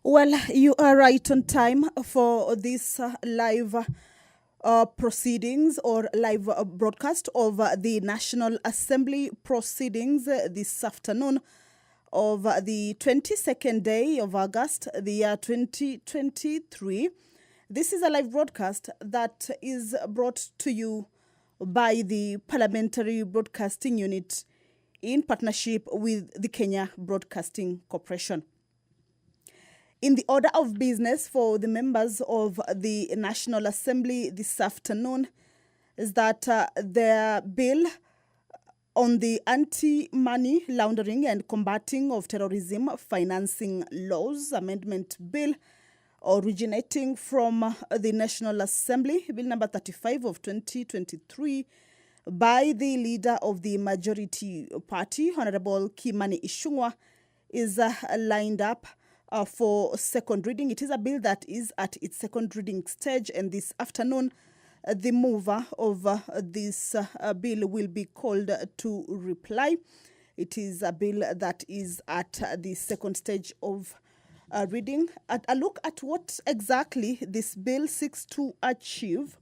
Well, you are right on time for this live proceedings or live broadcast of the National Assembly proceedings this afternoon of the 22nd day of August, the year 2023. This is a live broadcast that is brought to you by the Parliamentary Broadcasting Unit in partnership with the Kenya Broadcasting Corporation. In the order of business for the members of the National Assembly this afternoon is that their bill on the anti-money laundering and combating of terrorism financing laws amendment bill originating from the National Assembly, Bill number 35 of 2023, by the leader of the majority party, Honorable Kimani Ichung'wah, is lined up for second reading. It is a bill that is at its second reading stage, and this afternoon, the mover of this bill will be called to reply. It is a bill that is at the second stage of reading. A look at what exactly this bill seeks to achieve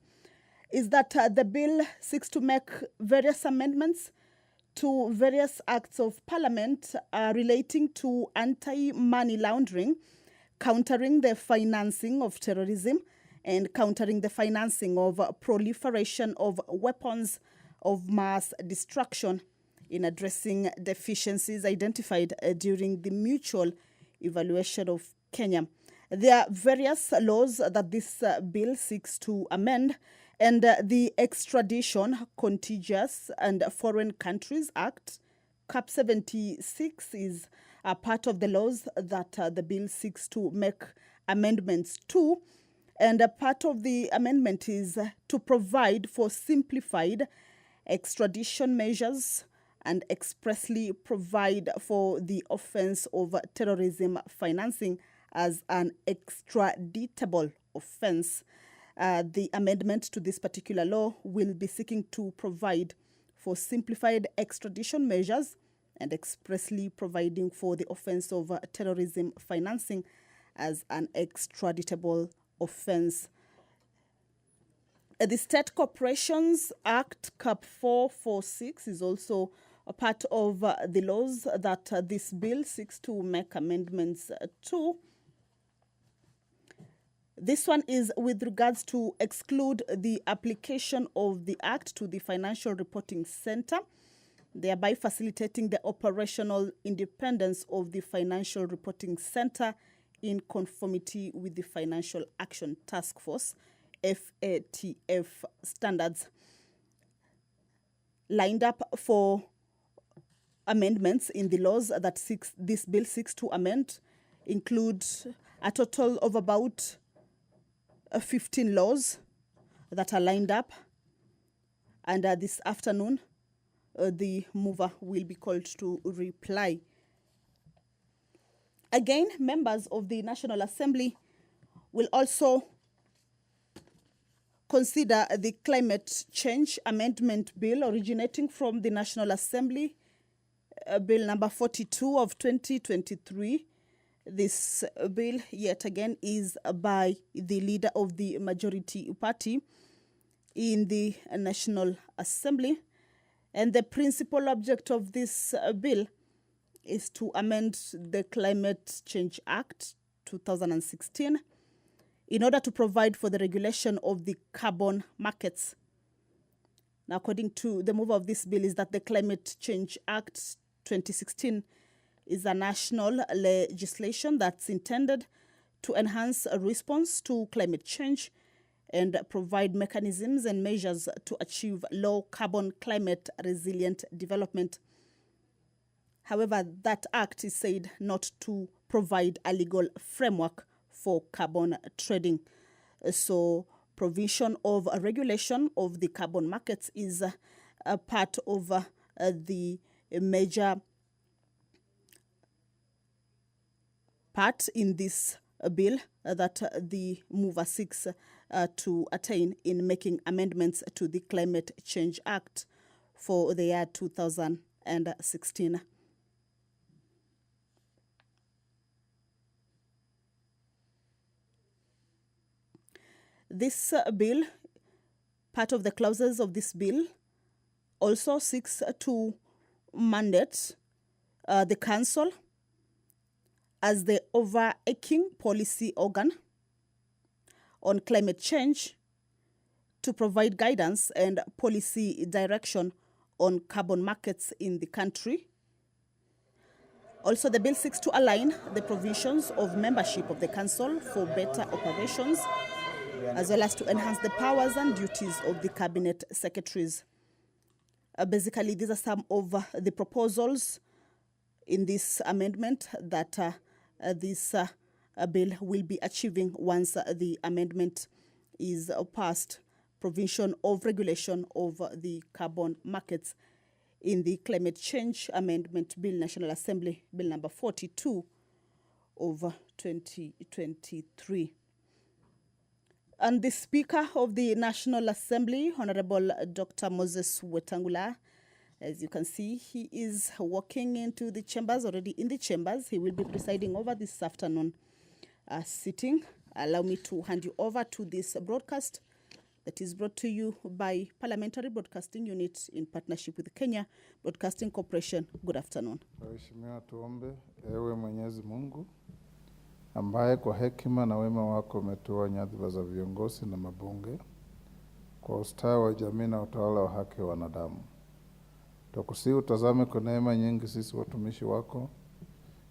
is that the bill seeks to make various amendments to various acts of parliament relating to anti-money laundering, countering the financing of terrorism, and countering the financing of proliferation of weapons of mass destruction, in addressing deficiencies identified during the mutual evaluation of Kenya. There are various laws that this bill seeks to amend, and the Extradition, Contagious and Foreign Countries Act, CAP 76, is a part of the laws that the bill seeks to make amendments to. And a part of the amendment is to provide for simplified extradition measures and expressly provide for the offense of terrorism financing as an extraditable offense. The amendment to this particular law will be seeking to provide for simplified extradition measures and expressly providing for the offense of terrorism financing as an extraditable offense. The State Corporations Act, CAP 446, is also a part of the laws that this bill seeks to make amendments to. This one is with regards to exclude the application of the Act to the Financial Reporting Center, thereby facilitating the operational independence of the Financial Reporting Center in conformity with the Financial Action Task Force, FATF standards. Lined up for amendments in the laws that this bill seeks to amend include a total of about 15 laws that are lined up, and this afternoon the mover will be called to reply. Again, members of the National Assembly will also consider the Climate Change Amendment Bill originating from the National Assembly, Bill number 42 of 2023. This bill, yet again, is by the leader of the majority party in the National Assembly. And the principal object of this bill is to amend the Climate Change Act 2016 in order to provide for the regulation of the carbon markets. Now, according to the mover of this bill, is that the Climate Change Act 2016 is a national legislation that's intended to enhance a response to climate change and provide mechanisms and measures to achieve low carbon climate resilient development. However, that act is said not to provide a legal framework for carbon trading. So provision of a regulation of the carbon markets is a part of the major part in this bill that the mover seeks to attain in making amendments to the Climate Change Act for the year 2016. This bill, part of the clauses of this bill, also seeks to mandate the council as the overarching policy organ on climate change to provide guidance and policy direction on carbon markets in the country. Also, the bill seeks to align the provisions of membership of the council for better operations, as well as to enhance the powers and duties of the cabinet secretaries. Basically, these are some of the proposals in this amendment that this bill will be achieving once the amendment is passed. Provision of regulation of the carbon markets in the Climate Change Amendment Bill, National Assembly, Bill number 42 of 2023. And the Speaker of the National Assembly, Honorable Dr. Moses Wetangula, as you can see, he is walking into the chambers, already in the chambers. He will be presiding over this afternoon sitting. Allow me to hand you over to this broadcast that is brought to you by Parliamentary Broadcasting Unit in partnership with Kenya Broadcasting Corporation. Good afternoon. Waheshimiwa, tuombe. Ewe Mwenyezi Mungu ambaye kwa hekima na wema wako umetoa nyadhifa za viongozi na mabunge kwa ustawi wa jamii na utawala wa haki wa wanadamu. Tukusihi utazame kwa neema nyingi sisi watumishi wako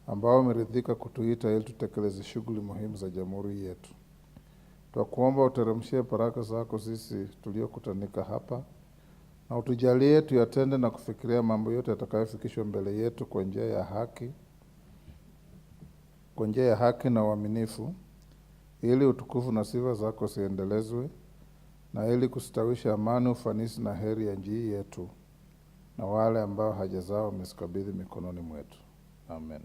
ambao umeridhika kutuita ili tutekeleze shughuli muhimu za jamhuri yetu. Twakuomba uteremshie baraka zako sisi tuliokutanika hapa na utujalie tuyatende na kufikiria mambo yote yatakayofikishwa mbele yetu kwa njia ya haki na uaminifu, ili utukufu na sifa zako ziendelezwe na ili kustawisha amani, ufanisi na heri ya nchi yetu na wale ambao haja zao wamezikabidhi mikononi mwetu. Amen.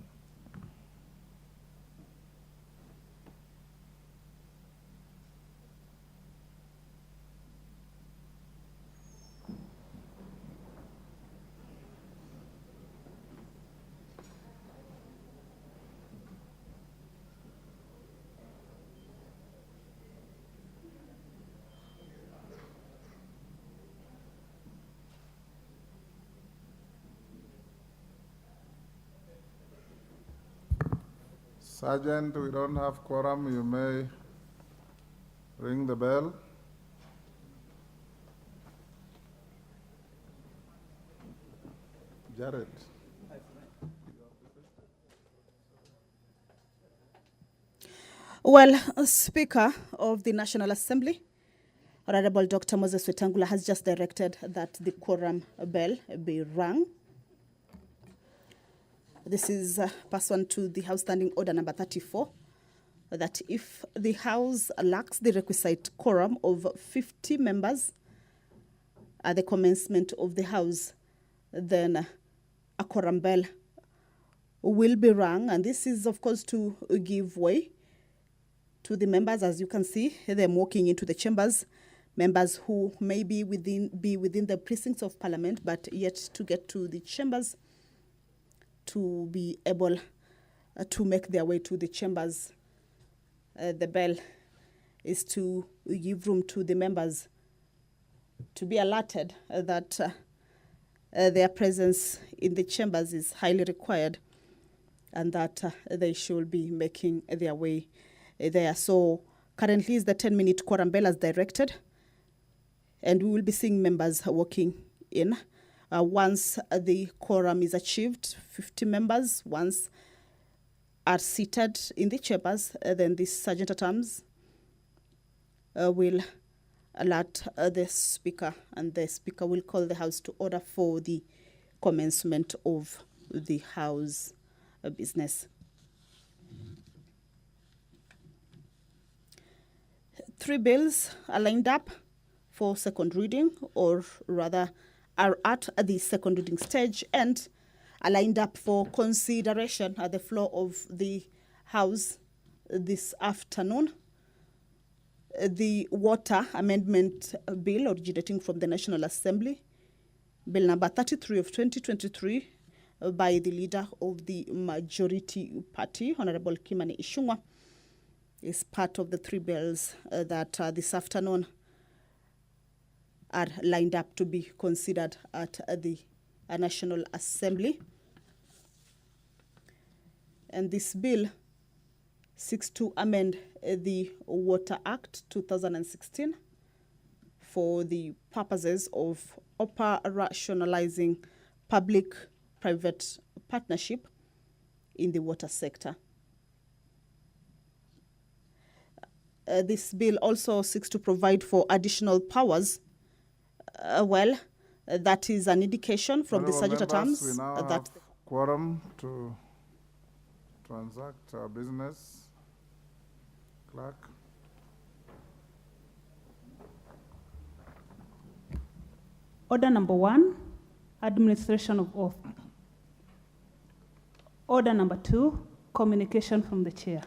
Sergeant, we don't have quorum. You may ring the bell. Jared. Well, Speaker of the National Assembly, Honorable Dr. Moses Wetangula, has just directed that the quorum bell be rung. This is pursuant to the House Standing Order number 34, that if the House lacks the requisite quorum of 50 members at the commencement of the House, then a quorum bell will be rung. And this is, of course, to give way to the members. As you can see, they're walking into the chambers, members who may be within the precincts of Parliament, but yet to get to the chambers to be able to make their way to the chambers. The bell is to give room to the members to be alerted that their presence in the chambers is highly required and that they should be making their way there. So currently is the 10-minute quorum bell as directed, and we will be seeing members walking in. Once the quorum is achieved, 50 members, once are seated in the chambers, then the Sergeant at Arms will alert the Speaker, and the Speaker will call the House to order for the commencement of the House business. 3 bills are lined up for second reading, or rather are at the second reading stage and are lined up for consideration at the floor of the House this afternoon. The Water Amendment Bill originating from the National Assembly, Bill number 33 of 2023, by the leader of the majority party, Honorable Kimani Ichung'wah, is part of the three bills that this afternoon are lined up to be considered at the National Assembly. And this bill seeks to amend the Water Act 2016 for the purposes of operationalizing public-private partnership in the water sector. This bill also seeks to provide for additional powers. That is an indication from the Honourable Sagittal members, Terms we now that have quorum to transact our business. Clerk. Order number 1, administration of oath. Order number 2, communication from the chair.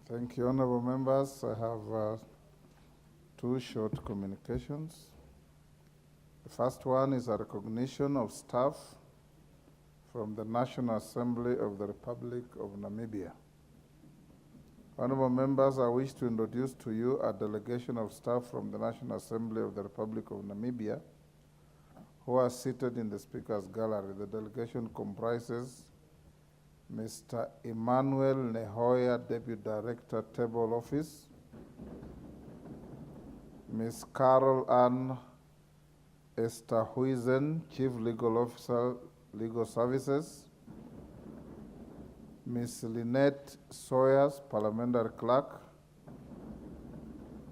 Thank you, honourable members. I have two short communications. The first one is a recognition of staff from the National Assembly of the Republic of Namibia. Honourable members, I wish to introduce to you a delegation of staff from the National Assembly of the Republic of Namibia who are seated in the Speaker's Gallery. The delegation comprises Mr. Emmanuel Nehoya, Deputy Director, Table Office, Ms. Carol Ann Esterhuizen, Chief Legal Officer, Legal Services, Ms. Lynette Sawyers, Parliamentary Clerk,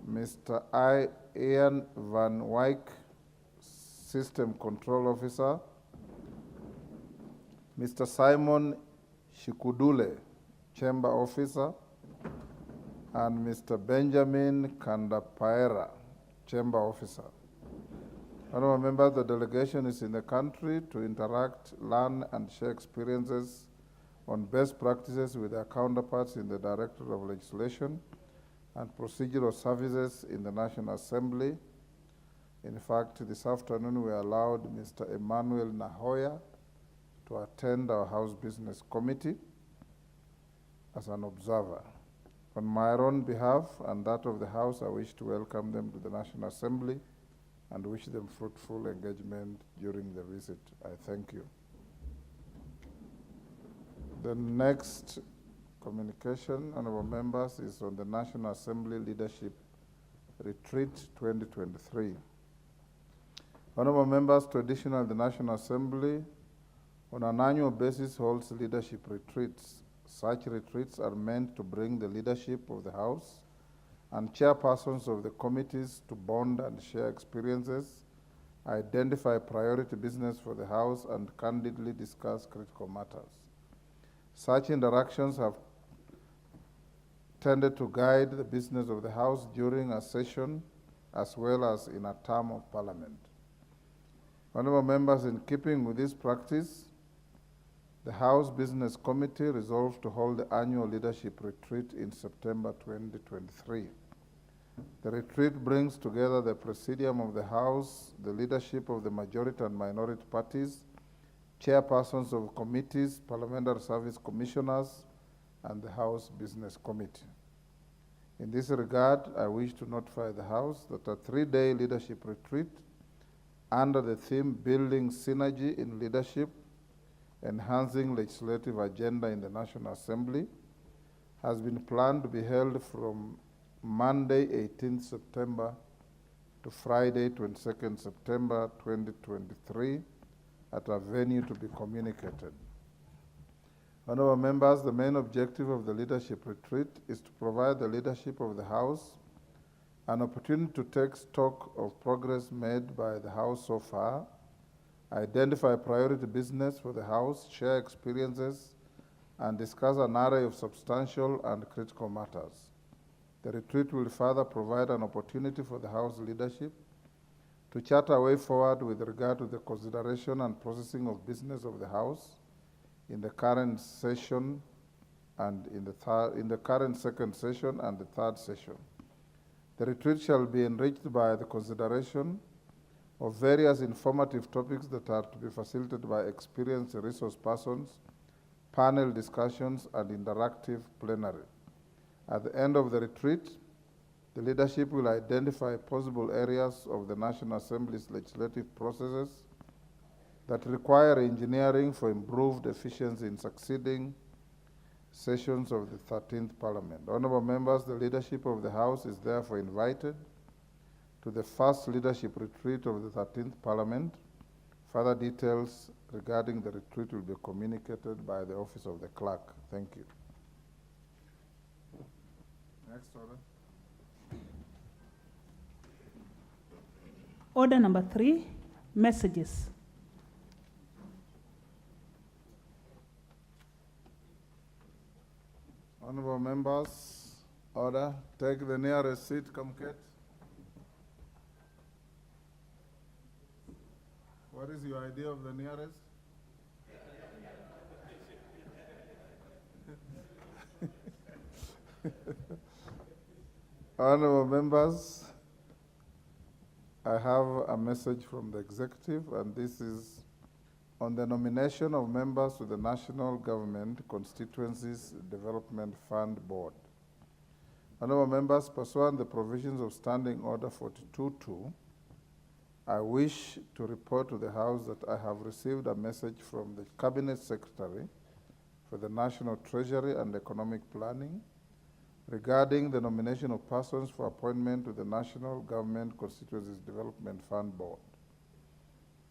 Mr. Ian Van Wyk, System Control Officer, Mr. Simon Shikudule, Chamber Officer, and Mr. Benjamin Kandapaera, Chamber Officer. Honourable members, the delegation is in the country to interact, learn, and share experiences on best practices with their counterparts in the Directorate of Legislation and Procedural Services in the National Assembly. In fact, this afternoon we allowed Mr. Emmanuel Nahoya to attend our House Business Committee as an observer. On my own behalf and that of the House, I wish to welcome them to the National Assembly and wish them fruitful engagement during the visit. I thank you. The next communication, honourable members, is on the National Assembly Leadership Retreat 2023. Honourable members, traditionally the National Assembly on an annual basis holds leadership retreats. Such retreats are meant to bring the leadership of the House and chairpersons of the committees to bond and share experiences, identify priority business for the House, and candidly discuss critical matters. Such interactions have tended to guide the business of the House during a session as well as in a term of Parliament. Honourable members, in keeping with this practice, the House Business Committee resolved to hold the annual leadership retreat in September 2023. The retreat brings together the Presidium of the House, the leadership of the majority and minority parties, chairpersons of committees, parliamentary service commissioners, and the House Business Committee. In this regard, I wish to notify the House that a 3-day leadership retreat under the theme Building Synergy in Leadership, Enhancing Legislative Agenda in the National Assembly has been planned to be held from Monday 18th September to Friday 22nd September 2023 at a venue to be communicated. Honourable members, the main objective of the leadership retreat is to provide the leadership of the House an opportunity to take stock of progress made by the House so far, identify priority business for the House, share experiences, and discuss an array of substantial and critical matters. The retreat will further provide an opportunity for the House leadership to chart a way forward with regard to the consideration and processing of business of the House in the current session and in the current second session and the third session. The retreat shall be enriched by the consideration of various informative topics that are to be facilitated by experienced resource persons, panel discussions, and interactive plenary. At the end of the retreat, the leadership will identify possible areas of the National Assembly's legislative processes that require engineering for improved efficiency in succeeding sessions of the 13th Parliament. Honorable members, the leadership of the House is therefore invited to the first leadership retreat of the 13th Parliament. Further details regarding the retreat will be communicated by the Office of the Clerk. Thank you. Next order. Order number 3, messages. Honorable members, order. Take the nearest seat, come Kate. What is your idea of the nearest? Honorable members, I have a message from the executive, and this is on the nomination of members to the National Government Constituencies Development Fund Board. Honorable members, pursuant to the provisions of Standing Order 42.2, I wish to report to the House that I have received a message from the Cabinet Secretary for the National Treasury and Economic Planning regarding the nomination of persons for appointment to the National Government Constituencies Development Fund Board.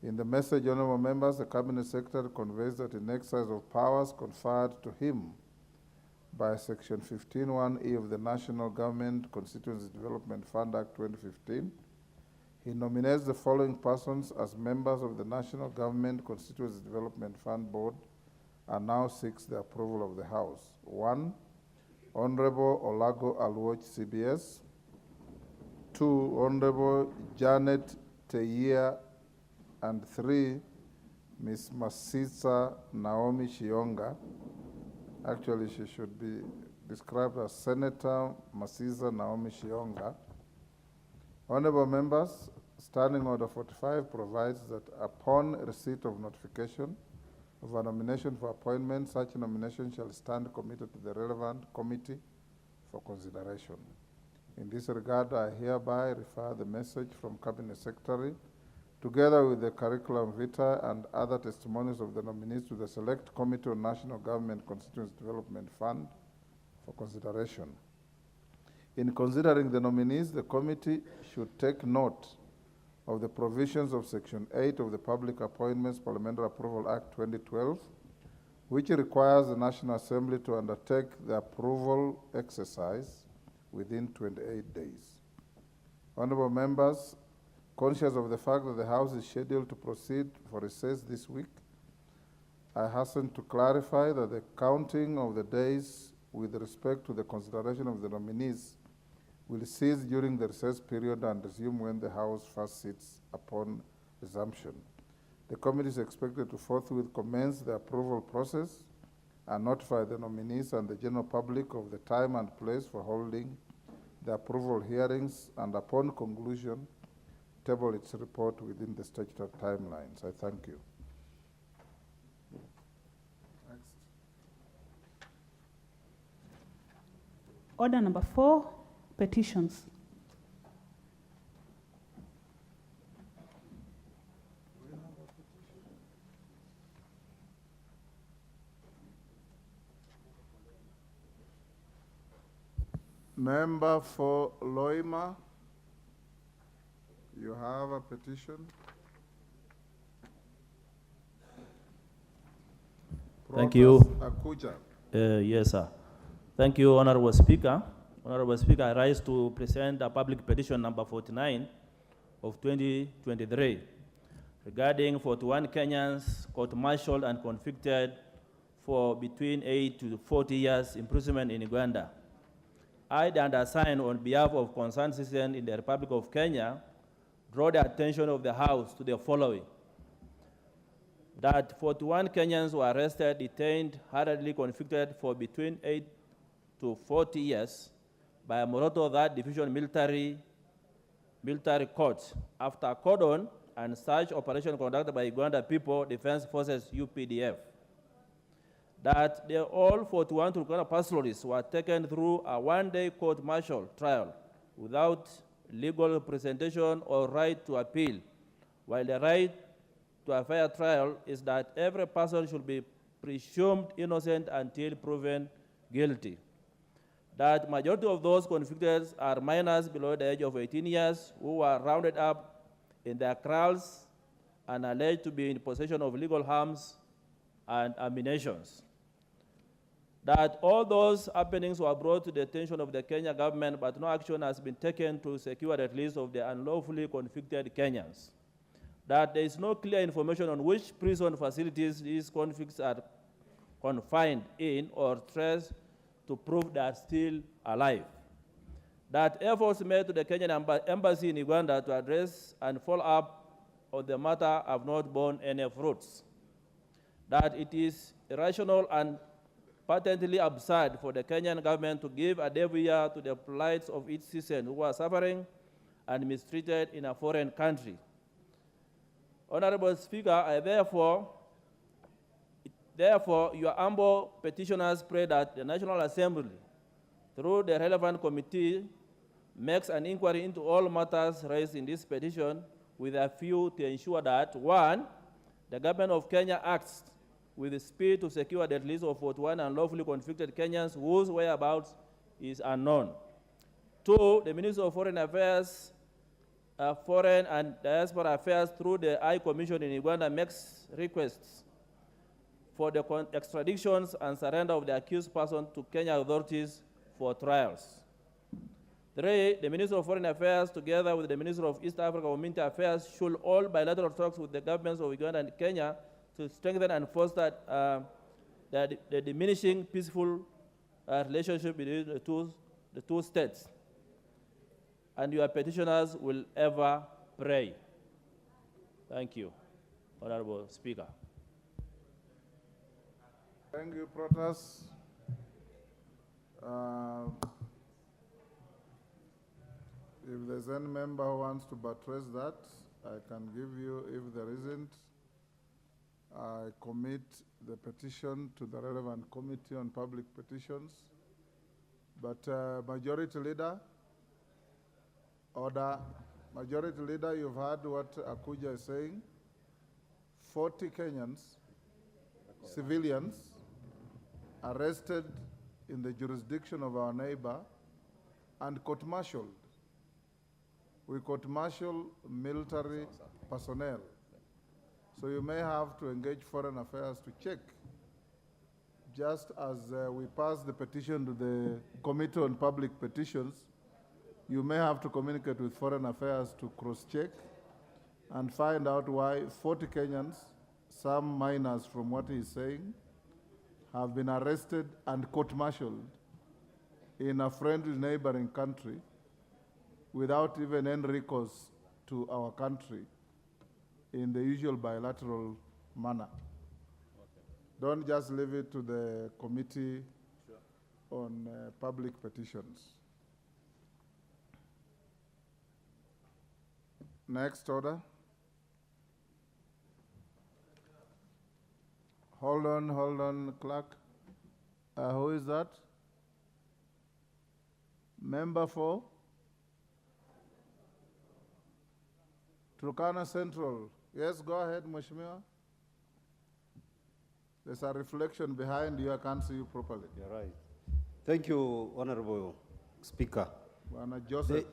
In the message, honorable members, the Cabinet Secretary conveys that in exercise of powers conferred to him by Section 15(1)(e) of the National Government Constituencies Development Fund Act 2015, he nominates the following persons as members of the National Government Constituencies Development Fund Board and now seeks the approval of the House. 1, Honorable Olago Alwoch, CBS. 2, Honorable Janet Teyia. And 3, Ms. Masisa Naomi Shionga. Actually, she should be described as Senator Masisa Naomi Shionga. Honorable members, Standing Order 45 provides that upon receipt of notification of a nomination for appointment, such nomination shall stand committed to the relevant committee for consideration. In this regard, I hereby refer the message from Cabinet Secretary together with the curriculum vitae and other testimonies of the nominees to the Select Committee on National Government Constituency Development Fund for consideration. In considering the nominees, the committee should take note of the provisions of Section 8 of the Public Appointments Parliamentary Approval Act 2012, which requires the National Assembly to undertake the approval exercise within 28 days. Honorable members, conscious of the fact that the House is scheduled to proceed for recess this week, I hasten to clarify that the counting of the days with respect to the consideration of the nominees will cease during the recess period and resume when the House first sits upon resumption. The committee is expected to forthwith commence the approval process and notify the nominees and the general public of the time and place for holding the approval hearings, and upon conclusion, table its report within the statutory timelines. I thank you. Next. Order number 4, petitions. Member for Loima, you have a petition. Thank you. Akuja. Yes, sir. Thank you, Honorable Speaker. Honorable Speaker, I rise to present a public petition number 49 of 2023 regarding 41 Kenyans court-martialed and convicted for between 8 to 40 years imprisonment in Uganda. I, the undersigned, on behalf of concerned citizens in the Republic of Kenya, draw the attention of the House to the following: that 41 Kenyans were arrested, detained, hurriedly convicted for between 8 to 40 years by Moroto 3rd Division Military Court after cordon and search operation conducted by Uganda People Defense Forces UPDF. That all 41 Turkana pastoralists were taken through a one-day court-martial trial without legal representation or right to appeal, while the right to a fair trial is that every person should be presumed innocent until proven guilty. That majority of those convicted are minors below the age of 18 years who were rounded up in their kraals and alleged to be in possession of illegal arms and ammunitions. That all those happenings were brought to the attention of the Kenya government, but no action has been taken to secure the release of the unlawfully convicted Kenyans. That there is no clear information on which prison facilities these convicts are confined in or traced to prove they are still alive. That efforts made to the Kenyan embassy in Uganda to address and follow up on the matter have not borne any fruits. That it is irrational and patently absurd for the Kenyan government to give a devil ear to the plights of its citizens who are suffering and mistreated in a foreign country. Honorable Speaker, I therefore, your humble petitioners pray that the National Assembly, through the relevant committee, makes an inquiry into all matters raised in this petition with a view to ensure that, one, the government of Kenya acts with speed to secure the release of 41 unlawfully convicted Kenyans whose whereabouts is unknown. Two, the Minister of Foreign Affairs, Foreign and Diaspora Affairs through the High Commission in Uganda makes requests for the extraditions and surrender of the accused person to Kenya authorities for trials. Three, the Minister of Foreign Affairs, together with the Minister of East Africa Community Affairs, should hold bilateral talks with the governments of Uganda and Kenya to strengthen and foster the diminishing peaceful relationship between the two states. And your petitioners will ever pray. Thank you, Honorable Speaker. Thank you, Protas. If there's any member who wants to buttress that, I can give you. If there isn't, I commit the petition to the relevant committee on public petitions. But Majority Leader, order. Majority Leader, you've heard what Akuja is saying. 40 Kenyans, civilians, arrested in the jurisdiction of our neighbor and court-martialed. We court-martial military personnel. So you may have to engage Foreign Affairs to check. Just as we pass the petition to the Committee on Public Petitions, you may have to communicate with Foreign Affairs to cross-check and find out why 40 Kenyans, some minors from what he's saying, have been arrested and court-martialed in a friendly neighboring country without even any recourse to our country in the usual bilateral manner. Okay. Don't just leave it to the Committee on Public Petitions. Next order. Hold on, clerk. Who is that? Member for Turkana Central. Yes, go ahead, Mheshimiwa. There's a reflection behind you. I can't see you properly. You're right. Thank you, Honorable Speaker. Joseph.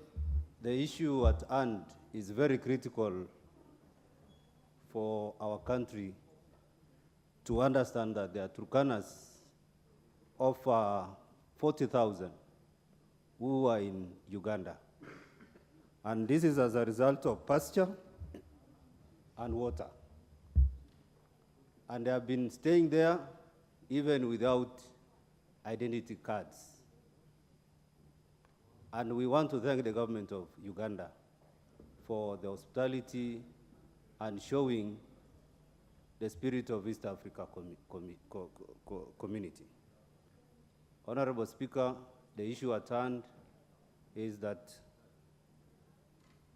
The issue at hand is very critical for our country to understand that there are Turkanas of 40,000 who are in Uganda. And this is as a result of pasture and water. And they have been staying there even without identity cards. And we want to thank the government of Uganda for the hospitality and showing the spirit of East Africa community. Honorable Speaker, the issue at hand is that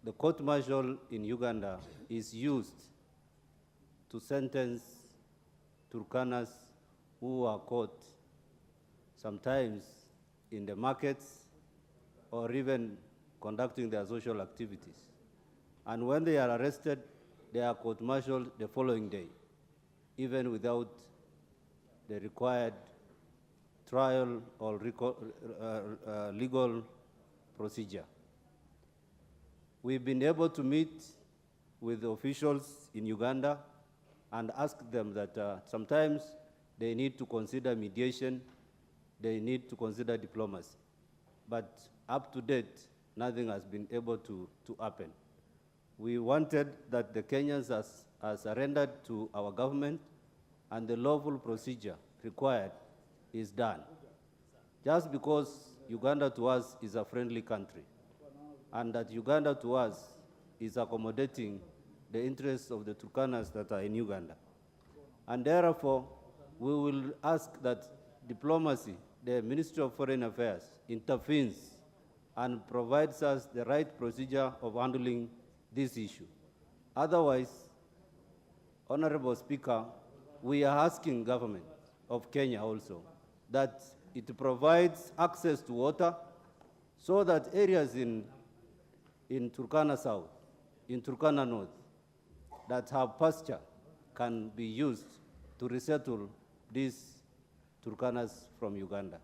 the court martial in Uganda is used to sentence Turkanas who are caught sometimes in the markets or even conducting their social activities. And when they are arrested, they are court-martialed the following day, even without the required trial or legal procedure. We've been able to meet with officials in Uganda and ask them that sometimes they need to consider mediation, they need to consider diplomacy. But up to date, nothing has been able to happen. We wanted that the Kenyans are surrendered to our government and the lawful procedure required is done. Just because Uganda to us is a friendly country and that Uganda to us is accommodating the interests of the Turkanas that are in Uganda. And therefore, we will ask that diplomacy, the Ministry of Foreign Affairs, intervenes and provides us the right procedure of handling this issue. Otherwise, Honorable Speaker, we are asking government of Kenya also that it provides access to water so that areas in Turkana South, in Turkana North, that have pasture can be used to resettle these Turkanas from Uganda.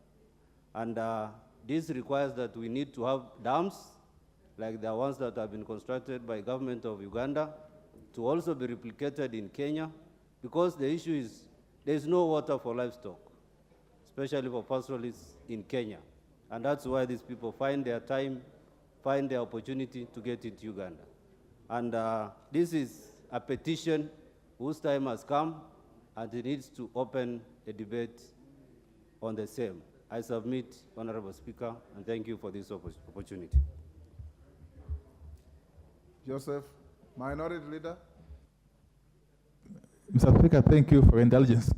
And this requires that we need to have dams like the ones that have been constructed by government of Uganda to also be replicated in Kenya, because the issue is there is no water for livestock, especially for pastoralists in Kenya. And that's why these people find their time, find their opportunity to get into Uganda. And this is a petition whose time has come, and it needs to open a debate on the same. I submit, Honorable Speaker, and thank you for this opportunity. Joseph, Minority Leader. Mr. Speaker, thank you for your indulgence.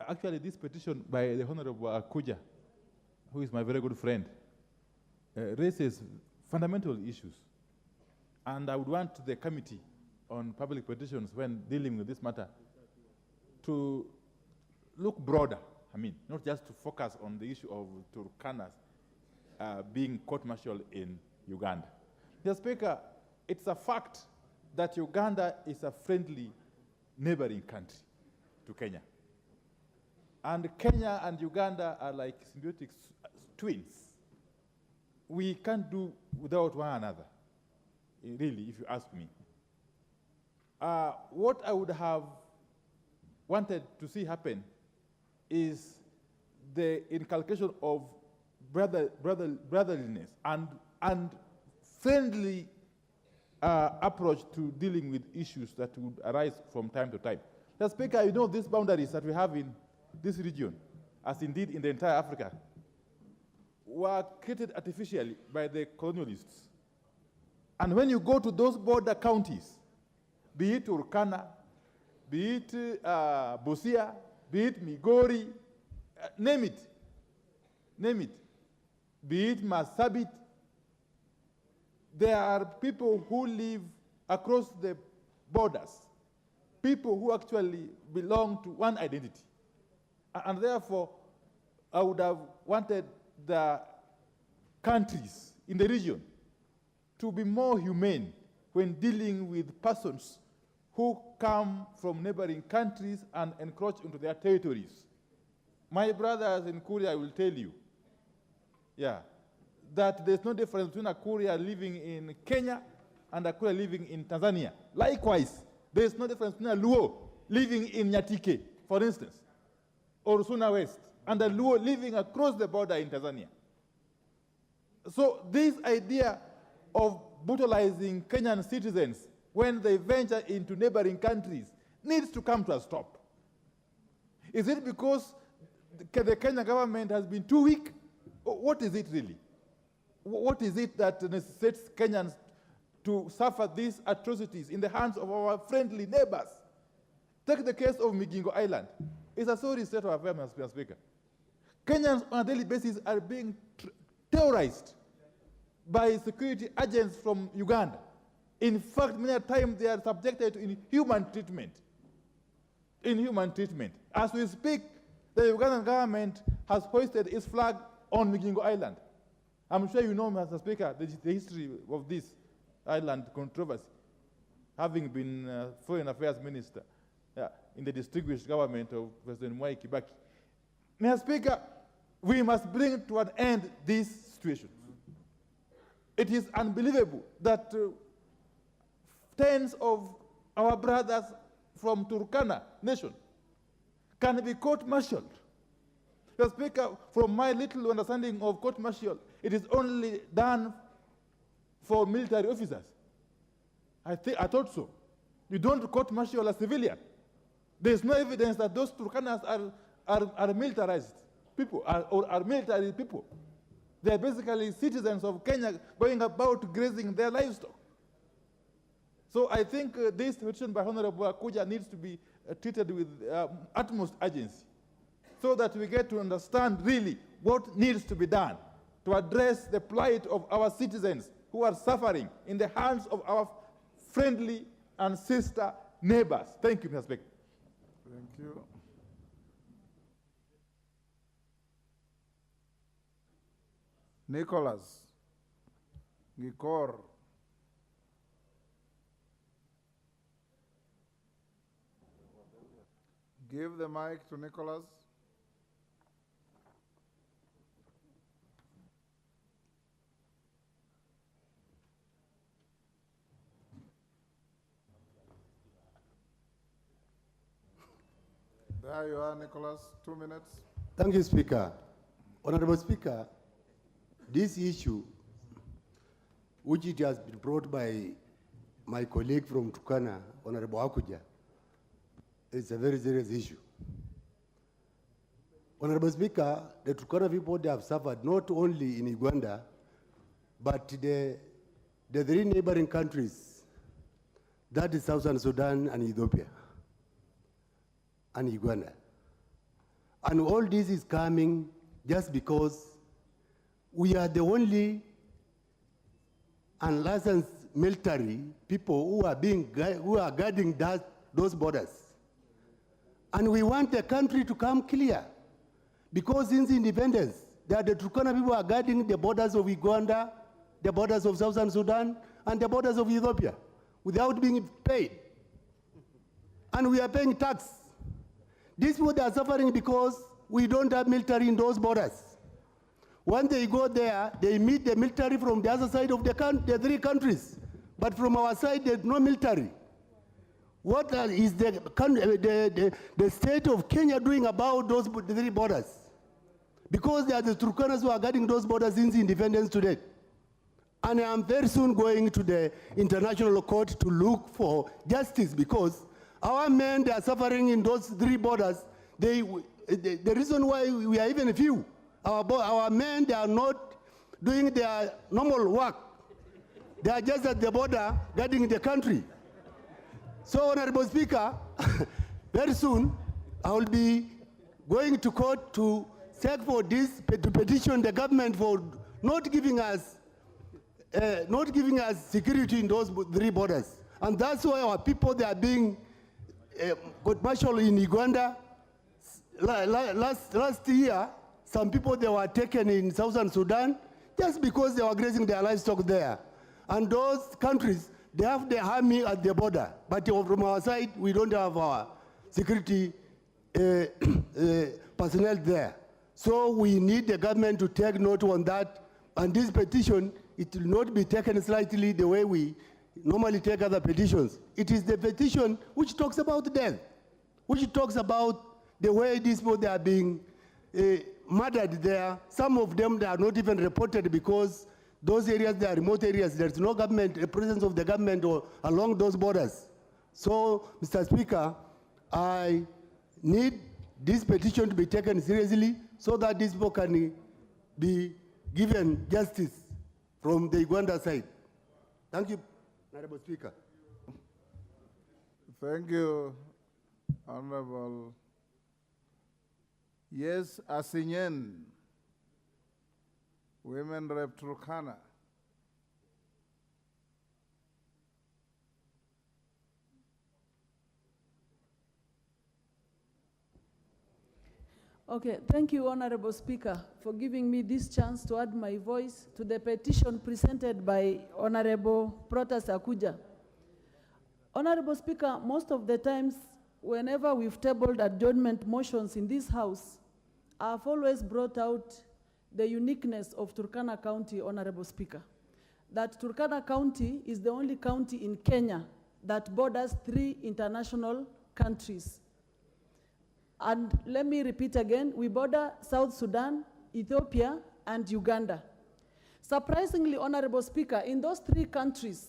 Actually, this petition by the Honorable Kuja, who is my very good friend, raises fundamental issues. And I would want the Committee on Public Petitions, when dealing with this matter, to look broader. I mean, not just to focus on the issue of Turkanas being court-martialed in Uganda. Mr. Speaker, it's a fact that Uganda is a friendly neighboring country to Kenya. And Kenya and Uganda are like symbiotic twins. We can't do without one another, really, if you ask me. What I would have wanted to see happen is the inculcation of brotherliness and friendly approach to dealing with issues that would arise from time to time. Mr. Speaker, you know these boundaries that we have in this region, as indeed in the entire Africa, were created artificially by the colonialists. And when you go to those border counties, be it Turkana, be it Busia, be it Migori, name it, be it Marsabit, there are people who live across the borders, people who actually belong to one identity. And therefore, I would have wanted the countries in the region to be more humane when dealing with persons who come from neighboring countries and encroach into their territories. My brothers in Korea will tell you, that there's no difference between a Korea living in Kenya and a Korea living in Tanzania. Likewise, there's no difference between a Luo living in Nyatike, for instance, or Suna West, and a Luo living across the border in Tanzania. So this idea of brutalizing Kenyan citizens when they venture into neighboring countries needs to come to a stop. Is it because the Kenyan government has been too weak? What is it really? What is it that necessitates Kenyans to suffer these atrocities in the hands of our friendly neighbors? Take the case of Migingo Island. It's a sorry state of affairs, Mr. Speaker. Kenyans on a daily basis are being terrorized by security agents from Uganda. In fact, many times they are subjected to inhuman treatment. Inhuman treatment. As we speak, the Ugandan government has hoisted its flag on Migingo Island. I'm sure you know, Mr. Speaker, the history of this island controversy, having been Foreign Affairs Minister in the distinguished government of President Mwai Kibaki. Mr. Speaker, we must bring to an end this situation. It is unbelievable that tens of our brothers from Turkana nation can be court-martialed. Mr. Speaker, from my little understanding of court-martial, it is only done for military officers. I thought so. You don't court-martial a civilian. There is no evidence that those Turkanas are militarized people or are military people. They are basically citizens of Kenya going about grazing their livestock. So I think this petition by Honorable Akuja needs to be treated with utmost urgency so that we get to understand really what needs to be done to address the plight of our citizens who are suffering in the hands of our friendly and sister neighbors. Thank you, Mr. Speaker. Thank you. Nicholas Gikor. Give the mic to Nicholas. There you are, Nicholas. 2 minutes. Thank you, Speaker. Honorable Speaker, this issue, which it has been brought by my colleague from Turkana, Honorable Akuja, is a very serious issue. Honorable Speaker, the Turkana people, they have suffered not only in Uganda, but the three neighboring countries, that is Southern Sudan and Ethiopia and Uganda. And all this is coming just because we are the only unlicensed military people who are guarding those borders. And we want the country to come clear, because since independence, the Turkana people are guarding the borders of Uganda, the borders of Southern Sudan, and the borders of Ethiopia without being paid. And we are paying tax. These people are suffering because we don't have military in those borders. When they go there, they meet the military from the other side of the three countries. But from our side, there's no military. What is the state of Kenya doing about those three borders? Because they are the Turkanas who are guarding those borders since independence today. And I am very soon going to the International Court to look for justice, because our men, they are suffering in those three borders. The reason why we are even few, our men, they are not doing their normal work. They are just at the border guarding the country. So, Honorable Speaker, very soon I will be going to court to seek for this, to petition the government for not giving us security in those three borders. And that's why our people, they are being court-martialed in Uganda. Last year, some people, they were taken in Southern Sudan just because they were grazing their livestock there. And those countries, they have the army at the border. But from our side, we don't have our security personnel there. So we need the government to take note on that. And this petition, it will not be taken slightly the way we normally take other petitions. It is the petition which talks about death, which talks about the way these people, they are being murdered there. Some of them, they are not even reported because those areas, they are remote areas. There's no government, presence of the government along those borders. So, Mr. Speaker, I need this petition to be taken seriously so that these people can be given justice from the Uganda side. Thank you, Honorable Speaker. Thank you, Honorable. Yes, Asinyen, Women Rep Turkana. Okay, thank you, Honorable Speaker, for giving me this chance to add my voice to the petition presented by Honorable Protas Akuja. Honorable Speaker, most of the times, whenever we've tabled adjournment motions in this House, I've always brought out the uniqueness of Turkana County, Honorable Speaker. That Turkana County is the only county in Kenya that borders 3 international countries. And let me repeat again, we border South Sudan, Ethiopia, and Uganda. Surprisingly, Honorable Speaker, in those 3 countries,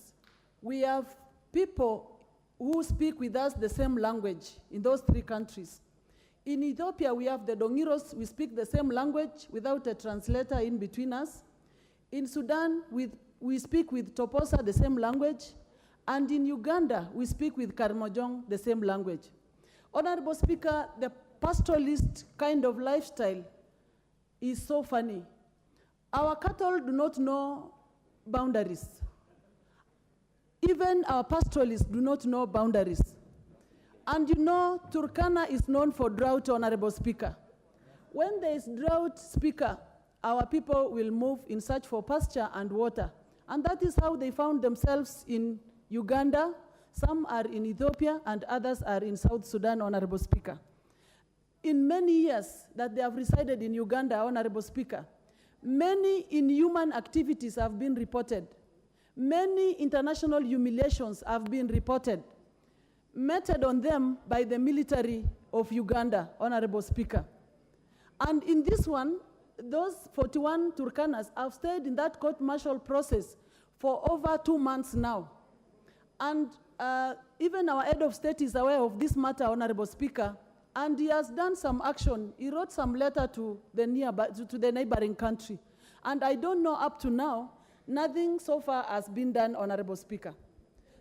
we have people who speak with us the same language in those 3 countries. In Ethiopia, we have the Dongiros, we speak the same language without a translator in between us. In Sudan, we speak with Toposa the same language. And in Uganda, we speak with Karmojong the same language. Honorable Speaker, the pastoralist kind of lifestyle is so funny. Our cattle do not know boundaries. Even our pastoralists do not know boundaries. And you know, Turkana is known for drought, Honorable Speaker. When there is drought, Speaker, our people will move in search for pasture and water. And that is how they found themselves in Uganda. Some are in Ethiopia and others are in South Sudan, Honorable Speaker. In many years that they have resided in Uganda, Honorable Speaker, many inhuman activities have been reported. Many international humiliations have been reported, meted on them by the military of Uganda, Honorable Speaker. And in this one, those 41 Turkanas have stayed in that court-martial process for over 2 months now. And even our head of state is aware of this matter, Honorable Speaker, and he has done some action. He wrote some letter to the neighboring country. And I don't know up to now, nothing so far has been done, Honorable Speaker.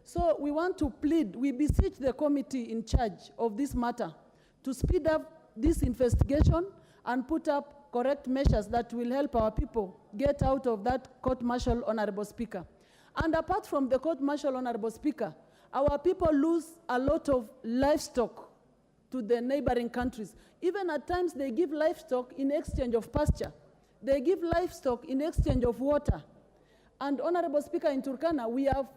So we want to plead, we beseech the committee in charge of this matter to speed up this investigation and put up correct measures that will help our people get out of that court-martial, Honorable Speaker. And apart from the court-martial, Honorable Speaker, our people lose a lot of livestock to the neighboring countries. Even at times they give livestock in exchange of pasture. They give livestock in exchange of water. And Honorable Speaker, in Turkana, we have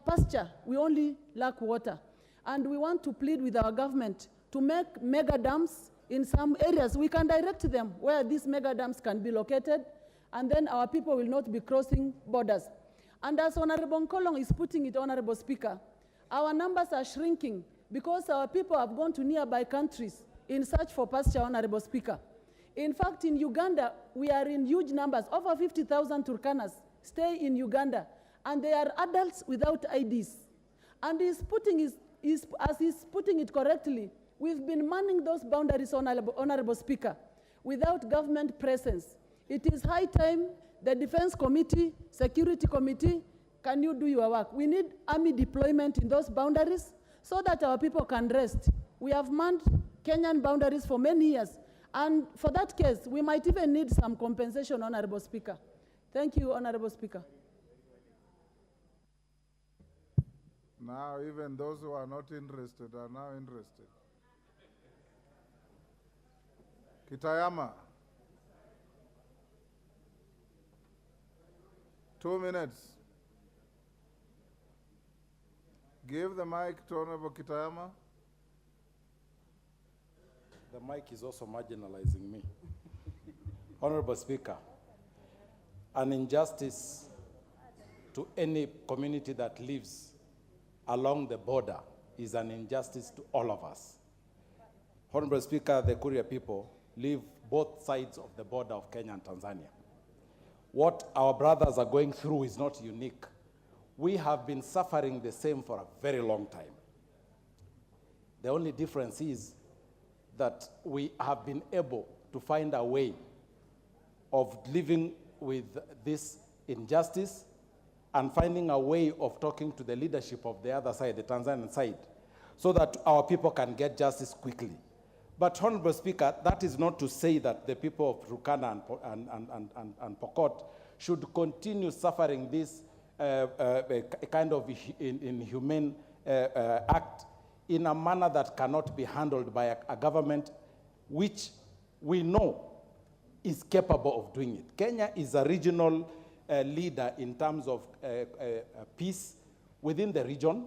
pasture, we only lack water. And we want to plead with our government to make mega dams in some areas. We can direct them where these mega dams can be located, and then our people will not be crossing borders. And as Honorable Nkolong is putting it, Honorable Speaker, our numbers are shrinking because our people have gone to nearby countries in search for pasture, Honorable Speaker. In fact, in Uganda, we are in huge numbers. Over 50,000 Turkanas stay in Uganda, and they are adults without IDs. And as he's putting it correctly, we've been manning those boundaries, Honorable Speaker, without government presence. It is high time the Defense Committee, Security Committee, can you do your work? We need army deployment in those boundaries so that our people can rest. We have manned Kenyan boundaries for many years, and for that case, we might even need some compensation, Honorable Speaker. Thank you, Honorable Speaker. Now even those who are not interested are now interested. Kitayama. 2 minutes. Give the mic to Honorable Kitayama. The mic is also marginalizing me. Honorable Speaker, an injustice to any community that lives along the border is an injustice to all of us. Honorable Speaker, the Kuria people live both sides of the border of Kenya and Tanzania. What our brothers are going through is not unique. We have been suffering the same for a very long time. The only difference is that we have been able to find a way of living with this injustice and finding a way of talking to the leadership of the other side, the Tanzanian side, so that our people can get justice quickly. But, Honorable Speaker, that is not to say that the people of Turkana and Pokot should continue suffering this kind of inhumane act in a manner that cannot be handled by a government which we know is capable of doing it. Kenya is a regional leader in terms of peace within the region.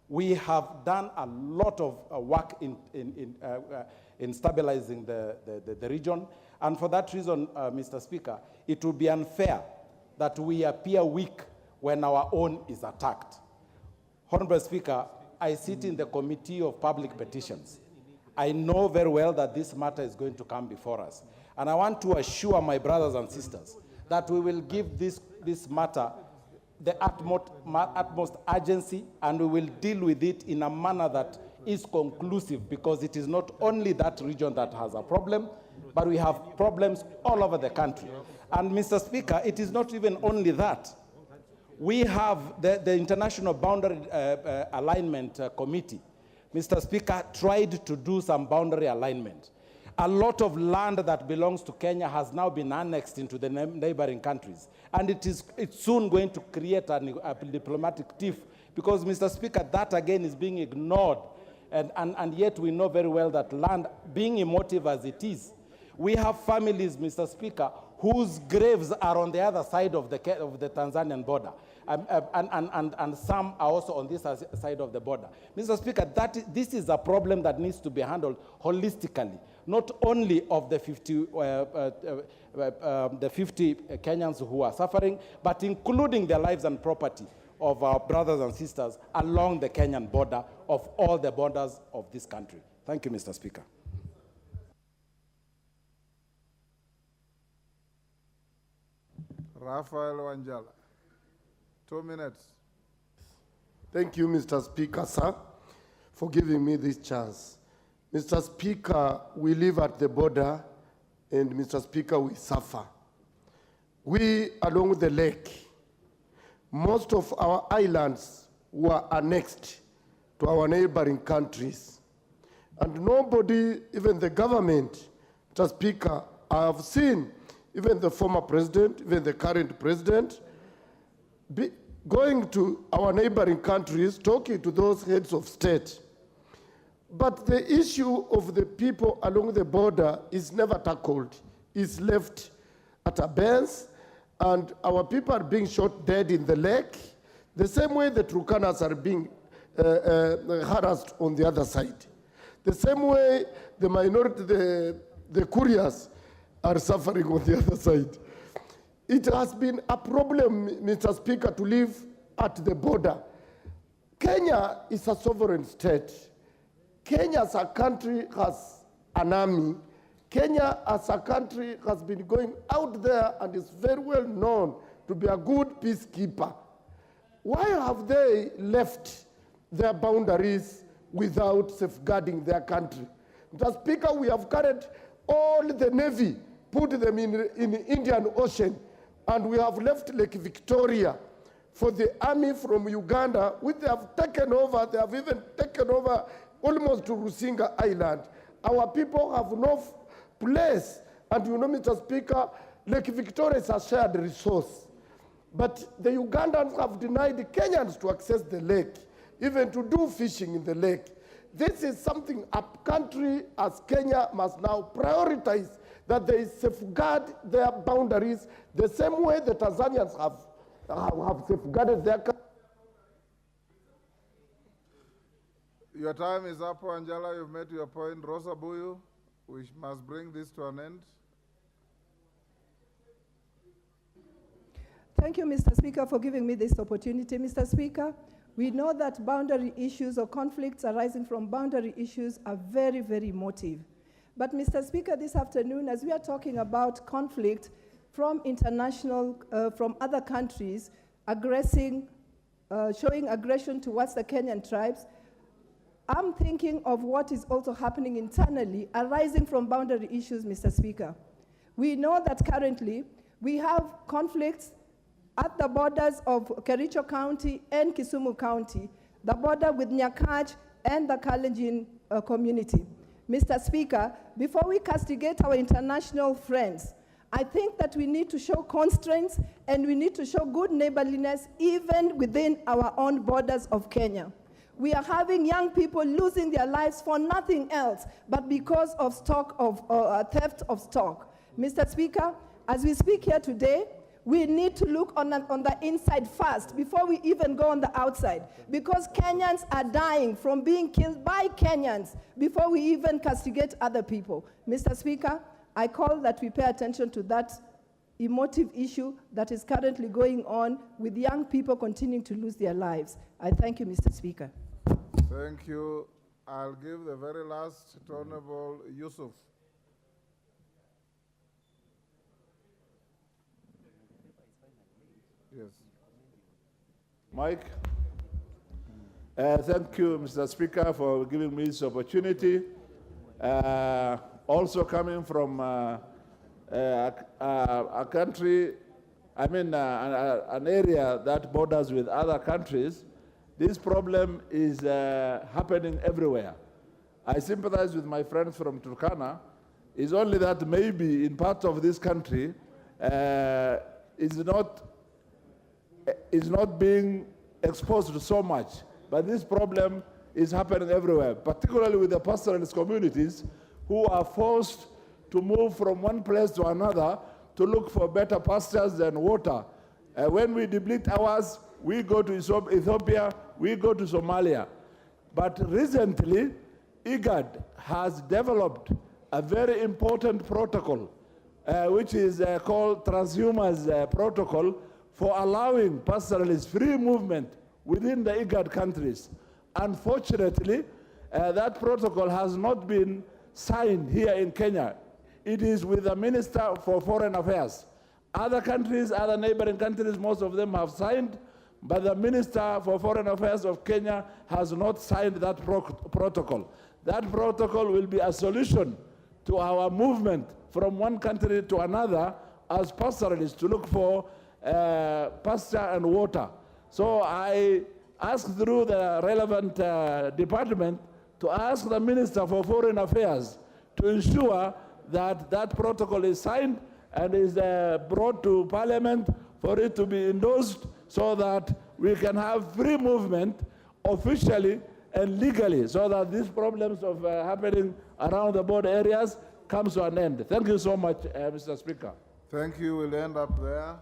We have done a lot of work in stabilizing the region. And for that reason, Mr. Speaker, it would be unfair that we appear weak when our own is attacked. Honorable Speaker, I sit in the Committee of Public Petitions. I know very well that this matter is going to come before us. And I want to assure my brothers and sisters that we will give this matter the utmost urgency, and we will deal with it in a manner that is conclusive, because it is not only that region that has a problem, but we have problems all over the country. And Mr. Speaker, it is not even only that. We have the International Boundary Alignment Committee, Mr. Speaker, tried to do some boundary alignment. A lot of land that belongs to Kenya has now been annexed into the neighboring countries. And it's soon going to create a diplomatic tiff, because, Mr. Speaker, that again is being ignored. And yet we know very well that land, being emotive as it is, we have families, Mr. Speaker, whose graves are on the other side of the Tanzanian border. And some are also on this side of the border. Mr. Speaker, this is a problem that needs to be handled holistically, not only of the 50 Kenyans who are suffering, but including their lives and property of our brothers and sisters along the Kenyan border, of all the borders of this country. Thank you, Mr. Speaker. Raphael Wanjala, 2 minutes. Thank you, Mr. Speaker, sir, for giving me this chance. Mr. Speaker, we live at the border, and Mr. Speaker, we suffer. We, along the lake, most of our islands were annexed to our neighboring countries. And nobody, even the government, Mr. Speaker, I have seen even the former president, even the current president, going to our neighboring countries, talking to those heads of state. But the issue of the people along the border is never tackled. It's left at abeyance, and our people are being shot dead in the lake, the same way the Turkanas are being harassed on the other side. The same way the minority, the couriers, are suffering on the other side. It has been a problem, Mr. Speaker, to live at the border. Kenya is a sovereign state. Kenya as a country has an army. Kenya as a country has been going out there and is very well known to be a good peacekeeper. Why have they left their boundaries without safeguarding their country? Mr. Speaker, we have carried all the Navy, put them in the Indian Ocean, and we have left Lake Victoria for the army from Uganda, which they have taken over. They have even taken over almost to Rusinga Island. Our people have no place. And you know, Mr. Speaker, Lake Victoria is a shared resource. But the Ugandans have denied the Kenyans to access the lake, even to do fishing in the lake. This is something a country as Kenya must now prioritize, that they safeguard their boundaries the same way the Tanzanians have safeguarded their country. Your time is up, Angela. You've made your point. Rosa Buyu, we must bring this to an end. Thank you, Mr. Speaker, for giving me this opportunity. Mr. Speaker, we know that boundary issues or conflicts arising from boundary issues are very, very emotive. But, Mr. Speaker, this afternoon, as we are talking about conflict from from other countries, showing aggression towards the Kenyan tribes, I'm thinking of what is also happening internally arising from boundary issues, Mr. Speaker. We know that currently we have conflicts at the borders of Kericho County and Kisumu County, the border with Nyakach and the Kalenjin community. Mr. Speaker, before we castigate our international friends, I think that we need to show constraints and we need to show good neighborliness even within our own borders of Kenya. We are having young people losing their lives for nothing else but because of theft of stock. Mr. Speaker, as we speak here today, we need to look on the inside first before we even go on the outside, because Kenyans are dying from being killed by Kenyans before we even castigate other people. Mr. Speaker, I call that we pay attention to that emotive issue that is currently going on with young people continuing to lose their lives. I thank you, Mr. Speaker. Thank you. I'll give the very last to Honorable Yusuf. Yes. Mike. Thank you, Mr. Speaker, for giving me this opportunity. Also coming from a country, an area that borders with other countries, this problem is happening everywhere. I sympathize with my friends from Turkana. It's only that maybe in parts of this country is not being exposed so much. But this problem is happening everywhere, particularly with the pastoralist communities who are forced to move from one place to another to look for better pastures and water. When we deplete ours, we go to Ethiopia, we go to Somalia. But recently, IGAD has developed a very important protocol, which is called Transhumance Protocol, for allowing pastoralists free movement within the IGAD countries. Unfortunately, that protocol has not been signed here in Kenya. It is with the Minister for Foreign Affairs. Other countries, other neighboring countries, most of them have signed, but the Minister for Foreign Affairs of Kenya has not signed that protocol. That protocol will be a solution to our movement from one country to another as pastoralists to look for pasture and water. So I asked through the relevant department to ask the Minister for Foreign Affairs to ensure that that protocol is signed and is brought to Parliament for it to be endorsed so that we can have free movement officially and legally, so that these problems of happening around the border areas comes to an end. Thank you so much, Mr. Speaker. Thank you. We'll end up there.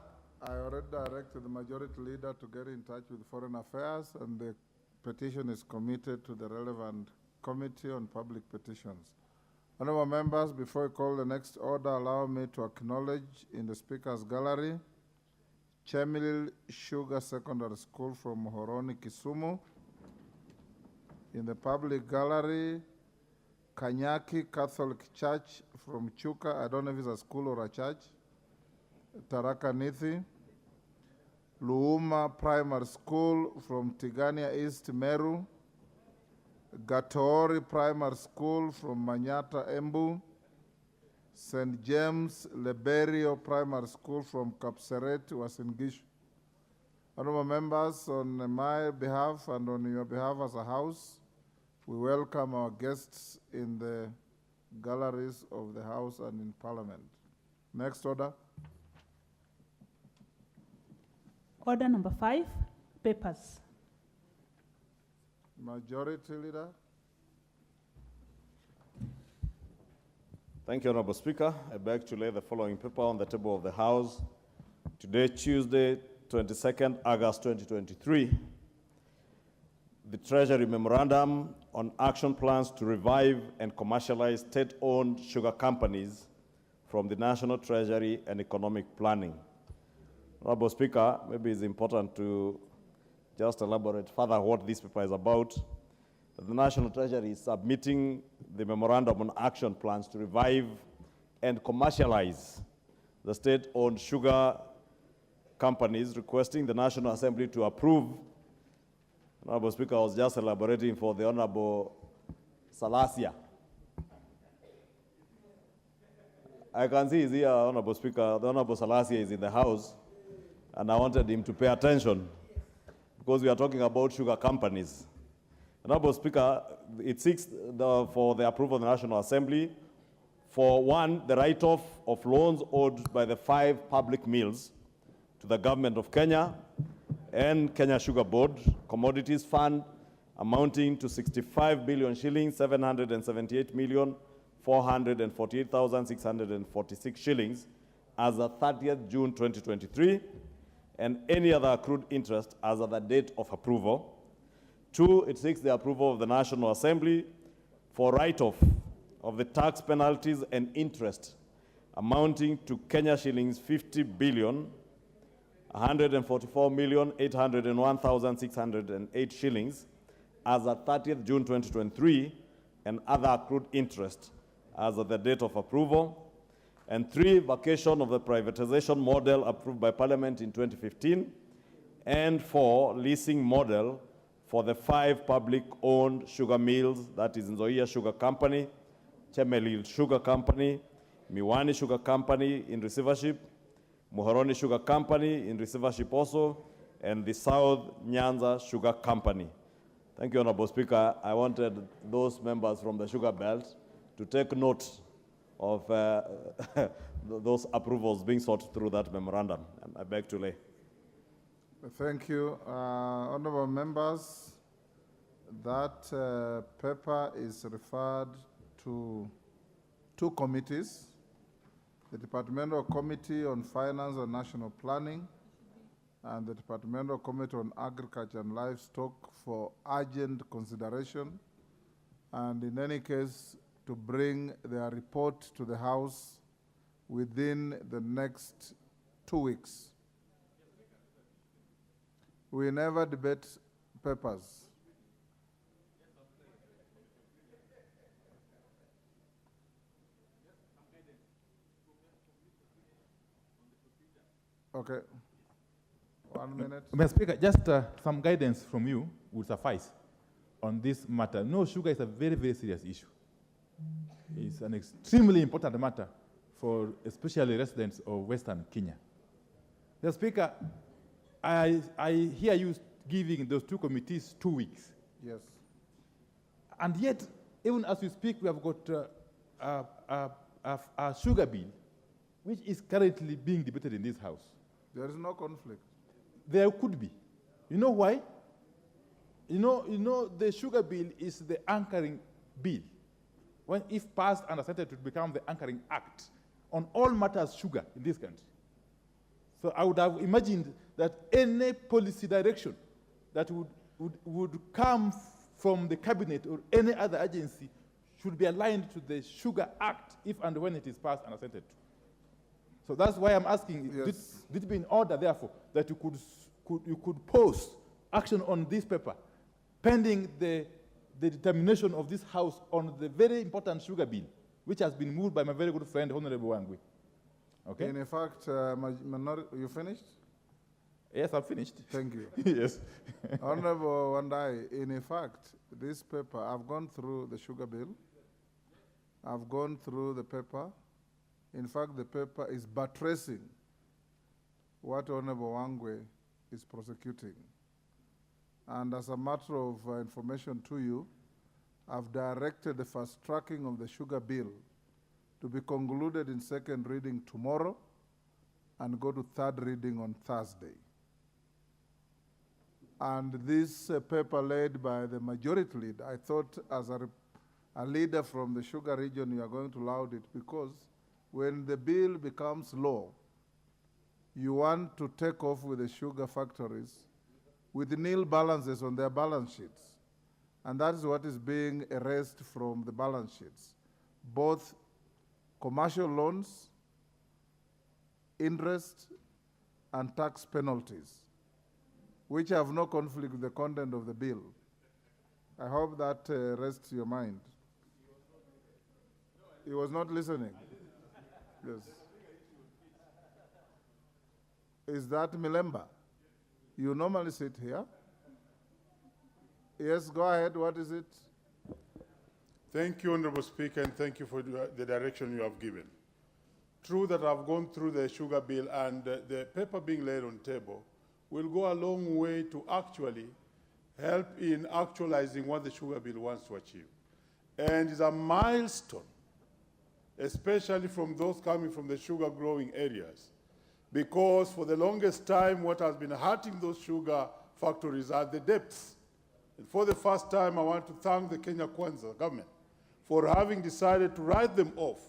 I already directed the majority leader to get in touch with Foreign Affairs, and the petition is committed to the relevant Committee on Public Petitions. Honorable members, before I call the next order, allow me to acknowledge in the Speaker's Gallery Chemil Sugar Secondary School from Horoni, Kisumu. In the public gallery, Kanyaki Catholic Church from Chuka. I don't know if it's a school or a church. Taraka Nithi. Luuma Primary School from Tigania East, Meru. Gatori Primary School from Manyata, Embu. St. James Leberio Primary School from Kapseret, Uasin Gishu. Honorable members, on my behalf and on your behalf as a House, we welcome our guests in the galleries of the House and in Parliament. Next order. Order number 5, papers. Majority Leader. Thank you, Honorable Speaker. I beg to lay the following paper on the table of the House. Today, Tuesday, 22nd August 2023, the Treasury Memorandum on action plans to revive and commercialize state-owned sugar companies from the National Treasury and Economic Planning. Honorable Speaker, maybe it's important to just elaborate further what this paper is about. The National Treasury is submitting the Memorandum on Action Plans to revive and commercialize the state-owned sugar companies, requesting the National Assembly to approve. Honorable Speaker, I was just elaborating for the Honorable Salasia. I can see he's here, Honorable Speaker. The Honorable Salasia is in the House, and I wanted him to pay attention because we are talking about sugar companies. Honorable Speaker, it seeks for the approval of the National Assembly for, one, the write-off of loans owed by the 5 public mills to the Government of Kenya and Kenya Sugar Board, Commodities Fund, amounting to 65 billion shillings, 778,448,646 shillings as of 30th June 2023, and any other accrued interest as of the date of approval. 2, it seeks the approval of the National Assembly for write-off of the tax penalties and interest amounting to Kenya shillings 50 billion, 144,801,608 shillings as of 30th June 2023, and other accrued interest as of the date of approval. And 3, vacation of the privatization model approved by Parliament in 2015. And 4, leasing model for the 5 public-owned sugar mills, that is Nzoia Sugar Company, Chemelil Sugar Company, Miwani Sugar Company in receivership, Muhoroni Sugar Company in receivership also, and the South Nyanza Sugar Company. Thank you, Honorable Speaker. I wanted those members from the sugar belt to take note of those approvals being sought through that memorandum. And I beg to lay. Thank you. Honorable members, that paper is referred to 2 committees, the Departmental Committee on Finance and National Planning and the Departmental Committee on Agriculture and Livestock for urgent consideration, and in any case, to bring their report to the House within the next 2 weeks. We never debate papers. Okay. 1 minute. Mr. Speaker, just some guidance from you would suffice on this matter. No, sugar is a very, very serious issue. It's an extremely important matter for especially residents of Western Kenya. Mr. Speaker, I hear you giving those 2 committees 2 weeks. Yes. And yet, even as we speak, we have got a sugar bill, which is currently being debated in this House. There is no conflict. There could be. You know why? You know, the sugar bill is the anchoring bill. When, if passed and accepted, it would become the anchoring act on all matters sugar in this country. So I would have imagined that any policy direction that would come from the cabinet or any other agency should be aligned to the Sugar Act if and when it is passed and assented to. So that's why I'm asking, yes. Did it be in order, therefore, that you could pose action on this paper pending the determination of this House on the very important sugar bill, which has been moved by my very good friend, Honorable Wangui. Okay? In fact, you finished? Yes, I'm finished. Thank you. Yes. Honorable Wandai, in fact, this paper, I've gone through the sugar bill. I've gone through the paper. In fact, the paper is buttressing what Honorable Wangui is prosecuting. And as a matter of information to you, I've directed the fast tracking of the sugar bill to be concluded in 2nd reading tomorrow and go to 3rd reading on Thursday. And this paper led by the majority leader, I thought as a leader from the sugar region, you are going to laud it, because when the bill becomes law, you want to take off with the sugar factories with nil balances on their balance sheets. And that is what is being erased from the balance sheets. Both commercial loans, interest, and tax penalties, which have no conflict with the content of the bill. I hope that rests your mind. He was not listening. Yes. Is that Milemba? You normally sit here. Yes, go ahead. What is it? Thank you, Honorable Speaker, and thank you for the direction you have given. True that I've gone through the sugar bill, and the paper being laid on the table will go a long way to actually help in actualizing what the sugar bill wants to achieve. And it's a milestone, especially from those coming from the sugar growing areas, because for the longest time, what has been hurting those sugar factories are the debts And for the first time, I want to thank the Kenya Kwanza government for having decided to write them off.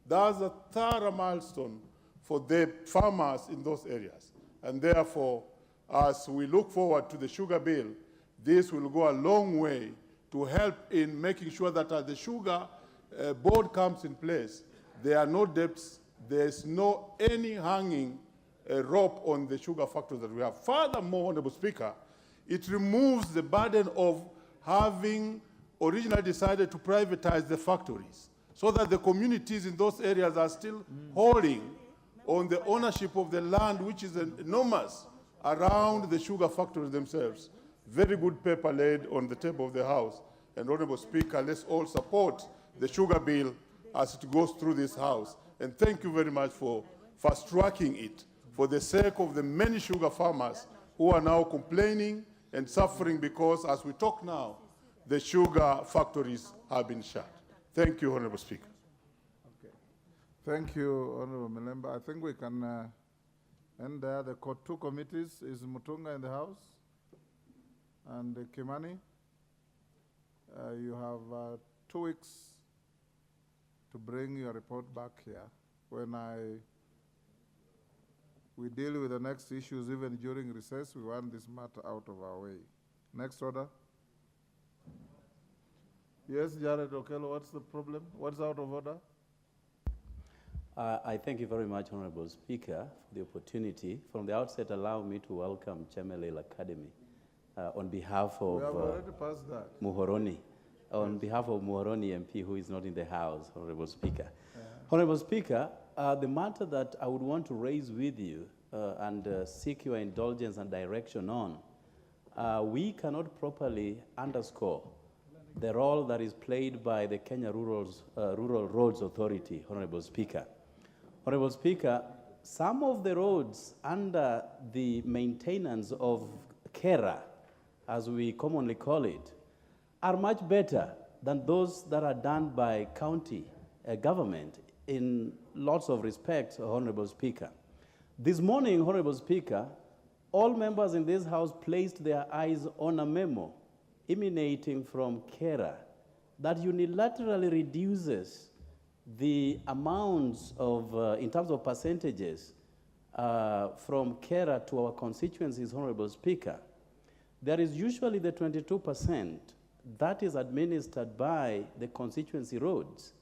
That's a thorough milestone for the farmers in those areas. And therefore, as we look forward to the sugar bill, this will go a long way to help in making sure that as the sugar board comes in place, there are no debts, there's no any hanging rope on the sugar factories that we have. Furthermore, Honorable Speaker, it removes the burden of having originally decided to privatize the factories so that the communities in those areas are still holding on the ownership of the land, which is enormous, around the sugar factories themselves. Very good paper laid on the table of the House. And Honorable Speaker, let's all support the sugar bill as it goes through this House. And thank you very much for fast-tracking it for the sake of the many sugar farmers who are now complaining and suffering because, as we talk now, the sugar factories have been shut. Thank you, Honorable Speaker. Okay. Thank you, Honorable Melemba. I think we can end there. The two committees, is Mutunga in the House? And Kimani? You have 2 weeks to bring your report back here. When we deal with the next issues, even during recess, we want this matter out of our way. Next order. Yes, Jared Okello, what's the problem? What's out of order? I thank you very much, Honorable Speaker, for the opportunity. From the outset, allow me to welcome Chemelil Academy on behalf of We have already passed that. Muhoroni. On behalf of Muhoroni MP, who is not in the House, Honorable Speaker. Honorable Speaker, the matter that I would want to raise with you and seek your indulgence and direction on, we cannot properly underscore the role that is played by the Kenya Rural Roads Authority, Honorable Speaker. Honorable Speaker, some of the roads under the maintenance of KERA, as we commonly call it, are much better than those that are done by county government in lots of respects, Honorable Speaker. This morning, Honorable Speaker, all members in this House placed their eyes on a memo emanating from KERA that unilaterally reduces the amounts of, in terms of percentages, from KERA to our constituencies, Honorable Speaker. There is usually the 22% that is administered by the constituency roads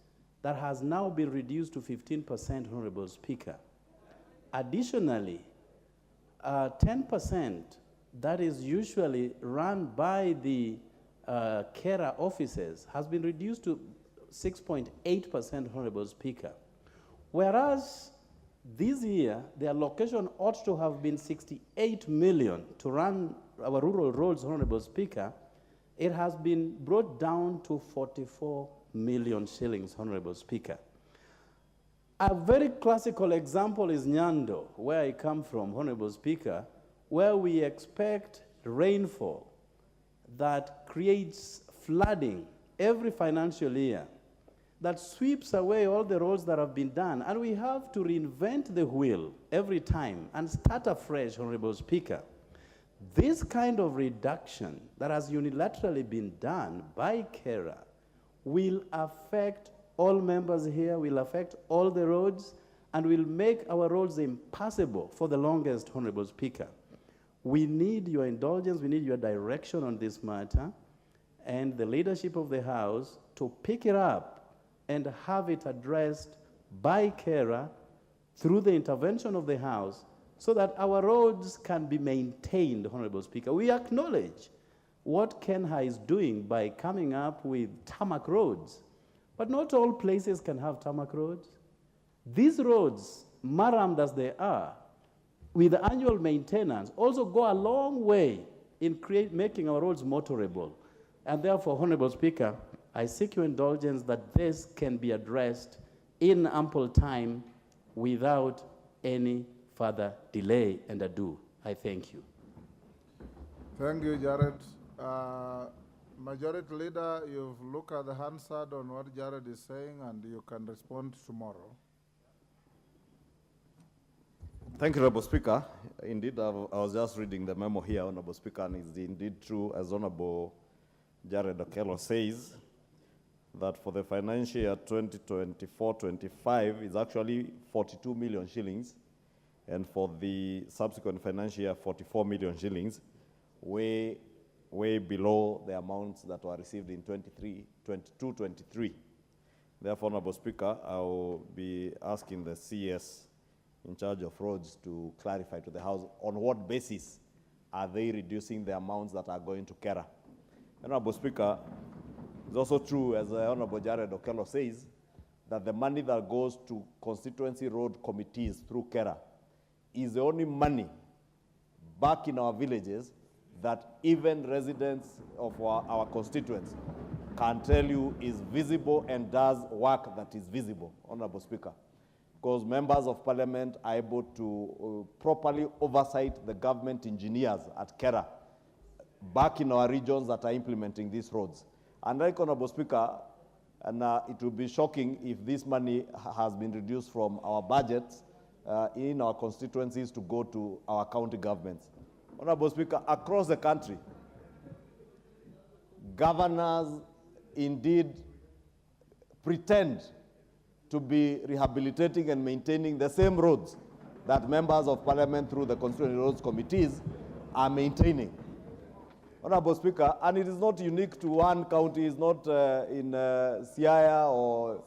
that has now been reduced to 15%, Honorable Speaker. Additionally, 10% that is usually run by the KERA offices has been reduced to 6.8%, Honorable Speaker. Whereas this year, the allocation ought to have been 68 million to run our rural roads, Honorable Speaker. It has been brought down to 44 million shillings, Honorable Speaker. A very classical example is Nyando, where I come from, Honorable Speaker, where we expect rainfall that creates flooding every financial year that sweeps away all the roads that have been done. And we have to reinvent the wheel every time and start afresh, Honorable Speaker. This kind of reduction that has unilaterally been done by KERA will affect all members here, will affect all the roads, and will make our roads impassable for the longest, Honorable Speaker. We need your indulgence, we need your direction on this matter, and the leadership of the House to pick it up and have it addressed by KERA through the intervention of the House so that our roads can be maintained, Honorable Speaker. We acknowledge what KENHA is doing by coming up with tarmac roads, but not all places can have tarmac roads. These roads, marammed as they are, with the annual maintenance, also go a long way in making our roads motorable. And therefore, Honorable Speaker, I seek your indulgence that this can be addressed in ample time without any further delay and ado. I thank you. Thank you, Jared. Majority Leader, you've looked at the Hansard on what Jared is saying, and you can respond tomorrow. Thank you, Honorable Speaker. Indeed, I was just reading the memo here, Honorable Speaker, and it's indeed true, as Honorable Jared Okello says, that for the financial year 2024-25 is actually 42 million shillings, and for the subsequent financial year, 44 million shillings, way below the amounts that were received in 22-23. Therefore, Honorable Speaker, I will be asking the CS in charge of roads to clarify to the House on what basis are they reducing the amounts that are going to Kera. Honorable Speaker, it's also true, as Honorable Jared Okello says, that the money that goes to constituency road committees through Kera is the only money back in our villages that even residents of our constituents can tell you is visible and does work that is visible, Honorable Speaker. Because members of parliament are able to properly oversight the government engineers at Kera back in our regions that are implementing these roads. And like Honorable Speaker, and it will be shocking if this money has been reduced from our budgets in our constituencies to go to our county governments. Honorable Speaker, across the country, governors indeed pretend to be rehabilitating and maintaining the same roads that members of parliament through the constituency roads committees are maintaining. Honorable Speaker, and it is not unique to one county, it's not in Siaya or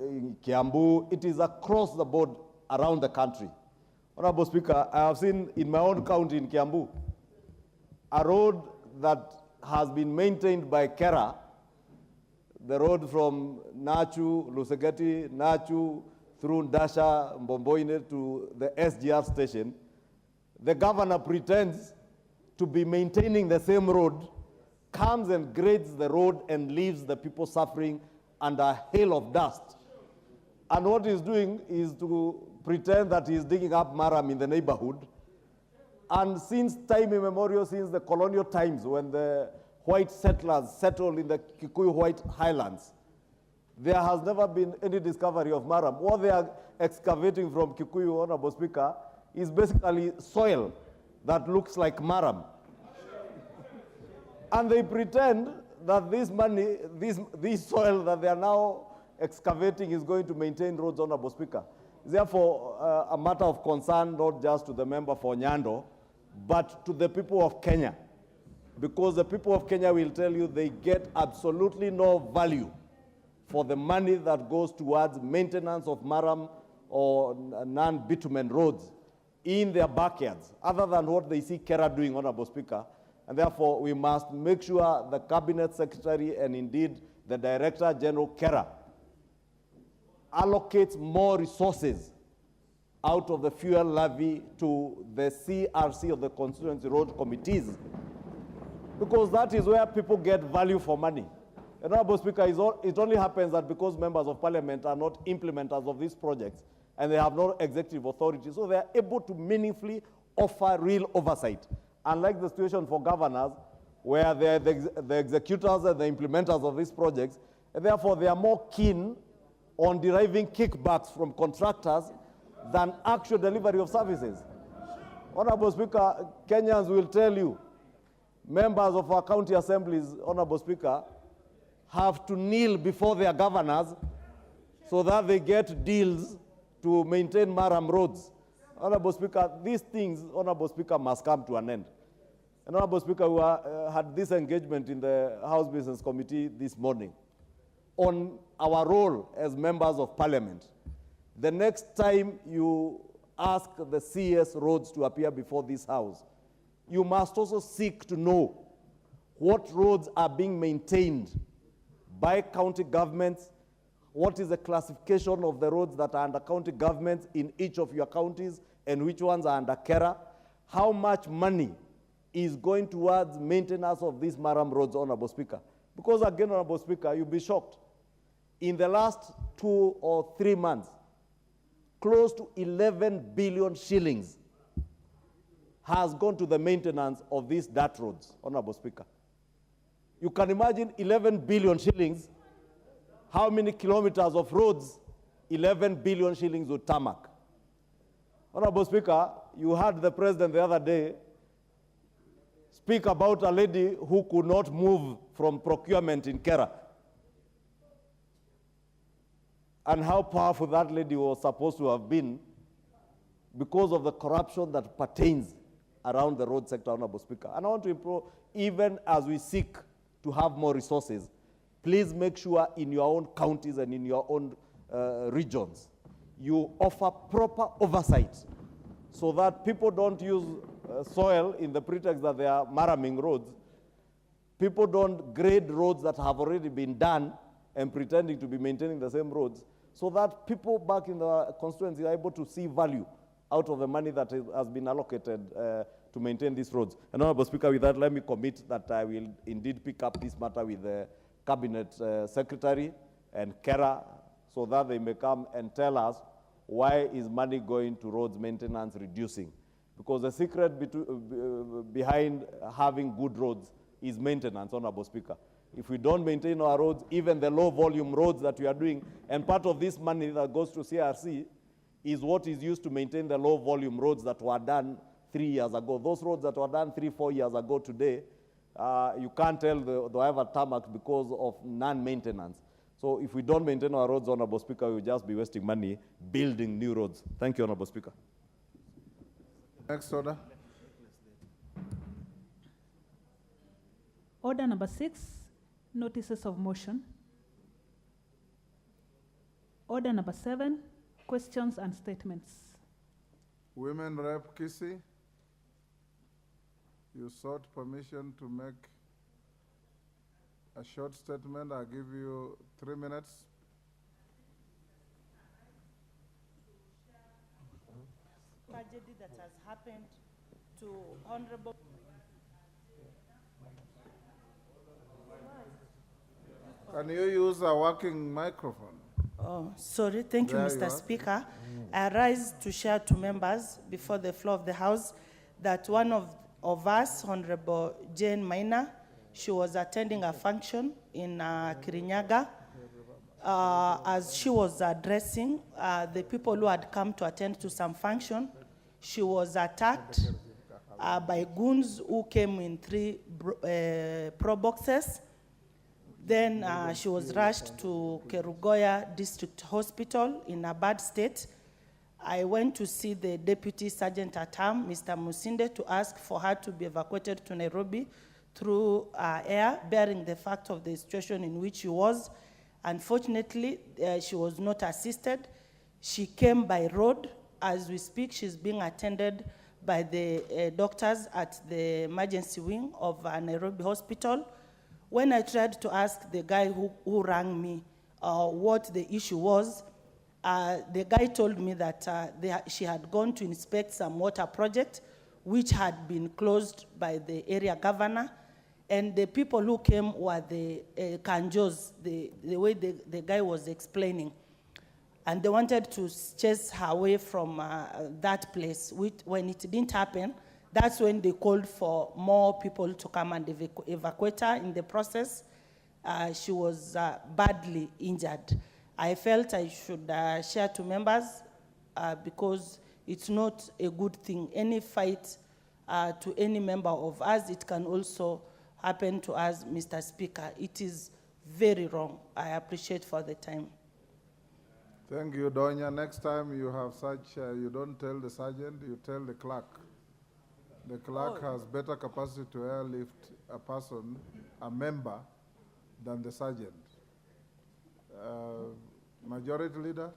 in Kiambu, it is across the board around the country. Honorable Speaker, I have seen in my own county in Kiambu, a road that has been maintained by Kera, the road from Nachu, Lusegeti, Nachu, through Ndasha, Mbomboine to the SGR station. The governor pretends to be maintaining the same road, comes and grades the road and leaves the people suffering under a hail of dust. And what he's doing is to pretend that he's digging up maram in the neighborhood. And since time immemorial, since the colonial times, when the white settlers settled in the Kikuyu White Highlands, there has never been any discovery of maram. What they are excavating from Kikuyu, Honorable Speaker, is basically soil that looks like maram. And they pretend that this money, this soil that they are now excavating is going to maintain roads, Honorable Speaker. Therefore, a matter of concern, not just to the member for Nyando, but to the people of Kenya. Because the people of Kenya will tell you they get absolutely no value for the money that goes towards maintenance of maram or non-bitumen roads in their backyards, other than what they see Kera doing, Honorable Speaker. And therefore, we must make sure the Cabinet Secretary and indeed the Director General Kera allocates more resources out of the fuel levy to the CRC of the constituency road committees, because that is where people get value for money. And Honorable Speaker, it only happens that because members of parliament are not implementers of these projects and they have no executive authority, so they are able to meaningfully offer real oversight. Unlike the situation for governors, where they are the executors and the implementers of these projects, and therefore they are more keen on deriving kickbacks from contractors than actual delivery of services. Honorable Speaker, Kenyans will tell you, members of our county assemblies, Honorable Speaker, have to kneel before their governors so that they get deals to maintain maram roads. Honorable Speaker, these things, Honorable Speaker, must come to an end. And Honorable Speaker, we had this engagement in the House Business Committee this morning on our role as members of parliament. The next time you ask the CS roads to appear before this House, you must also seek to know what roads are being maintained by county governments, what is the classification of the roads that are under county governments in each of your counties, and which ones are under Kera, how much money is going towards maintenance of these maram roads, Honorable Speaker. Because again, Honorable Speaker, you'll be shocked. In the last 2 or 3 months, close to 11 billion shillings has gone to the maintenance of these dirt roads, Honorable Speaker. You can imagine 11 billion shillings, how many kilometers of roads 11 billion shillings would tarmac. Honorable Speaker, you heard the President the other day speak about a lady who could not move from procurement in Kera, and how powerful that lady was supposed to have been because of the corruption that pertains around the road sector, Honorable Speaker. And I want to implore, even as we seek to have more resources, please make sure in your own counties and in your own regions, you offer proper oversight so that people don't use soil in the pretext that they are maraming roads. People don't grade roads that have already been done and pretending to be maintaining the same roads, so that people back in the constituency are able to see value out of the money that has been allocated to maintain these roads. And Honorable Speaker, with that, let me commit that I will indeed pick up this matter with the Cabinet Secretary and Kera, so that they may come and tell us why is money going to roads maintenance reducing. Because the secret behind having good roads is maintenance, Honorable Speaker. If we don't maintain our roads, even the low volume roads that we are doing, and part of this money that goes to CRC is what is used to maintain the low volume roads that were done 3 years ago. Those roads that were done 3-4 years ago today, you can't tell they have a tarmac because of non-maintenance. So if we don't maintain our roads, Honorable Speaker, we will just be wasting money building new roads. Thank you, Honorable Speaker. Next order. Order number 6, notices of motion. Order number 7, questions and statements. Women Rep Kisi, you sought permission to make a short statement. I'll give you 3 minutes. Tragedy that has happened to Honorable. Can you use a working microphone? Oh, sorry. Thank you, There Mr. you are. Speaker. I rise to share to members before the floor of the House that one of us, Honorable Jane Maina, she was attending a function in Kirinyaga. As she was addressing the people who had come to attend to some function, she was attacked by goons who came in 3 pro boxes. Then she was rushed to Kerugoya District Hospital in a bad state. I went to see the Deputy Sergeant at Arm, Mr. Musinde, to ask for her to be evacuated to Nairobi through air, bearing the fact of the situation in which she was. Unfortunately, she was not assisted. She came by road. As we speak, she's being attended by the doctors at the emergency wing of Nairobi Hospital. When I tried to ask the guy who rang me what the issue was, the guy told me that she had gone to inspect some water project which had been closed by the area governor, and the people who came were the Kanjos, the way the guy was explaining. And they wanted to chase her away from that place. When it didn't happen, that's when they called for more people to come and evacuate her. In the process, she was badly injured. I felt I should share to members because it's not a good thing. Any fight to any member of us, it can also happen to us, Mr. Speaker. It is very wrong. I appreciate for the time. Thank you, Donya. Next time you have such, you don't tell the sergeant, you tell the clerk. The clerk has better capacity to airlift a person, a member, than the sergeant. Majority Leader?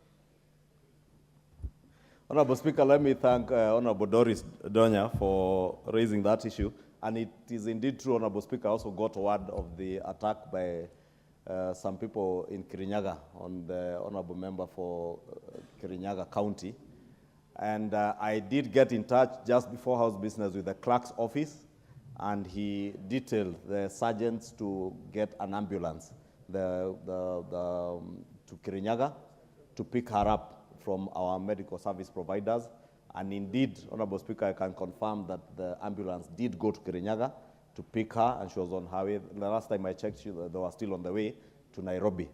Honorable Speaker, let me thank Honorable Doris Donya for raising that issue. And it is indeed true, Honorable Speaker, I also got word of the attack by some people in Kirinyaga on the Honorable Member for Kirinyaga County. And I did get in touch just before House business with the clerk's office, and he detailed the sergeants to get an ambulance to Kirinyaga to pick her up from our medical service providers. And indeed, Honorable Speaker, I can confirm that the ambulance did go to Kirinyaga to pick her, and she was on her way. The last time I checked, they were still on the way to Nairobi.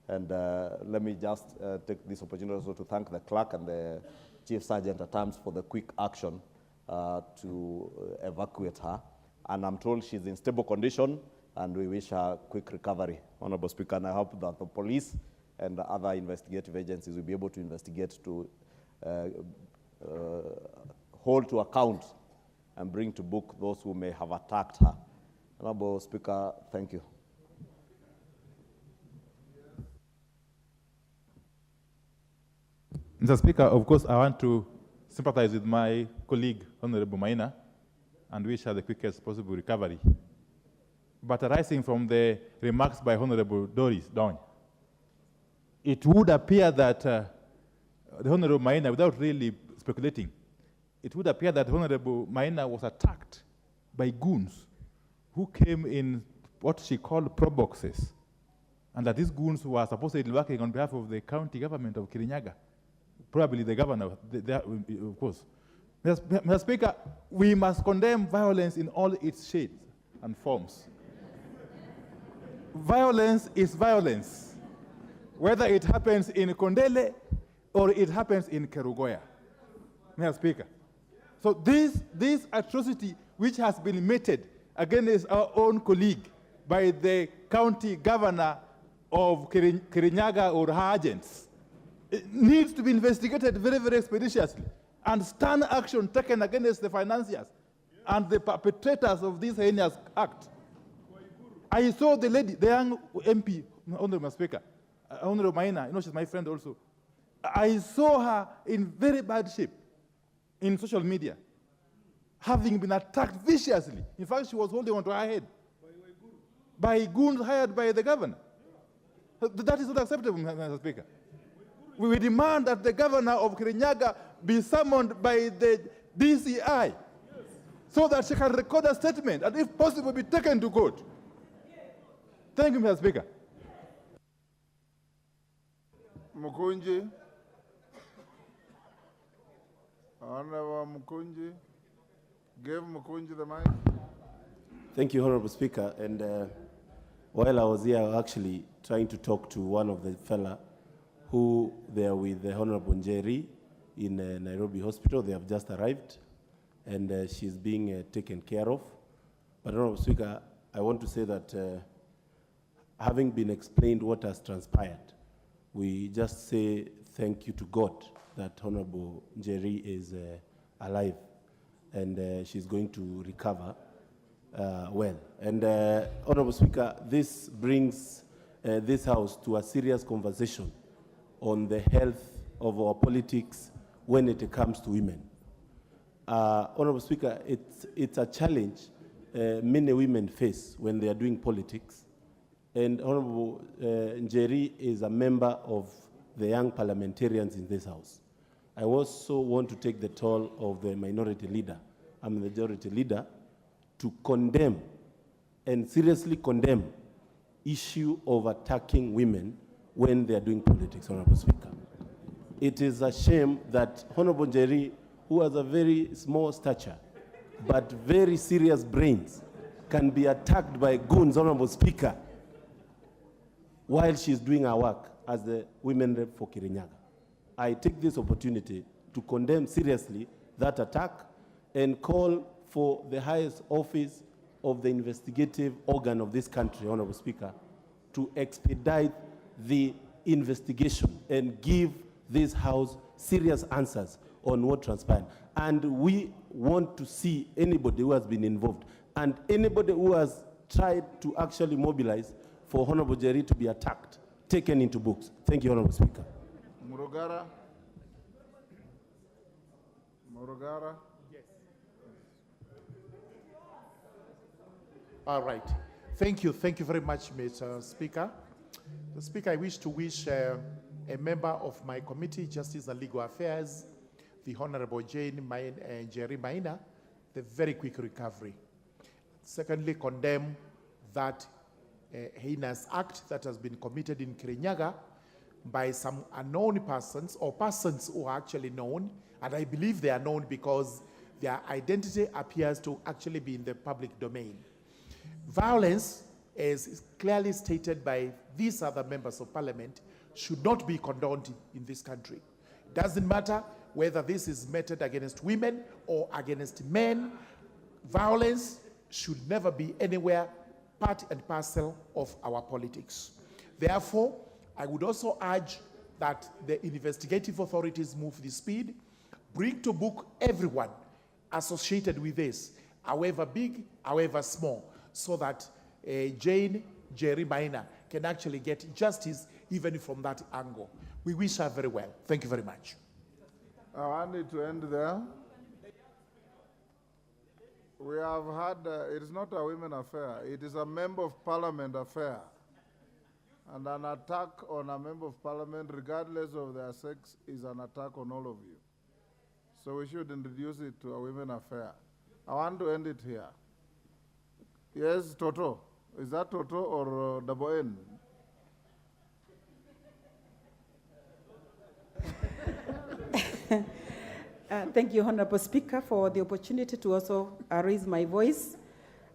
And let me just take this opportunity also to thank the clerk and the chief sergeant at times for the quick action to evacuate her. And I'm told she's in stable condition, and we wish her quick recovery, Honorable Speaker. And I hope that the police and the other investigative agencies will be able to investigate to hold to account and bring to book those who may have attacked her. Honorable Speaker, thank you. Mr. Speaker, of course, I want to sympathize with my colleague, Honorable Maina, and wish her the quickest possible recovery. But arising from the remarks by Honorable Doris Down, it would appear that the Honorable Maina, without really speculating, it would appear that Honorable Maina was attacked by goons who came in what she called pro boxes, and that these goons were supposedly working on behalf of the county government of Kirinyaga, probably the governor, of course. Mr. Speaker, we must condemn violence in all its shades and forms. Violence is violence, whether it happens in Kondele or it happens in Kerugoya, Mr. Speaker. So this atrocity which has been meted against our own colleague by the county governor of Kirinyaga or her agents, it needs to be investigated very, very expeditiously, and stern action taken against the financiers and the perpetrators of this heinous act. I saw the lady, the young MP, Honorable Speaker, Honorable Maina, she's my friend also. I saw her in very bad shape in social media, having been attacked viciously. In fact, she was holding onto her head by goons hired by the governor. That is not acceptable, Mr. Speaker. We demand that the governor of Kirinyaga be summoned by the DCI so that she can record a statement and, if possible, be taken to court. Thank you, Mr. Speaker. Mukunji. Honorable Mukunji. Give Mukunji the mic. Thank you, Honorable Speaker. And while I was here, I was actually trying to talk to one of the fella who they are with the Honorable Njeri in Nairobi Hospital. They have just arrived, and she's being taken care of. But Honorable Speaker, I want to say that having been explained what has transpired, we just say thank you to God that Honorable Njeri is alive, and she's going to recover well. And Honorable Speaker, this brings this House to a serious conversation on the health of our politics when it comes to women. Honorable Speaker, it's a challenge many women face when they are doing politics. And Honorable Njeri is a member of the young parliamentarians in this House. I also want to take the toll of the minority leader, I'm the majority leader, to condemn and seriously condemn issue of attacking women when they are doing politics, Honorable Speaker. It is a shame that Honorable Njeri, who has a very small stature, but very serious brains, can be attacked by goons, Honorable Speaker, while she's doing her work as the women rep for Kirinyaga. I take this opportunity to condemn seriously that attack and call for the highest office of the investigative organ of this country, Honorable Speaker, to expedite the investigation and give this House serious answers on what transpired. And we want to see anybody who has been involved and anybody who has tried to actually mobilize for Honorable Njeri to be attacked, taken into books. Thank you, Honorable Speaker. Murugara. Murugara. Yes. All right. Thank you very much, Mr. Speaker. The Speaker, I wish to wish a member of my committee, Justice and Legal Affairs, the Honorable Njeri Maina, the very quick recovery. Secondly, condemn that heinous act that has been committed in Kirinyaga by some unknown persons or persons who are actually known, and I believe they are known because their identity appears to actually be in the public domain. Violence, as is clearly stated by these other members of parliament, should not be condoned in this country. It doesn't matter whether this is meted against women or against men. Violence should never be anywhere part and parcel of our politics. Therefore, I would also urge that the investigative authorities move the speed, bring to book everyone associated with this, however big, however small, so that Jane Jerry Maina can actually get justice even from that angle. We wish her very well. Thank you very much. I want it to end there. We have had, it is not a women affair, it is a member of parliament affair. And an attack on a member of parliament, regardless of their sex, is an attack on all of you. So we should introduce it to a women affair. I want to end it here. Yes, Toto. Is that Toto or double N? Thank you, Honorable Speaker, for the opportunity to also raise my voice.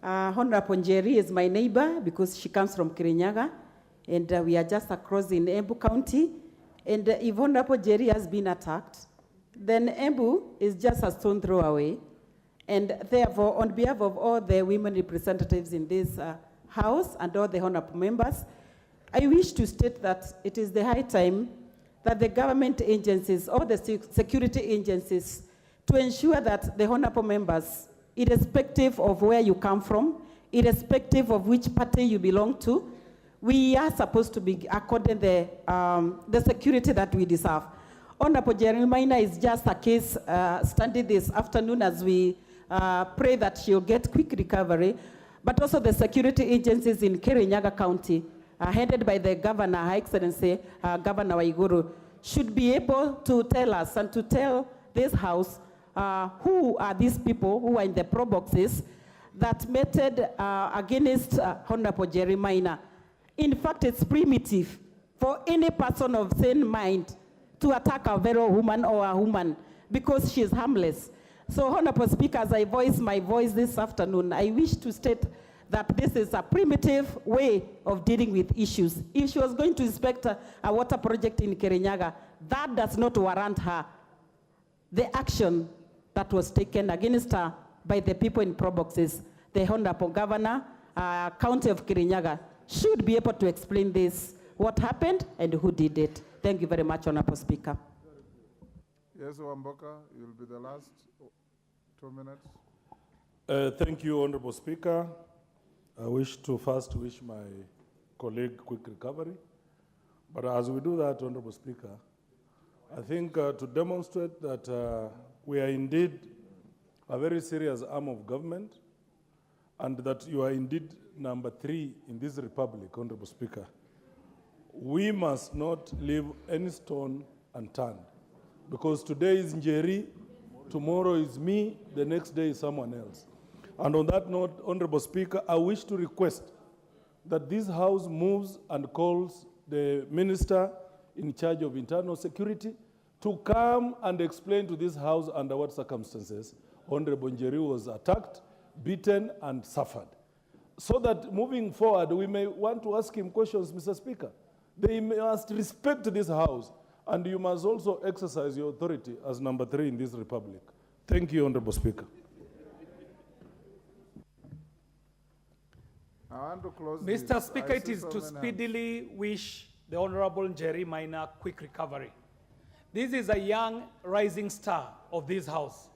Honorable Njeri is my neighbor because she comes from Kirinyaga, and we are just across in Embu County. And if Honorable Njeri has been attacked, then Embu is just a stone throw away. And therefore, on behalf of all the women representatives in this House and all the honorable members, I wish to state that it is the high time that the government agencies or the security agencies to ensure that the honorable members, irrespective of where you come from, irrespective of which party you belong to, we are supposed to be according the security that we deserve. Honorable Jerry Maina is just a case study this afternoon as we pray that she'll get quick recovery, but also the security agencies in Kirinyaga County, headed by the Governor, Her Excellency Governor Waiguru, should be able to tell us and to tell this House who are these people who are in the pro boxes that meted against Honorable Jerry Maina. In fact, it's primitive for any person of sane mind to attack a fellow woman or a woman because she is harmless. So, Honorable Speaker, as I voice my voice this afternoon, I wish to state that this is a primitive way of dealing with issues. If she was going to inspect a water project in Kirinyaga, that does not warrant her the action that was taken against her by the people in pro boxes. The Honorable Governor, County of Kirinyaga, should be able to explain this, what happened and who did it. Thank you very much, Honorable Speaker. Yes, Wamboka, you'll be the last 2 minutes. Thank you, Honorable Speaker. I wish to first wish my colleague quick recovery. But as we do that, Honorable Speaker, I think to demonstrate that we are indeed a very serious arm of government and that you are indeed number 3 in this republic, Honorable Speaker, we must not leave any stone unturned. Because today is Njeri, tomorrow is me, the next day is someone else. And on that note, Honorable Speaker, I wish to request that this House moves and calls the Minister in charge of internal security to come and explain to this House under what circumstances Honorable Njeri was attacked, beaten, and suffered. So that moving forward, we may want to ask him questions, Mr. Speaker. They must respect this House, and you must also exercise your authority as number 3 in this republic. Thank you, Honorable Speaker. I want to close Mr. this. Speaker, it is to speedily wish the Honorable Njeri Maina quick recovery. This is a young rising star of this House.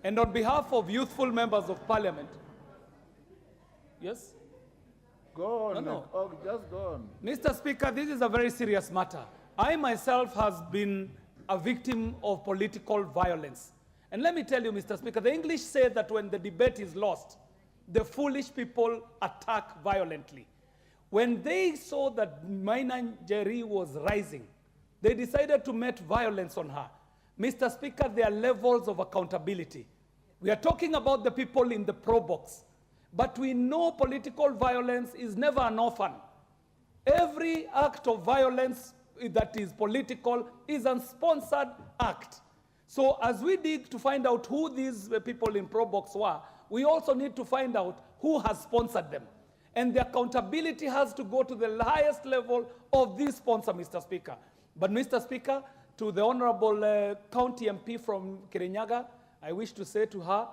And on behalf of youthful members of Parliament, yes? Go on, No. Oh, just go on. Mr. Speaker, this is a very serious matter. I myself has been a victim of political violence. And let me tell you, Mr. Speaker, the English say that when the debate is lost, the foolish people attack violently. When they saw that Maina Njeri was rising, they decided to met violence on her. Mr. Speaker, there are levels of accountability. We are talking about the people in the pro box, but we know political violence is never an orphan. Every act of violence that is political is a sponsored act. So as we dig to find out who these people in pro box were, we also need to find out who has sponsored them. And the accountability has to go to the highest level of this sponsor, Mr. Speaker. But Mr. Speaker, To the Honorable County MP from Kirinyaga, I wish to say to her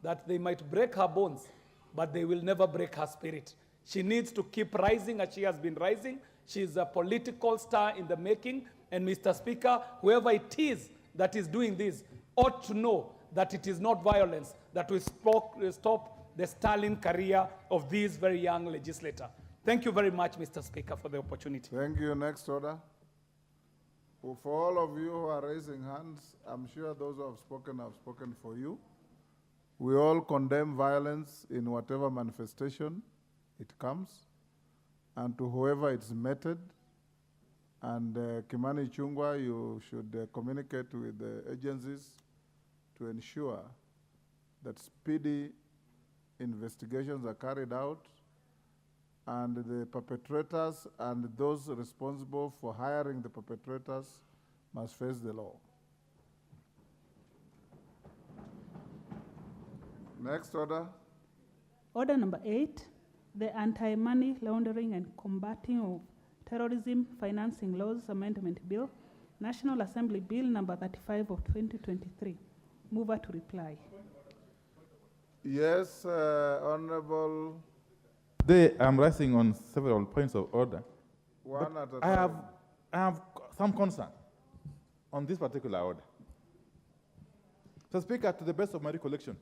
that they might break her bones, but they will never break her spirit. She needs to keep rising as she has been rising. She is a political star in the making. And Mr. Speaker, whoever it is that is doing this ought to know that it is not violence that will stop the sterling career of this very young legislator. Thank you very much, Mr. Speaker, for the opportunity. Thank you. Next order. For all of you who are raising hands, I'm sure those who have spoken for you. We all condemn violence in whatever manifestation it comes, and to whoever it's meted. And Kimani Chungwa, you should communicate with the agencies to ensure that speedy investigations are carried out, and the perpetrators and those responsible for hiring the perpetrators must face the law. Next order. Order number 8, the Anti-Money Laundering and Combating of Terrorism Financing Laws Amendment Bill, National Assembly Bill number 35 of 2023. Mover to reply. Yes, Honorable. Today, I'm rising on several points of order. One at a I time. have some concern on this particular order. So, Speaker, to the best of my recollection,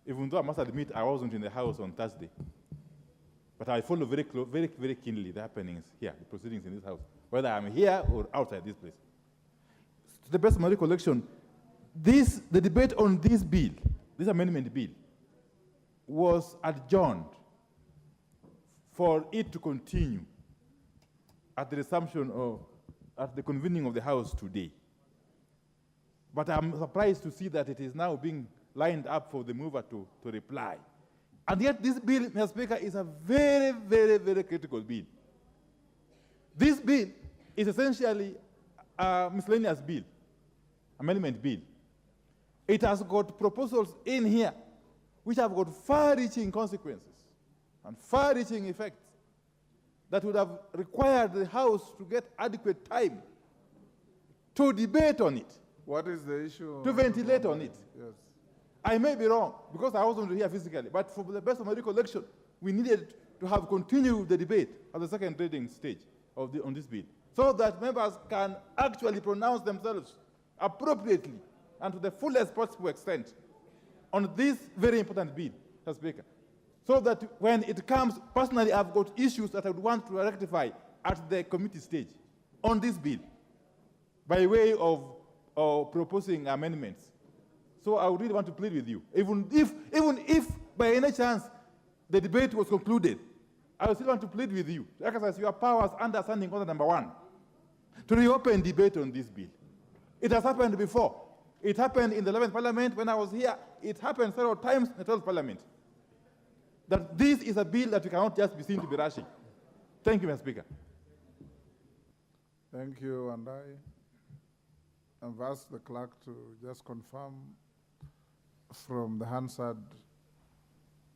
even though I must admit I wasn't in the House on Thursday, but I follow very keenly the happenings here, the proceedings in this House, whether I'm here or outside this place. To the best of my recollection, the debate on this bill, this amendment bill, was adjourned for it to continue at the resumption or at the convening of the House today. But I'm surprised to see that it is now being lined up for the mover to reply. And yet this bill, Mr. Speaker, is a very, very, very critical bill. This bill is essentially a miscellaneous bill, amendment bill. It has got proposals in here which have got far-reaching consequences and far-reaching effects that would have required the House to get adequate time to debate on it. What is the issue? To ventilate on it. Yes. I may be wrong, because I wasn't here physically, but for the best of my recollection, we needed to have continued the debate at the second reading stage on this bill, so that members can actually pronounce themselves appropriately and to the fullest possible extent on this very important bill, Mr. Speaker. So that when it comes, personally, I've got issues that I would want to rectify at the committee stage on this bill by way of proposing amendments. So I would really want to plead with you. Even if by any chance the debate was concluded, I would still want to plead with you to exercise your powers under standing order number 1 to reopen debate on this bill. It has happened before. It happened in the 11th Parliament when I was here. It happened several times in the 12th Parliament. That this is a bill that we cannot just be seen to be rushing. Thank you, Mr. Speaker. Thank you, and I've asked the clerk to just confirm from the Hansard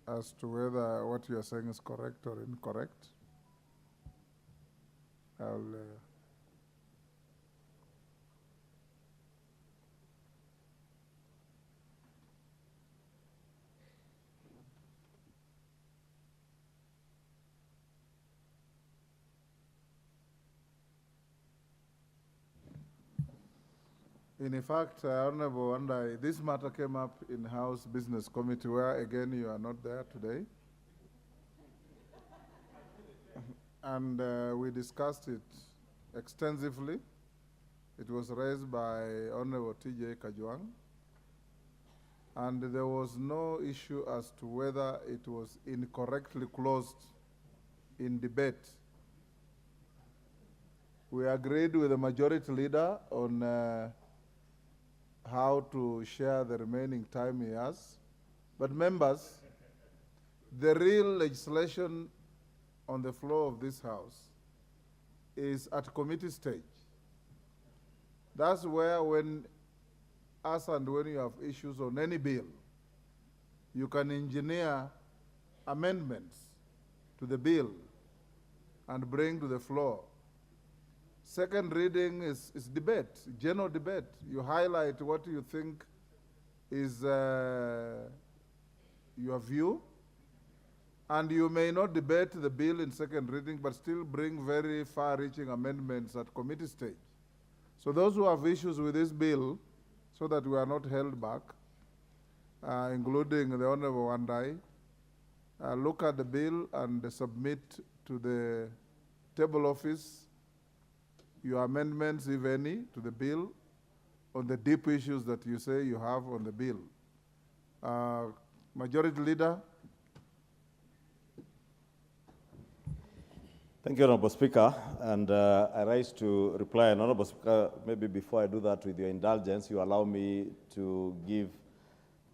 as to whether what you are saying is correct or incorrect. In fact, Honorable Wandai, this matter came up in House Business Committee, where again you are not there today. And we discussed it extensively. It was raised by Honorable T.J. Kajwang. And there was no issue as to whether it was incorrectly closed in debate. We agreed with the majority leader on how to share the remaining time he has. But members, the real legislation on the floor of this House is at committee stage. That's where when you have issues on any bill, you can engineer amendments to the bill and bring to the floor Second reading is debate, general debate. You highlight what you think is your view, and you may not debate the bill in second reading, but still bring very far-reaching amendments at committee stage. So those who have issues with this bill, so that we are not held back, including the Honorable Wandai, look at the bill and submit to the table office your amendments, if any, to the bill on the deep issues that you say you have on the bill. Majority Leader. Thank you, Honorable Speaker. And I rise to reply. And Honorable Speaker, maybe before I do that, with your indulgence, you allow me to give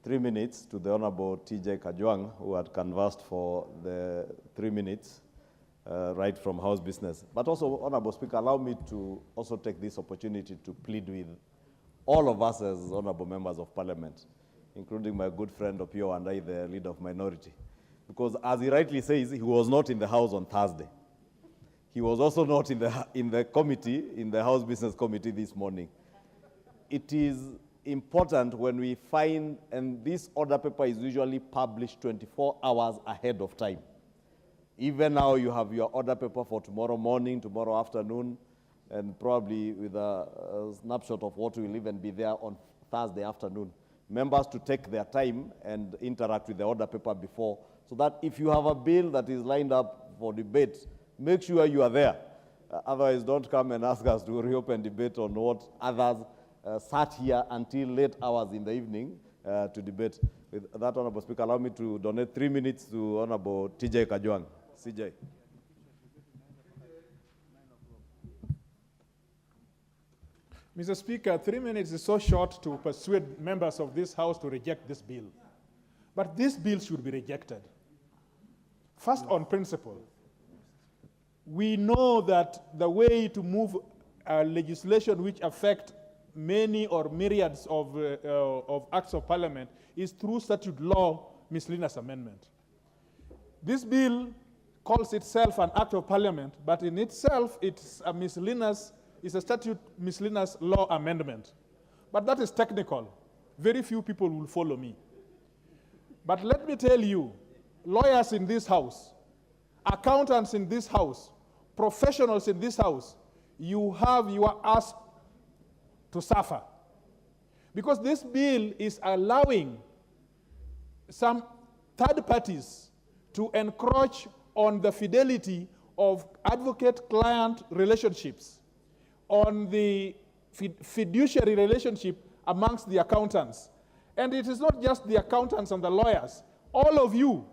3 minutes to the Honorable TJ Kajwang, who had canvassed for the 3 minutes. Right from House Business. But also, Honorable Speaker, allow me to also take this opportunity to plead with all of us as Honorable Members of Parliament, including my good friend Opio and I, the Leader of Minority. Because as he rightly says, he was not in the House on Thursday. He was also not in the committee, in the House Business Committee this morning. It is important when we find, and this order paper is usually published 24 hours ahead of time. Even now, you have your order paper for tomorrow morning, tomorrow afternoon, and probably with a snapshot of what will even be there on Thursday afternoon. Members to take their time and interact with the order paper before, so that if you have a bill that is lined up for debate, make sure you are there. Otherwise, don't come and ask us to reopen debate on what others sat here until late hours in the evening to debate. With that, Honorable Speaker, allow me to donate 3 minutes to Honorable TJ Kajwang. CJ. Mr. Speaker, 3 minutes is so short to persuade members of this House to reject this bill. But this bill should be rejected. First, on principle, we know that the way to move legislation which affect many or myriads of acts of parliament is through statute law miscellaneous amendment. This bill calls itself an act of parliament, but in itself it's a miscellaneous, it's a statute miscellaneous law amendment. But that is technical. Very few people will follow me. But let me tell you, lawyers in this house, accountants in this house, professionals in this house, you have your ass to suffer. Because this bill is allowing some third parties to encroach on the fidelity of advocate-client relationships, on the fiduciary relationship amongst the accountants. And it is not just the accountants and the lawyers. All of you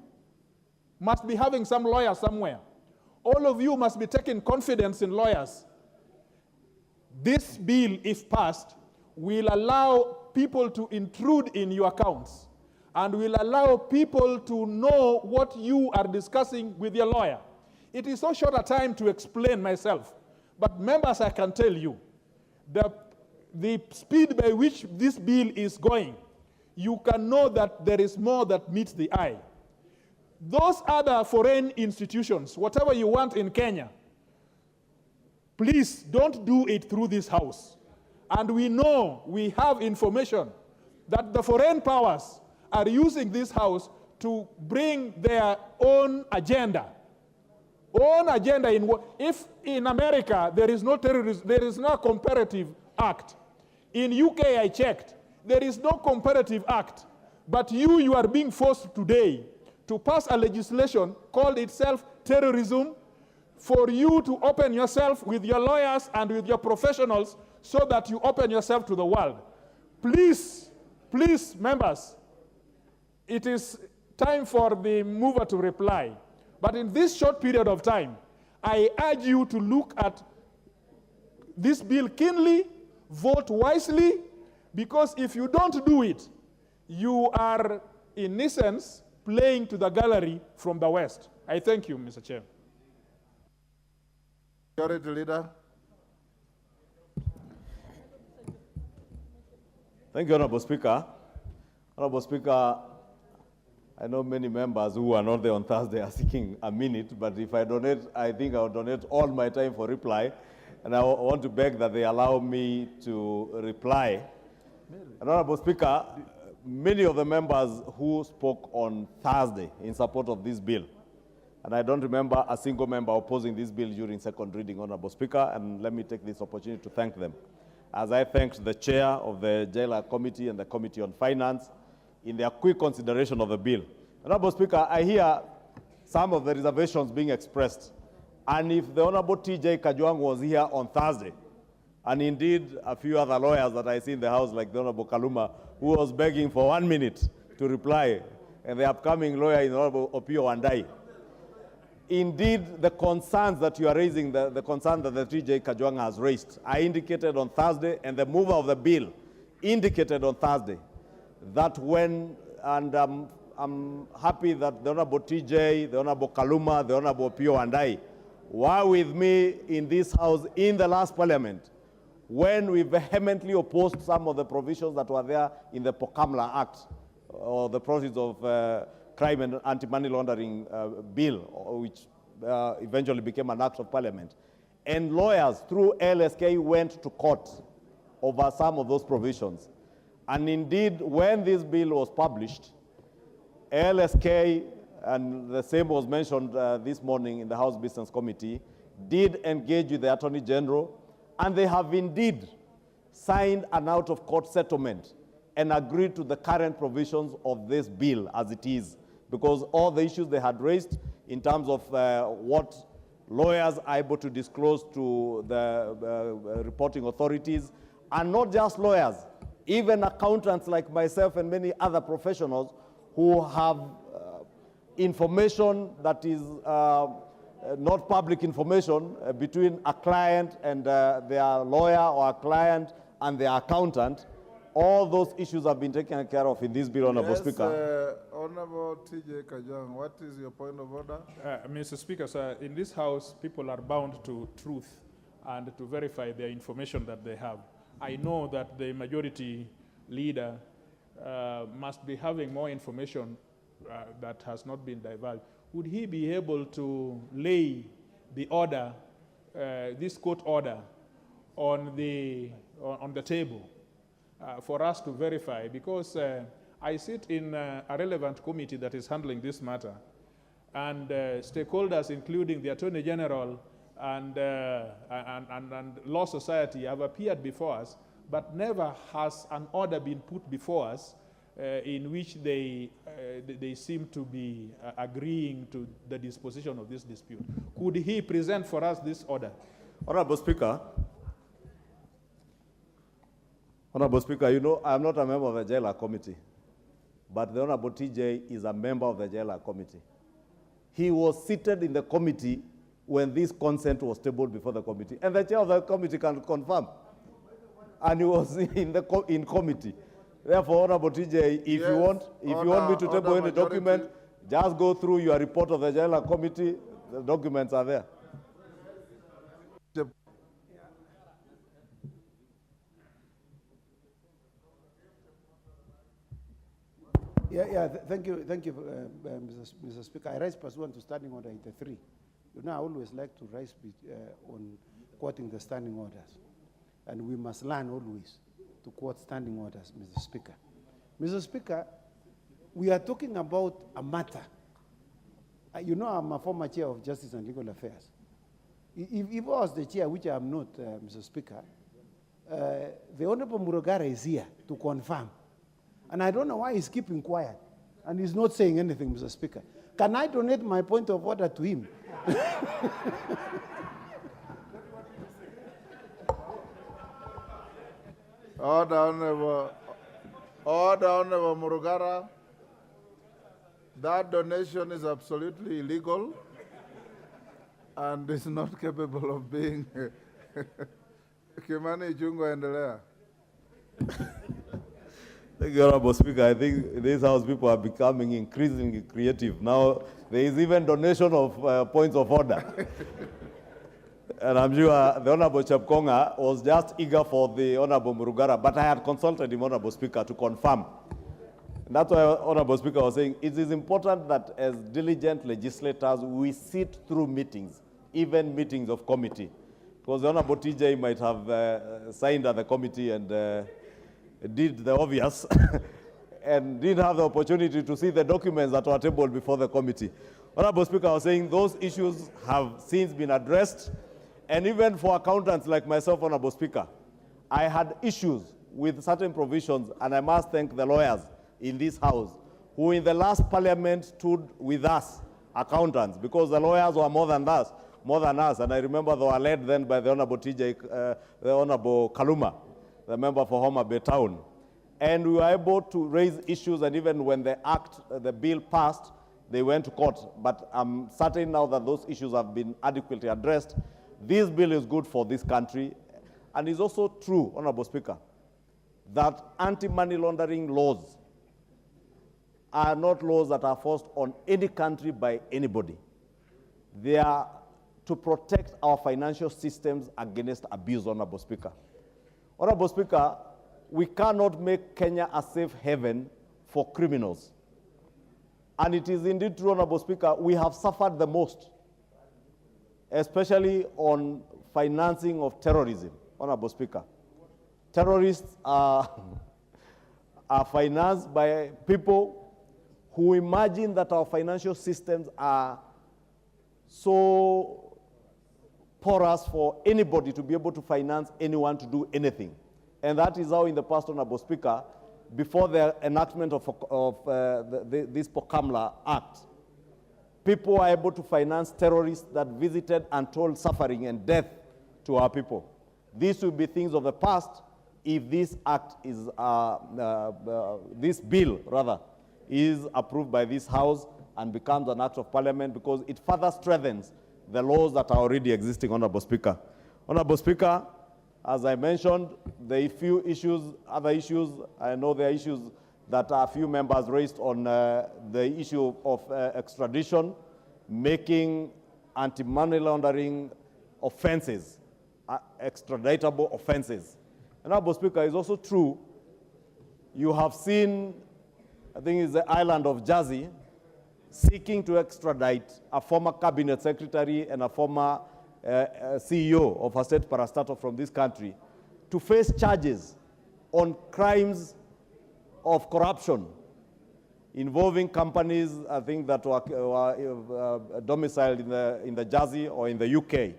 must be having some lawyer somewhere. All of you must be taking confidence in lawyers. This bill, if passed, will allow people to intrude in your accounts and will allow people to know what you are discussing with your lawyer. It is so short a time to explain myself, but members, I can tell you, the speed by which this bill is going, you can know that there is more that meets the eye. Those other foreign institutions, whatever you want in Kenya, please don't do it through this house. And we know, we have information that the foreign powers are using this house to bring their own agenda. If in America there is no terrorism, there is no comparative act. In UK I checked, there is no comparative act. But you are being forced today to pass a legislation called itself terrorism for you to open yourself with your lawyers and with your professionals so that you open yourself to the world. Please, members, it is time for the mover to reply. But in this short period of time, I urge you to look at this bill keenly, vote wisely, because if you don't do it, you are, in essence, playing to the gallery from the West. I thank you, Mr. Chair. Majority Leader. Thank you, Honorable Speaker. Honorable Speaker, I know many members who are not there on Thursday are seeking a minute, but if I donate, I think I'll donate all my time for reply. and I want to beg that they allow me to reply. Honorable Speaker, many of the members who spoke on Thursday in support of this bill, and I don't remember a single member opposing this bill during second reading, Honorable Speaker, and let me take this opportunity to thank them. As I thanked the chair of the Jailer Committee and the Committee on Finance in their quick consideration of the bill. Honorable Speaker, I hear some of the reservations being expressed. And if the Honorable T.J. Kajwang was here on Thursday, and indeed a few other lawyers that I see in the House, like the Honorable Kaluma, who was begging for 1 minute to reply, and the upcoming lawyer in Honorable Opio Wandai, indeed, the concerns that you are raising, the concern that the T.J. Kajwang has raised, I indicated on Thursday, and the mover of the bill indicated on Thursday, that when, and I'm happy that the Honorable T.J., the Honorable Kaluma, the Honorable Opio Wandai were with me in this House in the last Parliament, when we vehemently opposed some of the provisions that were there in the Pokamla Act, or the Proceeds of Crime and Anti-Money Laundering Bill, which eventually became an Act of Parliament. And lawyers through LSK went to court over some of those provisions. And indeed, when this bill was published, LSK, and the same was mentioned this morning in the House Business Committee, did engage with the Attorney General, and they have indeed signed an out-of-court settlement and agreed to the current provisions of this bill as it is, because all the issues they had raised in terms of what lawyers are able to disclose to the reporting authorities, and not just lawyers, even accountants like myself and many other professionals who have information that is not public information between a client and their lawyer, or a client and their accountant. All those issues have been taken care of in this bill, Honorable Speaker. Honorable T.J. Kajwang, what is your point of order? Mr. Speaker, sir, in this House, people are bound to truth and to verify their information that they have. I know that the majority leader must be having more information that has not been divulged. Would he be able to lay the order, this court order, on the table for us to verify? Because I sit in a relevant committee that is handling this matter, and stakeholders, including the Attorney General and Law Society, have appeared before us, but never has an order been put before us in which they seem to be agreeing to the disposition of this dispute. Could he present for us this order? Honorable Speaker, you know, I'm not a member of the Jailer Committee, but the Honorable TJ is a member of the Jailer Committee. He was seated in the committee when this consent was tabled before the committee, and the chair of the committee can confirm. And he was in committee. Therefore, Honorable TJ, if you want me to table any document, just go through your report of the Jailer Committee. The documents are there. Thank you, Mr. Speaker. I rise pursuant to Standing Order 83. You know, I always like to rise on quoting the standing orders, and we must learn always to quote standing orders, Mr. Speaker. Mr. Speaker, we are talking about a matter. You know, I'm a former chair of Justice and Legal Affairs. If I was the chair, which I am not, Mr. Speaker, the Honorable Murugara is here to confirm. And I don't know why he's keeping quiet and he's not saying anything, Mr. Speaker. Can I donate my point of order to him? Order, Honorable Murugara. That donation is absolutely illegal and is not capable of being. Kimani Chungwa endelea. Thank you, Honorable Speaker. I think in this House people are becoming increasingly creative. Now there is even donation of points of order. And I'm sure the Honorable Chepkonga was just eager for the Honorable Murugara, but I had consulted him, Honorable Speaker, to confirm. And that's why Honorable Speaker was saying it is important that as diligent legislators, we sit through meetings, even meetings of committee, because the Honorable TJ might have signed at the committee and did the obvious and didn't have the opportunity to see the documents that were tabled before the committee. Honorable Speaker, I was saying those issues have since been addressed, and even for accountants like myself, Honorable Speaker, I had issues with certain provisions, and I must thank the lawyers in this House who in the last parliament stood with us, accountants, because the lawyers were more than us, and I remember they were led then by the Honorable TJ, the Honorable Kaluma, the member for Homa Bay Town. And we were able to raise issues, and even when the bill passed, they went to court. But I'm certain now that those issues have been adequately addressed. This bill is good for this country. And it's also true, Honorable Speaker, that anti-money laundering laws are not laws that are forced on any country by anybody. They are to protect our financial systems against abuse, Honorable Speaker. Honorable Speaker, we cannot make Kenya a safe haven for criminals. And it is indeed true, Honorable Speaker, we have suffered the most, especially on financing of terrorism, Honorable Speaker. Terrorists are financed by people who imagine that our financial systems are so porous for anybody to be able to finance anyone to do anything. And that is how in the past, Honorable Speaker, before the enactment of this Pokamla Act, people were able to finance terrorists that visited and told suffering and death to our people. These will be things of the past if this act is, this bill rather, is approved by this House and becomes an act of parliament, because it further strengthens the laws that are already existing, Honorable Speaker. Honorable Speaker, as I mentioned, there are few issues, other issues. I know there are issues that a few members raised on the issue of extradition, making anti-money laundering offenses, extraditable offenses. Honorable Speaker, it's also true, you have seen, I think it's the island of Jersey, seeking to extradite a former cabinet secretary and a former CEO of a state parastatal from this country to face charges on crimes of corruption involving companies, I think, that were domiciled in the Jersey or in the UK.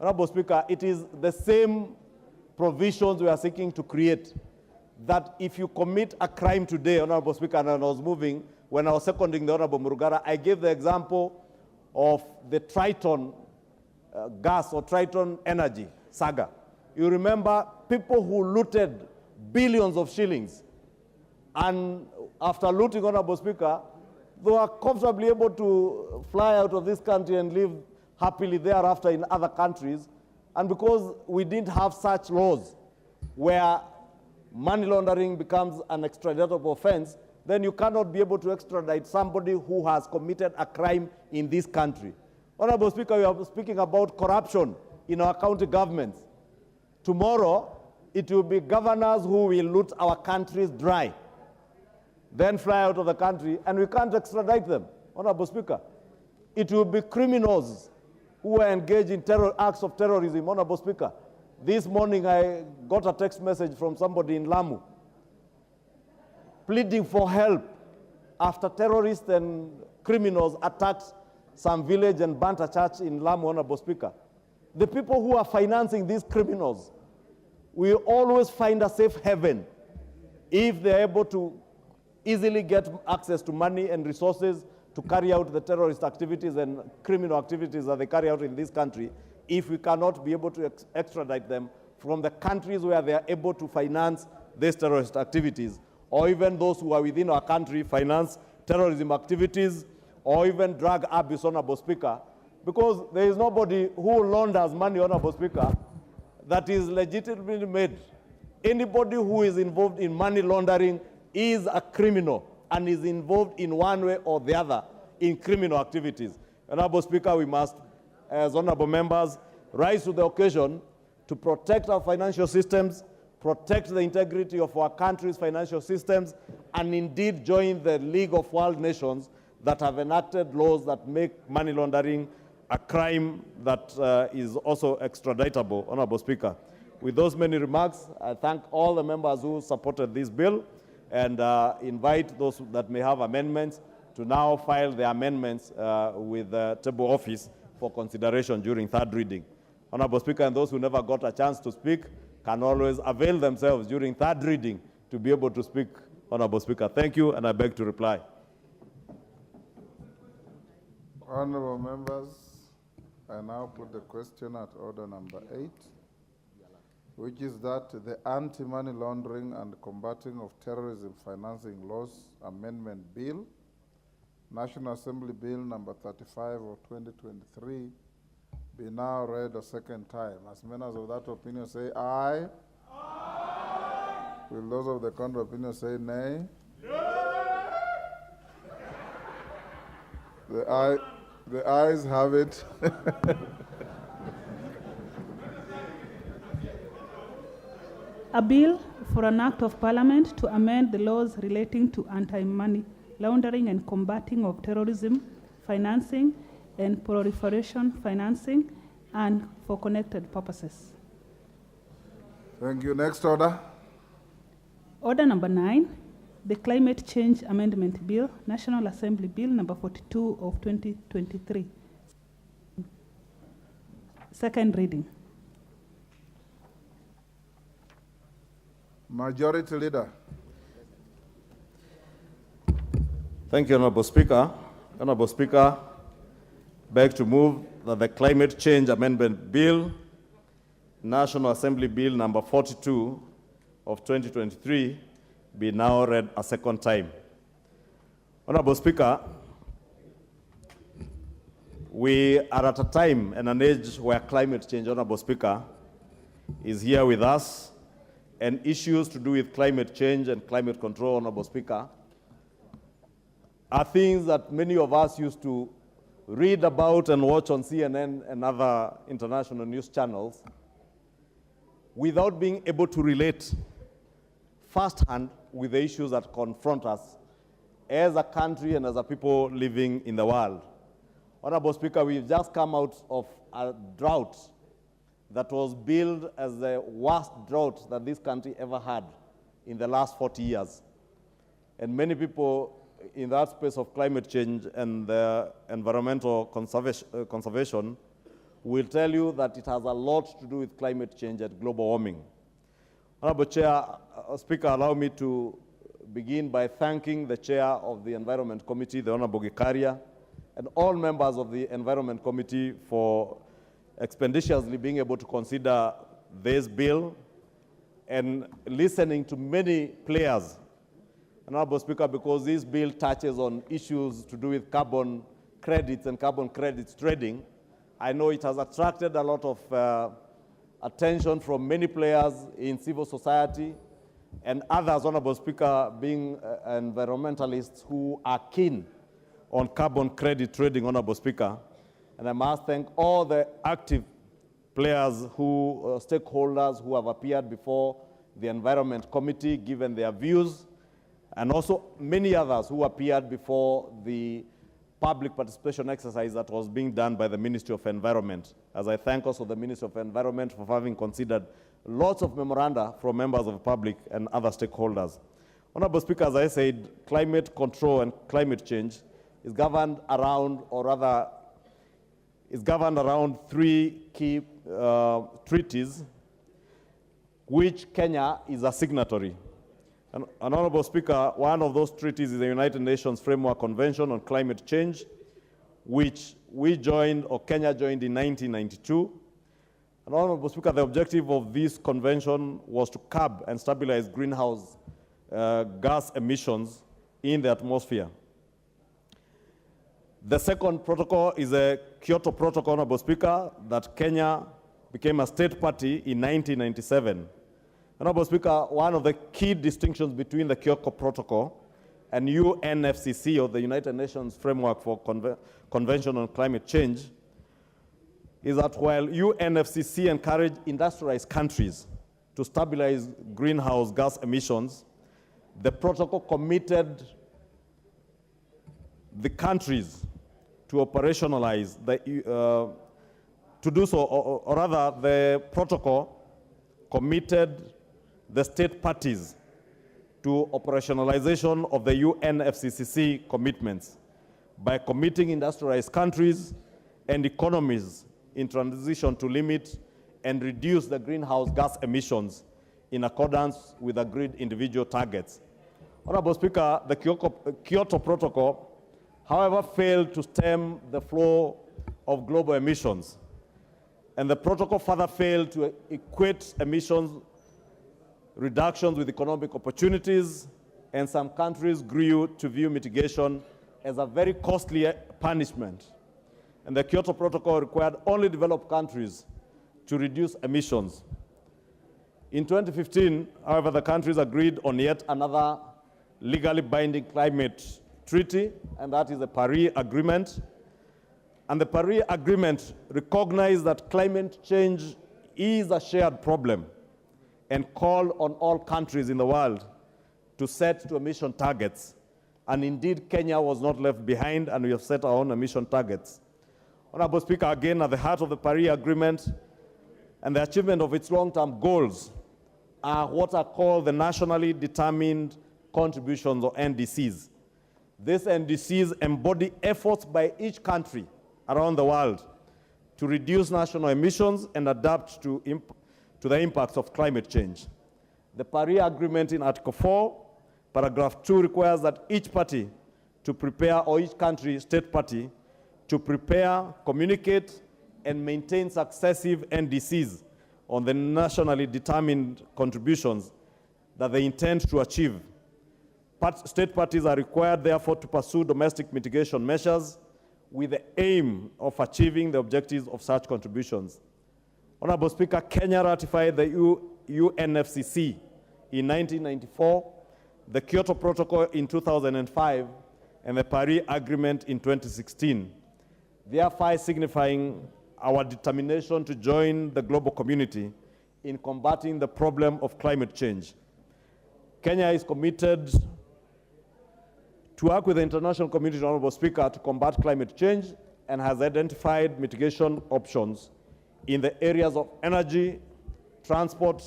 Honorable Speaker, it is the same provisions we are seeking to create, that if you commit a crime today, Honorable Speaker, and I was moving, when I was seconding the Honorable Murugara, I gave the example of the Triton gas or Triton energy saga. You remember people who looted billions of shillings, and after looting, Honorable Speaker, they were comfortably able to fly out of this country and live happily thereafter in other countries. And because we didn't have such laws where money laundering becomes an extraditable offense, then you cannot be able to extradite somebody who has committed a crime in this country. Honorable Speaker, we are speaking about corruption in our county governments. Tomorrow, it will be governors who will loot our countries dry, then fly out of the country, and we can't extradite them, Honorable Speaker. It will be criminals who are engaged in acts of terrorism, Honorable Speaker. This morning, I got a text message from somebody in Lamu pleading for help after terrorists and criminals attacked some village and burnt a church in Lamu, Honorable Speaker. The people who are financing these criminals will always find a safe haven if they're able to easily get access to money and resources to carry out the terrorist activities and criminal activities that they carry out in this country, if we cannot be able to extradite them from the countries where they are able to finance these terrorist activities, or even those who are within our country finance terrorism activities, or even drug abuse, Honorable Speaker, because there is nobody who launders money, Honorable Speaker, that is legitimately made. Anybody who is involved in money laundering is a criminal and is involved in one way or the other in criminal activities. Honorable Speaker, we must, as honorable members, rise to the occasion to protect our financial systems, protect the integrity of our country's financial systems, and indeed join the League of World Nations that have enacted laws that make money laundering a crime that is also extraditable, Honorable Speaker. With those many remarks, I thank all the members who supported this bill and invite those that may have amendments to now file their amendments with the table office for consideration during third reading. Honorable Speaker, and those who never got a chance to speak can always avail themselves during third reading to be able to speak, Honorable Speaker. Thank you, and I beg to reply. Honorable members, I now put the question at order number 8, which is that the Anti-Money Laundering and Combating of Terrorism Financing Laws Amendment Bill, National Assembly Bill number 35 of 2023, be now read a second time. As members of that opinion say aye. Aye. Will those of the contrary opinion say nay? Nay. The ayes have it. A bill for an act of parliament to amend the laws relating to anti-money laundering and combating of terrorism, financing and proliferation financing, and for connected purposes. Thank you. Next order. Order number 9, the Climate Change Amendment Bill, National Assembly Bill number 42 of 2023. Second reading. Majority Leader. Thank you, Honorable Speaker. Honorable Speaker, beg to move that the Climate Change Amendment Bill, National Assembly Bill number 42 of 2023, be now read a second time. Honorable Speaker, we are at a time and an age where climate change, Honorable Speaker, is here with us, and issues to do with climate change and climate control, Honorable Speaker, are things that many of us used to read about and watch on CNN and other international news channels without being able to relate firsthand with the issues that confront us as a country and as a people living in the world. Honorable Speaker, we've just come out of a drought that was billed as the worst drought that this country ever had in the last 40 years. And many people in that space of climate change and environmental conservation will tell you that it has a lot to do with climate change and global warming. Honorable Speaker, allow me to begin by thanking the Chair of the Environment Committee, the Honorable Gikaria, and all members of the Environment Committee for expeditiously being able to consider this bill and listening to many players. Honorable Speaker, because this bill touches on issues to do with carbon credits and carbon credits trading, I know it has attracted a lot of attention from many players in civil society and others, Honorable Speaker, being environmentalists who are keen on carbon credit trading, Honorable Speaker. And I must thank all the active players stakeholders who have appeared before the Environment Committee, given their views, and also many others who appeared before the public participation exercise that was being done by the Ministry of Environment. As I thank also the Ministry of Environment for having considered lots of memoranda from members of the public and other stakeholders. Honorable Speaker, as I said, climate control and climate change is governed around, or rather, is governed around three key treaties, which Kenya is a signatory. And Honorable Speaker, one of those treaties is the United Nations Framework Convention on Climate Change, which we joined, or Kenya joined, in 1992. And Honorable Speaker, the objective of this convention was to curb and stabilize greenhouse gas emissions in the atmosphere. The second protocol is a Kyoto Protocol, Honorable Speaker, that Kenya became a state party in 1997. Honorable Speaker, one of the key distinctions between the Kyoto Protocol and UNFCCC, or the United Nations Framework for Convention on Climate Change, is that while UNFCCC encouraged industrialized countries to stabilize greenhouse gas emissions, the protocol committed the countries to operationalize to do so, or rather the protocol committed the state parties to operationalization of the UNFCCC commitments by committing industrialized countries and economies in transition to limit and reduce the greenhouse gas emissions in accordance with agreed individual targets. Honorable Speaker, the Kyoto Protocol, however, failed to stem the flow of global emissions, and the protocol further failed to equate emissions reductions with economic opportunities, and some countries grew to view mitigation as a very costly punishment. And the Kyoto Protocol required only developed countries to reduce emissions. In 2015, however, the countries agreed on yet another legally binding climate treaty, and that is the Paris Agreement. And the Paris Agreement recognized that climate change is a shared problem and called on all countries in the world to set to emission targets. And indeed, Kenya was not left behind, and we have set our own emission targets. Honorable Speaker, again, at the heart of the Paris Agreement and the achievement of its long-term goals are what are called the nationally determined contributions, or NDCs. These NDCs embody efforts by each country around the world to reduce national emissions and adapt to the impacts of climate change. The Paris Agreement in Article 4, Paragraph 2 requires that each party to prepare, or each country, state party, to prepare, communicate, and maintain successive NDCs on the nationally determined contributions that they intend to achieve. State parties are required, therefore, to pursue domestic mitigation measures with the aim of achieving the objectives of such contributions. Honorable Speaker, Kenya ratified the UNFCCC in 1994, the Kyoto Protocol in 2005, and the Paris Agreement in 2016, thereby signifying our determination to join the global community in combating the problem of climate change. Kenya is committed to work with the international community, Honorable Speaker, to combat climate change, and has identified mitigation options in the areas of energy, transport,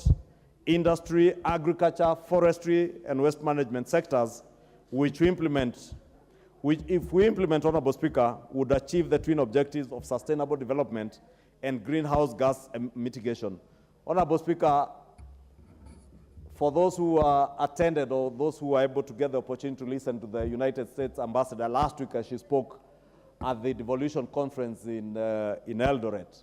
industry, agriculture, forestry, and waste management sectors, which if we implement, Honorable Speaker, would achieve the twin objectives of sustainable development and greenhouse gas mitigation. Honorable Speaker, for those who attended, or those who were able to get the opportunity to listen to the United States Ambassador last week as she spoke at the Devolution Conference in Eldoret,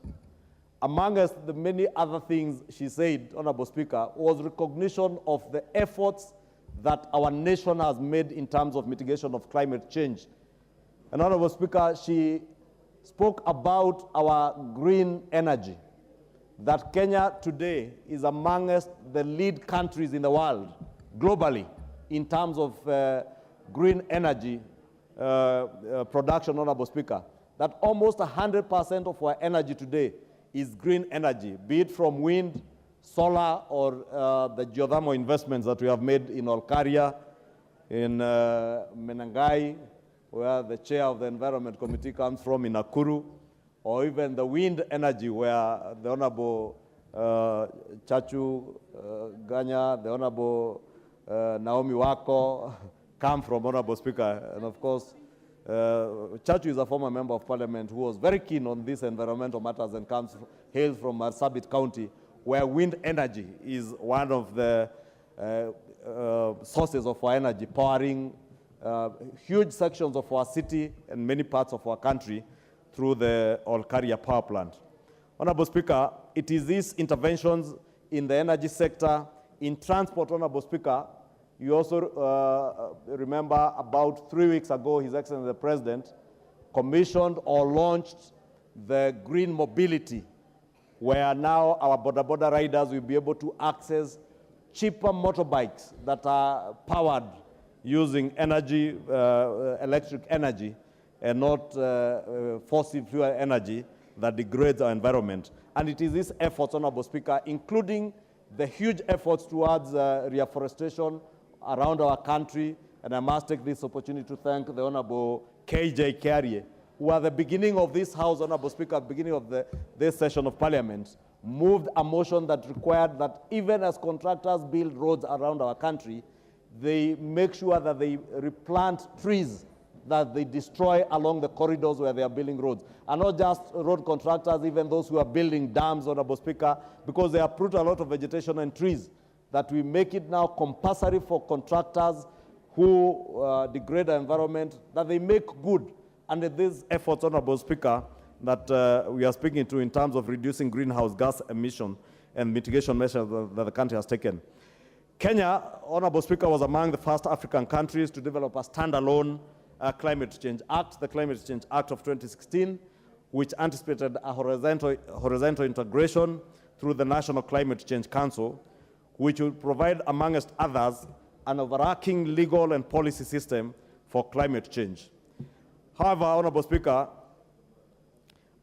among us, the many other things she said, Honorable Speaker, was recognition of the efforts that our nation has made in terms of mitigation of climate change. And Honorable Speaker, she spoke about our green energy, that Kenya today is amongst the lead countries in the world, globally, in terms of green energy production, Honorable Speaker, that almost 100% of our energy today is green energy, be it from wind, solar, or the geothermal investments that we have made in Olkaria, in Menengai, where the chair of the Environment Committee comes from, in Nakuru, or even the wind energy, where the Honorable Chachu Ganya, the Honorable Naomi Wako come from, Honorable Speaker. And of course, Chachu is a former member of parliament who was very keen on these environmental matters and hails from Marsabit County, where wind energy is one of the sources of our energy, powering huge sections of our city and many parts of our country through the Olkaria power plant. Honorable Speaker, it is these interventions in the energy sector, in transport, Honorable Speaker. You also remember about 3 weeks ago, His Excellency the President commissioned or launched the green mobility, where now our border riders will be able to access cheaper motorbikes that are powered using energy, electric energy, and not fossil fuel energy that degrades our environment. And it is these efforts, Honorable Speaker, including the huge efforts towards reforestation around our country, and I must take this opportunity to thank the Honorable KJ Carrier who at the beginning of this House, Honorable Speaker, at the beginning of this session of Parliament, moved a motion that required that even as contractors build roads around our country, they make sure that they replant trees that they destroy along the corridors where they are building roads. And not just road contractors, even those who are building dams, Honorable Speaker, because they uproot a lot of vegetation and trees, that we make it now compulsory for contractors who degrade the environment, that they make good under these efforts, Honorable Speaker, that we are speaking to in terms of reducing greenhouse gas emission and mitigation measures that the country has taken. Kenya, Honorable Speaker, was among the first African countries to develop a standalone Climate Change Act, the Climate Change Act of 2016, which anticipated a horizontal integration through the National Climate Change Council, which will provide, amongst others, an overarching legal and policy system for climate change. However, Honorable Speaker,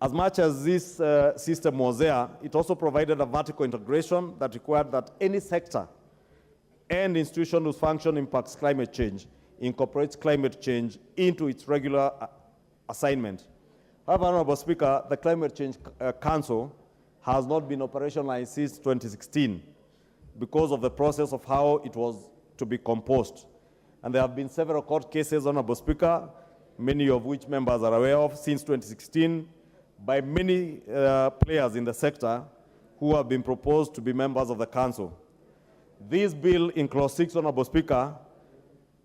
as much as this system was there, it also provided a vertical integration that required that any sector and institution whose function impacts climate change incorporates climate change into its regular assignment. However, Honorable Speaker, the Climate Change Council has not been operationalized since 2016 because of the process of how it was to be composed. And there have been several court cases, Honorable Speaker, many of which members are aware of, since 2016, by many players in the sector who have been proposed to be members of the council. This bill in Clause 6, Honorable Speaker,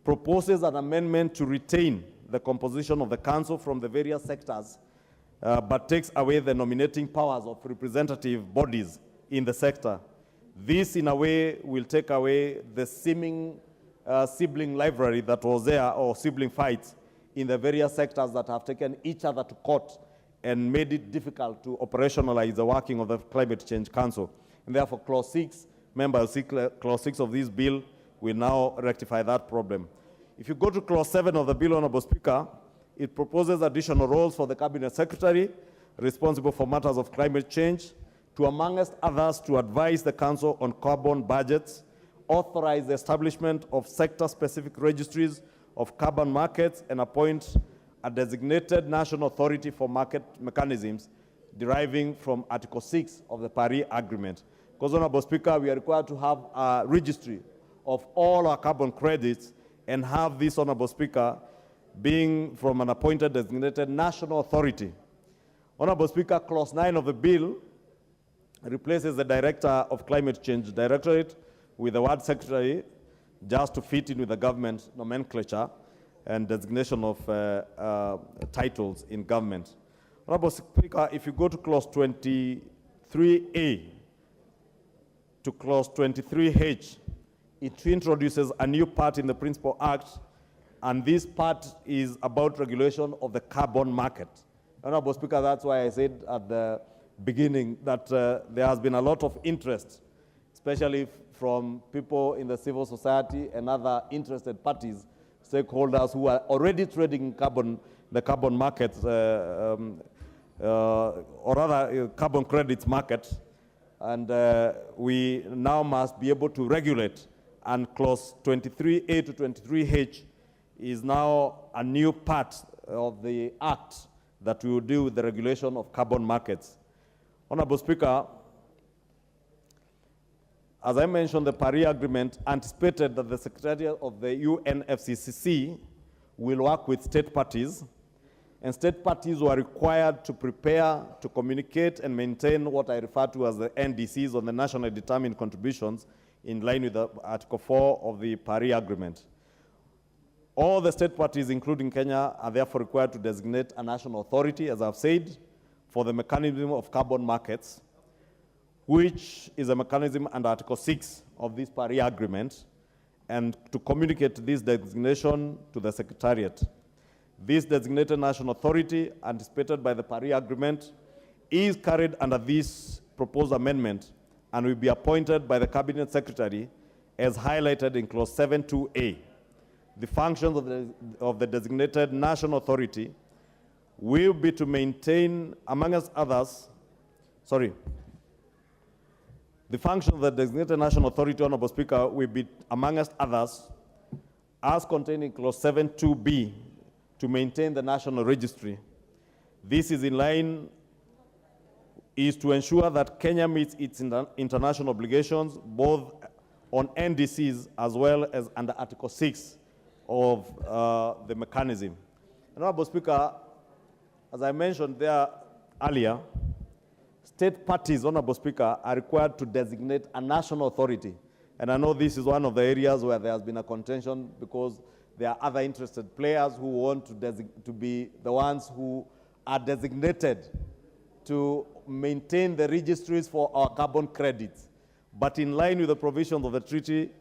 proposes an amendment to retain the composition of the council from the various sectors, but takes away the nominating powers of representative bodies in the sector. This, in a way, will take away the seeming sibling rivalry that was there, or sibling fights, in the various sectors that have taken each other to court and made it difficult to operationalize the working of the Climate Change Council. And therefore, Clause 6, members see Clause 6 of this bill will now rectify that problem. If you go to Clause 7 of the bill, Honorable Speaker, it proposes additional roles for the Cabinet Secretary responsible for matters of climate change to, amongst others, to advise the Council on carbon budgets, authorize the establishment of sector-specific registries of carbon markets, and appoint a designated national authority for market mechanisms deriving from Article 6 of the Paris Agreement. Because, Honorable Speaker, we are required to have a registry of all our carbon credits and have this, Honorable Speaker, being from an appointed designated national authority. Honorable Speaker, Clause 9 of the bill replaces the Director of Climate Change Directorate with the word Secretary, just to fit in with the government nomenclature and designation of titles in government. Honorable Speaker, if you go to Clause 23A to Clause 23H, it introduces a new part in the Principal Act, and this part is about regulation of the carbon market. Honorable Speaker, that's why I said at the beginning that there has been a lot of interest, especially from people in the civil society and other interested parties, stakeholders who are already trading carbon, the carbon markets, or rather carbon credits market, and we now must be able to regulate. And Clause 23A to 23H is now a new part of the Act that will deal with the regulation of carbon markets. Honorable Speaker, as I mentioned, the Paris Agreement anticipated that the Secretariat of the UNFCCC will work with state parties, and state parties were required to prepare, to communicate, and maintain what I refer to as the NDCs, on the nationally determined contributions, in line with Article 4 of the Paris Agreement. All the state parties, including Kenya, are therefore required to designate a national authority, as I've said, for the mechanism of carbon markets, which is a mechanism under Article 6 of this Paris Agreement, and to communicate this designation to the Secretariat. This designated national authority, anticipated by the Paris Agreement, is carried under this proposed amendment and will be appointed by the Cabinet Secretary as highlighted in Clause 7.2a. The functions of the designated national authority will be to maintain, amongst others, the function of the designated national authority, Honorable Speaker, will be, amongst others, as contained in Clause 7.2b, to maintain the national registry, This is in line is to ensure that Kenya meets its international obligations, both on NDCs as well as under Article 6 of the mechanism. Honorable Speaker, as I mentioned there earlier, state parties, Honorable Speaker, are required to designate a national authority. And I know this is one of the areas where there has been a contention because there are other interested players who want to be the ones who are designated to maintain the registries for our carbon credits. But in line with the provisions of the Treaty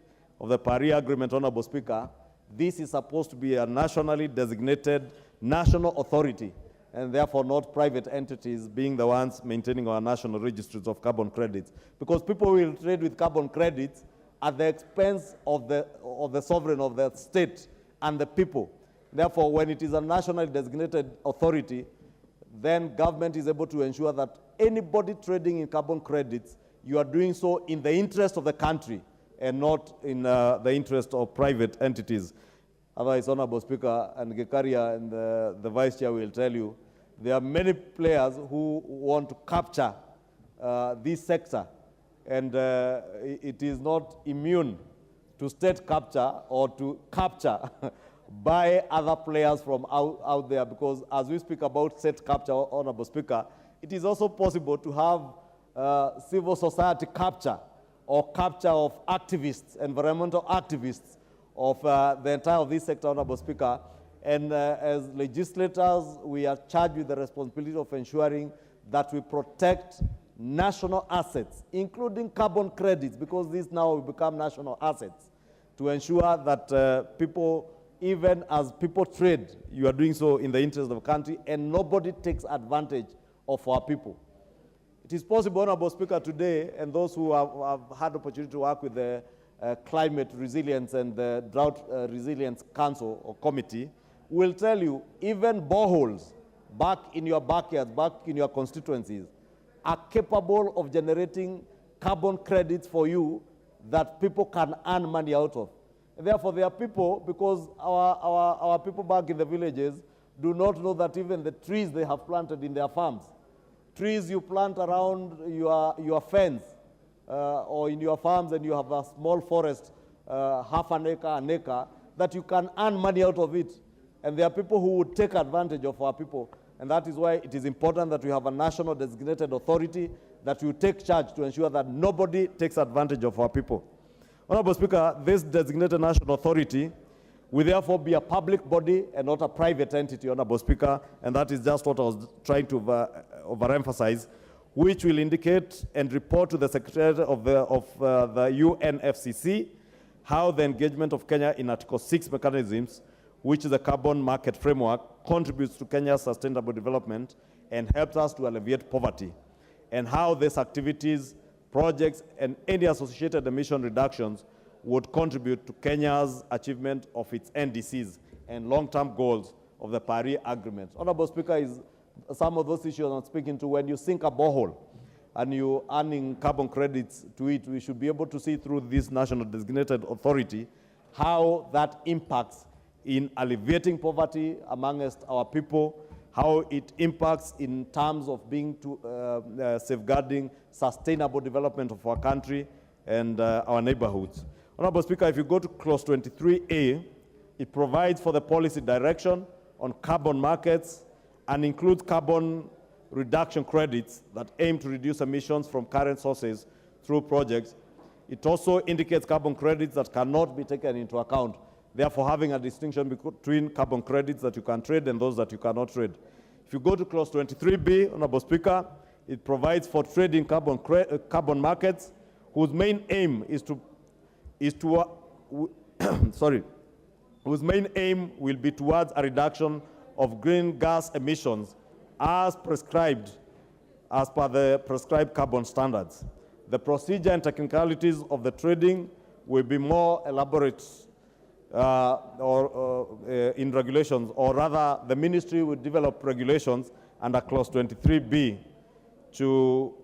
of the Paris Agreement, Honorable Speaker, this is supposed to be a nationally designated national authority, and therefore not private entities being the ones maintaining our national registries of carbon credits. Because people will trade with carbon credits at the expense of the sovereign of the state and the people. Therefore, when it is a nationally designated authority, then government is able to ensure that anybody trading in carbon credits, you are doing so in the interest of the country and not in the interest of private entities. Otherwise, Honorable Speaker, and Gekaria and the Vice Chair will tell you, there are many players who want to capture this sector, and it is not immune to state capture or to capture by other players from out there, because as we speak about state capture, Honorable Speaker, it is also possible to have civil society capture or capture of activists, environmental activists of the entire of this sector, Honorable Speaker. And as legislators, we are charged with the responsibility of ensuring that we protect national assets, including carbon credits, because these now will become national assets, to ensure that people, even as people trade, you are doing so in the interest of the country, and nobody takes advantage of our people. It is possible, Honorable Speaker, today, and those who have had opportunity to work with the Climate Resilience and the Drought Resilience Council or Committee, will tell you even boreholes back in your backyards, back in your constituencies, are capable of generating carbon credits for you that people can earn money out of. And therefore, there are people, because our people back in the villages do not know that even the trees they have planted in their farms, trees you plant around your fence or in your farms, and you have a small forest, half an acre, that you can earn money out of it. And there are people who would take advantage of our people. And that is why it is important that we have a national designated authority that will take charge to ensure that nobody takes advantage of our people. Honorable Speaker, this designated national authority will therefore be a public body and not a private entity, Honorable Speaker, and that is just what I was trying to overemphasize, which will indicate and report to the Secretary of the UNFCCC how the engagement of Kenya in Article 6 mechanisms, which is a carbon market framework, contributes to Kenya's sustainable development and helps us to alleviate poverty, and how these activities, projects, and any associated emission reductions would contribute to Kenya's achievement of its NDCs and long-term goals of the Paris Agreement. Honorable Speaker, is some of those issues I'm speaking to. When you sink a borehole and you're earning carbon credits to it, we should be able to see through this national designated authority how that impacts in alleviating poverty amongst our people, how it impacts in terms of being safeguarding sustainable development of our country and our neighborhoods. Honorable Speaker, if you go to clause 23A, it provides for the policy direction on carbon markets and includes carbon reduction credits that aim to reduce emissions from current sources through projects. It also indicates carbon credits that cannot be taken into account, therefore having a distinction between carbon credits that you can trade and those that you cannot trade. If you go to clause 23B, Honorable Speaker, it provides for trading carbon markets whose main aim whose main aim will be towards a reduction of green gas emissions as prescribed as per the prescribed carbon standards. The procedure and technicalities of the trading will be more elaborate in regulations, or rather the ministry will develop regulations under clause 23B to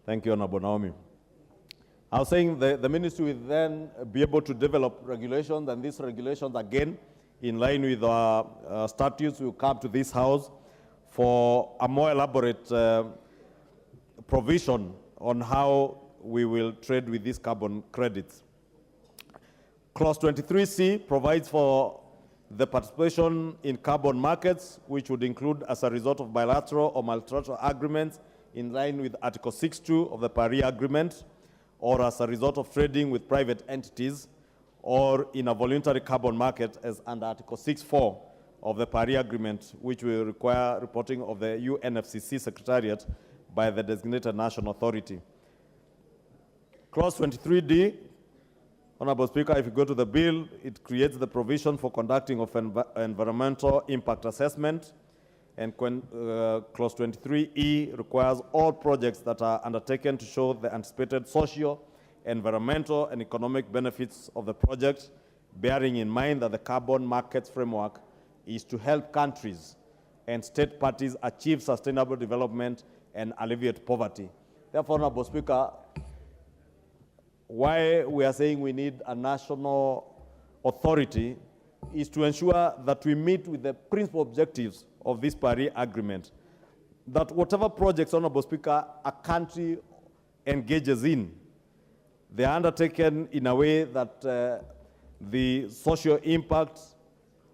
thank you, Honorable Naomi. I was saying the ministry will then be able to develop regulations, and these regulations, again, in line with our statutes, will come to this House for a more elaborate provision on how we will trade with these carbon credits. Clause 23C provides for the participation in carbon markets, which would include as a result of bilateral or multilateral agreements in line with Article 6.2 of the Paris Agreement, or as a result of trading with private entities, or in a voluntary carbon market as under Article 6.4 of the Paris Agreement, which will require reporting of the UNFCCC Secretariat by the designated national authority. Clause 23D, Honorable Speaker, if you go to the bill, it creates the provision for conducting of environmental impact assessment, and Clause 23E requires all projects that are undertaken to show the anticipated social, environmental, and economic benefits of the project, bearing in mind that the carbon markets framework is to help countries and state parties achieve sustainable development and alleviate poverty. Therefore, Honorable Speaker, why we are saying we need a national authority is to ensure that we meet with the principal objectives of this Paris Agreement, that whatever projects, Honorable Speaker, a country engages in, they are undertaken in a way that the social impact,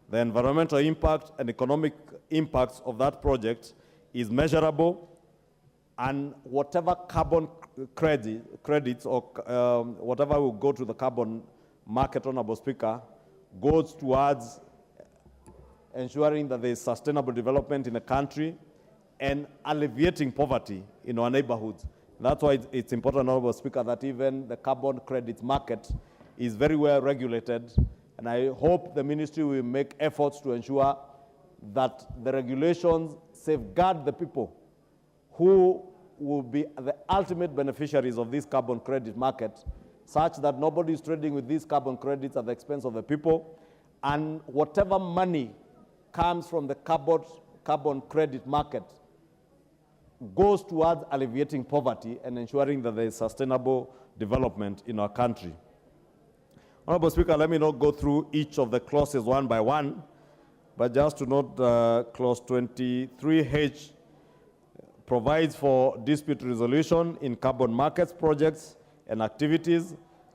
the environmental impact, and economic impacts of that project is measurable, and whatever carbon credits or whatever will go to the carbon market, Honorable Speaker, goes towards ensuring that there is sustainable development in the country and alleviating poverty in our neighborhoods. That's why it's important, Honorable Speaker, that even the carbon credits market is very well regulated, and I hope the ministry will make efforts to ensure that the regulations safeguard the people who will be the ultimate beneficiaries of this carbon credit market, such that nobody is trading with these carbon credits at the expense of the people, and whatever money comes from the carbon credit market goes towards alleviating poverty and ensuring that there is sustainable development in our country. Honorable Speaker, let me not go through each of the clauses one by one, but just to note Clause 23H provides for dispute resolution in carbon markets projects and activities,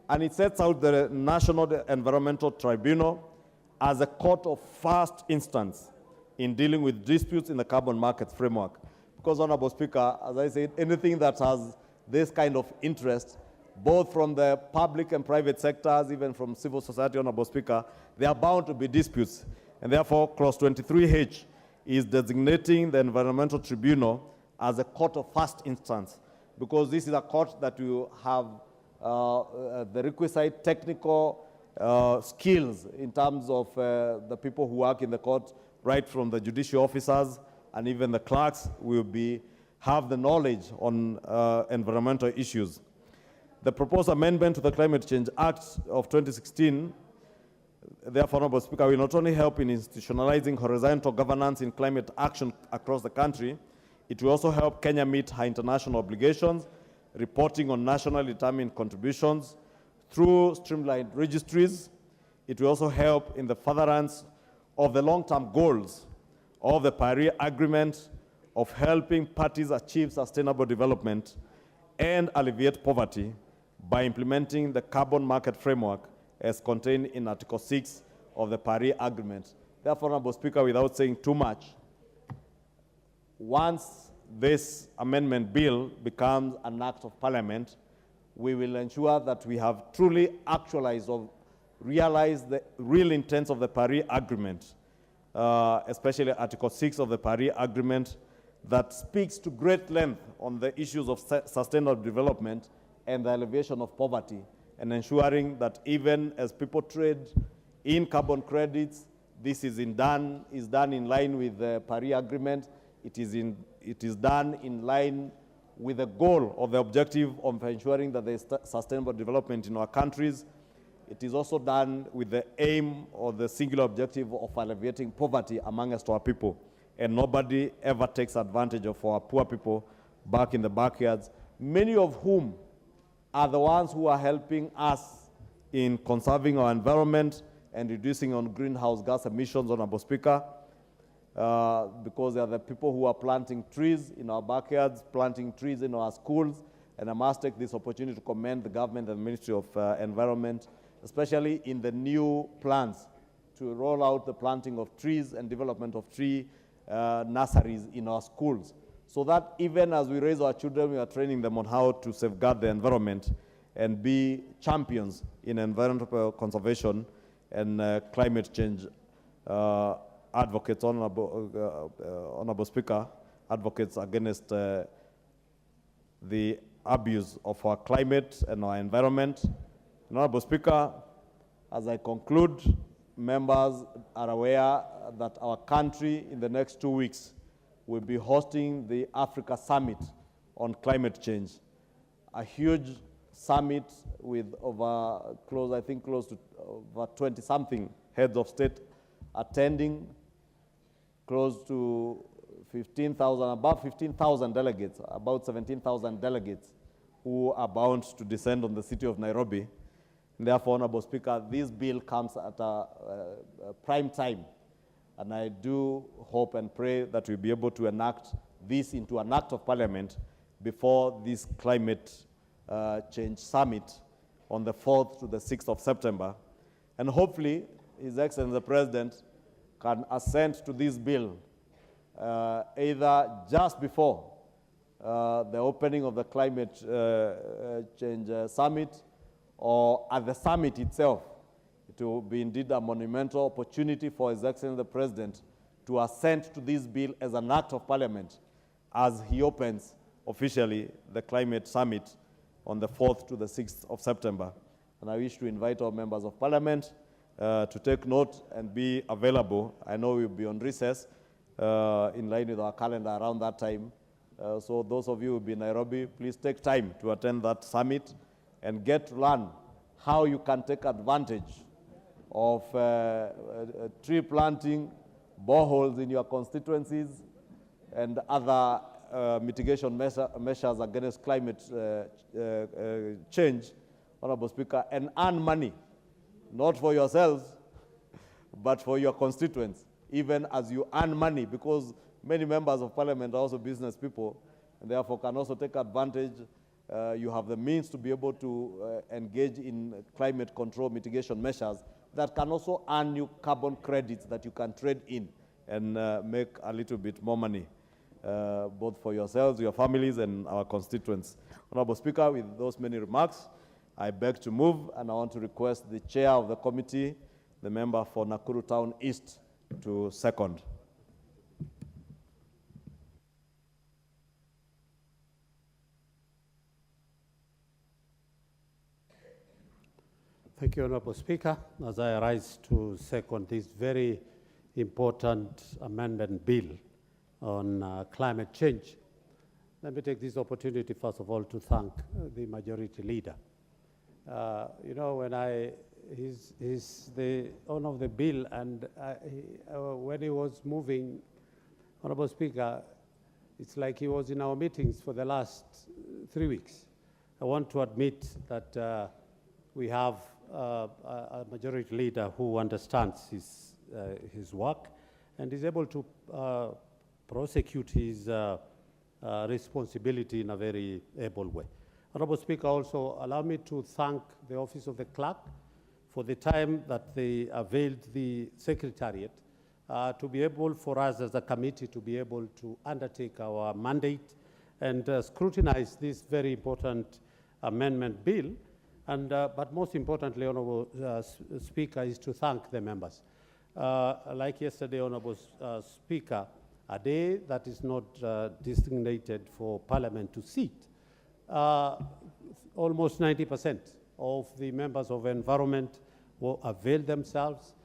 and it sets out the National Environmental Tribunal as a court of first instance in dealing with disputes in the carbon markets framework. Because, Honorable Speaker, as I said, anything that has this kind of interest, both from the public and private sectors, even from civil society, Honorable Speaker, there are bound to be disputes. And therefore, Clause 23H is designating the Environmental Tribunal as a court of first instance, because this is a court that will have the requisite technical skills in terms of the people who work in the court, right from the judicial officers and even the clerks will have the knowledge on environmental issues. The proposed amendment to the Climate Change Act of 2016, therefore, Honorable Speaker, will not only help in institutionalizing horizontal governance in climate action across the country, it will also help Kenya meet her international obligations, reporting on nationally determined contributions through streamlined registries. It will also help in the furtherance of the long-term goals of the Paris Agreement of helping parties achieve sustainable development and alleviate poverty by implementing the carbon market framework as contained in Article 6 of the Paris Agreement. Therefore, Honorable Speaker, without saying too much, once this amendment bill becomes an act of parliament, we will ensure that we have truly actualized or realized the real intents of the Paris Agreement, especially Article 6 of the Paris Agreement, that speaks to great length on the issues of sustainable development and the alleviation of poverty, and ensuring that even as people trade in carbon credits, this is done in line with the Paris Agreement. It is done in line with the goal or the objective of ensuring that there is sustainable development in our countries. It is also done with the aim or the singular objective of alleviating poverty amongst our people. And nobody ever takes advantage of our poor people back in the backyards, many of whom are the ones who are helping us in conserving our environment and reducing on greenhouse gas emissions, Honorable Speaker, because they are the people who are planting trees in our backyards, planting trees in our schools, and I must take this opportunity to commend the government and the Ministry of Environment, especially in the new plans to roll out the planting of trees and development of tree nurseries in our schools, so that even as we raise our children, we are training them on how to safeguard the environment and be champions in environmental conservation and climate change advocates, Honorable Speaker, advocates against the abuse of our climate and our environment. Honorable Speaker, as I conclude, members are aware that our country in the next 2 weeks will be hosting the Africa Summit on climate change, a huge summit with close to over 20-something heads of state attending, close to 15,000, above 15,000 delegates, about 17,000 delegates who are bound to descend on the city of Nairobi. And therefore, Honorable Speaker, this bill comes at a prime time, and I do hope and pray that we'll be able to enact this into an act of parliament before this climate change summit on the 4th to the 6th of September. And hopefully, His Excellency the President can assent to this bill either just before the opening of the climate change summit or at the summit itself. It will be indeed a monumental opportunity for His Excellency the President to assent to this bill as an act of parliament as he opens officially the climate summit on the 4th to the 6th of September. And I wish to invite our members of parliament to take note and be available. I know we'll be on recess in line with our calendar around that time. So those of you who will be in Nairobi, please take time to attend that summit and get to learn how you can take advantage of tree planting, boreholes in your constituencies, and other mitigation measures against climate change, Honorable Speaker, and earn money, not for yourselves, but for your constituents, even as you earn money, because many members of parliament are also business people, and therefore can also take advantage. You have the means to be able to engage in climate control mitigation measures that can also earn you carbon credits that you can trade in and make a little bit more money, both for yourselves, your families, and our constituents. Honorable Speaker, with those many remarks, I beg to move, and I want to request the chair of the committee, the member for Nakuru Town East, to second. Thank you, Honorable Speaker. As I rise to second this very important amendment bill on climate change, let me take this opportunity, first of all, to thank the majority leader. You know, when he's the owner of the bill, and when he was moving, Honorable Speaker, it's like he was in our meetings for the last 3 weeks. I want to admit that we have a majority leader who understands his work and is able to prosecute his responsibility in a very able way. Honorable Speaker, also allow me to thank the Office of the Clerk for the time that they availed the Secretariat to be able for us as a committee to be able to undertake our mandate and scrutinize this very important amendment bill. And, but most importantly, Honorable Speaker, is to thank the members. Like yesterday, Honorable Speaker, a day that is not designated for Parliament to sit, almost 90% of the members of Environment will avail themselves.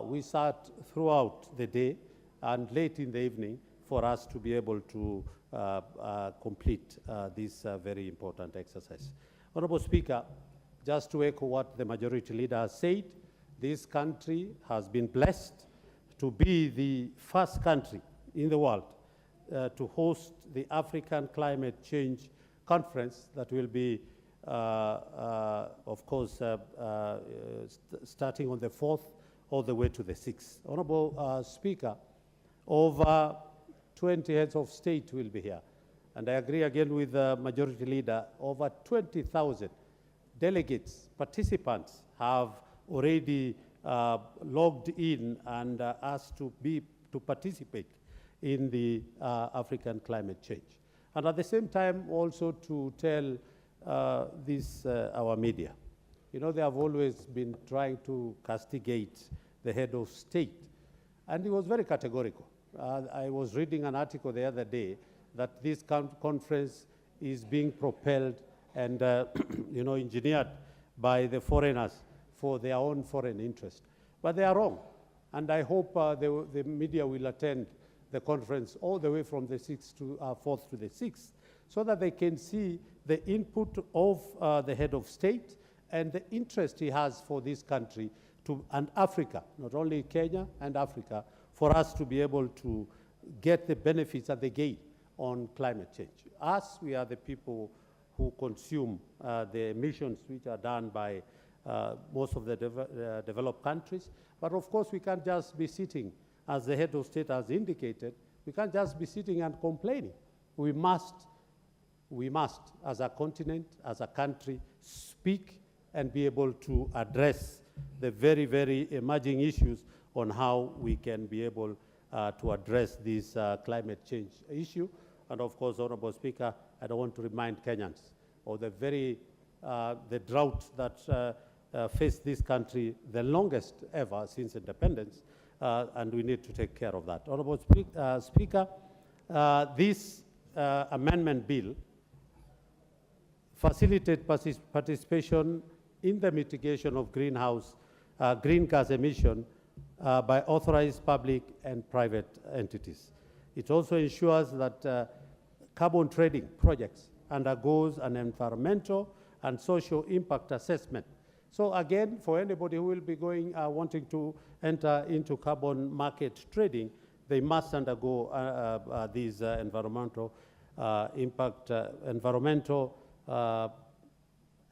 We sat throughout the day and late in the evening for us to be able to complete this very important exercise. Honorable Speaker, just to echo what the majority leader has said, this country has been blessed to be the first country in the world to host the African Climate Change Conference that will be of course, starting on the 4th all the way to the 6th. Honorable Speaker, over 20 heads of state will be here. And I agree again with the Majority Leader, over 20,000 delegates, participants have already logged in and asked to participate in the African climate change. And at the same time, also to tell our media, you know, they have always been trying to castigate the head of state. And he was very categorical. I was reading an article the other day that this conference is being propelled and you know, engineered by the foreigners for their own foreign interest. But they are wrong. And I hope the media will attend the conference all the way from the 4th to the 6th, so that they can see the input of the head of state and the interest he has for this country and Africa, not only Kenya and Africa, for us to be able to get the benefits that they gain on climate change. Us, we are the people who consume the emissions which are done by most of the developed countries. But of course, we can't just be sitting, as the head of state has indicated, we can't just be sitting and complaining. We must, as a continent, as a country, speak and be able to address the very, very emerging issues on how we can be able to address this climate change issue. And of course, Honorable Speaker, I don't want to remind Kenyans of the drought that faced this country the longest ever since independence, and we need to take care of that. Honorable Speaker, this amendment bill facilitates participation in the mitigation of green gas emission by authorized public and private entities. It also ensures that carbon trading projects undergoes an environmental and social impact assessment. So again, for anybody who will be wanting to enter into carbon market trading, they must undergo these environmental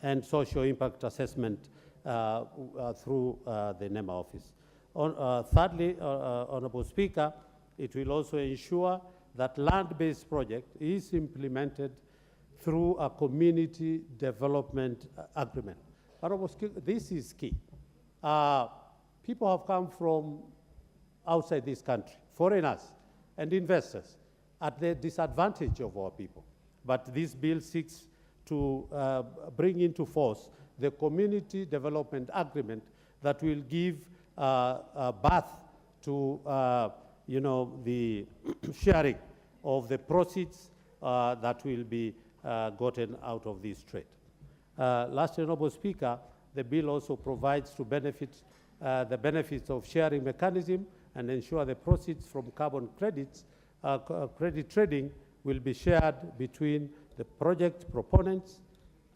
and social impact assessment through the NEMA office. Thirdly, Honorable Speaker, it will also ensure that land-based project is implemented through a community development agreement. Honorable Speaker, this is key. People have come from outside this country, foreigners and investors, at the disadvantage of our people. But this bill seeks to bring into force the community development agreement that will give birth to you know, the sharing of the proceeds that will be gotten out of this trade. Lastly, Honorable Speaker, the bill also provides to the benefits of sharing mechanism and ensure the proceeds from carbon credits, credit trading will be shared between the project proponents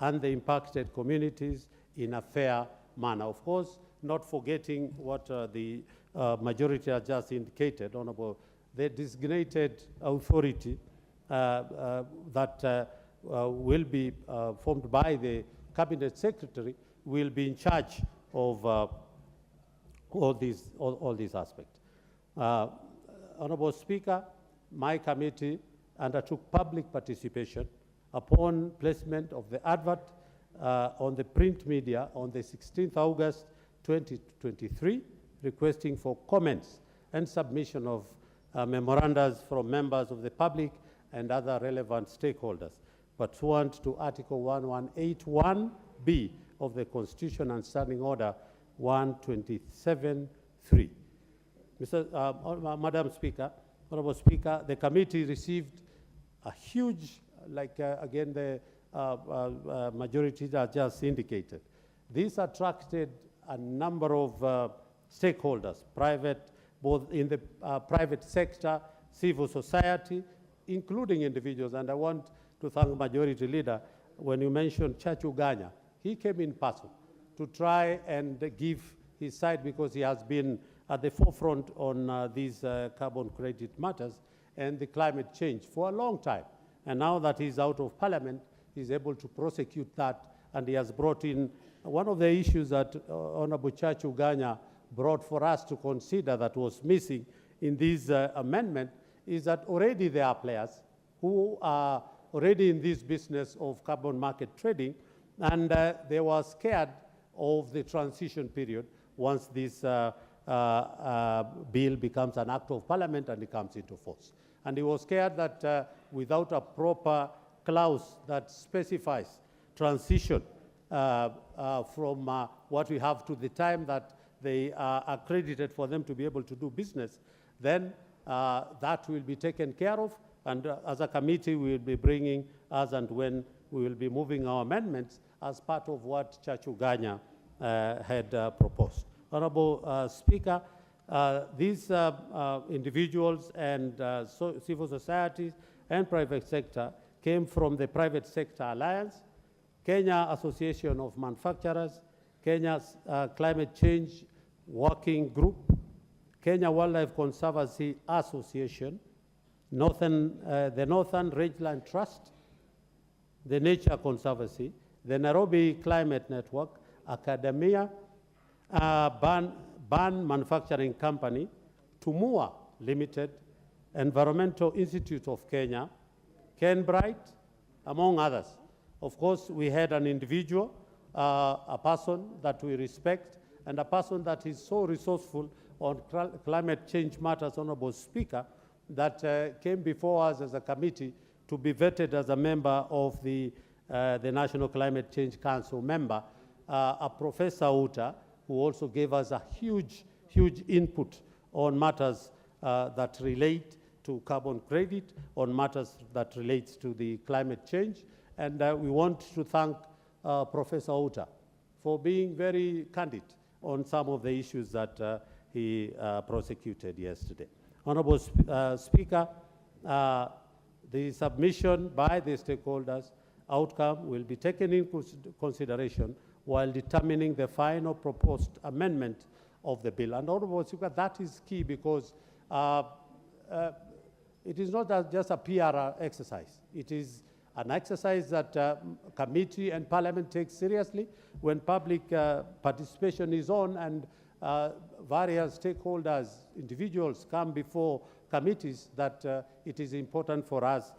and the impacted communities in a fair manner. Of course, not forgetting what the majority has just indicated, Honorable, the designated authority that will be formed by the Cabinet Secretary will be in charge of all these aspects. Honorable Speaker, my committee undertook public participation upon placement of the advert on the print media on the 16th August 2023, requesting for comments and submission of memorandums from members of the public and other relevant stakeholders, pursuant to Article 1181B of the Constitution and Standing Order 127.3. Madam Speaker, Honorable Speaker, the committee received a huge, again, the majority that just indicated. This attracted a number of stakeholders, both in the private sector, civil society, including individuals. And I want to thank Majority Leader, when you mentioned Church Uganda, he came in person to try and give his side, because he has been at the forefront on these carbon credit matters and the climate change for a long time. And now that he's out of parliament, he's able to prosecute that and he has brought in one of the issues that Honorable Chachu Ganya brought for us to consider that was missing in this amendment is that already there are players who are already in this business of carbon market trading, and they were scared of the transition period once this bill becomes an act of parliament and it comes into force. And he was scared that without a proper clause that specifies transition from what we have to the time that they are accredited for them to be able to do business, then that will be taken care of. And as a committee, we will be bringing, as and when we will be moving our amendments as part of what Chachu Ganya had proposed. Honorable Speaker, these individuals and civil societies and private sector came from the Private Sector Alliance, Kenya Association of Manufacturers, Kenya's Climate Change Working Group, Kenya Wildlife Conservancy Association, the Northern Rangeland Trust, the Nature Conservancy, the Nairobi Climate Network, Academia, Ban Manufacturing Company, Tumua Limited, Environmental Institute of Kenya, Ken Bright, among others. Of course, we had an individual, a person that we respect, and a person that is so resourceful on climate change matters, Honorable Speaker, that came before us as a committee to be vetted as a member of the National Climate Change Council member, a Professor Uta, who also gave us a huge input on matters that relate to carbon credit, on matters that relate to the climate change. And we want to thank Professor Uta for being very candid on some of the issues that he prosecuted yesterday. Honorable Speaker, the submission by the stakeholders outcome will be taken into consideration while determining the final proposed amendment of the bill. And Honorable Speaker, that is key because it is not just a PR exercise. It is an exercise that committee and parliament take seriously when public participation is on and various stakeholders, individuals come before committees, that it is important for us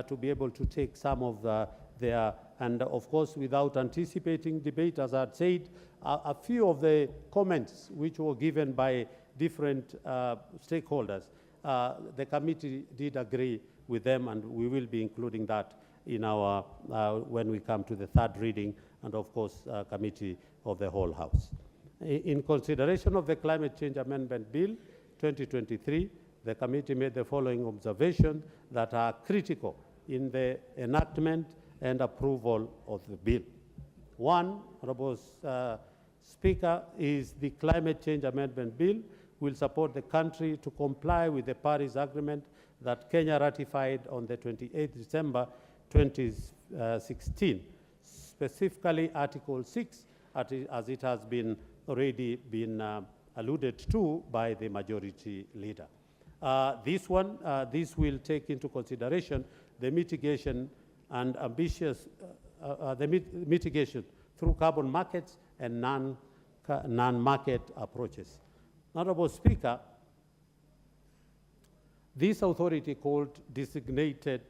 to be able to take some of their, and of course without anticipating debate, as I had said, a few of the comments which were given by different stakeholders, the committee did agree with them, and we will be including that in our, when we come to the third reading, and of course committee of the whole House. In consideration of the Climate Change Amendment Bill 2023, the committee made the following observations that are critical in the enactment and approval of the bill. One, Honorable Speaker, is the Climate Change Amendment Bill will support the country to comply with the Paris Agreement that Kenya ratified on the 28th December 2016, specifically Article 6, as it has been already been alluded to by the majority leader. This will take into consideration the mitigation and ambitious, mitigation through carbon markets and non-market approaches. Honorable Speaker, this authority called designated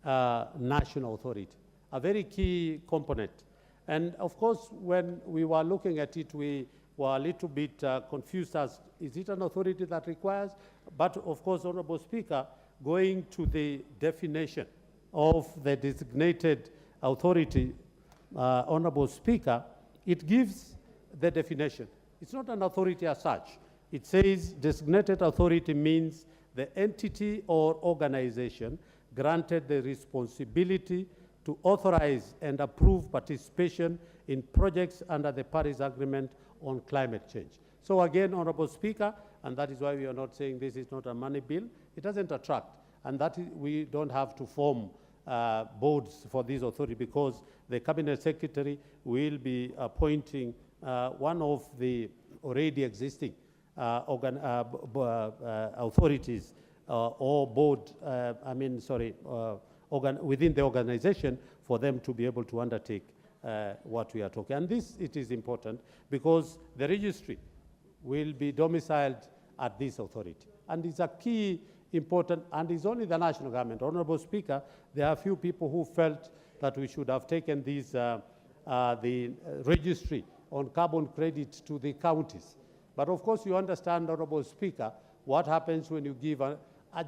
national authority, a very key component. And of course, when we were looking at it, we were a little bit confused as, is it an authority that requires? But of course, Honorable Speaker, going to the definition of the designated authority, Honorable Speaker, it gives the definition. It's not an authority as such. It says designated authority means the entity or organization granted the responsibility to authorize and approve participation in projects under the Paris Agreement on climate change. So again, Honorable Speaker, and that is why we are not saying this is not a money bill, it doesn't attract, and that is, we don't have to form boards for this authority because the Cabinet Secretary will be appointing one of the already existing authorities or board, within the organization for them to be able to undertake what we are talking. And this, it is important because the registry will be domiciled at this authority. And it's a key important, and it's only the national government. Honorable Speaker, there are a few people who felt that we should have taken these, the registry on carbon credit to the counties. But of course, you understand, Honorable Speaker, what happens when you give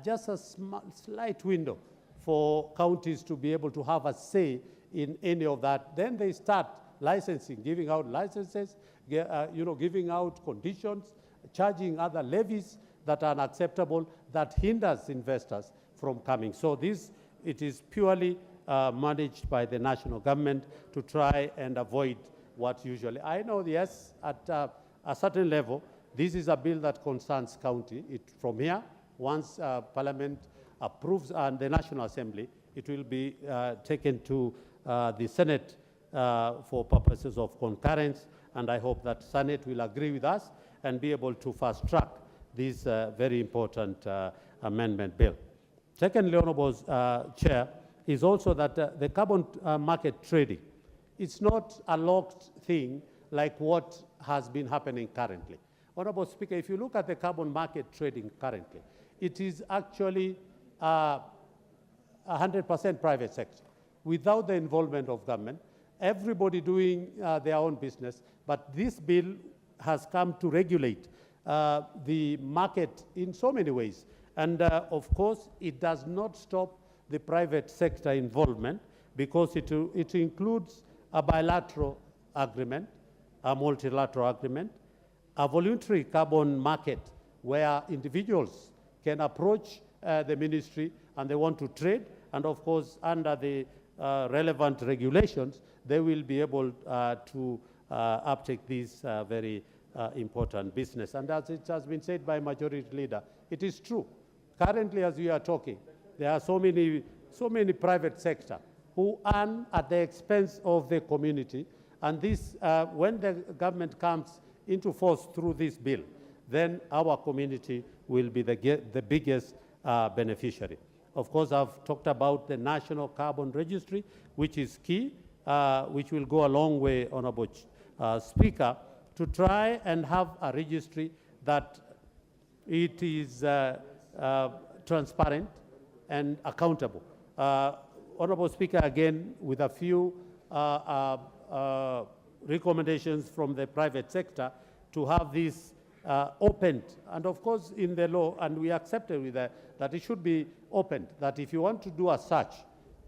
just a slight window for counties to be able to have a say in any of that. Then they start licensing, giving out licenses, giving out conditions, charging other levies that are unacceptable, that hinders investors from coming. So this, it is purely managed by the national government to try and avoid what usually. I know, yes, at a certain level, this is a bill that concerns county. From here, once Parliament approves and the National Assembly, it will be taken to the Senate for purposes of concurrence, and I hope that Senate will agree with us and be able to fast track this very important amendment bill. Secondly, Honorable Chair, is also that the carbon market trading, it's not a locked thing like what has been happening currently. Honorable Speaker, if you look at the carbon market trading currently, it is actually 100% private sector, without the involvement of government, everybody doing their own business. But this bill has come to regulate the market in so many ways. And of course, it does not stop the private sector involvement, because it includes a bilateral agreement, a multilateral agreement, a voluntary carbon market where individuals can approach the ministry and they want to trade, and of course, under the relevant regulations, they will be able to uptake this very important business. And as it has been said by Majority Leader, it is true. Currently, as we are talking, there are so many private sector who earn at the expense of the community. And this, when the government comes into force through this bill, then our community will be the biggest beneficiary. Of course, I've talked about the National Carbon Registry, which is key, which will go a long way, Honorable Speaker, to try and have a registry that it is transparent and accountable. Honorable Speaker, again, with a few recommendations from the private sector to have this opened, and of course in the law, and we accepted with that it should be opened, that if you want to do a search,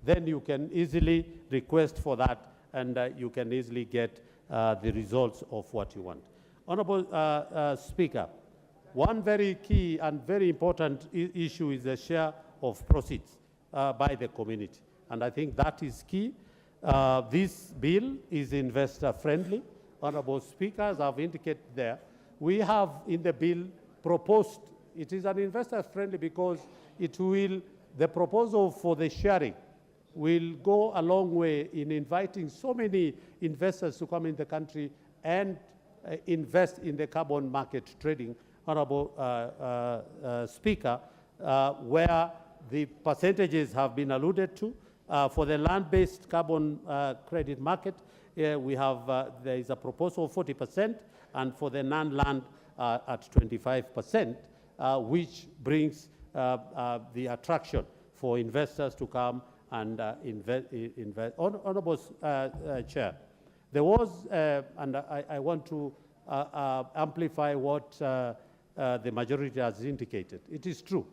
then you can easily request for that, and you can easily get the results of what you want. Honorable Speaker, one very key and very important issue is the share of proceeds by the community, and I think that is key. This bill is investor-friendly. Honorable Speaker, as I've indicated there, we have in the bill proposed, it is an investor-friendly because it will, the proposal for the sharing will go a long way in inviting so many investors to come in the country and invest in the carbon market trading, Honorable Speaker, where the percentages have been alluded to. For the land-based carbon credit market, we have, there is a proposal of 40%, and for the non-land at 25%, which brings the attraction for investors to come and invest. Honorable Chair, there was, and I want to amplify what the majority has indicated. It is true.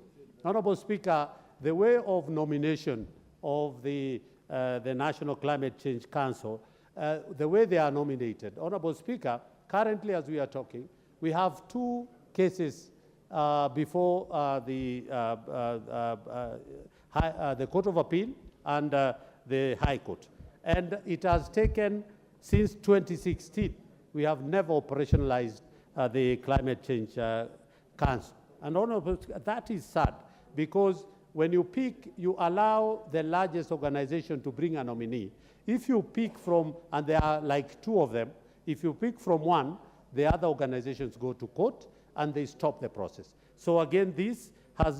Honorable Speaker, the way of nomination of the National Climate Change Council, the way they are nominated. Honorable Speaker, currently as we are talking, we have two cases before the Court of Appeal and the High Court. And it has taken since 2016, we have never operationalized the Climate Change Council. And Honorable, that is sad, because when you pick, you allow the largest organization to bring a nominee. If you pick from, and there are like two of them, if you pick from one, the other organizations go to court and they stop the process. So again, this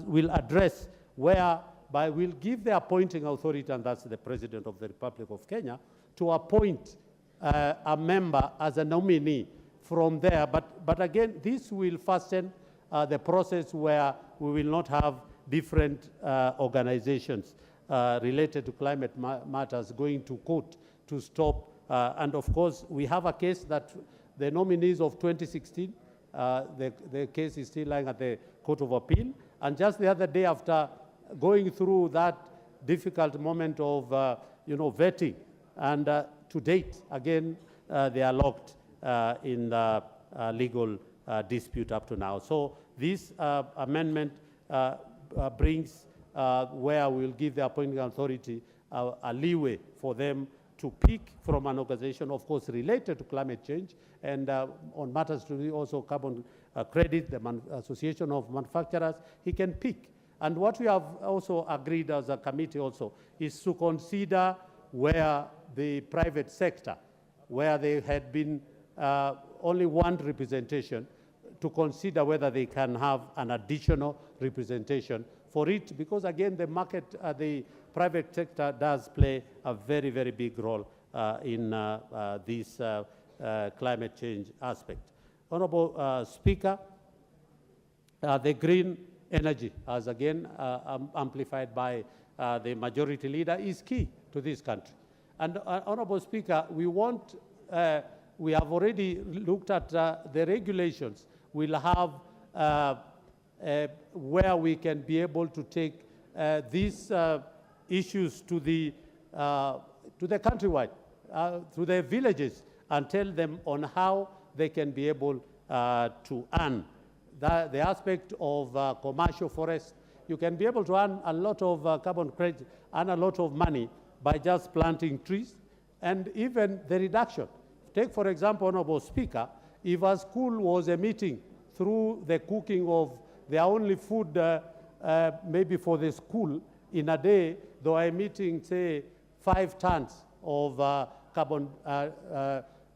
will address whereby we'll give the appointing authority, and that's the President of the Republic of Kenya, to appoint a member as a nominee from there. But again, this will fasten the process where we will not have different organizations related to climate matters going to court to stop. And of course, we have a case that the nominees of 2016, the case is still lying at the Court of Appeal. And just the other day, after going through that difficult moment of vetting, and to date, again, they are locked in the legal dispute up to now. So this amendment brings where we'll give the appointing authority a leeway for them to pick from an organization, of course, related to climate change, and on matters to do also carbon credit, the Association of Manufacturers, he can pick. And what we have also agreed as a committee also is to consider where the private sector, where there had been only one representation, to consider whether they can have an additional representation for it, because again, the market, the private sector does play a very, very big role in this climate change aspect. Honorable Speaker, the green energy, as again amplified by the majority leader, is key to this country. And Honorable Speaker, we have already looked at the regulations. We'll have where we can be able to take these issues to the countrywide, to the villages, and tell them on how they can be able to earn. The aspect of commercial forest, you can be able to earn a lot of carbon credit and a lot of money by just planting trees, and even the reduction. Take, for example, Honorable Speaker, if a school was emitting through the cooking of their only food, maybe for the school, in a day, they are emitting, say, 5 tons of carbon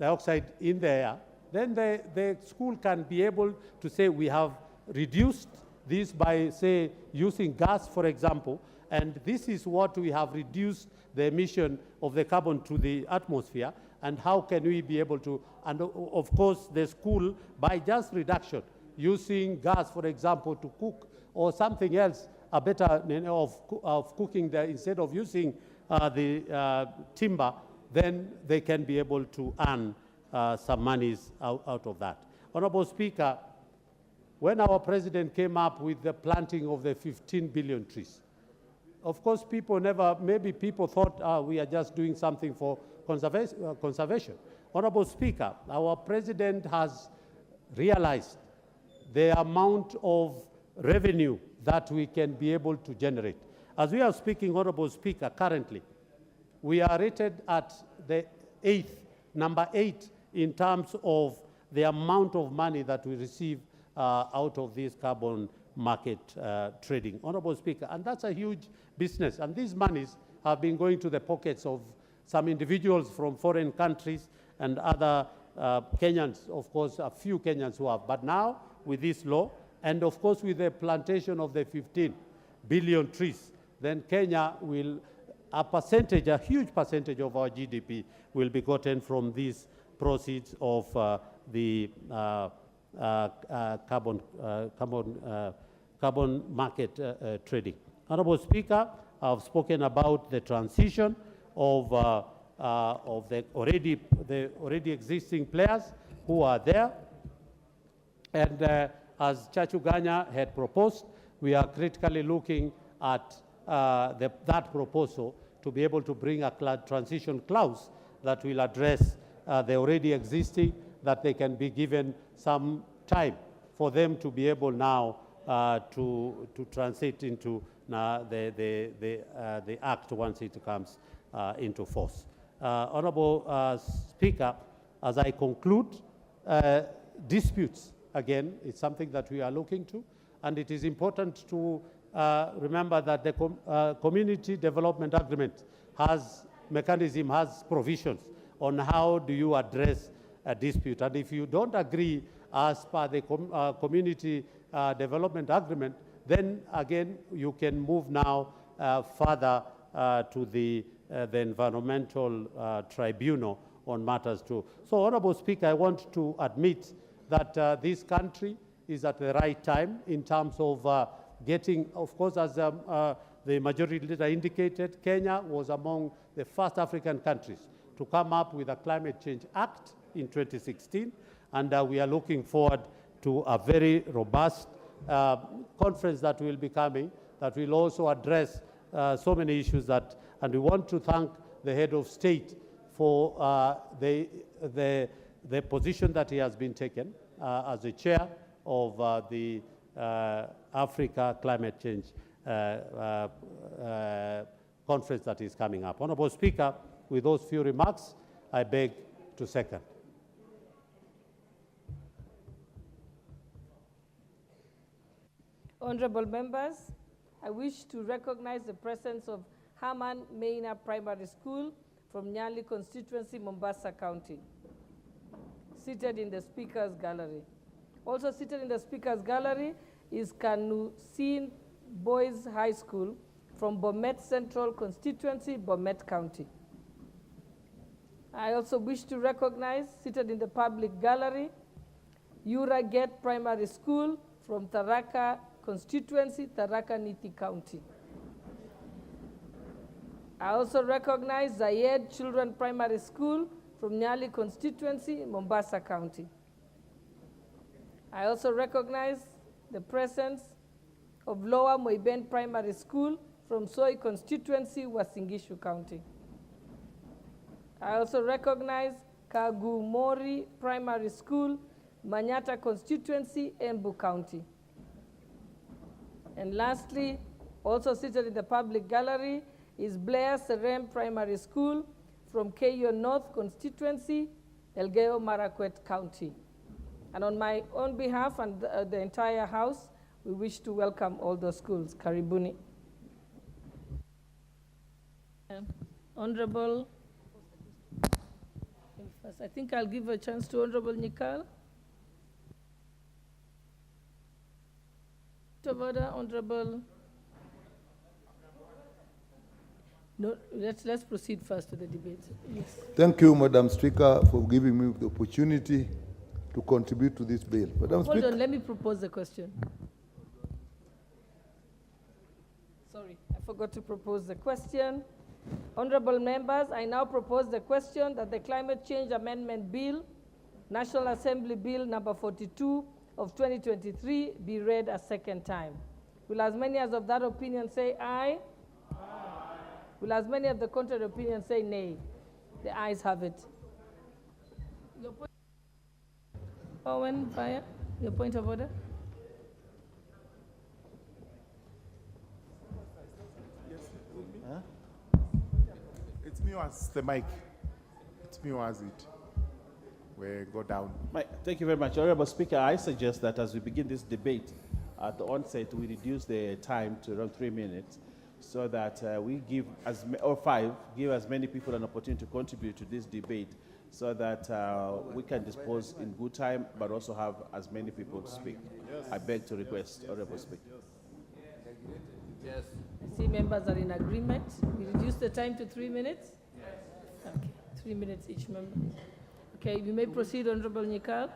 dioxide in the air, then the school can be able to say, we have reduced this by, say, using gas, for example, and this is what we have reduced the emission of the carbon to the atmosphere, and how can we be able to, and of course, the school, by just reduction, using gas, for example, to cook, or something else, a better of cooking instead of using the timber, then they can be able to earn some monies out of that. Honorable Speaker, when our president came up with the planting of the 15 billion trees, of course, maybe people thought we are just doing something for conservation. Honorable Speaker, our president has realized the amount of revenue that we can be able to generate. As we are speaking, Honorable Speaker, currently, we are rated at the number 8 in terms of the amount of money that we receive out of this carbon market trading. Honorable Speaker, and that's a huge business, and these monies have been going to the pockets of some individuals from foreign countries and other Kenyans, of course, a few Kenyans who have. But now, with this law, and of course with the plantation of the 15 billion trees, then Kenya will, a huge percentage of our GDP will be gotten from these proceeds of the carbon market trading. Honorable Speaker, I've spoken about the transition of the already existing players who are there. And as Chachuganya had proposed, we are critically looking at that proposal to be able to bring a transition clause that will address the already existing, that they can be given some time for them to be able now to transit into the act once it comes into force. Honorable Speaker, as I conclude, disputes, again, is something that we are looking to, and it is important to remember that the Community Development Agreement has provisions on how do you address a dispute. And if you don't agree as per the Community Development Agreement, then again, you can move now further to the Environmental Tribunal on matters too. So, Honorable Speaker, I want to admit that this country is at the right time in terms of getting, of course, as the majority leader indicated, Kenya was among the first African countries to come up with a Climate Change Act in 2016, and we are looking forward to a very robust conference that will be coming that will also address so many issues that, and we want to thank the head of state for the position that he has been taken as the chair of the Africa Climate Change conference that is coming up. Honorable Speaker, with those few remarks, I beg to second. Honorable members, I wish to recognize the presence of Herman Maina Primary School from Nyali constituency, Mombasa County, seated in the Speaker's Gallery. Also seated in the Speaker's Gallery is Kanusin Boys High School from Bomet Central constituency, Bomet County. I also wish to recognize, seated in the public gallery, Yura Gate Primary School from Tharaka constituency, Tharaka Nithi County. I also recognize Zayed Children Primary School from Nyali constituency, Mombasa County. I also recognize the presence of Lower Moiben Primary School from Soi constituency, Wasingishu County. I also recognize Kagumori Primary School, Manyata constituency, Embu County. And lastly, also seated in the public gallery is Blair Serem Primary School from Keyo North constituency, Elgeyo Marakwet County. And on my own behalf and the entire House, we wish to welcome all those schools. Karibuni. Honorable, first, I think I'll give a chance to Honorable Nyikal. Order, Honorable. No, let's proceed first to the debate. Yes. Thank you, Madam Speaker, for giving me the opportunity to contribute to this bill. Madam Hold Speaker. on, let me propose the question. Sorry, I forgot to propose the question. Honorable members, I now propose the question that the Climate Change Amendment Bill, National Assembly Bill number 42 of 2023 be read a second time. Will as many as of that opinion say aye? Aye. Will as many of the contrary opinion say nay? The ayes have it. Your point, Owen Baya, your point of order? Huh? It's me who has the mic. It's me who has it. We go down. Thank you very much. Honorable Speaker, I suggest that as we begin this debate, at the onset, we reduce the time to around 3 minutes so that we give give as many people an opportunity to contribute to this debate so that we can dispose in good time, but also have as many people speak. Yes. I beg to request, Honorable Speaker. Yes. I see members are in agreement. We reduce the time to 3 minutes? Yes. Okay, 3 minutes each member. Okay, you may proceed, Honorable Nyikal.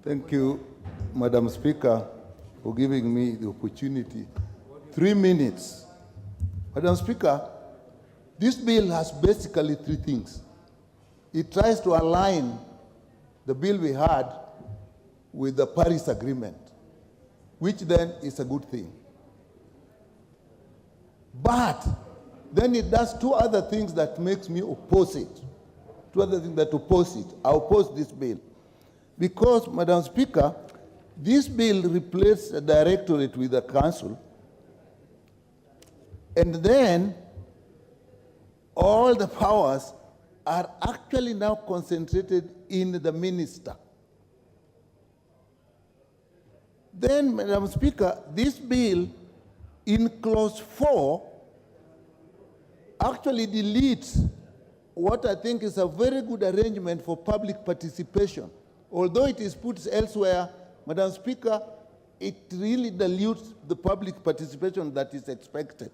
Thank you, Madam Speaker, for giving me the opportunity. 3 minutes. Madam Speaker, this bill has basically three things. It tries to align the bill we had with the Paris Agreement, which then is a good thing. But then it does two other things that makes me oppose it. Two other things that oppose it. I oppose this bill. Because, Madam Speaker, this bill replaces the directorate with the council, and then all the powers are actually now concentrated in the minister. Then, Madam Speaker, this bill in clause 4 actually deletes what I think is a very good arrangement for public participation. Although it is put elsewhere, Madam Speaker, it really dilutes the public participation that is expected.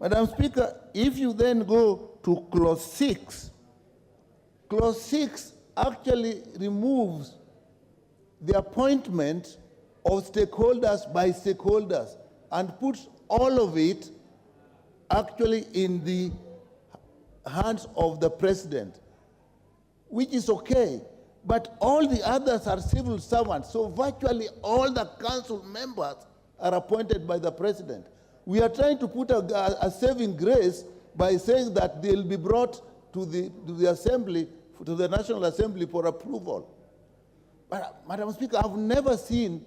Madam Speaker, if you then go to clause 6 actually removes the appointment of stakeholders by stakeholders and puts all of it actually in the hands of the president, which is okay. But all the others are civil servants, so virtually all the council members are appointed by the president. We are trying to put a saving grace by saying that they'll be brought to the assembly, to the National Assembly for approval. But, Madam Speaker, I've never seen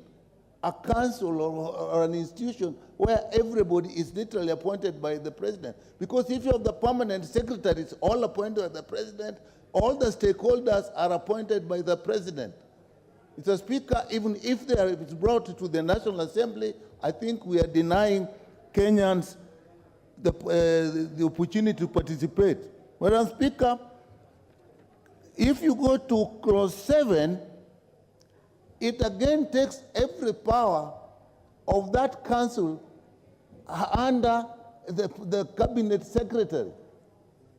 a council or an institution where everybody is literally appointed by the president. Because if you have the permanent secretaries all appointed by the president, all the stakeholders are appointed by the president. Mr. Speaker, even if they are brought to the National Assembly, I think we are denying Kenyans the opportunity to participate. Madam Speaker, if you go to clause 7, it again takes every power of that council under the cabinet secretary,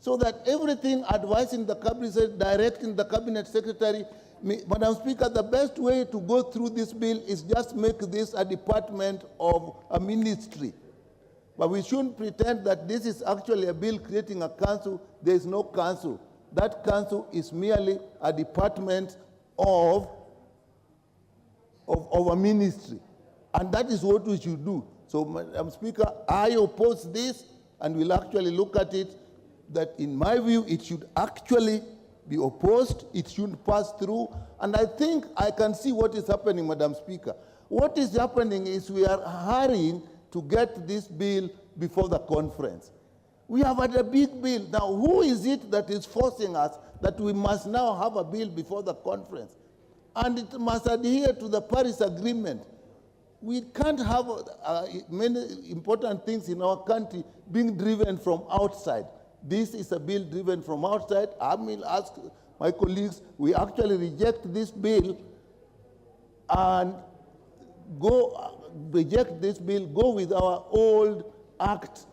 so that everything advising the cabinet, directing the cabinet secretary. Madam Speaker, the best way to go through this bill is just make this a department of a ministry. But we shouldn't pretend that this is actually a bill creating a council. There is no council. That council is merely a department of a ministry. And that is what we should do. So, Madam Speaker, I oppose this, and will actually look at it that, in my view, it should actually be opposed. It shouldn't pass through. And I think I can see what is happening, Madam Speaker. What is happening is we are hurrying to get this bill before the conference. We have had a big bill. Now, who is it that is forcing us that we must now have a bill before the conference? And it must adhere to the Paris Agreement. We can't have many important things in our country being driven from outside. This is a bill driven from outside. I will ask my colleagues, we actually reject this bill and reject this bill, go with our old act,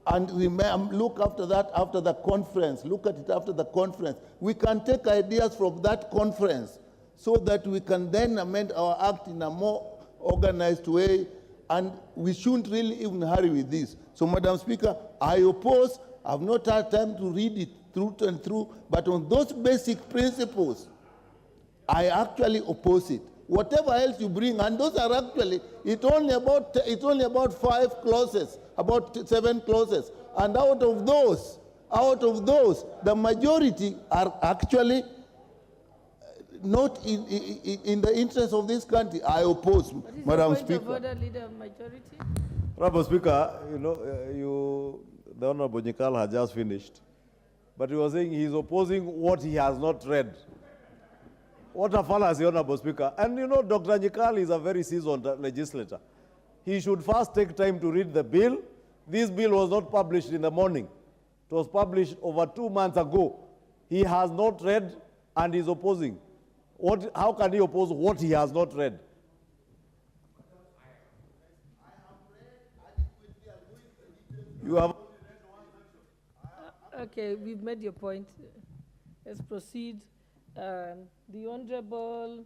and look after that after the conference. Look at it after the conference. We can take ideas from that conference so that we can then amend our act in a more organized way, and we shouldn't really even hurry with this. So, Madam Speaker, I oppose. I've not had time to read it through and through, but on those basic principles, I actually oppose it. Whatever else you bring, and those are actually, it's only about 5 clauses, about 7 clauses, and out of those, the majority are actually not in the interest of this country. I oppose, Madam Speaker. Of order, Leader of Majority. Honorable Speaker, the Honorable Nyikal has just finished, but he was saying he's opposing what he has not read. What a fallacy, Honorable Speaker. And Dr. Nyikal is a very seasoned legislator. He should first take time to read the bill. This bill was not published in the morning. It was published over 2 months ago. He has not read and is opposing. How can he oppose what he has not read? You have... Okay, we've made your point. Let's proceed. The Honorable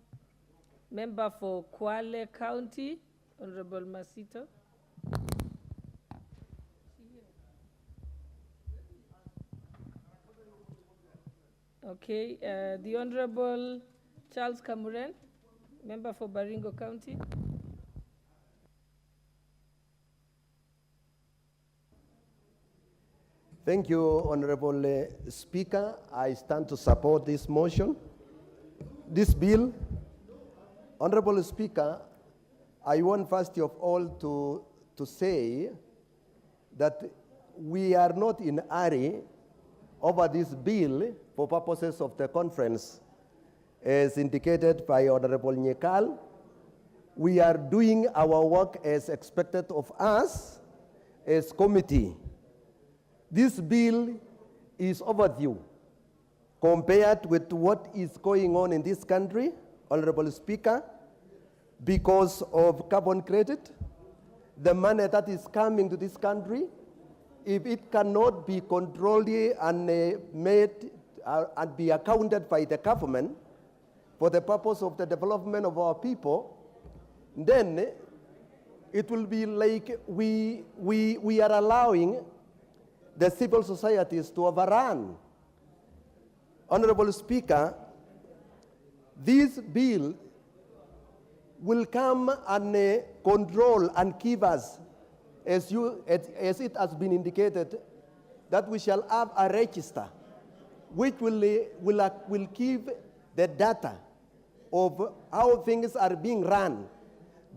Member for Kwale County, Honorable Masito. Okay, the Honorable Charles Kamuren, Member for Baringo County. Thank you, Honorable Speaker. I stand to support this motion. This bill, Honorable Speaker, I want first of all to say that we are not in a hurry over this bill for purposes of the conference. As indicated by Honorable Nyikal, we are doing our work as expected of us as committee. This bill is overdue compared with what is going on in this country, Honorable Speaker, because of carbon credit. The money that is coming to this country if it cannot be controlled and made and be accounted by the government for the purpose of the development of our people, then it will be like we are allowing the civil societies to overrun. Honorable Speaker, this bill will come and control and give us, as it has been indicated, that we shall have a register which will give the data of how things are being run,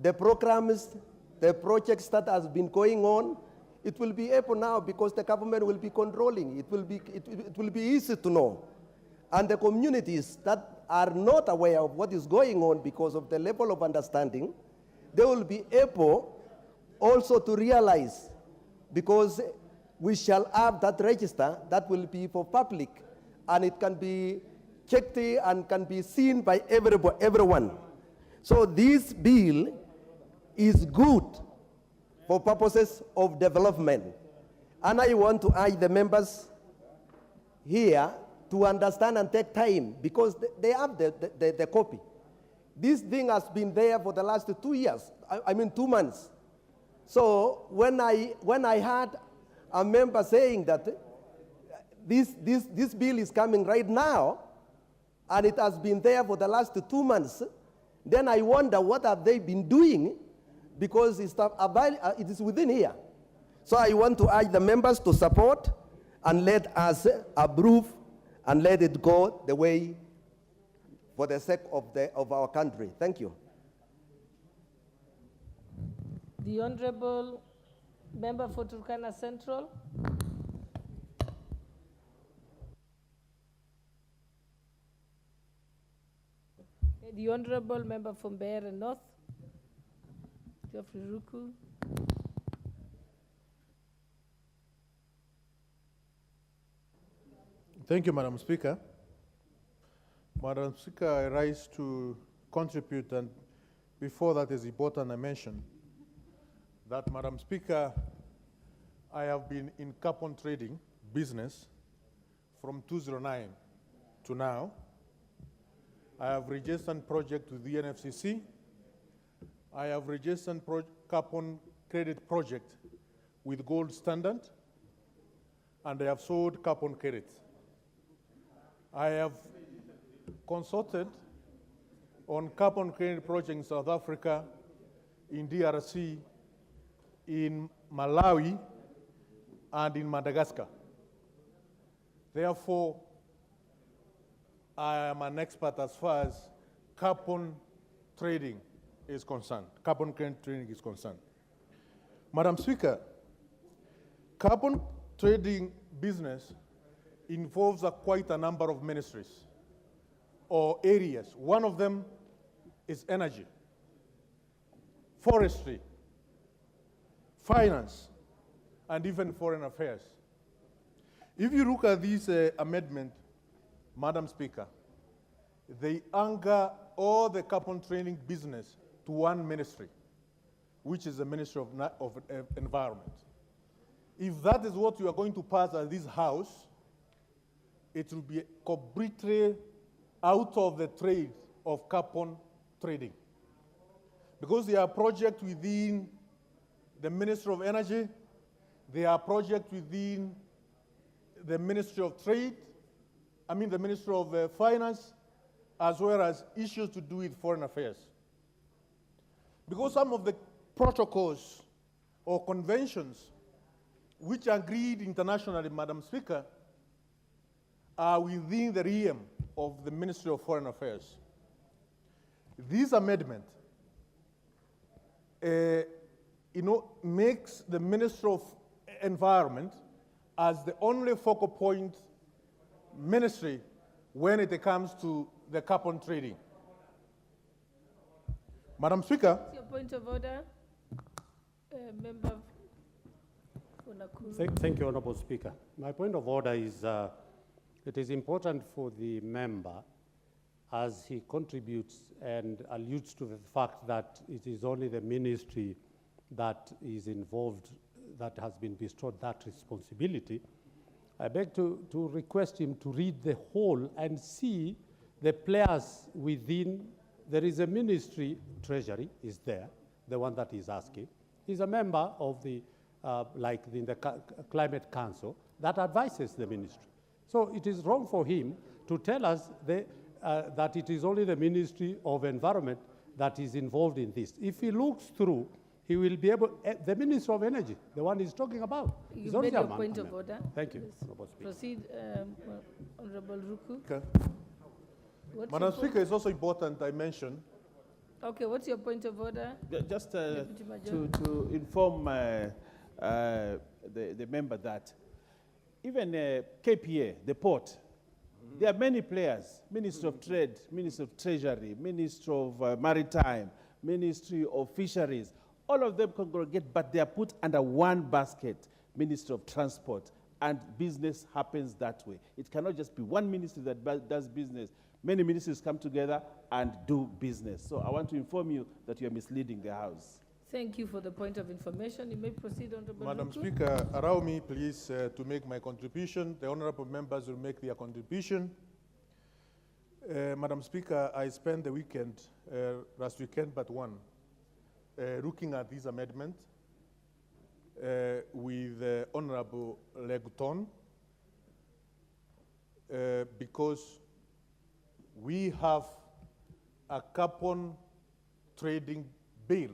the programs, the projects that has been going on. It will be able now, because the government will be controlling. It will be easy to know. And the communities that are not aware of what is going on because of the level of understanding, they will be able also to realize, because we shall have that register that will be for public, and it can be checked and can be seen by everyone. So this bill is good for purposes of development. And I want to urge the members here to understand and take time, because they have the copy. This thing has been there for the last 2 years, I mean 2 months. So when I heard a member saying that this bill is coming right now, and it has been there for the last 2 months, then I wonder what have they been doing, because it is within here. So I want to urge the members to support and let us approve and let it go the way, for the sake of our country. Thank you. The Honorable Member for Turkana Central. The Honorable Member from Mbeere North, Geoffrey Ruku. Thank you, Madam Speaker. Madam Speaker, I rise to contribute, and before that is important I mention that, Madam Speaker, I have been in carbon trading business from 2009 to now. I have registered project with the NFCC. I have registered carbon credit project with Gold Standard, and I have sold carbon credits. I have consulted on carbon credit projects in South Africa, in DRC, in Malawi, and in Madagascar. Therefore, I am an expert as far as carbon trading is concerned, carbon credit trading is concerned. Madam Speaker, carbon trading business involves quite a number of ministries or areas. One of them is energy, forestry, finance, and even foreign affairs. If you look at this amendment, Madam Speaker, they anchor all the carbon trading business to one ministry, which is the Ministry of Environment. If that is what you are going to pass at this House, it will be completely out of the trade of carbon trading. Because there are projects within the Ministry of Energy, there are projects within the Ministry of Trade, the Ministry of Finance, as well as issues to do with foreign affairs. Because some of the protocols or conventions which are agreed internationally, Madam Speaker, are within the realm of the Ministry of Foreign Affairs. This amendment makes the Ministry of Environment as the only focal point ministry when it comes to the carbon trading. Madam Speaker. What's your point of order? Member for Nakuru. Thank you, Honorable Speaker. My point of order is it is important for the member, as he contributes and alludes to the fact that it is only the ministry that is involved that has been bestowed that responsibility, I beg to request him to read the whole and see the players within. There is a ministry, Treasury is there, the one that he's asking. He's a member of the, like in the Climate Council that advises the ministry. So it is wrong for him to tell us that it is only the Ministry of Environment that is involved in this. If he looks through, he will be able, the Minister of Energy, the one he's talking about. You made your point of order. Thank you. Proceed, Honorable Ruku. Okay. What's Madam your Speaker, it's also important I mention. Okay, what's your point of order? Just to inform the member that even KPA, the port, there are many players, Ministry of Trade, Ministry of Treasury, Ministry of Maritime, Ministry of Fisheries, all of them congregate, but they are put under one basket, Ministry of Transport, and business happens that way. It cannot just be one ministry that does business. Many ministries come together and do business. So I want to inform you that you are misleading the House. Thank you for the point of information. You may proceed, Honorable Madam Ruku. Speaker, allow me please to make my contribution. The honorable members will make their contribution. Madam Speaker, I spent the weekend, last weekend but one, looking at this amendment with Honorable Legton because we have a carbon trading bill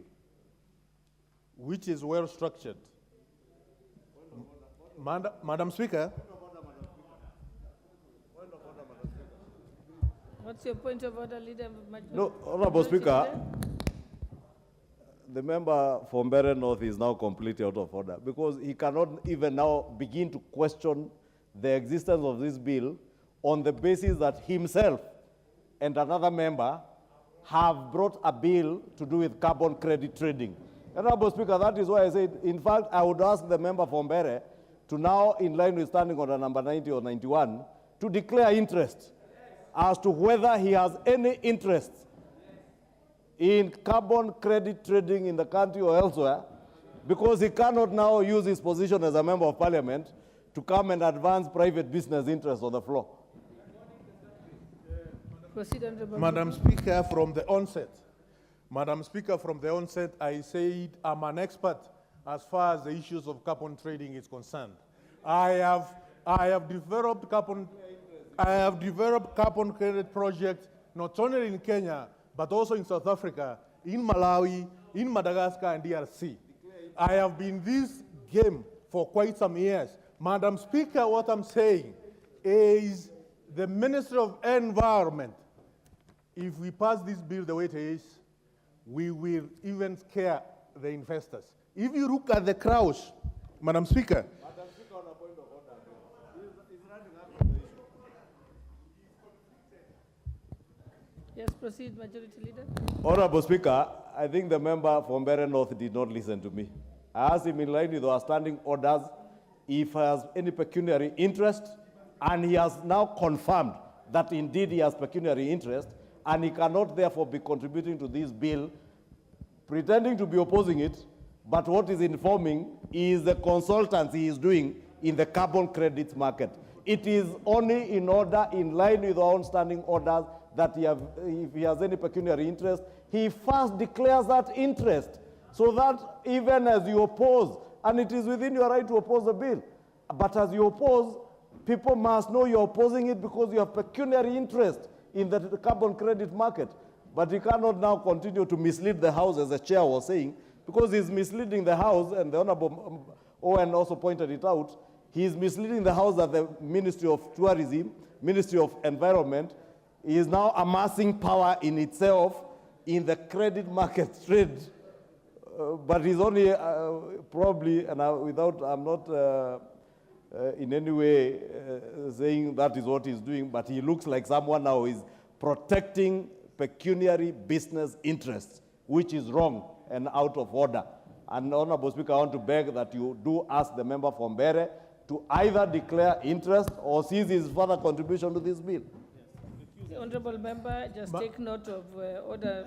which is well structured. Madam Speaker. What's your point of order, Leader? No, Honorable Speaker, the member from Bere North is now completely out of order because he cannot even now begin to question the existence of this bill on the basis that himself and another member have brought a bill to do with carbon credit trading. Honorable Speaker, that is why I said, in fact, I would ask the member from Bere to now, in line with Standing Order number 90 or 91, to declare interest as to whether he has any interest in carbon credit trading in the country or elsewhere, because he cannot now use his position as a member of parliament to come and advance private business interests on the floor. Proceed, Honorable Madam Speaker, from the onset, I said I'm an expert as far as the issues of carbon trading is concerned. I have developed carbon credit projects not only in Kenya but also in South Africa, in Malawi, in Madagascar, and DRC. I have been in this game for quite some years. Madam Speaker, what I'm saying is the Ministry of Environment, if we pass this bill the way it is, we will even scare the investors. If you look at the crowds, Madam Speaker. Madam Speaker, on a point of order, he's running out of the issue. Yes, proceed, Majority Leader. Honorable Speaker, I think the member from Bere North did not listen to me. I asked him in line with our standing orders if he has any pecuniary interest, and he has now confirmed that indeed he has pecuniary interest, and he cannot therefore be contributing to this bill, pretending to be opposing it, but what is informing is the consultancy he is doing in the carbon credits market. It is only in order, in line with our own standing orders, that if he has any pecuniary interest, he first declares that interest, so that even as you oppose, and it is within your right to oppose the bill, but as you oppose, people must know you're opposing it because you have pecuniary interest in the carbon credit market. But he cannot now continue to mislead the House, as the chair was saying, because he's misleading the House, and the Honorable Owen also pointed it out. He's misleading the House that the Ministry of Tourism, Ministry of Environment, is now amassing power in itself in the credit market trade. But he's only probably, and I'm not in any way saying that is what he's doing, but he looks like someone now is protecting pecuniary business interests, which is wrong and out of order. And Honorable Speaker, I want to beg that you do ask the member from Bere to either declare interest or cease his further contribution to this bill. The Honorable Member, just take note of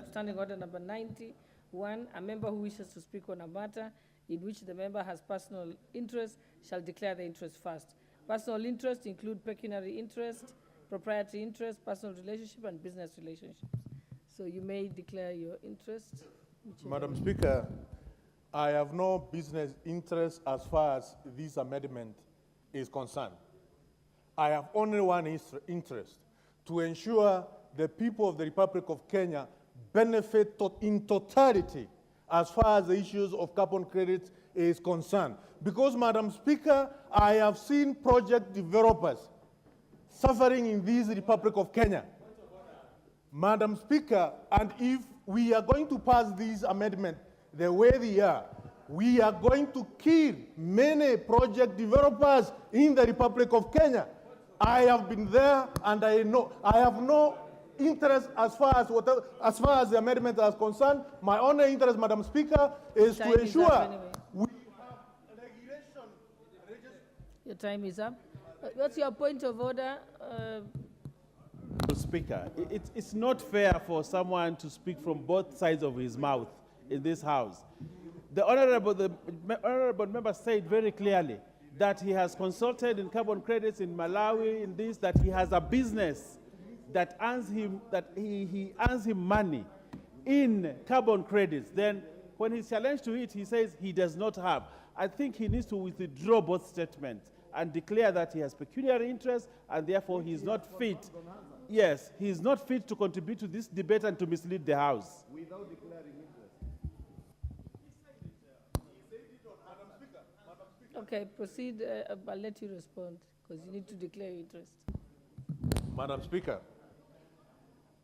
Standing Order number 91. A member who wishes to speak on a matter in which the member has personal interest shall declare the interest first. Personal interests include pecuniary interest, proprietary interest, personal relationship, and business relationships. So you may declare your interest. Madam Speaker, I have no business interest as far as this amendment is concerned. I have only one interest, to ensure the people of the Republic of Kenya benefit in totality as far as the issues of carbon credits is concerned. Because, Madam Speaker, I have seen project developers suffering in this Republic of Kenya. Madam Speaker, and if we are going to pass this amendment the way they are, we are going to kill many project developers in the Republic of Kenya. I have been there, and I know I have no interest as far as the amendment is concerned. My only interest, Madam Speaker, is to ensure we have regulation. Your time is up. What's your point of order? Speaker, it's not fair for someone to speak from both sides of his mouth in this house. The honorable member said very clearly that he has consulted in carbon credits in Malawi, in this, that he has a business that earns him, that he earns him money in carbon credits. Then when he's challenged to it, he says he does not have. I think he needs to withdraw both statements and declare that he has pecuniary interest and therefore he is not fit. Yes, he is not fit to contribute to this debate and to mislead the House. Without declaring interest. Okay, proceed. I'll let you respond because you need to declare your interest. Madam Speaker,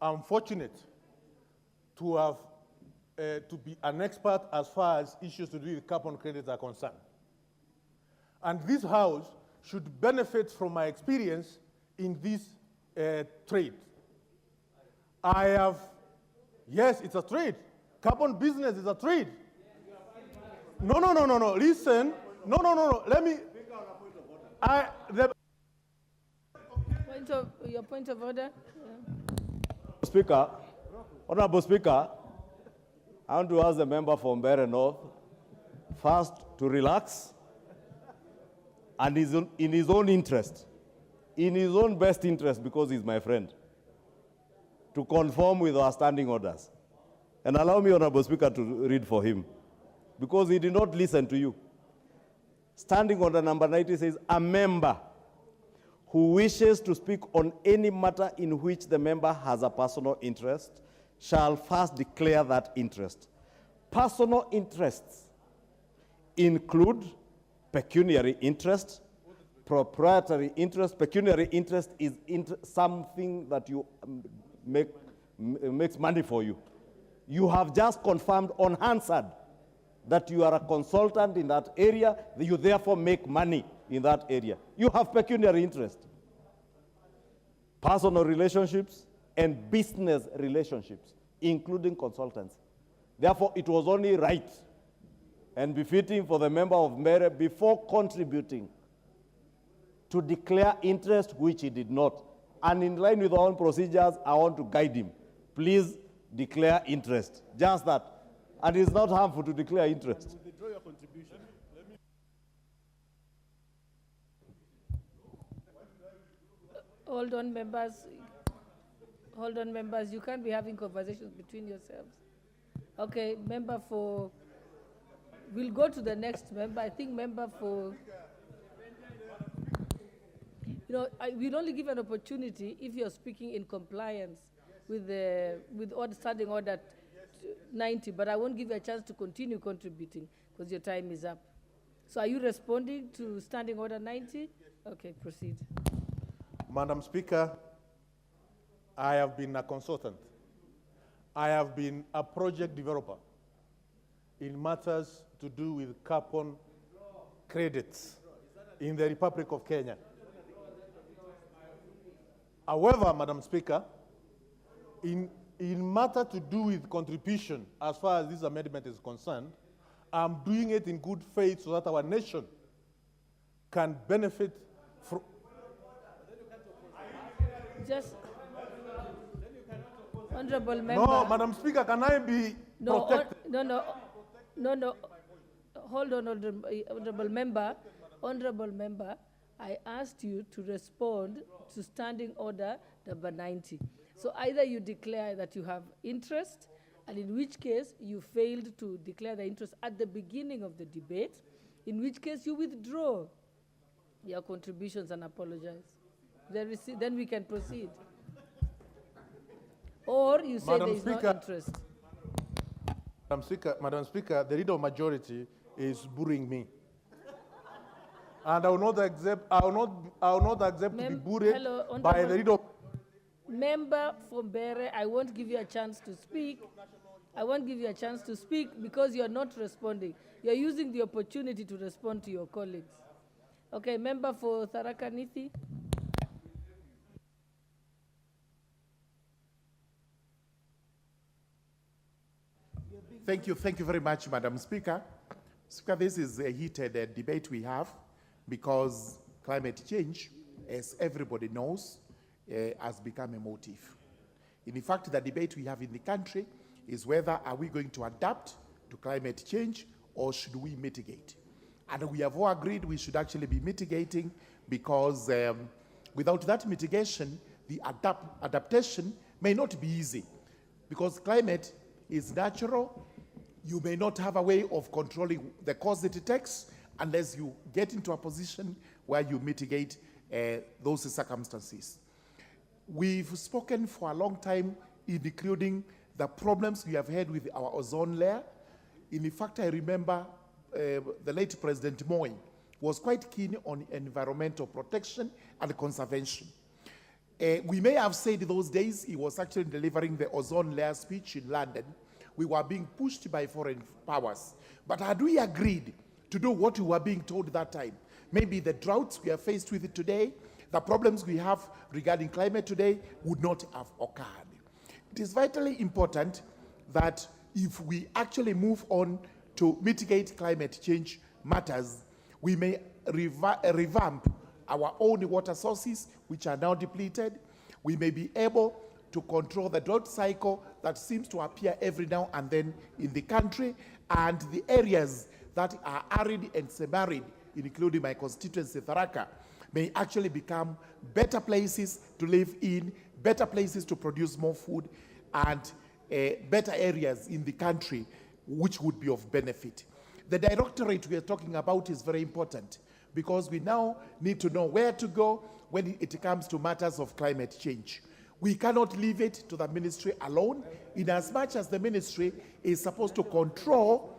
I'm fortunate to have to be an expert as far as issues to do with carbon credits are concerned. And this House should benefit from my experience in this trade. I have, yes, it's a trade. Carbon business is a trade. No, listen. No. Let me. Your point of order? Yeah. Speaker, Honorable Speaker, I want to ask the member from Mbeere North first to relax and in his own interest, in his own best interest, because he's my friend, to conform with our standing orders. And allow me, Honorable Speaker, to read for him, because he did not listen to you. Standing order number 90 says, a member who wishes to speak on any matter in which the member has a personal interest shall first declare that interest. Personal interests include pecuniary interest, proprietary interest. Pecuniary interest is something that you makes money for you. You have just confirmed unanswered that you are a consultant in that area, you therefore make money in that area. You have pecuniary interest. Personal relationships and business relationships, including consultants. Therefore, it was only right and befitting for the member of Mbeere, before contributing, to declare interest, which he did not. And in line with our own procedures, I want to guide him. Please declare interest. Just that. And it's not harmful to declare interest. Withdraw your contribution. Hold on, members. Hold on, members. You can't be having conversations between yourselves. Okay, member for... We'll go to the next member. I think member for... You know, we'll only give an opportunity if you're speaking in compliance with standing order 90, but I won't give you a chance to continue contributing because your time is up. So are you responding to standing order 90? Okay, proceed. Madam Speaker, I have been a consultant. I have been a project developer in matters to do with carbon credits in the Republic of Kenya. However, Madam Speaker, in matter to do with contribution, as far as this amendment is concerned, I'm doing it in good faith so that our nation can benefit from... Just... Honorable member... No, Madam Speaker, can I be protected? No. hold on, honorable member. Honorable member, I asked you to respond to standing order number 90. So either you declare that you have interest, and in which case you failed to declare the interest at the beginning of the debate, in which case you withdraw your contributions and apologize. Then we can proceed. Or you say there is no interest. Madam Speaker, the leader of majority is bullying me. And I will not accept, to be bullied by the leader of... Member from Bere, I won't give you a chance to speak. I won't give you a chance to speak because you're not responding. You're using the opportunity to respond to your colleagues. Okay, member for Tharaka Nithi. Thank you very much, Madam Speaker. Speaker, this is a heated debate we have because climate change, as everybody knows, has become a motive. In fact, the debate we have in the country is whether are we going to adapt to climate change or should we mitigate? And we have all agreed we should actually be mitigating because without that mitigation, the adaptation may not be easy because climate is natural. You may not have a way of controlling the cost it takes unless you get into a position where you mitigate those circumstances. We've spoken for a long time, including the problems we have had with our ozone layer. In fact, I remember the late President Moi was quite keen on environmental protection and conservation. We may have said those days he was actually delivering the ozone layer speech in London. We were being pushed by foreign powers. But had we agreed to do what we were being told that time, maybe the droughts we are faced with today, the problems we have regarding climate today would not have occurred. It is vitally important that if we actually move on to mitigate climate change matters, we may revamp our own water sources, which are now depleted. We may be able to control the drought cycle that seems to appear every now and then in the country, and the areas that are arid and semi-arid, including my constituency, Tharaka, may actually become better places to live in, better places to produce more food, and better areas in the country which would be of benefit. The directorate we are talking about is very important because we now need to know where to go when it comes to matters of climate change. We cannot leave it to the ministry alone, in as much as the ministry is supposed to control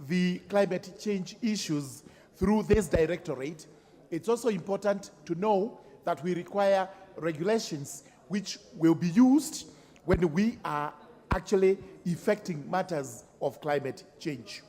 the climate change issues through this directorate. It's also important to know that we require regulations which will be used when we are actually effecting matters of climate change.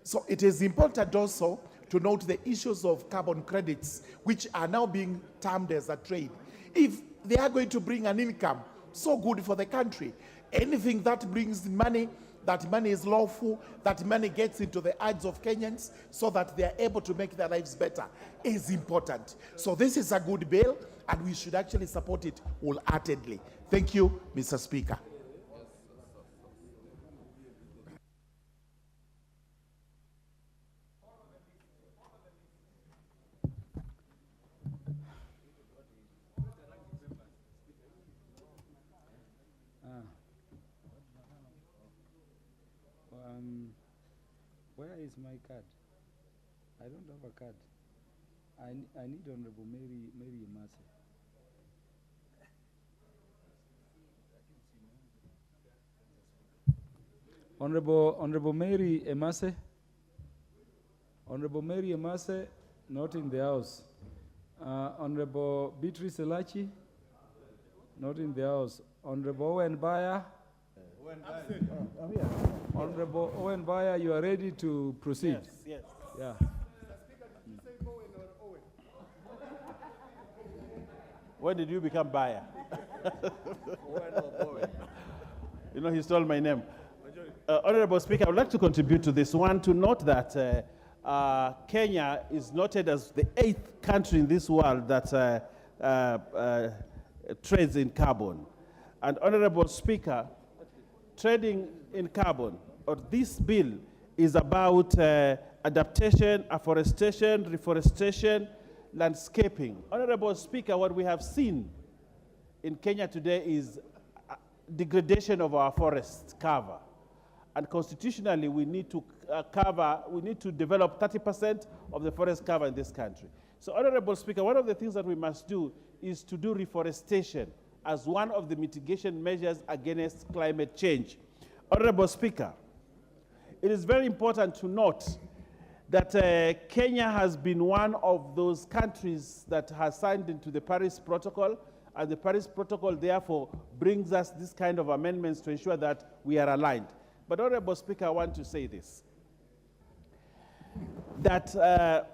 So it is important also to note the issues of carbon credits, which are now being termed as a trade. If they are going to bring an income so good for the country, anything that brings money, that money is lawful, that money gets into the hands of Kenyans so that they are able to make their lives better, is important. So this is a good bill, and we should actually support it wholeheartedly. Thank you, Mr. Speaker. Where is my card? I don't have a card. I need Honorable Mary Emase. Honorable Mary Emase. Honorable Mary Emase, not in the house. Honorable Beatrice Elachi, not in the house. Honorable Owen Baya. Honorable Owen Baya, you are ready to proceed? Yes. Yeah. When did you become buyer? You know, he stole my name. Honorable Speaker, I would like to contribute to this one to note that Kenya is noted as the 8th country in this world that trades in carbon. And Honorable Speaker, trading in carbon or this bill is about adaptation, afforestation, reforestation, landscaping. Honorable Speaker, what we have seen in Kenya today is degradation of our forest cover. And constitutionally, we need to develop 30% of the forest cover in this country. So, Honorable Speaker, one of the things that we must do is to do reforestation as one of the mitigation measures against climate change. Honorable Speaker, it is very important to note that Kenya has been one of those countries that has signed into the Paris Protocol, and the Paris Protocol therefore brings us this kind of amendments to ensure that we are aligned. But Honorable Speaker, I want to say this, that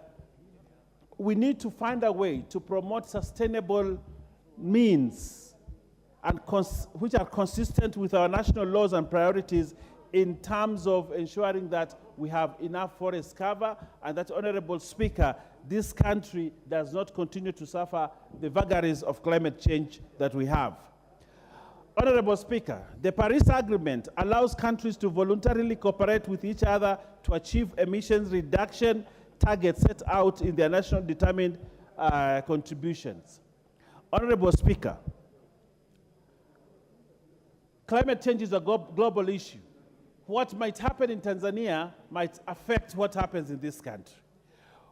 we need to find a way to promote sustainable means and which are consistent with our national laws and priorities in terms of ensuring that we have enough forest cover and that, Honorable Speaker, this country does not continue to suffer the vagaries of climate change that we have. Honorable Speaker, the Paris Agreement allows countries to voluntarily cooperate with each other to achieve emissions reduction targets set out in their national determined contributions. Honorable Speaker, climate change is a global issue. What might happen in Tanzania might affect what happens in this country.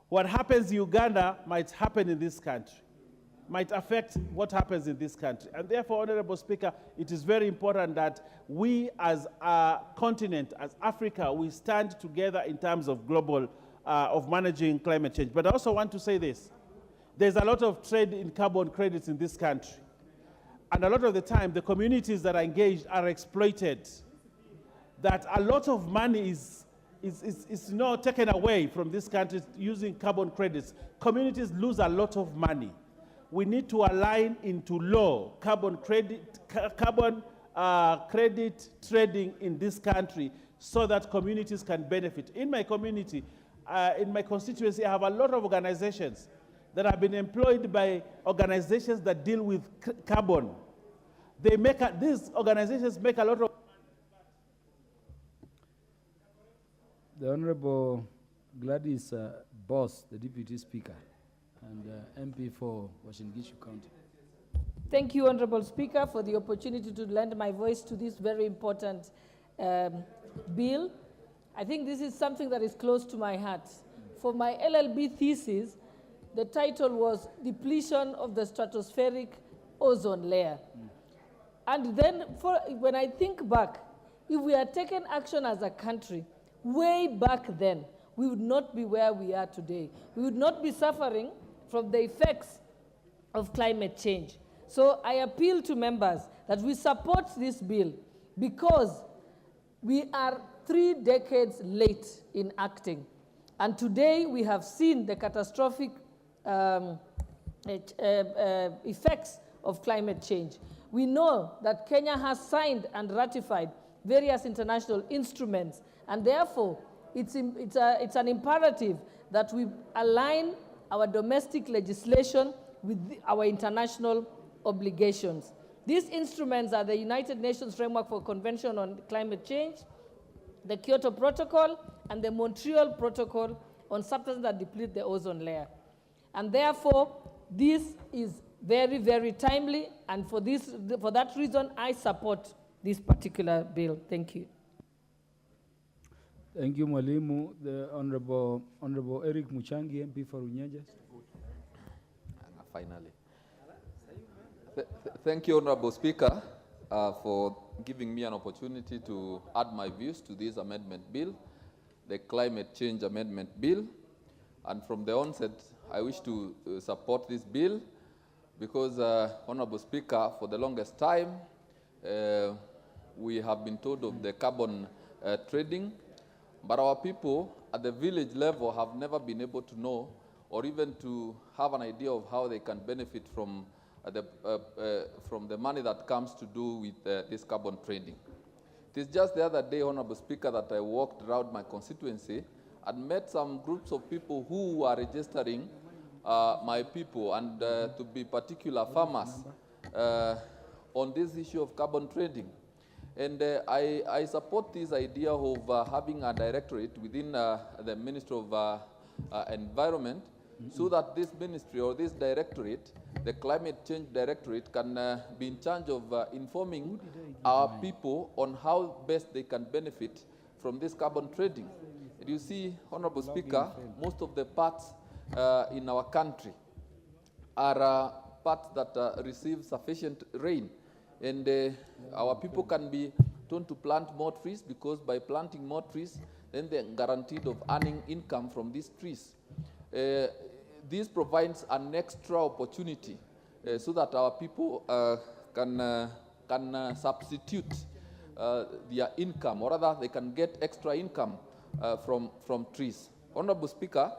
What happens in Uganda might happen in this country, might affect what happens in this country. And therefore, Honorable Speaker, it is very important that we as a continent, as Africa, we stand together in terms of global, of managing climate change. But I also want to say this. There's a lot of trade in carbon credits in this country. And a lot of the time, the communities that are engaged are exploited. That a lot of money is not taken away from this country using carbon credits. Communities lose a lot of money. We need to align into law carbon credit trading in this country so that communities can benefit. In my community, in my constituency, I have a lot of organizations that have been employed by organizations that deal with carbon. These organizations make a lot of. The Honorable Gladys Boss, the Deputy Speaker, and MP for Uasin Gishu County. Thank you, Honorable Speaker, for the opportunity to lend my voice to this very important bill. I think this is something that is close to my heart. For my LLB thesis, the title was Depletion of the Stratospheric Ozone Layer. And then when I think back, if we had taken action as a country, way back then, we would not be where we are today. We would not be suffering from the effects of climate change. So I appeal to members that we support this bill because we are 3 decades late in acting. And today we have seen the catastrophic effects of climate change. We know that Kenya has signed and ratified various international instruments, and therefore it's an imperative that we align our domestic legislation with our international obligations. These instruments are the United Nations Framework for Convention on Climate Change, the Kyoto Protocol, and the Montreal Protocol on substances that deplete the ozone layer. And therefore, this is very, very timely, and for that reason, I support this particular bill. Thank you. Thank you, Mwalimu. The Honorable Eric Muchangi, MP for Unyeja. Finally. Thank you, Honorable Speaker, for giving me an opportunity to add my views to this amendment bill, the Climate Change Amendment Bill. And from the onset, I wish to support this bill because, Honorable Speaker, for the longest time, we have been told of the carbon trading, but our people at the village level have never been able to know or even to have an idea of how they can benefit from the money that comes to do with this carbon trading. It is just the other day, Honorable Speaker, that I walked around my constituency and met some groups of people who are registering my people and to be particular farmers on this issue of carbon trading. And I support this idea of having a directorate within the Ministry of Environment, so that this ministry or this directorate, the Climate Change Directorate, can be in charge of informing our people on how best they can benefit from this carbon trading. And you see, Honorable Speaker, most of the parts in our country are parts that receive sufficient rain. And our people can be told to plant more trees, because by planting more trees, then they're guaranteed of earning income from these trees. This provides an extra opportunity so that our people can substitute their income, or rather they can get extra income from trees. Honorable Speaker,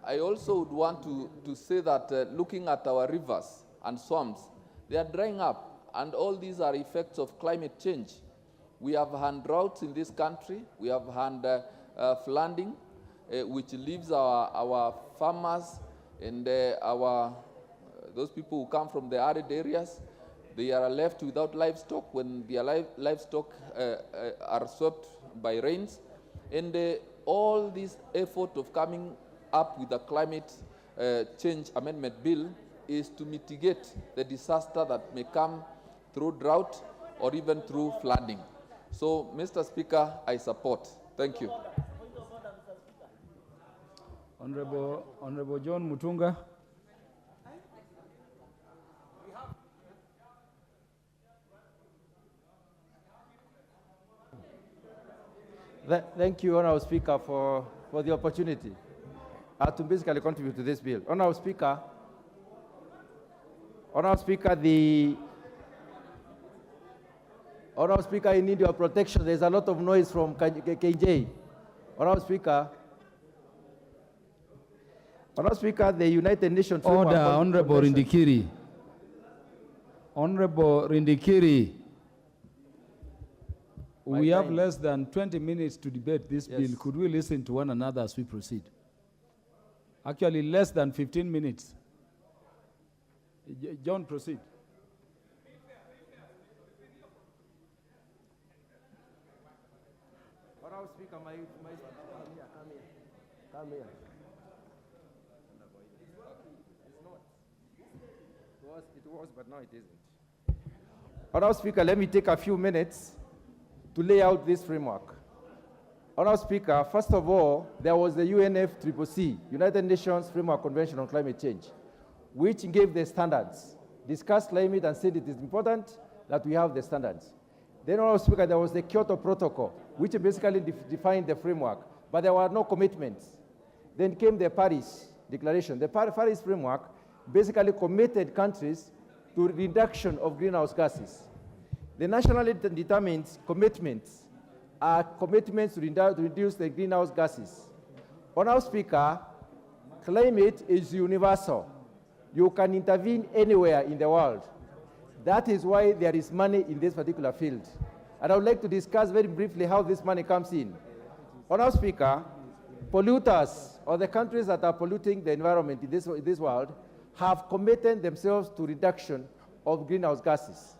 I also would want to say that looking at our rivers and swamps, they are drying up, and all these are effects of climate change. We have had droughts in this country. We have had flooding, which leaves our farmers and those people who come from the arid areas, they are left without livestock when their livestock are swept by rains. And all this effort of coming up with a climate change amendment bill is to mitigate the disaster that may come through drought or even through flooding. So, Mr. Speaker, I support. Thank you. Honorable John Mutunga. Thank you, Honorable Speaker, for the opportunity to basically contribute to this bill. Honorable Speaker, Honorable Speaker, I need your protection. There's a lot of noise from KJ. Honorable Speaker, the United Nations... Order, Honorable Rindikiri. Honorable Rindikiri, we have less than 20 minutes to debate this bill. Could we listen to one another as we proceed? Actually, less than 15 minutes. John, proceed. Honorable Speaker, come here. It was, but now it isn't. Honorable Speaker, let me take a few minutes to lay out this framework. Honorable Speaker, first of all, there was the UNFCCC, United Nations Framework Convention on Climate Change, which gave the standards, discussed climate and said it is important that we have the standards. Then, Honorable Speaker, there was the Kyoto Protocol, which basically defined the framework, but there were no commitments. Then came the Paris Declaration. The Paris framework basically committed countries to reduction of greenhouse gases. The nationally determined commitments are commitments to reduce the greenhouse gases. Honorable Speaker, climate is universal. You can intervene anywhere in the world. That is why there is money in this particular field. And I would like to discuss very briefly how this money comes in. Honorable Speaker, polluters, or the countries that are polluting the environment in this world, have committed themselves to reduction of greenhouse gases.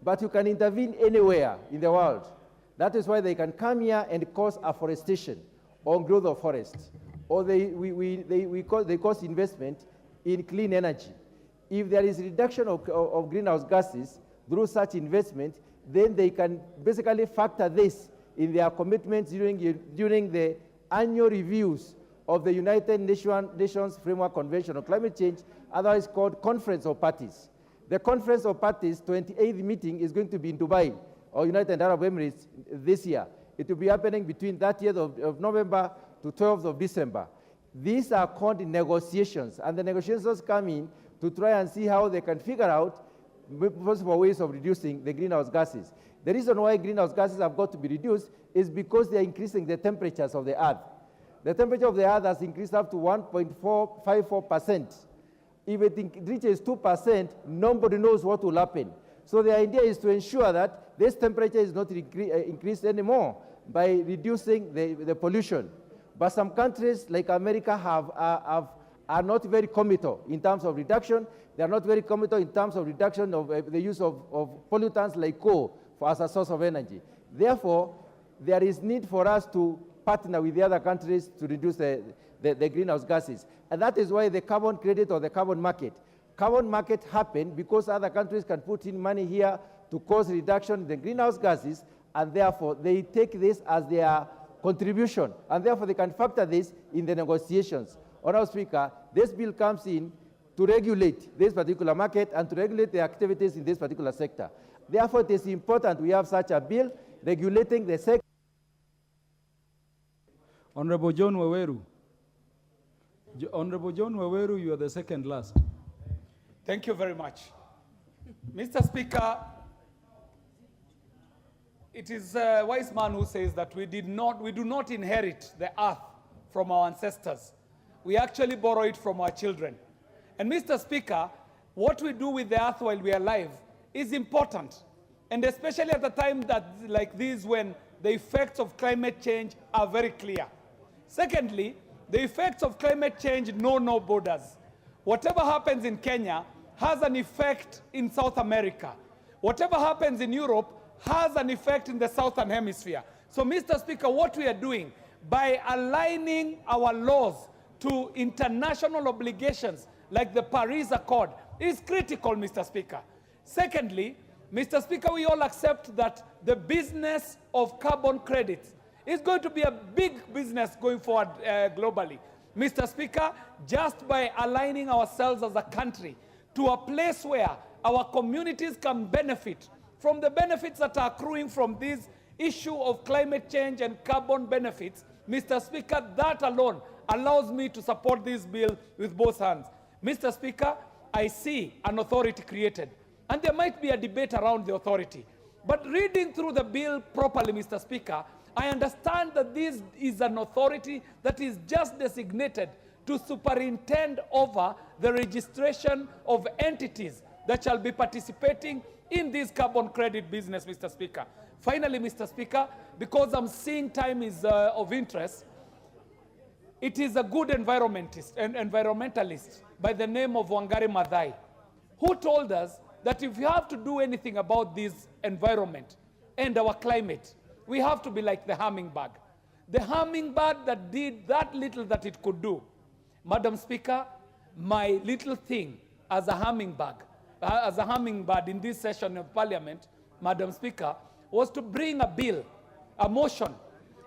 But you can intervene anywhere in the world. That is why they can come here and cause afforestation or growth of forests, or they cause investment in clean energy. If there is reduction of greenhouse gases through such investment, then they can basically factor this in their commitments during the annual reviews of the United Nations Framework Convention on Climate Change, otherwise called Conference of Parties. The Conference of Parties 28th meeting is going to be in Dubai, or United Arab Emirates, this year. It will be happening between 30th of November to 12th of December. These are called negotiations, and the negotiations come in to try and see how they can figure out possible ways of reducing the greenhouse gases. The reason why greenhouse gases have got to be reduced is because they are increasing the temperatures of the Earth. The temperature of the Earth has increased up to 1.454%. If it reaches 2%, nobody knows what will happen. So the idea is to ensure that this temperature is not increased anymore by reducing the pollution. But some countries like America are not very committal in terms of reduction. They are not very committal in terms of reduction of the use of pollutants like coal, as a source of energy. Therefore, there is need for us to partner with the other countries to reduce the greenhouse gases. And that is why the carbon credit or the carbon market happened because other countries can put in money here to cause reduction in the greenhouse gases, and therefore they take this as their contribution, and therefore they can factor this in the negotiations. Honourable Speaker, this bill comes in to regulate this particular market and to regulate the activities in this particular sector. Therefore, it is important we have such a bill regulating the sector. Honorable John Waweru. Honorable John Waweru, you are the second last. Thank you very much. Mr. Speaker, it is a wise man who says that we do not inherit the earth from our ancestors. We actually borrow it from our children. And Mr. Speaker, what we do with the earth while we are alive is important. And especially at a time like this when the effects of climate change are very clear. Secondly, the effects of climate change know no borders. Whatever happens in Kenya has an effect in South America. Whatever happens in Europe has an effect in the Southern Hemisphere. So, Mr. Speaker, what we are doing by aligning our laws to international obligations like the Paris Accord is critical, Mr. Speaker. Secondly, Mr. Speaker, we all accept that the business of carbon credits is going to be a big business going forward globally. Mr. Speaker, just by aligning ourselves as a country to a place where our communities can benefit from the benefits that are accruing from this issue of climate change and carbon benefits, Mr. Speaker, that alone allows me to support this bill with both hands. Mr. Speaker, I see an authority created, and there might be a debate around the authority. But reading through the bill properly, Mr. Speaker, I understand that this is an authority that is just designated to superintend over the registration of entities that shall be participating in this carbon credit business, Mr. Speaker. Finally, Mr. Speaker, because I'm seeing time is of interest, it is a good environmentalist by the name of Wangari Maathai who told us that if we have to do anything about this environment and our climate, we have to be like the hummingbird. The hummingbird that did that little that it could do. Madam Speaker, my little thing as a hummingbird in this session of Parliament, Madam Speaker, was to bring a bill, a motion,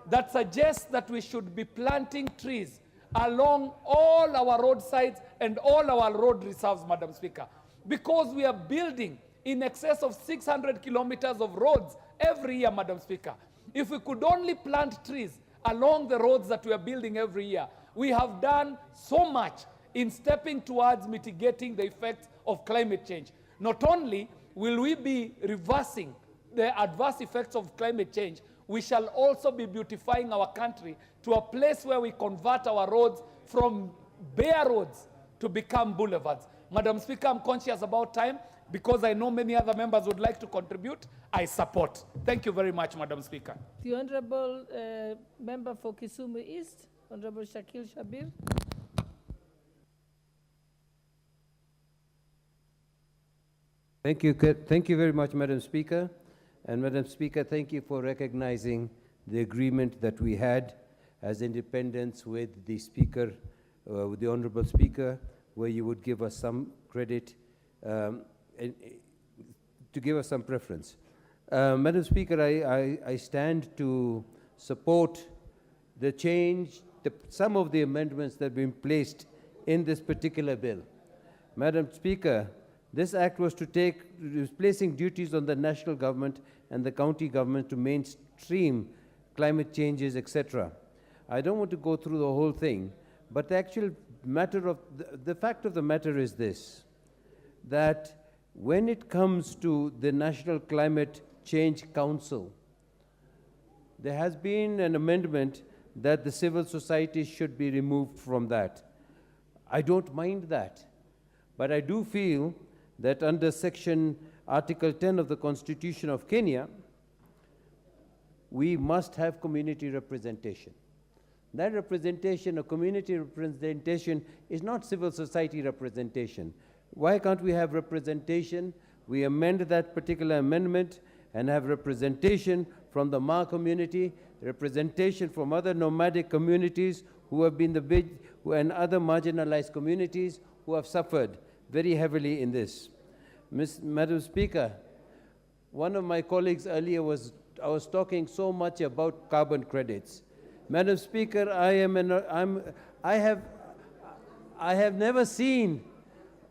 that suggests that we should be planting trees along all our roadsides and all our road reserves, Madam Speaker, because we are building in excess of 600 kilometers of roads every year, Madam Speaker. If we could only plant trees along the roads that we are building every year, we have done so much in stepping towards mitigating the effects of climate change. Not only will we be reversing the adverse effects of climate change, we shall also be beautifying our country to a place where we convert our roads from bare roads to become boulevards. Madam Speaker, I'm conscious about time. Because I know many other members would like to contribute, I support. Thank you very much, Madam Speaker. The Honourable Member for Kisumu East, Honourable Shakil Shabir. Thank you very much, Madam Speaker. And Madam Speaker, thank you for recognizing the agreement that we had as independents with the Speaker, with the Honourable Speaker, where you would give us some credit to give us some preference. Madam Speaker, I stand to support the change, some of the amendments that have been placed in this particular bill. Madam Speaker, this act was placing duties on the national government and the county government to mainstream climate changes, etc. I don't want to go through the whole thing, but the actual matter of, the fact of the matter is this, that when it comes to the National Climate Change Council, there has been an amendment that the civil society should be removed from that. I don't mind that, but I do feel that under Article 10 of the Constitution of Kenya, we must have community representation. That representation, or community representation, is not civil society representation. Why can't we have representation? We amend that particular amendment and have representation from the Ma community, representation from other nomadic communities who have been and other marginalized communities who have suffered very heavily in this. Madam Speaker, one of my colleagues earlier I was talking so much about carbon credits. Madam Speaker, I have never seen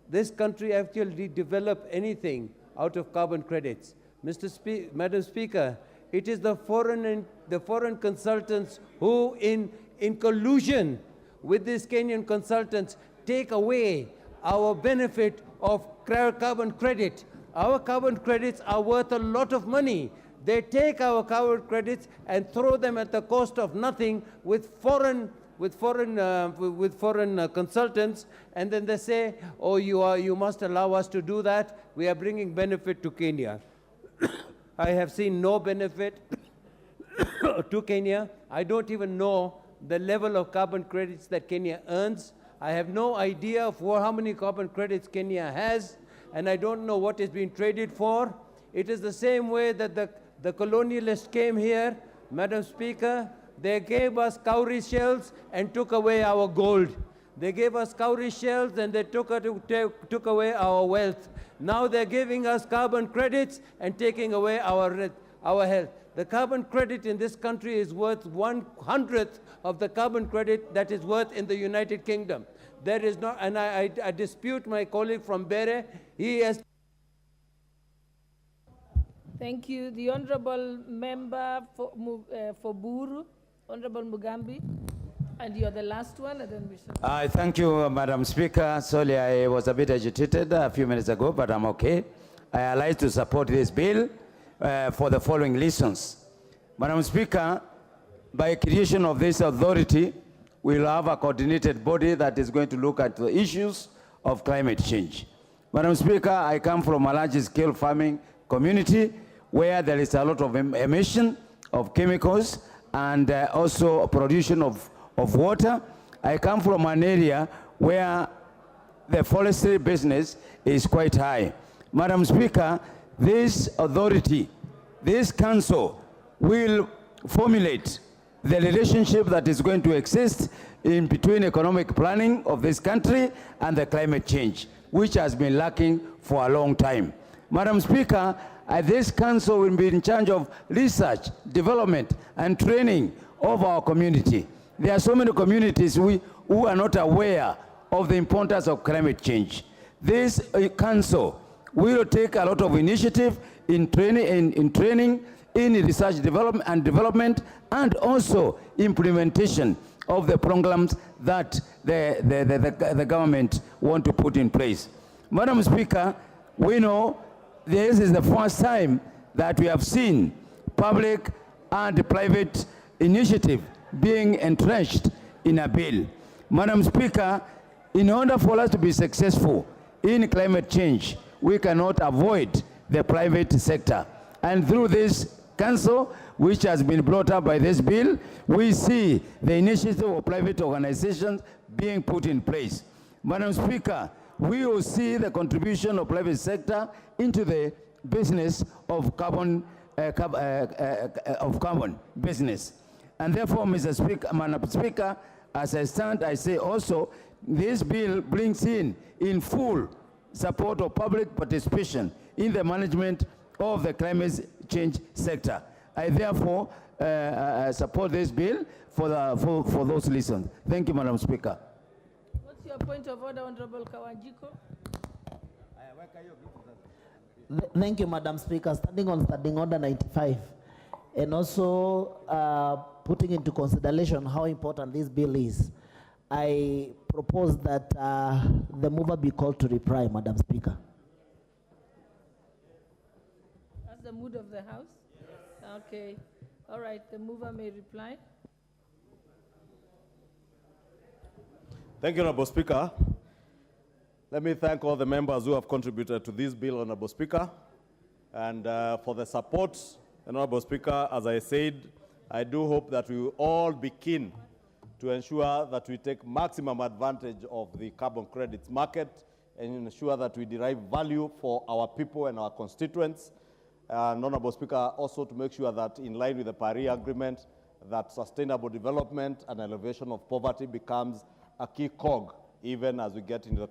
this country actually develop anything out of carbon credits. Madam Speaker, it is the foreign consultants who, in collusion with these Kenyan consultants, take away our benefit of carbon credit. Our carbon credits are worth a lot of money. They take our carbon credits and throw them at the cost of nothing with foreign consultants, and then they say, oh, you must allow us to do that. We are bringing benefit to Kenya. I have seen no benefit to Kenya. I don't even know the level of carbon credits that Kenya earns. I have no idea of how many carbon credits Kenya has, and I don't know what is being traded for. It is the same way that the colonialists came here, Madam Speaker. They gave us cowrie shells and took away our gold. They gave us cowrie shells and they took away our wealth. Now they're giving us carbon credits and taking away our health. The carbon credit in this country is worth 1/100th of the carbon credit that is worth in the United Kingdom. There is not, and I dispute my colleague from Bere. He has. Thank you. The Honorable Member for Buru, Honorable Mugambi, and you're the last one, and then we shall. Thank you, Madam Speaker. Sorry, I was a bit agitated a few minutes ago, but I'm okay. I allied to support this bill for the following reasons. Madam Speaker, by creation of this authority, we'll have a coordinated body that is going to look at the issues of climate change. Madam Speaker, I come from a large-scale farming community where there is a lot of emission of chemicals and also production of water. I come from an area where the forestry business is quite high. Madam Speaker, this authority, this council will formulate the relationship that is going to exist in between economic planning of this country and the climate change, which has been lacking for a long time. Madam Speaker, this council will be in charge of research, development, and training of our community. There are so many communities who are not aware of the importance of climate change. This council will take a lot of initiative in training, in research development, and also implementation of the programs that the government want to put in place. Madam Speaker, we know this is the first time that we have seen public and private initiative being entrenched in a bill. Madam Speaker, in order for us to be successful in climate change, we cannot avoid the private sector. And through this council, which has been brought up by this bill, we see the initiative of private organizations being put in place. Madam Speaker, we will see the contribution of private sector into the business of carbon business. And therefore, Madam Speaker, as I stand, I say also, this bill brings in full support of public participation in the management of the climate change sector. I therefore support this bill for those reasons. Thank you, Madam Speaker. What's your point of order, Honorable Kawanjiko? Thank you, Madam Speaker. Standing on Standing Order 95, and also putting into consideration how important this bill is, I propose that the mover be called to reply, Madam Speaker. That's the mood of the House? Yes. Okay. All right, the mover may reply. Thank you, Honorable Speaker. Let me thank all the members who have contributed to this bill, Honorable Speaker, and for the support. Honorable Speaker, as I said, I do hope that we will all be keen to ensure that we take maximum advantage of the carbon credits market and ensure that we derive value for our people and our constituents. And Honorable Speaker, also to make sure that in line with the Paris Agreement, that sustainable development and elevation of poverty becomes a key cog, even as we get into the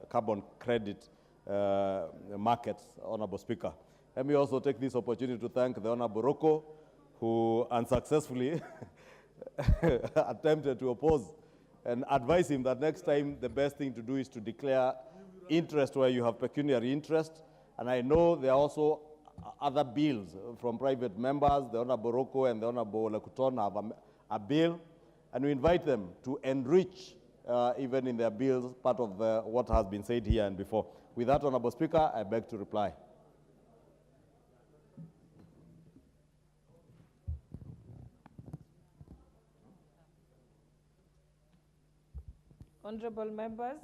carbon credit markets, Honorable Speaker. Let me also take this opportunity to thank the Honorable Rocco, who unsuccessfully attempted to oppose, and advise him that next time the best thing to do is to declare interest where you have pecuniary interest. And I know there are also other bills from private members. The Honorable Rocco and the Honorable Lekuton have a bill, and we invite them to enrich even in their bills part of what has been said here and before. With that, Honorable Speaker, I beg to reply. Honorable members,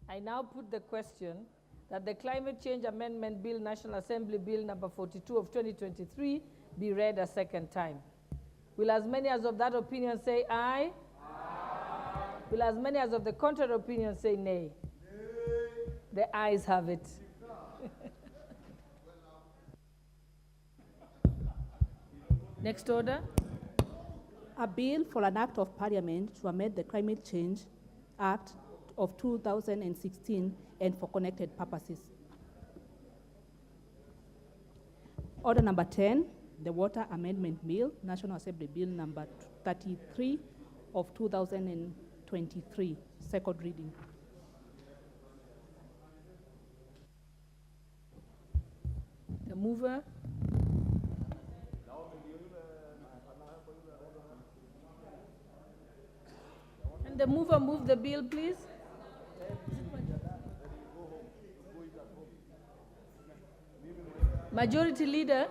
I now put the question that the Climate Change Amendment Bill, National Assembly Bill number 42 of 2023, be read a second time. Will as many as of that opinion say aye? Aye. Will as many as of the contrary opinion say nay? Nay. The ayes have it. Next order. A bill for an act of parliament to amend the Climate Change Act of 2016 and for connected purposes. Order number 10, the Water Amendment Bill, National Assembly Bill number 33 of 2023, second reading. The mover. And the mover move the bill, please. Majority Leader.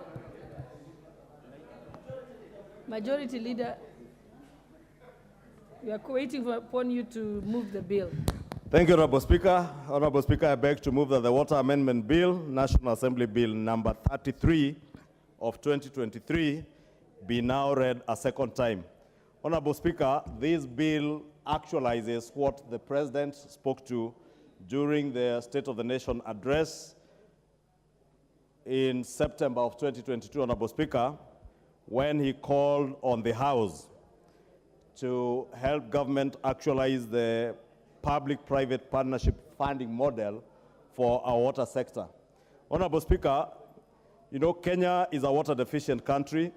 Majority Leader. We are waiting upon you to move the bill. Thank you, Honorable Speaker. Honorable Speaker, I beg to move that the Water Amendment Bill, National Assembly Bill number 33 of 2023, be now read a second time. Honorable Speaker, this bill actualizes what the President spoke to during the State of the Nation address in September of 2022, Honorable Speaker, when he called on the House to help government actualize the public-private partnership funding model for our water sector. Honorable Speaker, you know, Kenya is a water-deficient country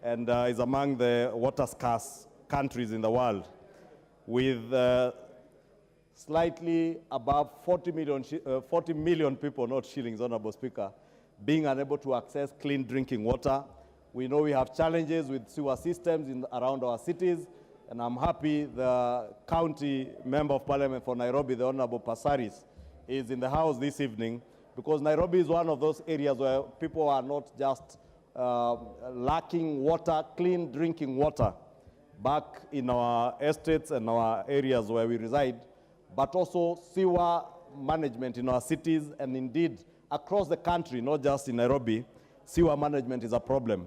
and is among the water-scarce countries in the world, with slightly above 40 million people, not shillings, Honorable Speaker, being unable to access clean drinking water. We know we have challenges with sewer systems around our cities, and I'm happy the County Member of Parliament for Nairobi, the Honorable Pasaris, is in the House this evening, because Nairobi is one of those areas where people are not just lacking water, clean drinking water, back in our estates and our areas where we reside, but also sewer management in our cities, and indeed across the country, not just in Nairobi. Sewer management is a problem.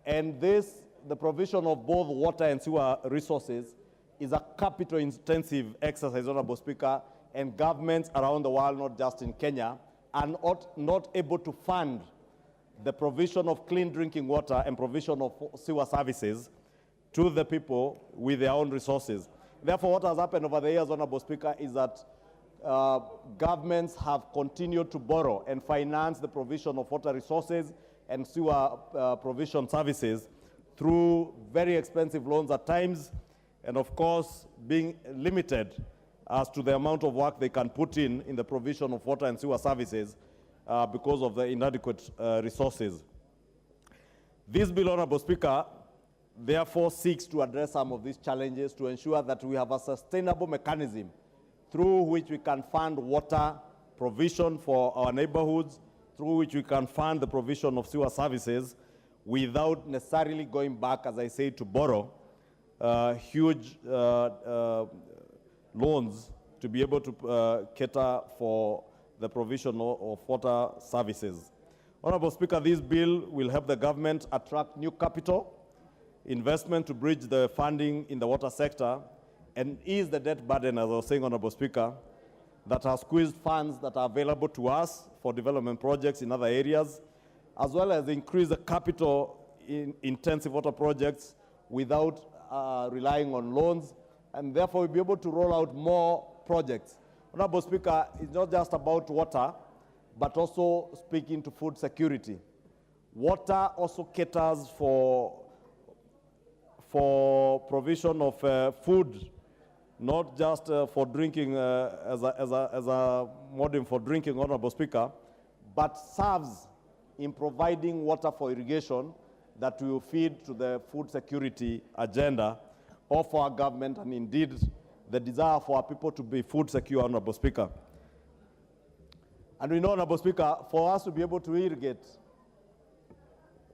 And the provision of both water and sewer resources is a capital-intensive exercise, Honorable Speaker, and governments around the world, not just in Kenya, are not able to fund the provision of clean drinking water and provision of sewer services to the people with their own resources. Therefore, what has happened over the years, Honorable Speaker, is that governments have continued to borrow and finance the provision of water resources and sewer provision services through very expensive loans at times, and of course, being limited as to the amount of work they can put in the provision of water and sewer services because of the inadequate resources. This bill, Honorable Speaker, therefore seeks to address some of these challenges to ensure that we have a sustainable mechanism through which we can fund water provision for our neighborhoods, through which we can fund the provision of sewer services without necessarily going back, as I say, to borrow huge loans to be able to cater for the provision of water services. Honorable Speaker, this bill will help the government attract new capital, investment to bridge the funding in the water sector, and ease the debt burden, as I was saying, Honorable Speaker, that has squeezed funds that are available to us for development projects in other areas, as well as increase the capital in intensive water projects without relying on loans, and therefore we'll be able to roll out more projects. Honorable Speaker, it's not just about water, but also speaking to food security. Water also caters for provision of food, not just for drinking as a modem for drinking, Honorable Speaker, but serves in providing water for irrigation that will feed to the food security agenda of our government, and indeed the desire for our people to be food secure, Honorable Speaker. And we know, Honorable Speaker, for us to be able to irrigate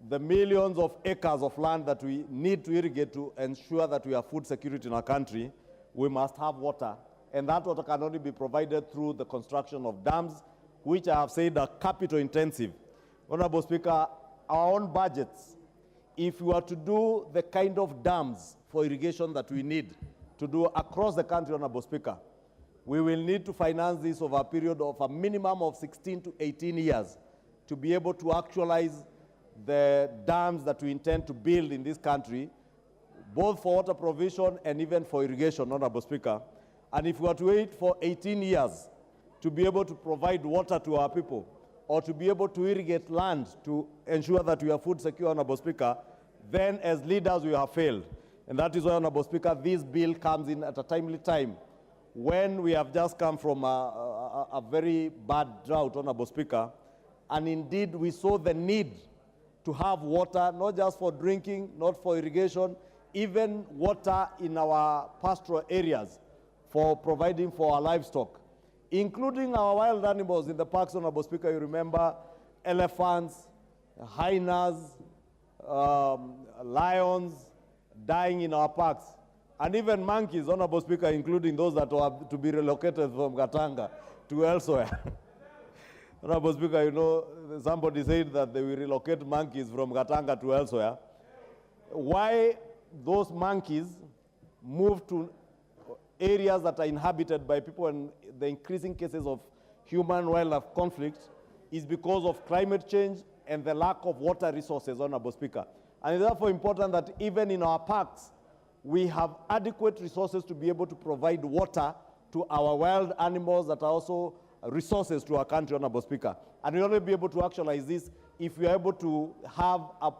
the millions of acres of land that we need to irrigate to ensure that we have food security in our country, we must have water. And that water can only be provided through the construction of dams, which I have said are capital intensive. Honorable Speaker, our own budgets, if we were to do the kind of dams for irrigation that we need to do across the country, Honorable Speaker, we will need to finance this over a period of a minimum of 16 to 18 years to be able to actualize the dams that we intend to build in this country, both for water provision and even for irrigation, Honorable Speaker. And if we were to wait for 18 years to be able to provide water to our people, or to be able to irrigate land to ensure that we are food secure, Honorable Speaker, then as leaders we have failed. And that is why, Honorable Speaker, this bill comes in at a timely time when we have just come from a very bad drought, Honorable Speaker, and indeed we saw the need to have water, not just for drinking, not for irrigation, even water in our pastoral areas for providing for our livestock, including our wild animals in the parks, Honorable Speaker. You remember elephants, hyenas, lions dying in our parks, and even monkeys, Honorable Speaker, including those that are to be relocated from Gatanga to elsewhere. Honorable Speaker, you know, somebody said that they will relocate monkeys from Gatanga to elsewhere. Why those monkeys move to areas that are inhabited by people and the increasing cases of human-wildlife conflict is because of climate change and the lack of water resources, Honorable Speaker. And it's therefore important that even in our parks, we have adequate resources to be able to provide water to our wild animals that are also resources to our country, Honorable Speaker. And we'll only be able to actualize this if we are able to have a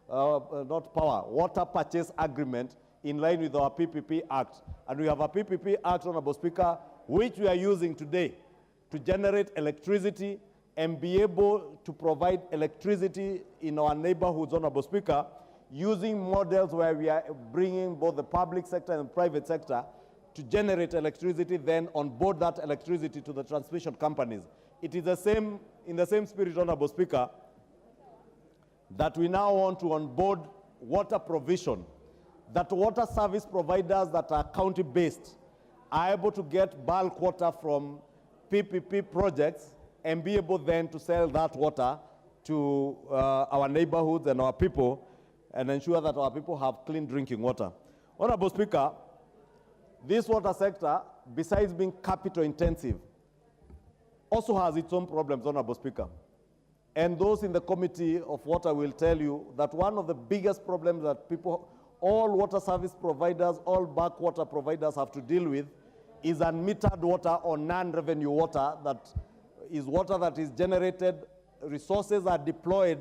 water purchase agreement in line with our PPP Act. And we have a PPP Act, Honorable Speaker, which we are using today to generate electricity and be able to provide electricity in our neighborhoods, Honorable Speaker, using models where we are bringing both the public sector and the private sector to generate electricity, then onboard that electricity to the transmission companies. It is the same, in the same spirit, Honorable Speaker, that we now want to onboard water provision, that water service providers that are county-based are able to get bulk water from PPP projects and be able then to sell that water to our neighborhoods and our people and ensure that our people have clean drinking water. Honorable Speaker, this water sector, besides being capital intensive, also has its own problems, Honorable Speaker. And those in the Committee of Water will tell you that one of the biggest problems that people, all water service providers, all bulk water providers have to deal with is unmetered water or non-revenue water, that is water that is generated, resources are deployed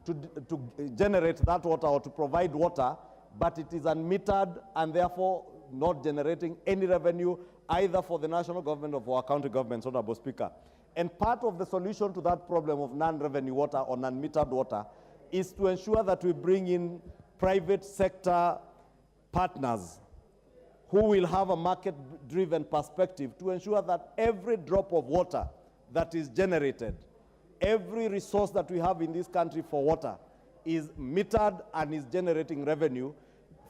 to generate that water or to provide water, but it is unmetered and therefore not generating any revenue either for the national government or for our county governments, Honorable Speaker. And part of the solution to that problem of non-revenue water or non-metered water is to ensure that we bring in private sector partners who will have a market-driven perspective to ensure that every drop of water that is generated, every resource that we have in this country for water is metered and is generating revenue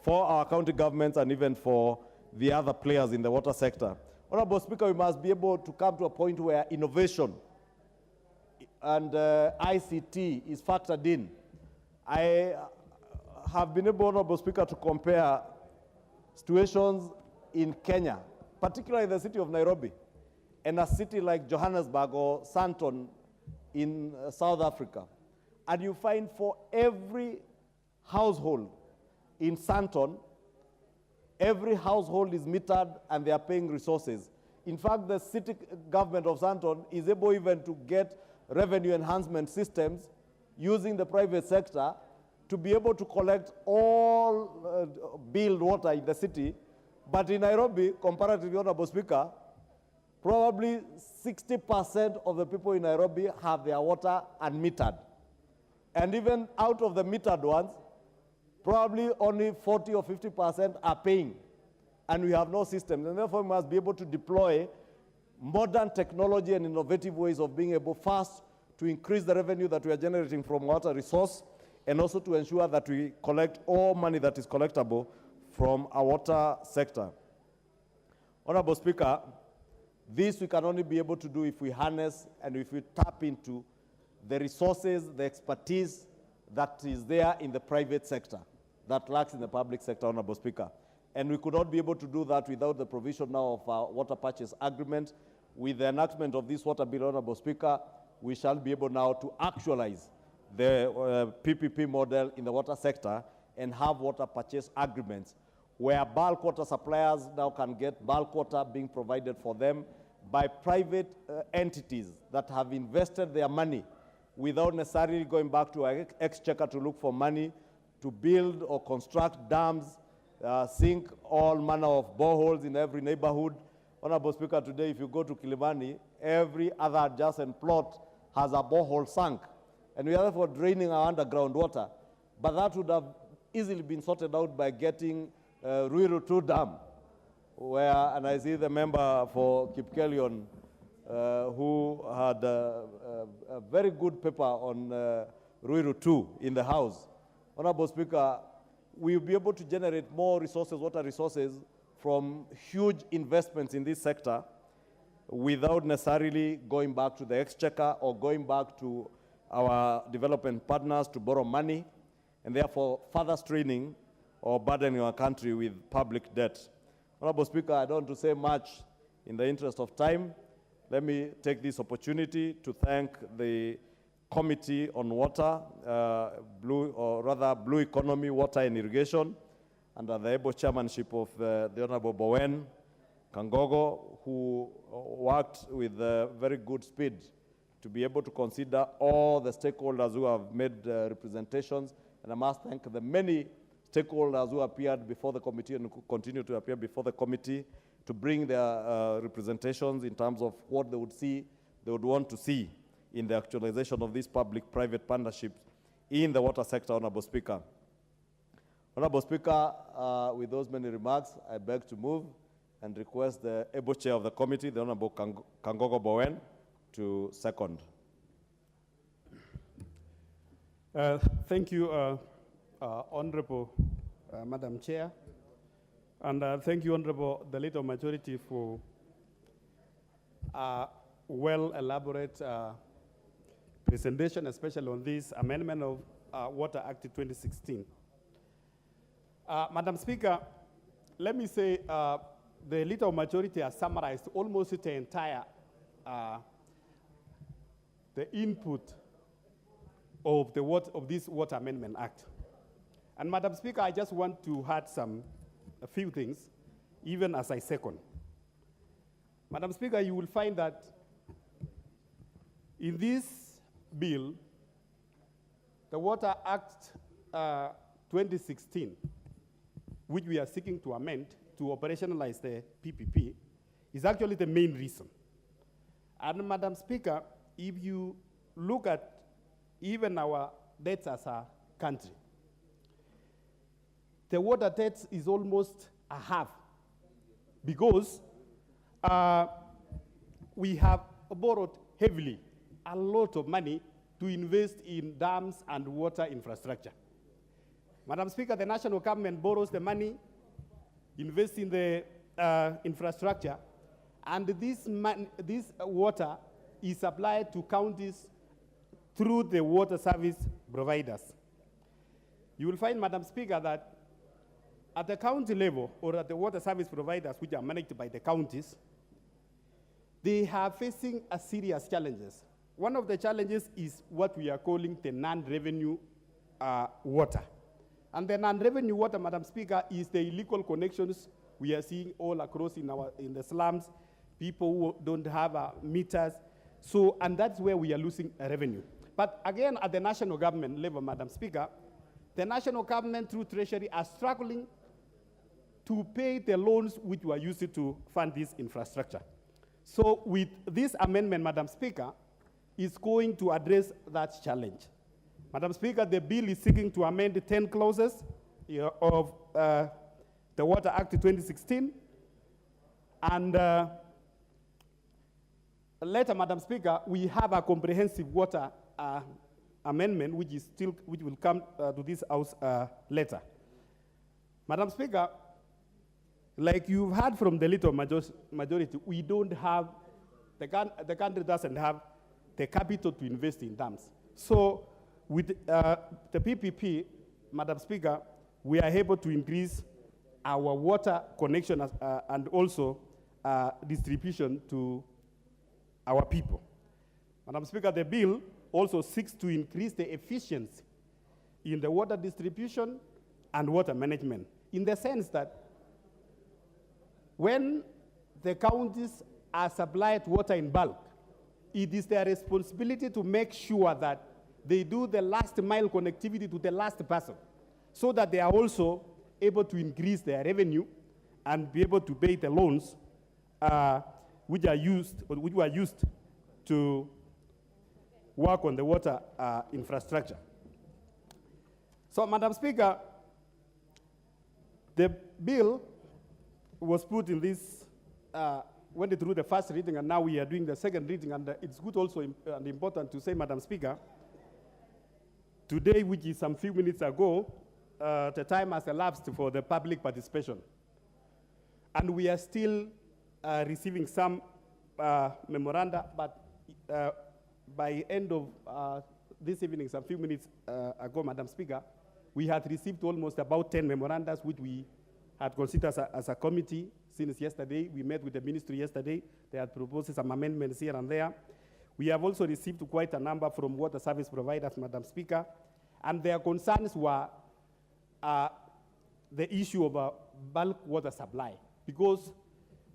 for our county governments and even for the other players in the water sector. Honorable Speaker, we must be able to come to a point where innovation and ICT is factored in. I have been able, Honorable Speaker, to compare situations in Kenya, particularly in the city of Nairobi, and a city like Johannesburg or Sandton in South Africa, and you find for every household in Santon, every household is metered and they are paying resources. In fact, the city government of Santon is able even to get revenue enhancement systems using the private sector to be able to collect all billed water in the city. But in Nairobi, comparatively, Honorable Speaker, probably 60% of the people in Nairobi have their water unmetered. And even out of the metered ones, probably only 40 or 50% are paying. And we have no systems. And therefore, we must be able to deploy modern technology and innovative ways of being able first to increase the revenue that we are generating from water resource, and also to ensure that we collect all money that is collectible from our water sector. Honorable Speaker, this we can only be able to do if we harness and if we tap into the resources, the expertise that is there in the private sector, that lacks in the public sector, Honorable Speaker. And we could not be able to do that without the provision now of our water purchase agreement. With the enactment of this water bill, Honorable Speaker, we shall be able now to actualize the PPP model in the water sector and have water purchase agreements where bulk water suppliers now can get bulk water being provided for them by private entities that have invested their money without necessarily going back to our exchequer to look for money to build or construct dams, sink all manner of boreholes in every neighborhood. Honorable Speaker, today if you go to Kilimani, every other adjacent plot has a borehole sunk. And we are therefore draining our underground water. But that would have easily been sorted out by getting Ruiru 2 Dam, where, and I see the member for Kipkelion, who had a very good paper on Ruiru 2 in the House. Honorable Speaker, we will be able to generate more resources, water resources, from huge investments in this sector without necessarily going back to the exchequer or going back to our development partners to borrow money, and therefore further straining or burdening our country with public debt. Honorable Speaker, I don't want to say much in the interest of time. Let me take this opportunity to thank the Committee on Water, Blue Economy, Water and Irrigation, under the able chairmanship of the Honorable Bowen Kangogo, who worked with very good speed to be able to consider all the stakeholders who have made representations. And I must thank the many stakeholders who appeared before the committee and who continue to appear before the committee to bring their representations in terms of what they would want to see in the actualization of these public-private partnerships in the water sector, Honorable Speaker. Honorable Speaker, with those many remarks, I beg to move and request the able chair of the committee, the Honorable Kangogo Bowen, to second. Thank you, Honorable Madam Chair, and thank you, Honorable the Leader of Majority, for a well-elaborate presentation, especially on this amendment of Water Act 2016. Madam Speaker, let me say the Leader of Majority has summarized almost the entire the input of this Water Amendment Act. And Madam Speaker, I just want to add a few things, even as I second. Madam Speaker, you will find that in this bill, the Water Act 2016, which we are seeking to amend to operationalize the PPP, is actually the main reason. And Madam Speaker, if you look at even our debts as a country, the water debt is almost a half, because we have borrowed heavily a lot of money to invest in dams and water infrastructure. Madam Speaker, the national government borrows the money, invests in the infrastructure, and this water is supplied to counties through the water service providers. You will find, Madam Speaker, that at the county level, or at the water service providers, which are managed by the counties, they are facing serious challenges one of the challenges is what we are calling the non-revenue water. And the non-revenue water, Madam Speaker, is the illegal connections we are seeing all across in the slums, people who don't have meters. So, and that's where we are losing revenue. But again, at the national government level, Madam Speaker, the national government through Treasury are struggling to pay the loans which were used to fund this infrastructure. So with this amendment, Madam Speaker, is going to address that challenge. Madam Speaker, the bill is seeking to amend 10 clauses of the Water Act 2016. And later, Madam Speaker, we have a comprehensive water amendment which will come to this House later. Madam Speaker, like you've heard from the little majority, we don't have, the country doesn't have the capital to invest in dams. So with the PPP, Madam Speaker, we are able to increase our water connection and also distribution to our people. Madam Speaker, the bill also seeks to increase the efficiency in the water distribution and water management, in the sense that when the counties are supplied water in bulk, it is their responsibility to make sure that they do the last mile connectivity to the last person, so that they are also able to increase their revenue and be able to pay the loans which were used to work on the water infrastructure. So, Madam Speaker, the bill was put in this, went through the first reading, and now we are doing the second reading, and it's good also and important to say, Madam Speaker, today, which is some few minutes ago, the time has elapsed for the public participation. And we are still receiving some memoranda, but by end of this evening, some few minutes ago, Madam Speaker, we had received almost about 10 memoranda, which we had considered as a committee since yesterday. We met with the ministry yesterday. They had proposed some amendments here and there. We have also received quite a number from water service providers, Madam Speaker, and their concerns were the issue of bulk water supply, because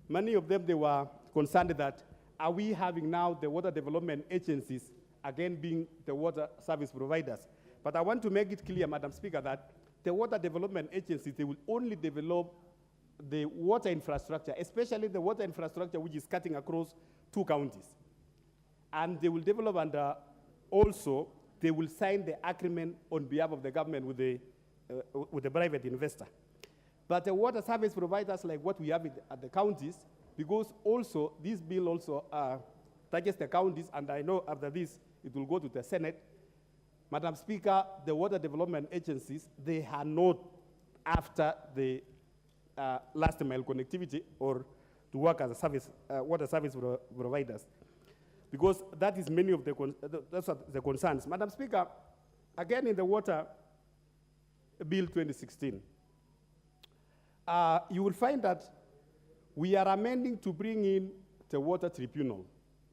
many of them, they were concerned that are we having now the water development agencies again being the water service providers? But I want to make it clear, Madam Speaker, that the water development agencies, they will only develop the water infrastructure, especially the water infrastructure which is cutting across 2 counties. And they will develop, and also they will sign the agreement on behalf of the government with the private investor. But the water service providers, like what we have at the counties, because also this bill also touches the counties, and I know after this it will go to the Senate. Madam Speaker, the water development agencies, they are not after the last mile connectivity or to work as a service, water service providers, because that is many of the concerns. Madam Speaker, again in the Water Bill 2016, you will find that we are amending to bring in the water tribunal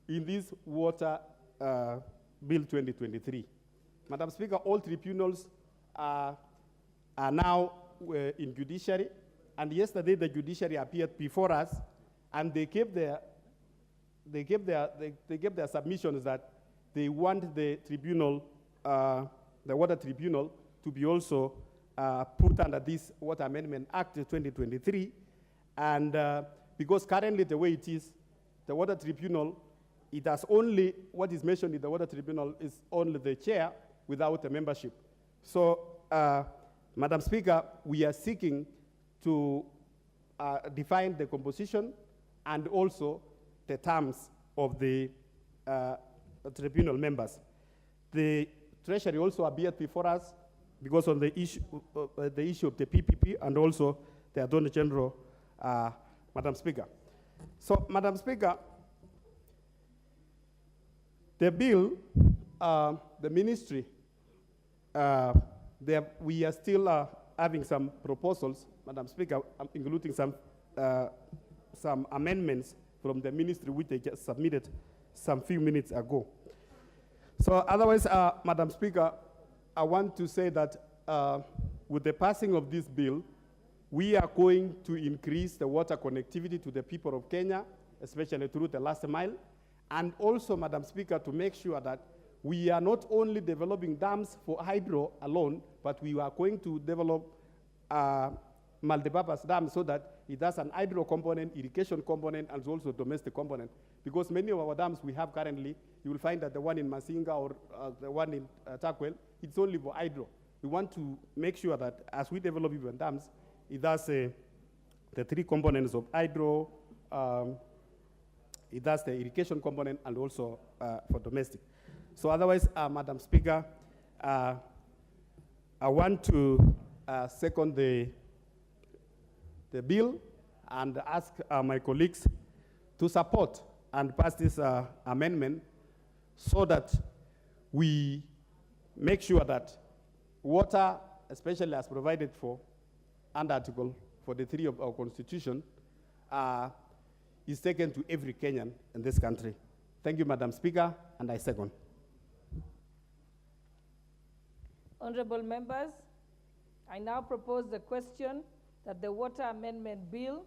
in this Water Bill 2023. Madam Speaker, all tribunals are now in judiciary, and yesterday the judiciary appeared before us, and they gave their submissions that they want the tribunal, the water tribunal, to be also put under this Water Amendment Act 2023, and because currently the way it is, the water tribunal, it has only, what is mentioned in the water tribunal is only the chair without a membership. So, Madam Speaker, we are seeking to define the composition and also the terms of the tribunal members. The Treasury also appeared before us because of the issue of the PPP and also the Attorney General, Madam Speaker. So, Madam Speaker, the bill, the ministry, we are still having some proposals, Madam Speaker, including some amendments from the ministry which they just submitted some few minutes ago. So otherwise, Madam Speaker, I want to say that with the passing of this bill, we are going to increase the water connectivity to the people of Kenya, especially through the last mile, and also, Madam Speaker, to make sure that we are not only developing dams for hydro alone, but we are going to develop multipurpose dams so that it has an hydro component, irrigation component, and also domestic component. Because many of our dams we have currently, you will find that the one in Masinga or the one in Takwel, it's only for hydro. We want to make sure that as we develop even dams, it has the three components of hydro, it has the irrigation component, and also for domestic. So otherwise, Madam Speaker, I want to second the bill and ask my colleagues to support and pass this amendment so that we make sure that water, especially as provided for under Article 43 of our Constitution, is taken to every Kenyan in this country. Thank you, Madam Speaker, and I second. Honorable members, I now propose the question that the Water Amendment Bill,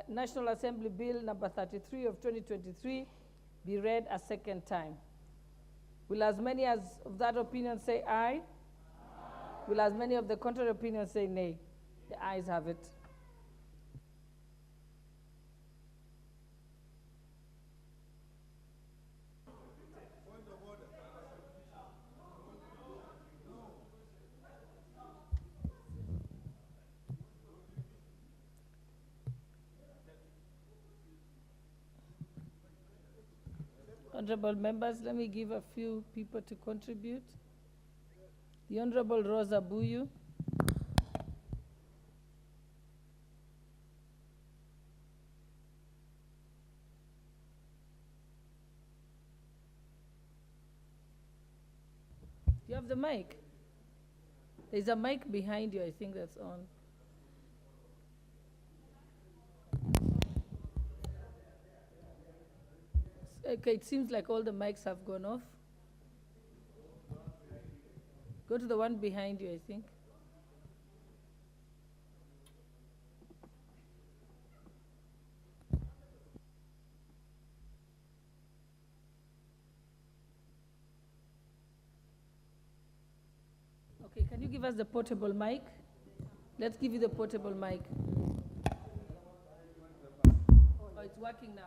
National Assembly Bill number 33 of 2023, be read a second time. Will as many as of that opinion say aye? Aye. Will as many of the contrary opinion say nay? The ayes have it. Honorable members, let me give a few people to contribute. The Honorable Rosa Buyu. Do you have the mic? There's a mic behind you, I think that's on. Okay, it seems like all the mics have gone off. Go to the one behind you, I think. Okay, can you give us the portable mic? Let's give you the portable mic. Oh, it's working now.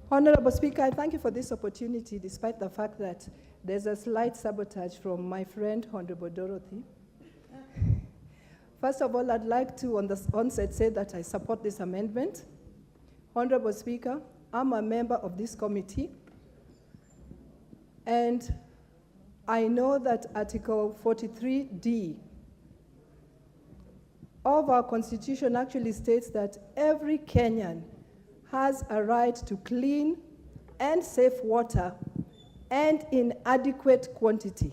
Honorable Speaker, I thank you for this opportunity, despite the fact that there's a slight sabotage from my friend, Honorable Dorothy. First of all, I'd like to, on the onset, say that I support this amendment. Honorable Speaker, I'm a member of this committee, and I know that Article 43D of our Constitution actually states that every Kenyan has a right to clean and safe water and in adequate quantity.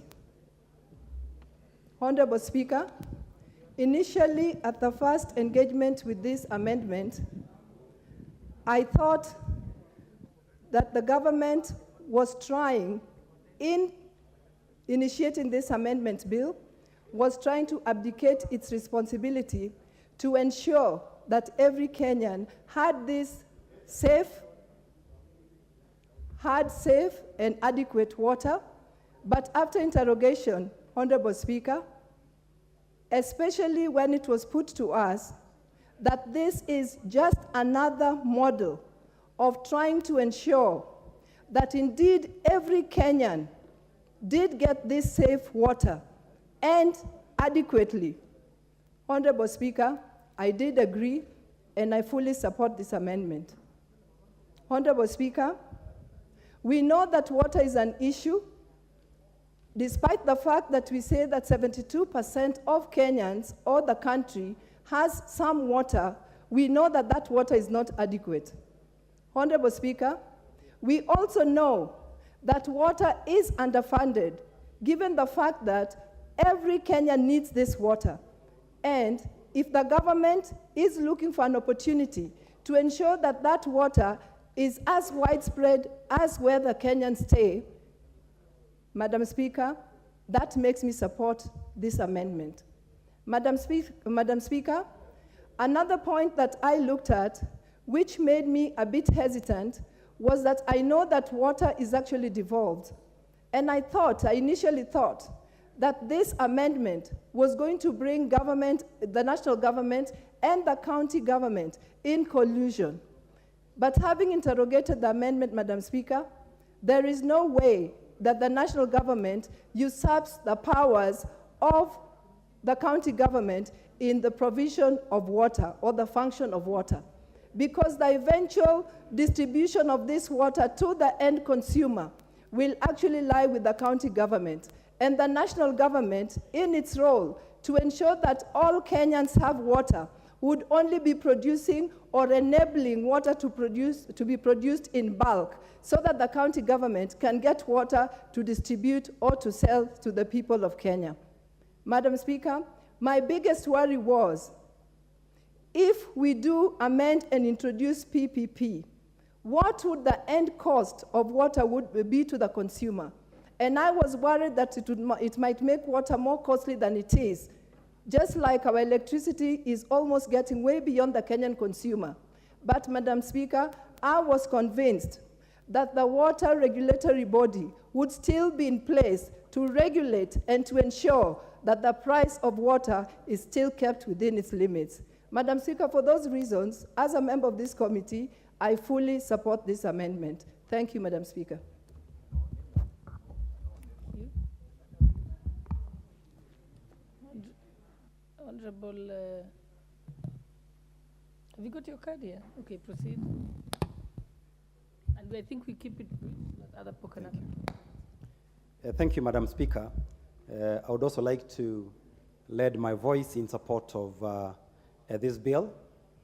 Honorable Speaker, initially at the first engagement with this amendment, I thought that the government was trying, in initiating this amendment bill, was trying to abdicate its responsibility to ensure that every Kenyan had safe and adequate water. But after interrogation, Honorable Speaker, especially when it was put to us that this is just another model of trying to ensure that indeed every Kenyan did get this safe water and adequately. Honorable Speaker, I did agree and I fully support this amendment. Honorable Speaker, we know that water is an issue, despite the fact that we say that 72% of Kenyans or the country has some water. We know that that water is not adequate. Honorable Speaker, we also know that water is underfunded, given the fact that every Kenyan needs this water. And if the government is looking for an opportunity to ensure that that water is as widespread as where the Kenyans stay, Madam Speaker, that makes me support this amendment. Madam Speaker, another point that I looked at, which made me a bit hesitant, was that I know that water is actually devolved. And I initially thought that this amendment was going to bring government, the national government and the county government in collusion. But having interrogated the amendment, Madam Speaker, there is no way that the national government usurps the powers of the county government in the provision of water or the function of water, because the eventual distribution of this water to the end consumer will actually lie with the county government, and the national government, in its role to ensure that all Kenyans have water, would only be producing or enabling water to be produced in bulk, so that the county government can get water to distribute or to sell to the people of Kenya. Madam Speaker, my biggest worry was, if we do amend and introduce PPP, what would the end cost of water would be to the consumer? And I was worried that it might make water more costly than it is, just like our electricity is almost getting way beyond the Kenyan consumer. But Madam Speaker, I was convinced that the water regulatory body would still be in place to regulate and to ensure that the price of water is still kept within its limits. Madam Speaker, for those reasons, as a member of this committee, I fully support this amendment. Thank you, Madam Speaker. Honorable, have you got your card here? Okay, proceed. And I think we keep it brief, other Pokanaka. Thank you, Madam Speaker. I would also like to lend my voice in support of this bill.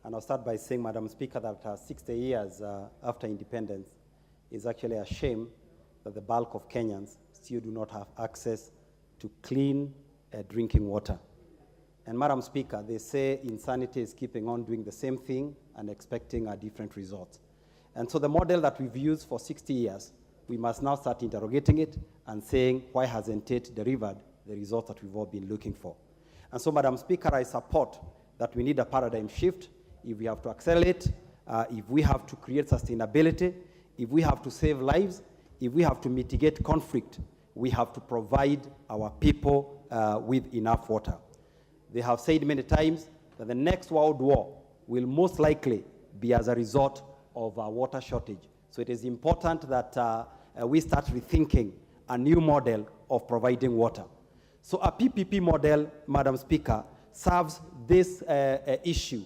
And I'll start by saying, Madam Speaker, that 60 years after independence, it's actually a shame that the bulk of Kenyans still do not have access to clean drinking water. And Madam Speaker, they say insanity is keeping on doing the same thing and expecting a different result. And so the model that we've used for 60 years, we must now start interrogating it and saying, why hasn't it delivered the result that we've all been looking for? And so, Madam Speaker, I support that we need a paradigm shift. If we have to accelerate, if we have to create sustainability, if we have to save lives, if we have to mitigate conflict, we have to provide our people with enough water. They have said many times that the next world war will most likely be as a result of a water shortage. So it is important that we start rethinking a new model of providing water. So a PPP model, Madam Speaker, serves this issue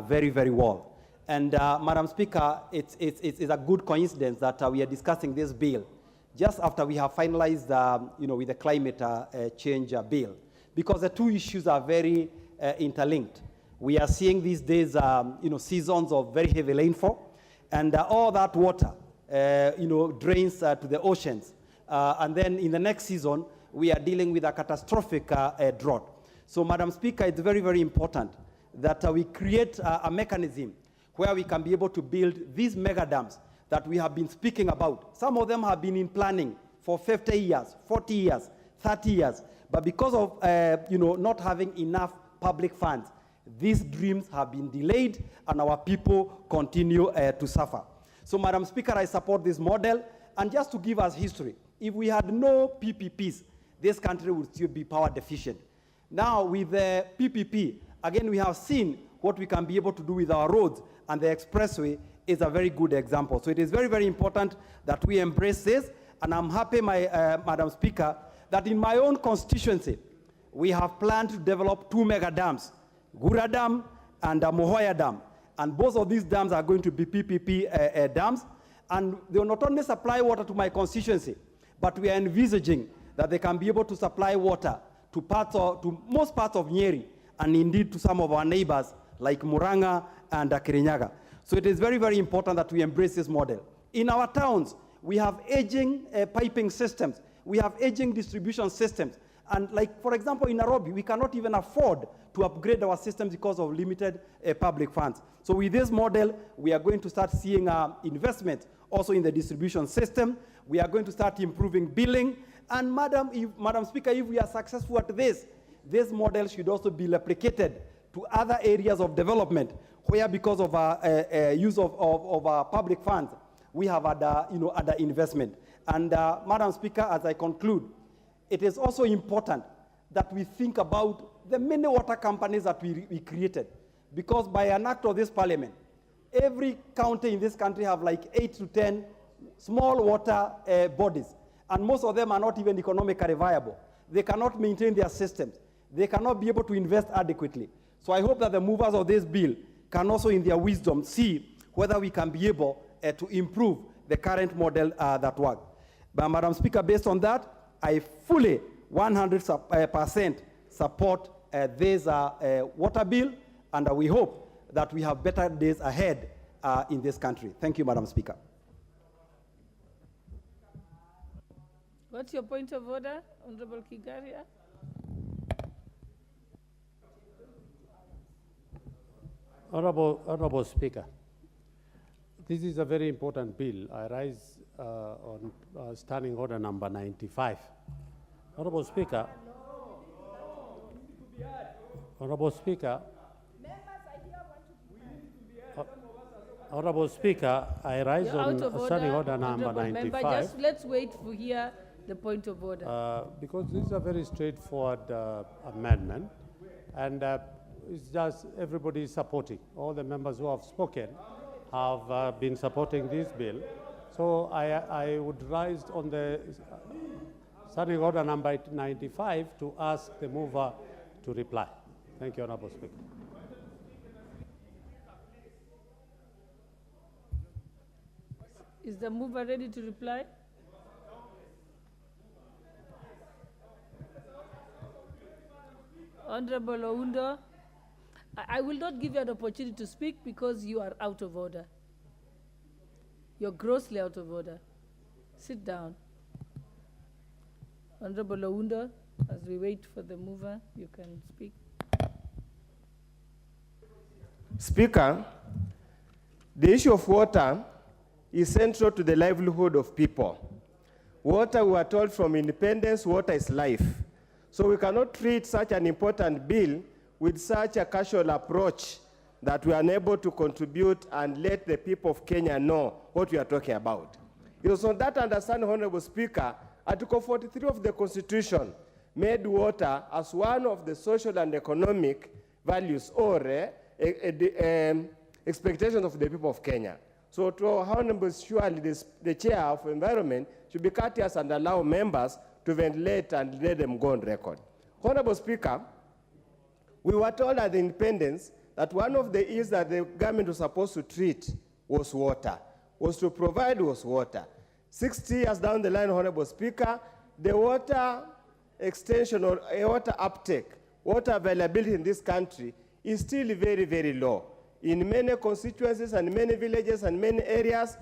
very, very well. And Madam Speaker, it's a good coincidence that we are discussing this bill just after we have finalized, with the climate change bill, because the two issues are very interlinked. We are seeing these days, seasons of very heavy rainfall, and all that water, drains to the oceans. And then in the next season, we are dealing with a catastrophic drought. So, Madam Speaker, it's very, very important that we create a mechanism where we can be able to build these mega dams that we have been speaking about. Some of them have been in planning for 50 years, 40 years, 30 years. But because of not having enough public funds, these dreams have been delayed and our people continue to suffer. So, Madam Speaker, I support this model. And just to give us history, if we had no PPPs, this country would still be power deficient. Now, with the PPP, again, we have seen what we can be able to do with our roads, and the expressway is a very good example. So it is very, very important that we embrace this, and I'm happy, Madam Speaker, that in my own constituency, we have planned to develop 2 mega dams, Gura Dam and Mohoya Dam. And both of these dams are going to be PPP dams, and they will not only supply water to my constituency, but we are envisaging that they can be able to supply water to most parts of Nyeri, and indeed to some of our neighbors like Muranga and Kirinyaga. So it is very, very important that we embrace this model. In our towns, we have aging piping systems. We have aging distribution systems. And like, for example, in Nairobi, we cannot even afford to upgrade our systems because of limited public funds. So with this model, we are going to start seeing investment also in the distribution system. We are going to start improving billing. And Madam Speaker, if we are successful at this model should also be replicated to other areas of development where, because of our use of our public funds, we have other investment. And Madam Speaker, as I conclude, it is also important that we think about the many water companies that we created. Because by an act of this parliament, every county in this country have like 8 to 10 small water bodies. And most of them are not even economically viable. They cannot maintain their systems. They cannot be able to invest adequately. So I hope that the movers of this bill can also, in their wisdom, see whether we can be able to improve the current model that works. But Madam Speaker, based on that, I fully 100% support this water bill, and we hope that we have better days ahead in this country. Thank you, Madam Speaker. What's your point of order, Honorable Kigaria? Honorable Speaker, this is a very important bill. I rise on standing order number 95. Honorable Speaker, Honorable Speaker, Honorable Speaker, I rise on standing order number 95. Member, just let's wait to hear the point of order. Because this is a very straightforward amendment, and it's just everybody is supporting. All the members who have spoken have been supporting this bill. So I would rise on the standing order number 95 to ask the mover to reply. Thank you, Honorable Speaker. Is the mover ready to reply? Honorable Oundo, I will not give you an opportunity to speak because you are out of order. You're grossly out of order. Sit down. Honorable Oundo, as we wait for the mover, you can speak. Speaker, the issue of water is central to the livelihood of people. Water, we are told from independence, water is life. So we cannot treat such an important bill with such a casual approach that we are unable to contribute and let the people of Kenya know what we are talking about. It was on that understanding, Honorable Speaker, Article 43 of the Constitution made water as one of the social and economic values or expectations of the people of Kenya. So to Honorable, surely the Chair of Environment should be courteous and allow members to ventilate and let them go on record. Honorable Speaker, we were told at the independence that one of the issues that the government was supposed to treat was water, was to provide was water. 60 years down the line, Honorable Speaker, the water extension or water uptake, water availability in this country is still very, very low. In many constituencies and many villages and many areas,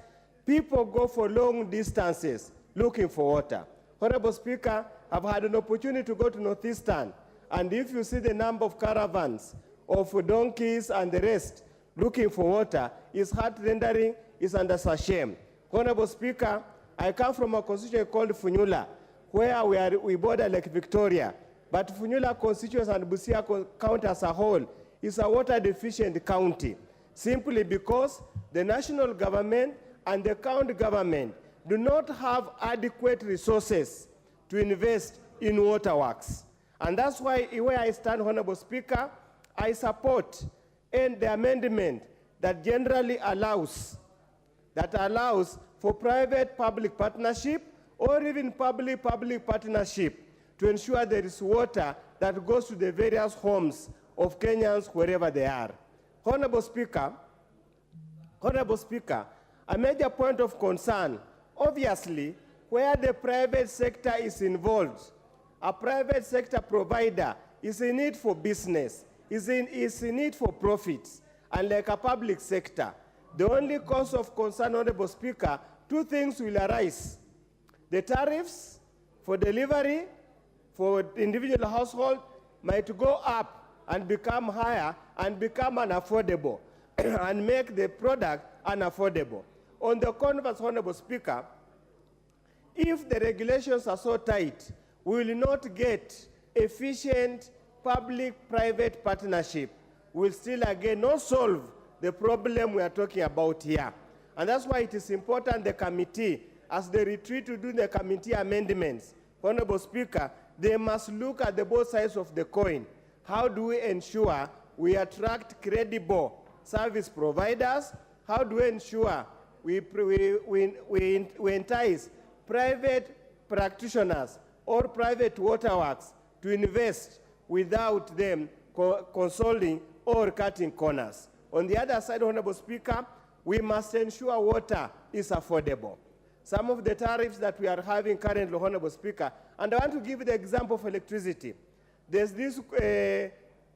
people go for long distances looking for water. Honorable Speaker, I've had an opportunity to go to Northeastern, and if you see the number of caravans of donkeys and the rest looking for water, it's heart-rendering, it's under such shame. Honorable Speaker, I come from a constituency called Funyula, where we border Lake Victoria, but Funyula constituency and Busia County as a whole is a water-deficient county, simply because the national government and the county government do not have adequate resources to invest in waterworks. And that's why, where I stand, Honorable Speaker, I support the amendment that generally allows for private-public partnership or even public-public partnership to ensure there is water that goes to the various homes of Kenyans wherever they are. Honorable Speaker, a major point of concern, obviously, where the private sector is involved, a private sector provider is in need for business, is in need for profits, and like a public sector, the only cause of concern, Honorable Speaker, two things will arise: the tariffs for delivery for individual household might go up and become higher and become unaffordable and make the product unaffordable. On the converse, Honorable Speaker, if the regulations are so tight, we will not get efficient public-private partnership. We will still again not solve the problem we are talking about here. And that's why it is important the committee, as they retreat to do the committee amendments, Honorable Speaker, they must look at the both sides of the coin. How do we ensure we attract credible service providers? How do we ensure we entice private practitioners or private waterworks to invest without them consoling or cutting corners? On the other side, Honorable Speaker, we must ensure water is affordable. Some of the tariffs that we are having currently, Honorable Speaker, and I want to give you the example of electricity. There's this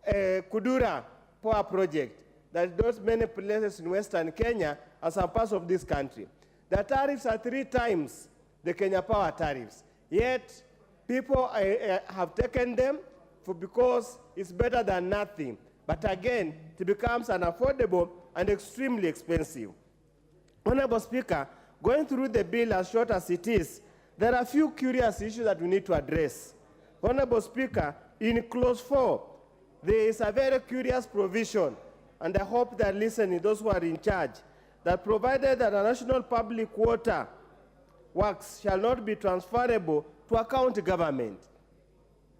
Kudura power project that does many places in Western Kenya as a part of this country. The tariffs are 3 times the Kenya Power tariffs. Yet, people have taken them because it's better than nothing. But again, it becomes unaffordable and extremely expensive. Honorable Speaker, going through the bill as short as it is, there are a few curious issues that we need to address. Honorable Speaker, in clause 4, there is a very curious provision, and I hope that listening, those who are in charge, that provided that a national public water works shall not be transferable to a county government.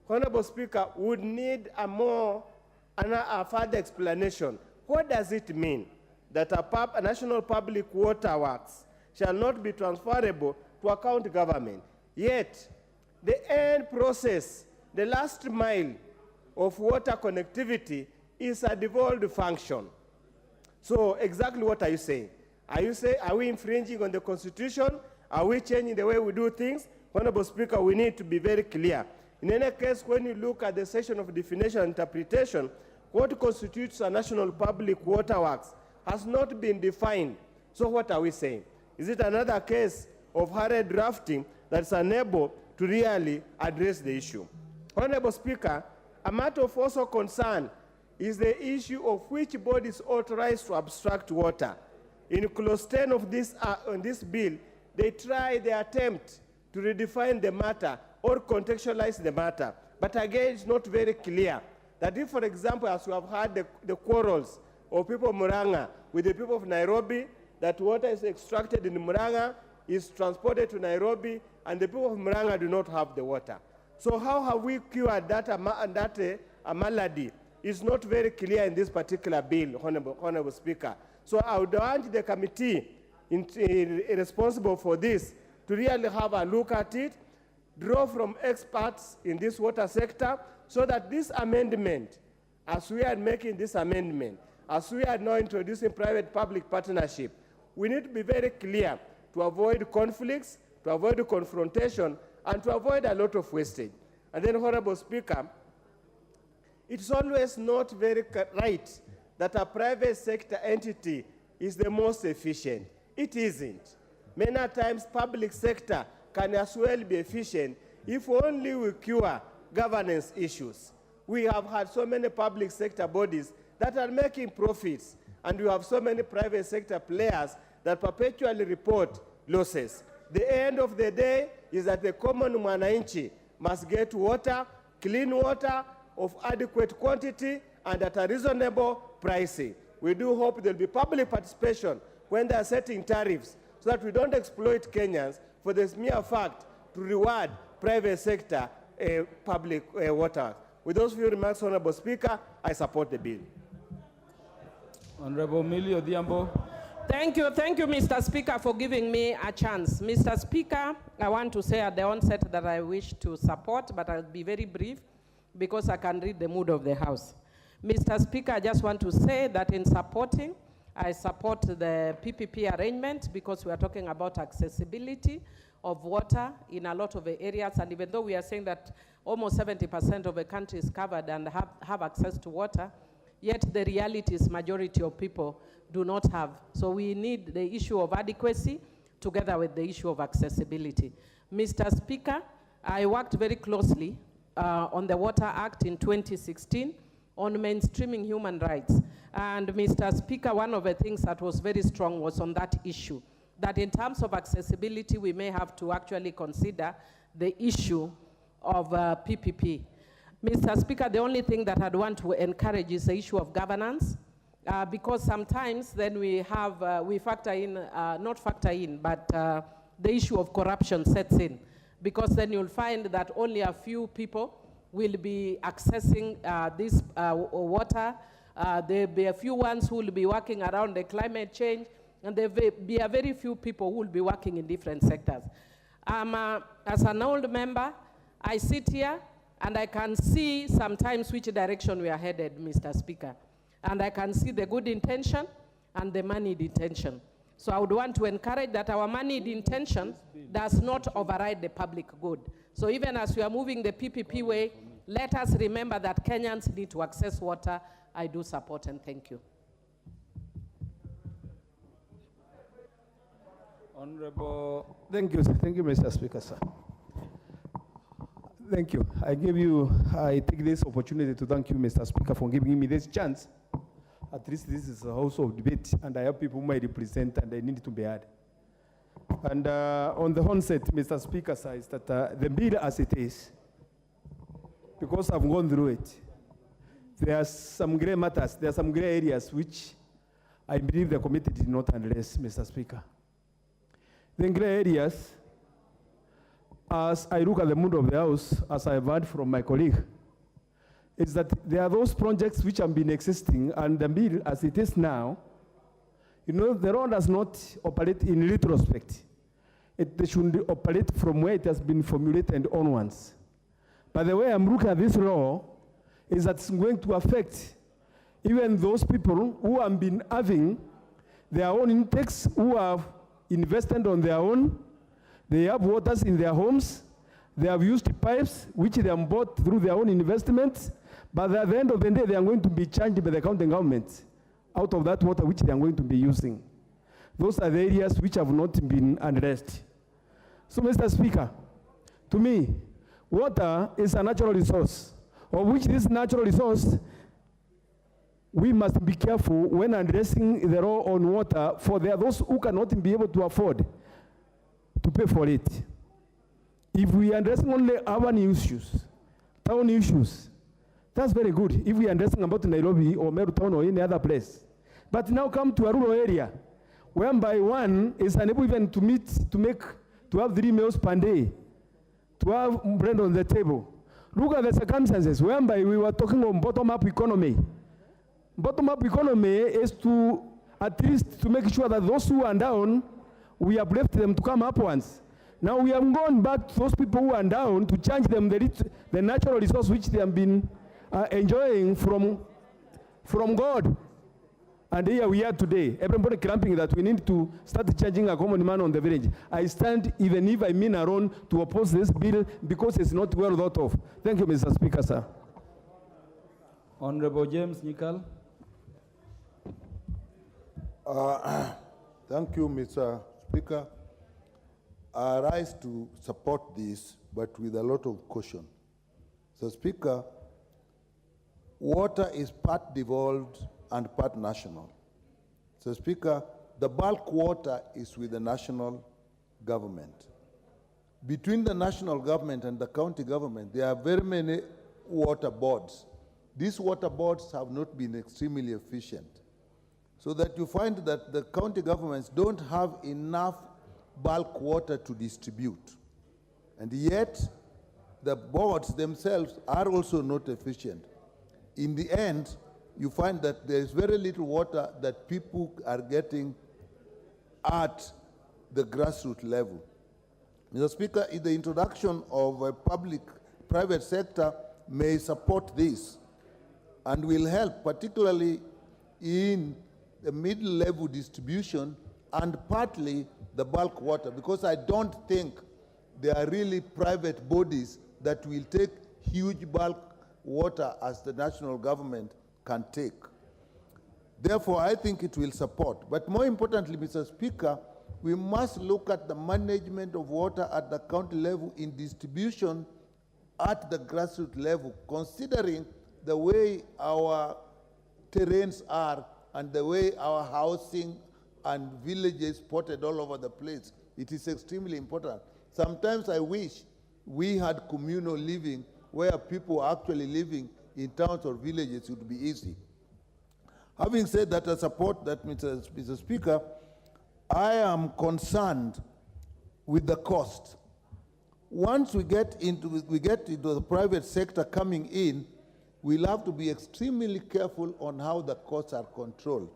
Honorable Speaker, would need a further explanation. What does it mean that a national public water works shall not be transferable to a county government? Yet, the end process, the last mile of water connectivity is a devolved function. So exactly what are you saying? Are we infringing on the Constitution? Are we changing the way we do things? Honorable Speaker, we need to be very clear. In any case, when you look at the section of definition and interpretation, what constitutes a national public water works has not been defined. So what are we saying? Is it another case of hurried drafting that's unable to really address the issue? Honorable Speaker, a matter of also concern is the issue of which body is authorized to abstract water. In clause 10 of this bill, they attempt to redefine the matter or contextualize the matter. But again, it's not very clear that if, for example, as we have had the quarrels of people of Murang'a with the people of Nairobi, that water is extracted in Murang'a, is transported to Nairobi, and the people of Murang'a do not have the water. So how have we cured that malady? It's not very clear in this particular bill, Honorable Speaker. So I would urge the committee responsible for this to really have a look at it, draw from experts in this water sector, so that this amendment, as we are making this amendment, as we are now introducing private-public partnership, we need to be very clear to avoid conflicts, to avoid confrontation, and to avoid a lot of wastage. And then, Honorable Speaker, it's always not very right that a private sector entity is the most efficient. It isn't. Many times, public sector can as well be efficient if only we cure governance issues. We have had so many public sector bodies that are making profits, and we have so many private sector players that perpetually report losses. The end of the day is that the common mwananchi must get water, clean water, of adequate quantity and at a reasonable pricing. We do hope there will be public participation when they are setting tariffs so that we don't exploit Kenyans for this mere fact to reward private sector public water. With those few remarks, Honorable Speaker, I support the bill. Honorable Millie Odhiambo. Thank you, Mr. Speaker, for giving me a chance. Mr. Speaker, I want to say at the onset that I wish to support, but I'll be very brief because I can read the mood of the House. Mr. Speaker, I just want to say that in supporting, I support the PPP arrangement because we are talking about accessibility of water in a lot of the areas, and even though we are saying that almost 70% of the country is covered and have access to water, yet the reality is majority of people do not have. So we need the issue of adequacy together with the issue of accessibility. Mr. Speaker, I worked very closely on the Water Act in 2016 on mainstreaming human rights. And Mr. Speaker, one of the things that was very strong was on that issue, that in terms of accessibility, we may have to actually consider the issue of PPP. Mr. Speaker, the only thing that I'd want to encourage is the issue of governance, because sometimes then we have, we factor in, not factor in, but the issue of corruption sets in, because then you'll find that only a few people will be accessing this water. There'll be a few ones who will be working around the climate change, and there'll be a very few people who will be working in different sectors. As an old member, I sit here and I can see sometimes which direction we are headed, Mr. Speaker. And I can see the good intention and the moneyed intention. So I would want to encourage that our moneyed intention does not override the public good. So even as we are moving the PPP way, let us remember that Kenyans need to access water. I do support and thank you. Honorable. Thank you, Mr. Speaker, sir. Thank you. I take this opportunity to thank you, Mr. Speaker, for giving me this chance. At least this is a house of debate, and I have people whom I represent, and they need to be heard. And on the onset, Mr. Speaker, sir, is that the bill as it is, because I've gone through it, there are some gray matters, there are some gray areas which I believe the committee did not address, Mr. Speaker. The gray areas, as I look at the mood of the House, as I've heard from my colleague, is that there are those projects which have been existing, and the bill as it is now, you know, the law does not operate in retrospect. It should operate from where it has been formulated onwards. But the way I'm looking at this law is that it's going to affect even those people who have been having their own intakes, who have invested on their own. They have waters in their homes. They have used pipes, which they have bought through their own investments. But at the end of the day, they are going to be charged by the county government out of that water which they are going to be using. Those are the areas which have not been addressed. So, Mr. Speaker, to me, water is a natural resource, of which this natural resource, we must be careful when addressing the law on water, for there are those who cannot be able to afford to pay for it. If we address only urban issues, town issues, that's very good. If we are addressing about Nairobi or Meru town or any other place. But now come to a rural area, whereby one is unable even to meet, to have 3 meals per day, to have bread on the table. Look at the circumstances, whereby we were talking on bottom-up economy. Bottom-up economy is to, at least to make sure that those who are down, we have left them to come upwards. Now we have gone back to those people who are down to charge them the natural resource which they have been enjoying from God. And here we are today, everybody clamping that we need to start charging a common man on the village. I stand, even if I mean around, to oppose this bill because it's not well thought of. Thank you, Mr. Speaker, sir. Honorable James Nikal. Thank you, Mr. Speaker. I rise to support this, but with a lot of caution. So, Speaker, water is part devolved and part national. So, Speaker, the bulk water is with the national government. Between the national government and the county government, there are very many water boards. These water boards have not been extremely efficient, so that you find that the county governments don't have enough bulk water to distribute. And yet, the boards themselves are also not efficient. In the end, you find that there is very little water that people are getting at the grassroots level. Mr. Speaker, in the introduction of a public-private sector may support this and will help, particularly in the middle-level distribution and partly the bulk water, because I don't think there are really private bodies that will take huge bulk water as the national government can take. Therefore, I think it will support. But more importantly, Mr. Speaker, we must look at the management of water at the county level in distribution at the grassroots level, considering the way our terrains are and the way our housing and villages spotted all over the place. It is extremely important. Sometimes I wish we had communal living where people are actually living in towns or villages. It would be easy. Having said that, I support that, Mr. Speaker. I am concerned with the cost. Once we get into the private sector coming in, we'll have to be extremely careful on how the costs are controlled.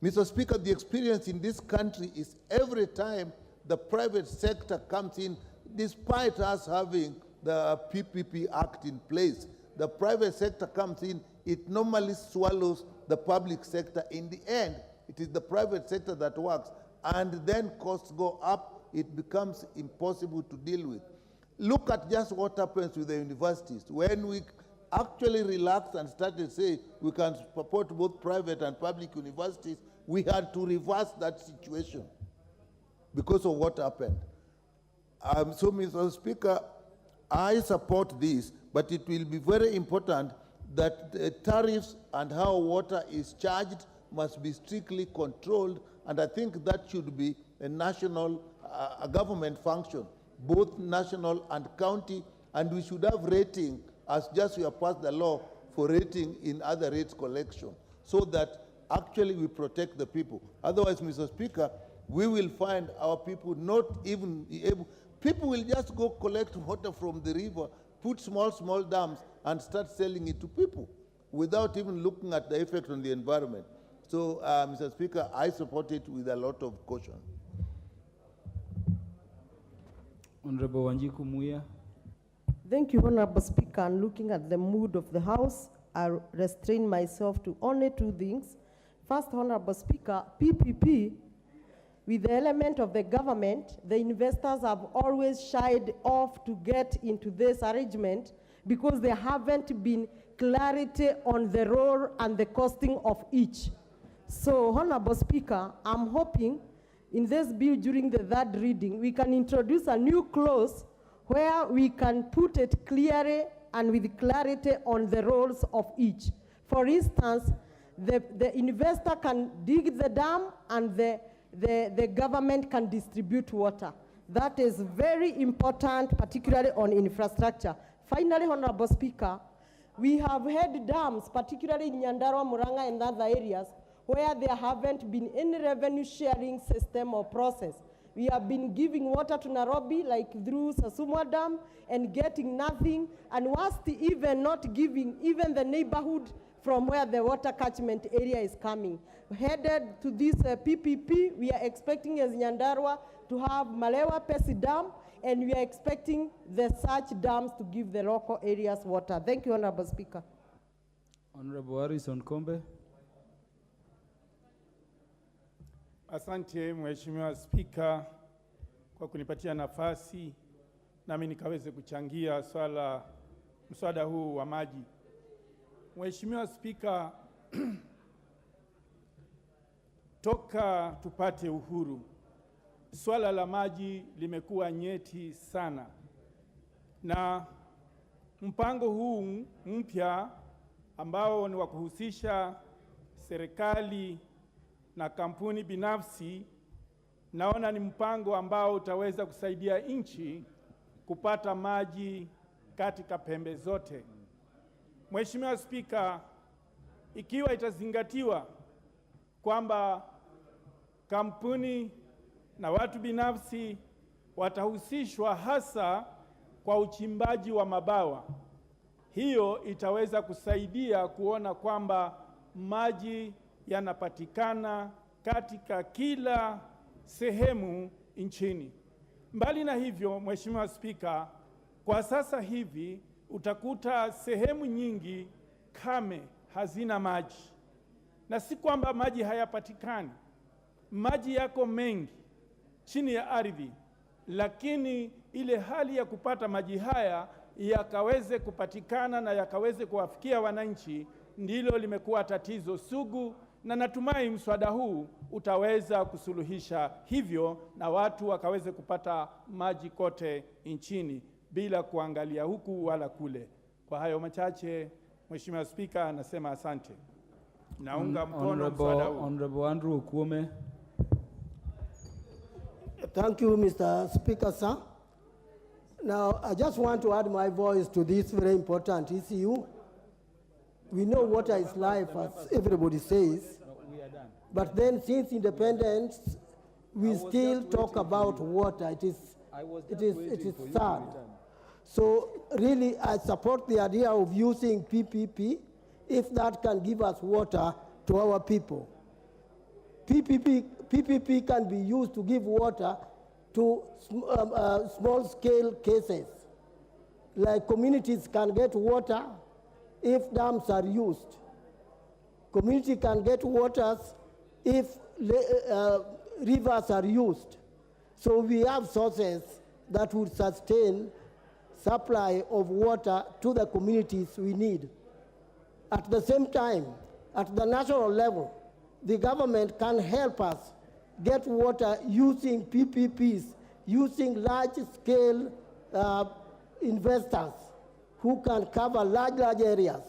Mr. Speaker, the experience in this country is every time the private sector comes in, despite us having the PPP Act in place, the private sector comes in, it normally swallows the public sector. In the end, it is the private sector that works, and then costs go up, it becomes impossible to deal with. Look at just what happens with the universities. When we actually relaxed and started saying we can support both private and public universities, we had to reverse that situation because of what happened. So, Mr. Speaker, I support this, but it will be very important that the tariffs and how water is charged must be strictly controlled, and I think that should be a national a government function, both national and county, and we should have rating, as just we have passed the law for rating in other rates collection, so that actually we protect the people. Otherwise, Mr. Speaker, we will find our people not even able, people will just go collect water from the river, put small dams, and start selling it to people without even looking at the effect on the environment. So, Mr. Speaker, I support it with a lot of caution. Honorable Wanjiku Muya. Thank you, Honorable Speaker. And looking at the mood of the House, I restrain myself to only two things. First, Honorable Speaker, PPP, with the element of the government, the investors have always shied off to get into this arrangement because there haven't been clarity on the role and the costing of each. So, Honorable Speaker, I'm hoping in this bill during the third reading, we can introduce a new clause where we can put it clearly and with clarity on the roles of each. For instance, the investor can dig the dam and the government can distribute water. That is very important, particularly on infrastructure. Finally, Honorable Speaker, we have had dams, particularly in Nyandarua, Muranga, and other areas, where there haven't been any revenue sharing system or process. We have been giving water to Nairobi, like through Sasumwa Dam, and getting nothing, and worst, even not giving even the neighborhood from where the water catchment area is coming. Headed to this PPP, we are expecting as Nyandarua to have Malewa Pesi Dam, and we are expecting the such dams to give the local areas water. Thank you, Honorable Speaker. Honorable Harrison Kombe. Asante Mheshimiwa Spika kwa kunipatia nafasi nami nikaweze kuchangia mswada huu wa maji. Mheshimiwa Spika, toka tupate uhuru, swala la maji limekuwa nyeti sana, na mpango huu mpya ambao ni wa kuhusisha serikali na kampuni binafsi, naona ni mpango ambao utaweza kusaidia nchi kupata maji katika pembe zote. Mheshimiwa Spika, ikiwa itazingatiwa kwamba kampuni na watu binafsi watahusishwa hasa kwa uchimbaji wa mabawa, hiyo itaweza kusaidia kuona kwamba maji yanapatikana katika kila sehemu nchini. Mbali na hivyo, Mheshimiwa Spika, kwa sasa hivi utakuta sehemu nyingi kame hazina maji, na si kwamba maji hayapatikani. Maji yako mengi chini ya ardhi, lakini ile hali ya kupata maji haya yakaweze kupatikana na yakaweze kuwafikia wananchi ndilo limekuwa tatizo sugu, na natumai mswada huu utaweza kusuluhisha hivyo na watu wakaweze kupata maji kote nchini bila kuangalia huku wala kule. Kwa hayo machache, Mheshimiwa Spika, anasema asante. Naunga mkono mswada huu. Honorable Andrew Okuome. Thank you, Mr. Speaker, sir. Now, I just want to add my voice to this very important issue. We know water is life, as everybody says. But then, since independence, we still talk about water. It is sad. So, really, I support the idea of using PPP if that can give us water to our people. PPP can be used to give water to small-scale cases. Like communities can get water if dams are used. Community can get waters if rivers are used. So we have sources that would sustain supply of water to the communities we need. At the same time, at the national level, the government can help us get water using PPPs, using large-scale investors who can cover large areas.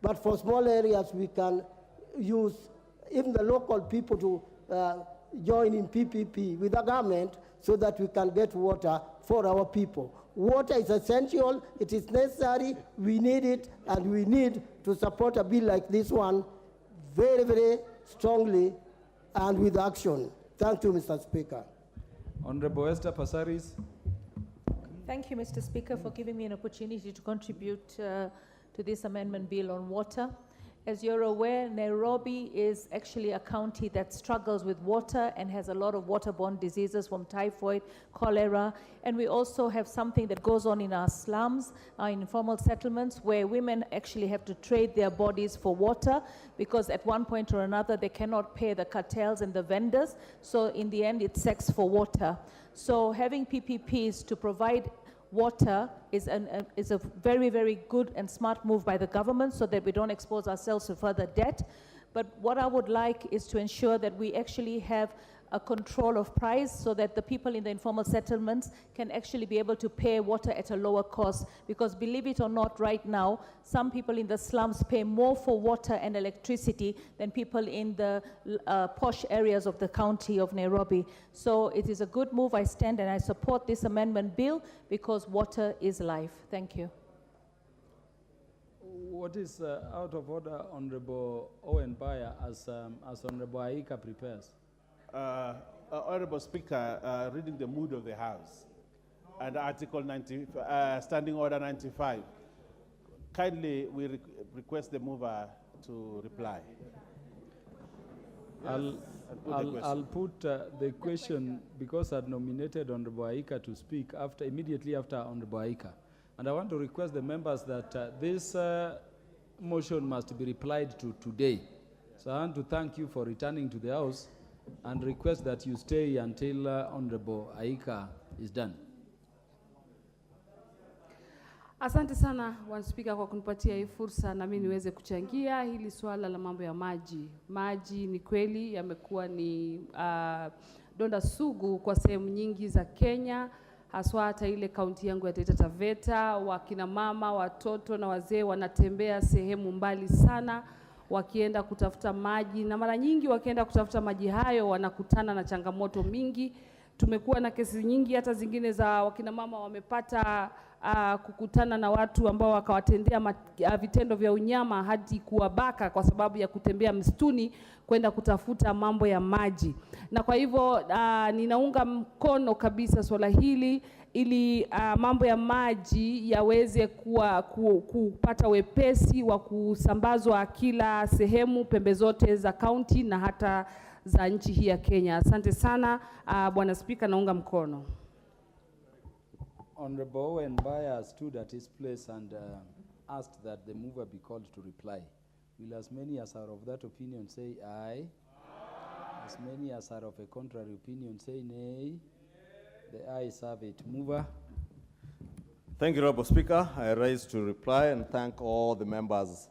But for small areas, we can use even the local people to join in PPP with the government so that we can get water for our people. Water is essential, it is necessary, we need it, and we need to support a bill like this one very, very strongly and with action. Thank you, Mr. Speaker. Honorable Esther Passaris. Thank you, Mr. Speaker, for giving me an opportunity to contribute to this amendment bill on water. As you're aware, Nairobi is actually a county that struggles with water and has a lot of waterborne diseases from typhoid, cholera, and we also have something that goes on in our slums, in informal settlements, where women actually have to trade their bodies for water because at one point or another they cannot pay the cartels and the vendors, so in the end it's sex for water. So having PPPs to provide water is a very, very good and smart move by the government so that we don't expose ourselves to further debt. But what I would like is to ensure that we actually have a control of price so that the people in the informal settlements can actually be able to pay water at a lower cost. Because believe it or not, right now, some people in the slums pay more for water and electricity than people in the posh areas of the county of Nairobi. So it is a good move. I stand and I support this amendment bill because water is life. Thank you. What is out of order, Honorable Owen Bayer, as Honorable Aika prepares? Honorable Speaker, reading the mood of the House and Article 90, Standing Order 95, kindly we request the mover to reply. I'll put the question because I'd nominated Honorable Aika to speak immediately after Honorable Aika. And I want to request the members that this motion must be replied to today. So I want to thank you for returning to the House and request that you stay until Honorable Aika is done. Asante sana Bwana Spika kwa kunipatia hii fursa na mimi niweze kuchangia hili swala la mambo ya maji. Maji ni kweli yamekuwa ni donda sugu kwa sehemu nyingi za Kenya, haswa hata ile kaunti yangu ya Taita Taveta. Wakina mama, watoto na wazee wanatembea sehemu mbali sana wakienda kutafuta maji, na mara nyingi wakienda kutafuta maji hayo wanakutana na changamoto mingi. Tumekuwa na kesi nyingi hata zingine za wakina mama wamepata kukutana na watu ambao wakawatendea vitendo vya unyama hadi kuwabaka kwa sababu ya kutembea msituni kwenda kutafuta mambo ya maji. Na kwa hivyo ninaunga mkono kabisa swala hili ili mambo ya maji yaweze kupata wepesi wa kusambazwa kila sehemu pembe zote za kaunti na hata za nchi hii ya Kenya. Asante sana Bwana Spika, naunga mkono. Honorable Owen Bayer stood at his place and asked that the mover be called to reply. Will as many as are of that opinion say aye? Aye. As many as are of a contrary opinion say nay? The ayes have it. Mover. Thank you, Honorable Speaker. I rise to reply and thank all the members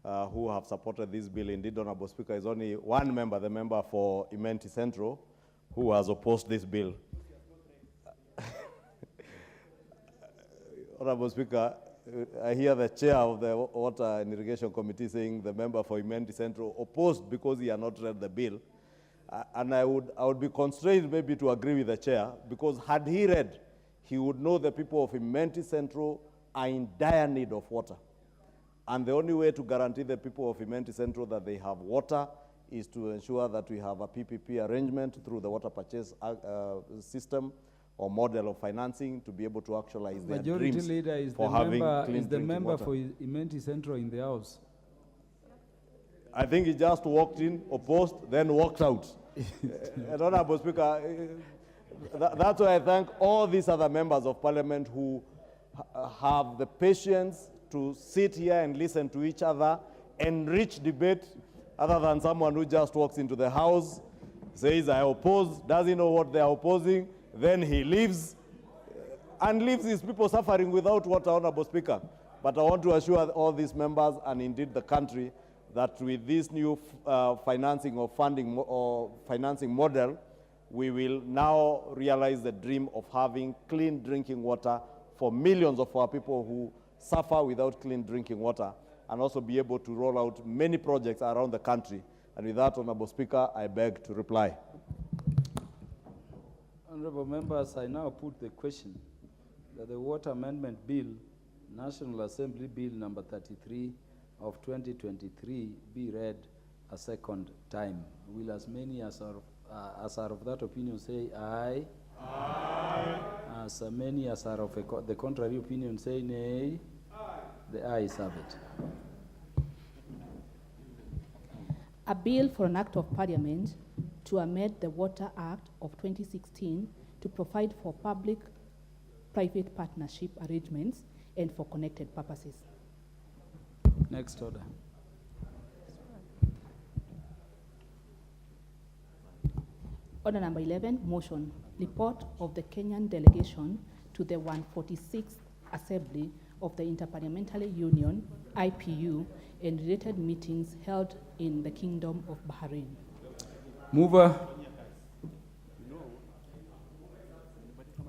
who have supported this bill. Indeed, Honorable Speaker, is only one member, the member for Imenti Central, who has opposed this bill. Honorable Speaker, I hear the chair of the Water and Irrigation Committee saying the member for Imenti Central opposed because he had not read the bill. And I would be constrained maybe to agree with the chair, because had he read, he would know the people of Imenti Central are in dire need of water. And the only way to guarantee the people of Imenti Central that they have water is to ensure that we have a PPP arrangement through the water purchase system or model of financing to be able to actualize their Majority dreams Leader is for the having member, clean is the drinking member water. for Imenti Central in the House. I think he just walked in, opposed, then walked out. Honorable Speaker, that's why I thank all these other members of Parliament who have the patience to sit here and listen to each other, enrich debate, other than someone who just walks into the House, says, I oppose, doesn't know what they are opposing, then he leaves, and leaves his people suffering without water, Honorable Speaker. But I want to assure all these members, and indeed the country, that with this new financing or funding or financing model, we will now realize the dream of having clean drinking water for millions of our people who suffer without clean drinking water, and also be able to roll out many projects around the country. And with that, Honorable Speaker, I beg to reply. Honorable members, I now put the question that the Water Amendment Bill, National Assembly Bill number 33 of 2023 be read a second time. Will as many as are of that opinion say aye? Aye. As many as are of the contrary opinion say nay? Aye. The ayes have it. A bill for an act of parliament to amend the Water Act of 2016 to provide for public-private partnership arrangements and for connected purposes. Next order. Order number 11, motion. Report of the Kenyan delegation to the 146th Assembly of the Interparliamentary Union, IPU, and related meetings held in the Kingdom of Bahrain. Mover.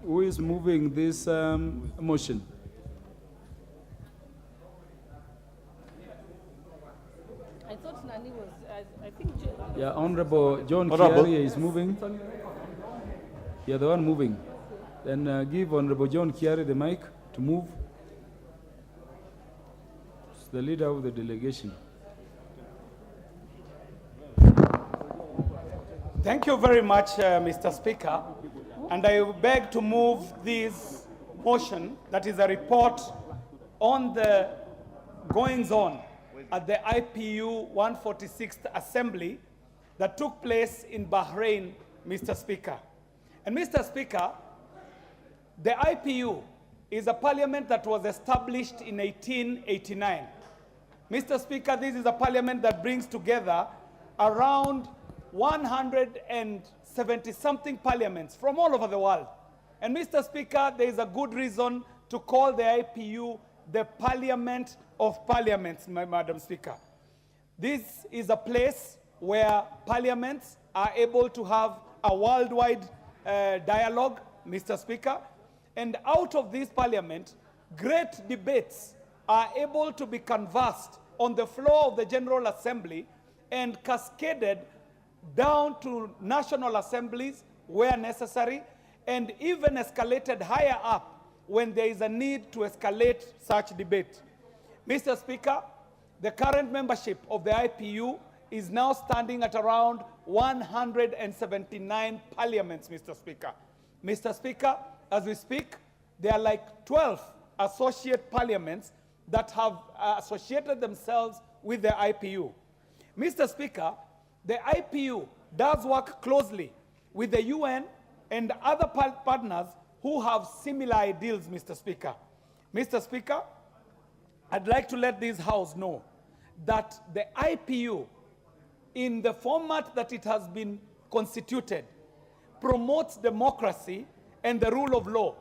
Who is moving this motion? I thought Nani was, I think. Yeah, Honorable John Kiaria is moving. You're the one moving. Then give Honorable John Kiaria the mic to move. It's the leader of the delegation. Thank you very much, Mr. Speaker. And I beg to move this motion, that is a report on the goings-on at the IPU 146th Assembly that took place in Bahrain, Mr. Speaker. And Mr. Speaker, the IPU is a parliament that was established in 1889. Mr. Speaker, this is a parliament that brings together around 170-something parliaments from all over the world. And Mr. Speaker, there is a good reason to call the IPU the Parliament of Parliaments, Madam Speaker. This is a place where parliaments are able to have a worldwide dialogue, Mr. Speaker. And out of this parliament, great debates are able to be conversed on the floor of the General Assembly and cascaded down to national assemblies where necessary, and even escalated higher up when there is a need to escalate such debate. Mr. Speaker, the current membership of the IPU is now standing at around 179 parliaments, Mr. Speaker. Mr. Speaker, as we speak, there are like 12 associate parliaments that have associated themselves with the IPU. Mr. Speaker, the IPU does work closely with the UN and other partners who have similar ideals, Mr. Speaker. Mr. Speaker, I'd like to let this House know that the IPU, in the format that it has been constituted, promotes democracy and the rule of law.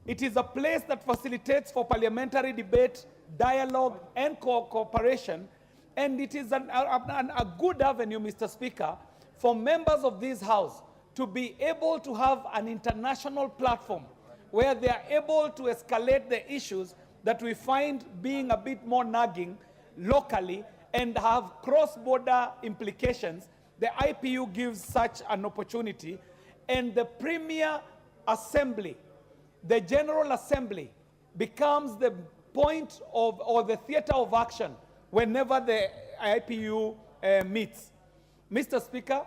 It is a place that facilitates for parliamentary debate, dialogue, and cooperation, and it is a good avenue, Mr. Speaker, for members of this House to be able to have an international platform where they are able to escalate the issues that we find being a bit more nagging locally and have cross-border implications, the IPU gives such an opportunity, and the premier assembly, the General Assembly, becomes the point of, or the theater of action whenever the IPU meets. Mr. Speaker,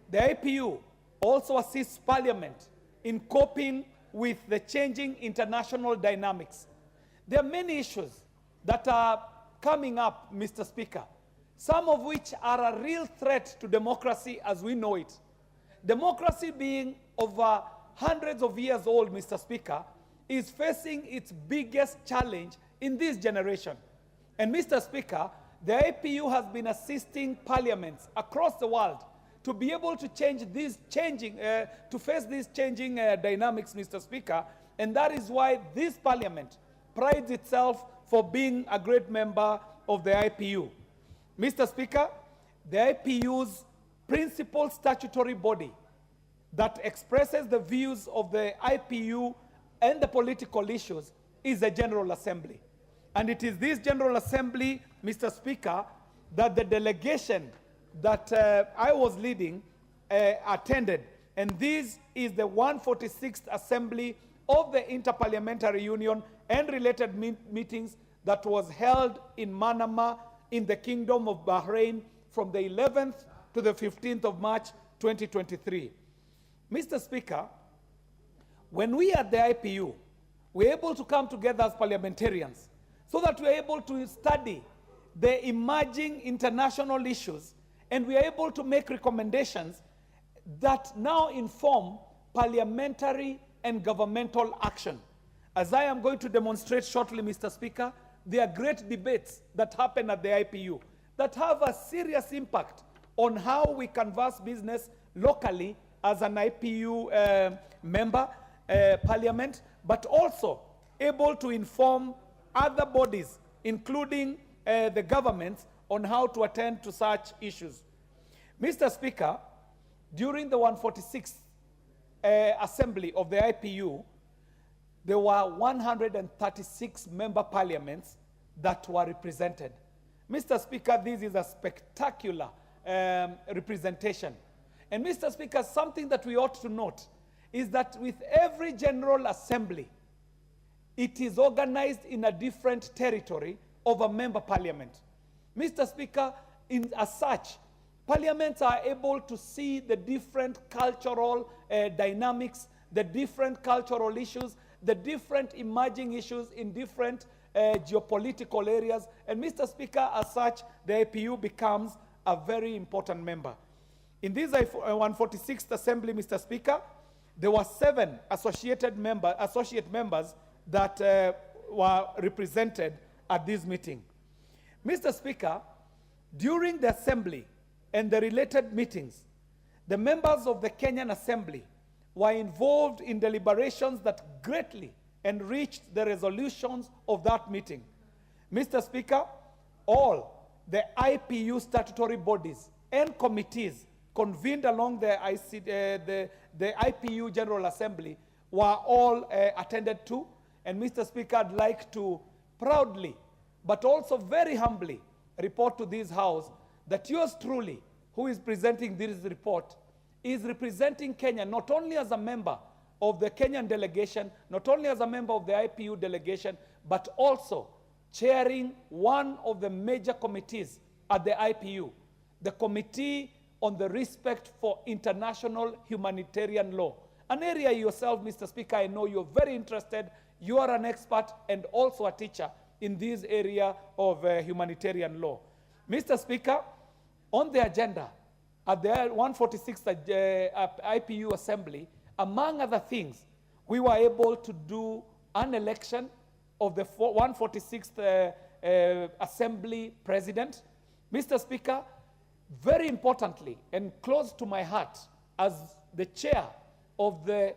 the IPU also assists Parliament in coping with the changing international dynamics. There are many issues that are coming up, Mr. Speaker, some of which are a real threat to democracy as we know it. Democracy, being over hundreds of years old, Mr. Speaker, is facing its biggest challenge in this generation. And Mr. Speaker, the IPU has been assisting parliaments across the world to be able to change these to face these changing dynamics, Mr. Speaker, and that is why this parliament prides itself for being a great member of the IPU. Mr. Speaker, the IPU's principal statutory body that expresses the views of the IPU and the political issues is the General Assembly. And it is this General Assembly, Mr. Speaker, that the delegation that I was leading attended. And this is the 146th Assembly of the Interparliamentary Union and related meetings that was held in Manama in the Kingdom of Bahrain from the 11th to the 15th of March 2023. Mr. Speaker, when we at the IPU, we're able to come together as parliamentarians so that we're able to study the emerging international issues, and we are able to make recommendations that now inform parliamentary and governmental action. As I am going to demonstrate shortly, Mr. Speaker, there are great debates that happen at the IPU that have a serious impact on how we canvass business locally as an IPU member, parliament, but also able to inform other bodies, including the governments, on how to attend to such issues. Mr. Speaker, during the 146th Assembly of the IPU, there were 136 member parliaments that were represented. Mr. Speaker, this is a spectacular representation. And Mr. Speaker, something that we ought to note is that with every General Assembly, it is organized in a different territory of a member parliament. Mr. Speaker, as such, parliaments are able to see the different cultural dynamics, the different cultural issues, the different emerging issues in different geopolitical areas. And Mr. Speaker, as such, the APU becomes a very important member. In this 146th Assembly, Mr. Speaker, there were 7 associate members that were represented at this meeting. Mr. Speaker, during the Assembly and the related meetings, the members of the Kenyan Assembly were involved in deliberations that greatly enriched the resolutions of that meeting. Mr. Speaker, all the IPU statutory bodies and committees convened along the IPU General Assembly were all attended to. And Mr. Speaker, I'd like to proudly, but also very humbly, report to this House that yours truly, who is presenting this report, is representing Kenya not only as a member of the Kenyan delegation, not only as a member of the IPU delegation, but also chairing one of the major committees at the IPU, the Committee on the Respect for International Humanitarian Law. An area yourself, Mr. Speaker, I know you're very interested. You are an expert and also a teacher in this area of humanitarian law. Mr. Speaker, on the agenda at the 146th IPU Assembly, among other things, we were able to do an election of the 146th Assembly President. Mr. Speaker, very importantly and close to my heart, as the chair of the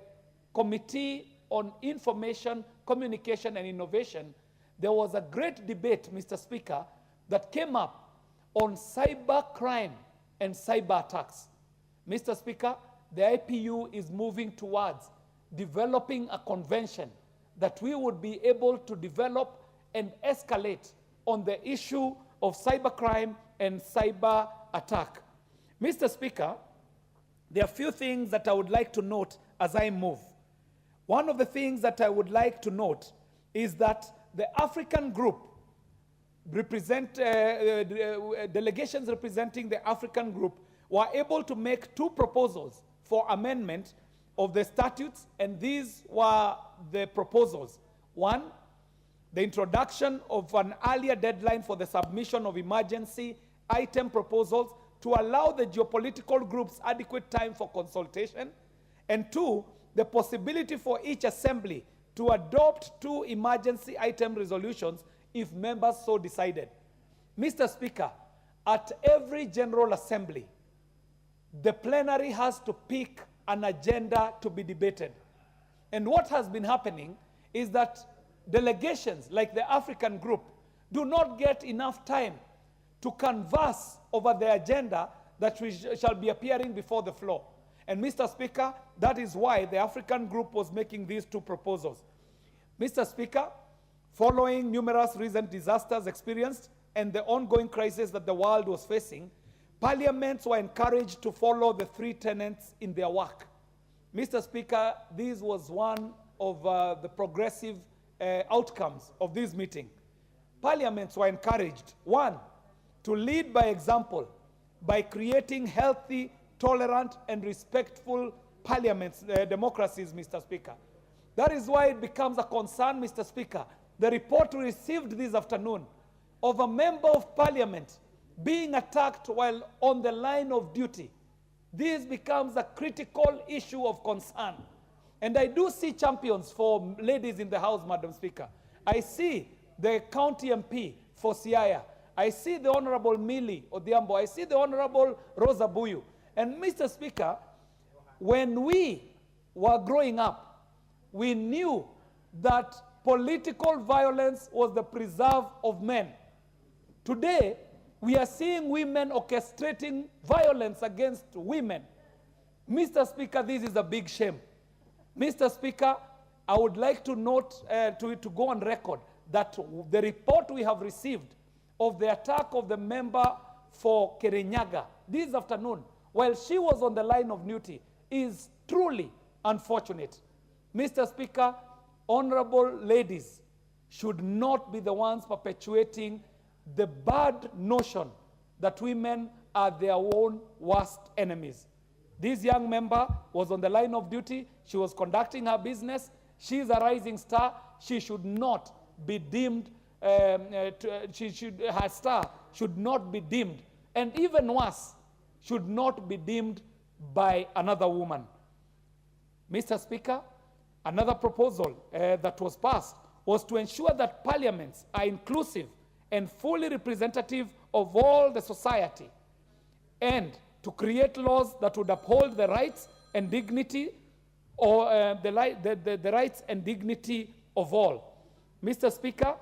Committee on Information, Communication and Innovation, there was a great debate, Mr. Speaker, that came up on cyber crime and cyber attacks. Mr. Speaker, the IPU is moving towards developing a convention that we would be able to develop and escalate on the issue of cybercrime and cyber attack. Mr. Speaker, there are a few things that I would like to note as I move. One of the things that I would like to note is that the African group delegations representing the African group were able to make 2 proposals for amendment of the statutes, and these were the proposals. 1, the introduction of an earlier deadline for the submission of emergency item proposals to allow the geopolitical groups adequate time for consultation, and 2, the possibility for each assembly to adopt 2 emergency item resolutions if members so decided. Mr. Speaker, at every General Assembly, the plenary has to pick an agenda to be debated. And what has been happening is that delegations like the African group do not get enough time to converse over the agenda that shall be appearing before the floor. And Mr. Speaker, that is why the African group was making these 2 proposals. Mr. Speaker, following numerous recent disasters experienced and the ongoing crisis that the world was facing, parliaments were encouraged to follow the 3 tenets in their work. Mr. Speaker, this was one of the progressive outcomes of this meeting. Parliaments were encouraged, 1, to lead by example by creating healthy, tolerant, and respectful parliaments, democracies, Mr. Speaker. That is why it becomes a concern, Mr. Speaker, the report we received this afternoon of a member of parliament being attacked while on the line of duty. This becomes a critical issue of concern. And I do see champions for ladies in the House, Madam Speaker. I see the county MP for Siaya. I see the Honorable Millie Odhiambo. I see the Honorable Rosa Buyu. And Mr. Speaker, when we were growing up, we knew that political violence was the preserve of men. Today, we are seeing women orchestrating violence against women. Mr. Speaker, this is a big shame. Mr. Speaker, I would like to note, to go on record, that the report we have received of the attack of the member for Kirinyaga this afternoon, while she was on the line of duty, is truly unfortunate. Mr. Speaker, honorable ladies should not be the ones perpetuating the bad notion that women are their own worst enemies. This young member was on the line of duty. She was conducting her business. She is a rising star. She should not be deemed, her star should not be deemed, and even worse, should not be deemed by another woman. Mr. Speaker, another proposal that was passed was to ensure that parliaments are inclusive and fully representative of all the society, and to create laws that would uphold the rights and dignity, or the rights and dignity of all. Mr. Speaker,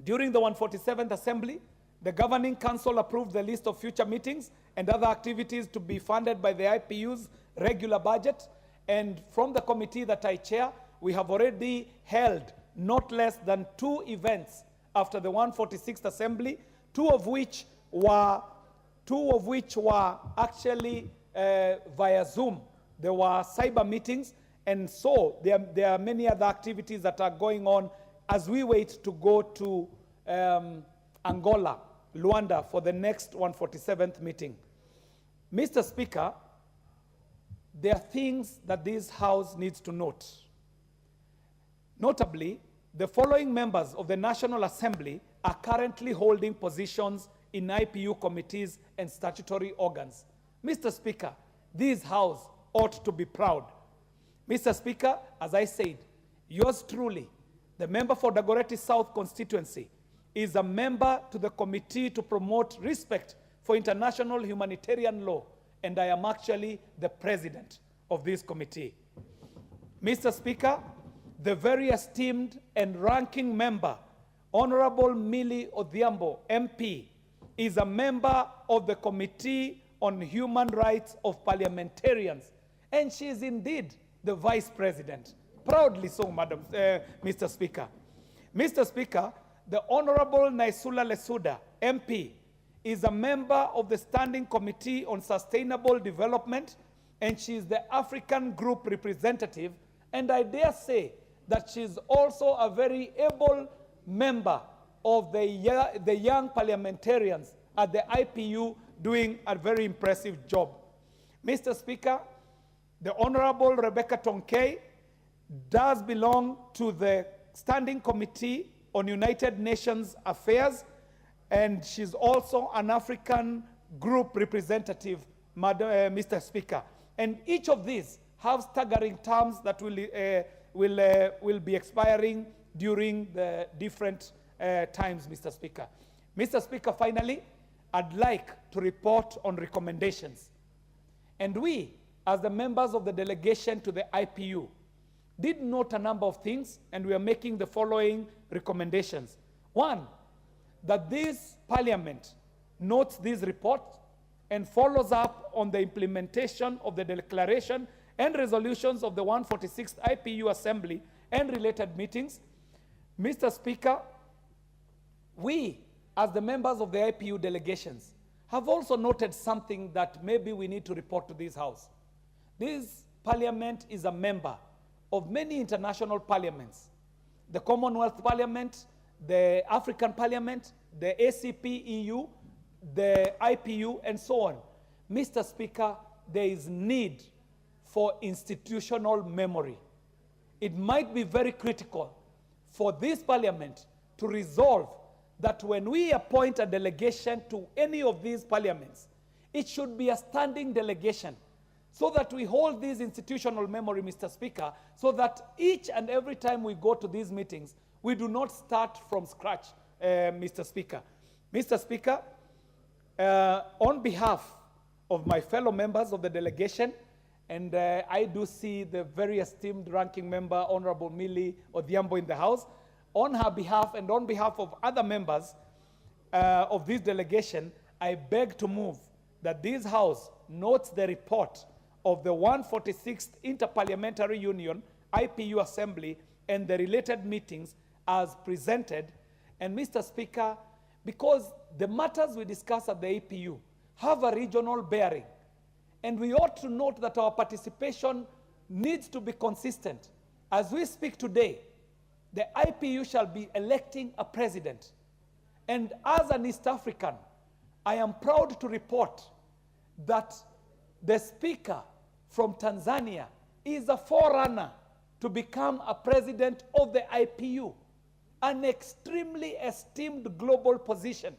during the 147th Assembly, the Governing Council approved the list of future meetings and other activities to be funded by the IPU's regular budget. And from the committee that I chair, we have already held not less than 2 events after the 146th Assembly, two of which were actually via Zoom. There were cyber meetings, and so there are many other activities that are going on as we wait to go to Angola, Luanda, for the next 147th meeting. Mr. Speaker, there are things that this House needs to note. Notably, the following members of the National Assembly are currently holding positions in IPU committees and statutory organs. Mr. Speaker, this House ought to be proud. Mr. Speaker, as I said, yours truly, the member for Dagoretti South constituency, is a member to the committee to promote respect for international humanitarian law, and I am actually the president of this committee. Mr. Speaker, the very esteemed and ranking member, Honorable Millie Odhiambo, MP, is a member of the Committee on Human Rights of Parliamentarians, and she is indeed the Vice President. Proudly so, Mr. Speaker. Mr. Speaker, the Honorable Naisula Lesuda, MP, is a member of the Standing Committee on Sustainable Development, and she is the African Group representative, and I dare say that she is also a very able member of the young parliamentarians at the IPU, doing a very impressive job. Mr. Speaker, the Honorable Rebecca Tonkei does belong to the Standing Committee on United Nations Affairs, and she's also an African Group representative, Mr. Speaker. And each of these have staggering terms that will be expiring during the different times, Mr. Speaker. Mr. Speaker, finally, I'd like to report on recommendations. And we, as the members of the delegation to the IPU, did note a number of things, and we are making the following recommendations. One, that this parliament notes this report and follows up on the implementation of the declaration and resolutions of the 146th IPU Assembly and related meetings. Mr. Speaker, we, as the members of the IPU delegations, have also noted something that maybe we need to report to this House. This parliament is a member of many international parliaments, the Commonwealth Parliament, the African Parliament, the ACP EU, the IPU, and so on. Mr. Speaker, there is need for institutional memory. It might be very critical for this parliament to resolve that when we appoint a delegation to any of these parliaments, it should be a standing delegation, so that we hold this institutional memory, Mr. Speaker, so that each and every time we go to these meetings, we do not start from scratch, Mr. Speaker. Mr. Speaker, on behalf of my fellow members of the delegation, and I do see the very esteemed ranking member, Honorable Millie Odhiambo, in the House, on her behalf and on behalf of other members of this delegation, I beg to move that this House notes the report of the 146th Interparliamentary Union, IPU Assembly, and the related meetings as presented. And Mr. Speaker, because the matters we discuss at the APU have a regional bearing, and we ought to note that our participation needs to be consistent. As we speak today, the IPU shall be electing a president. And as an East African, I am proud to report that the speaker from Tanzania is a forerunner to become a president of the IPU, an extremely esteemed global position.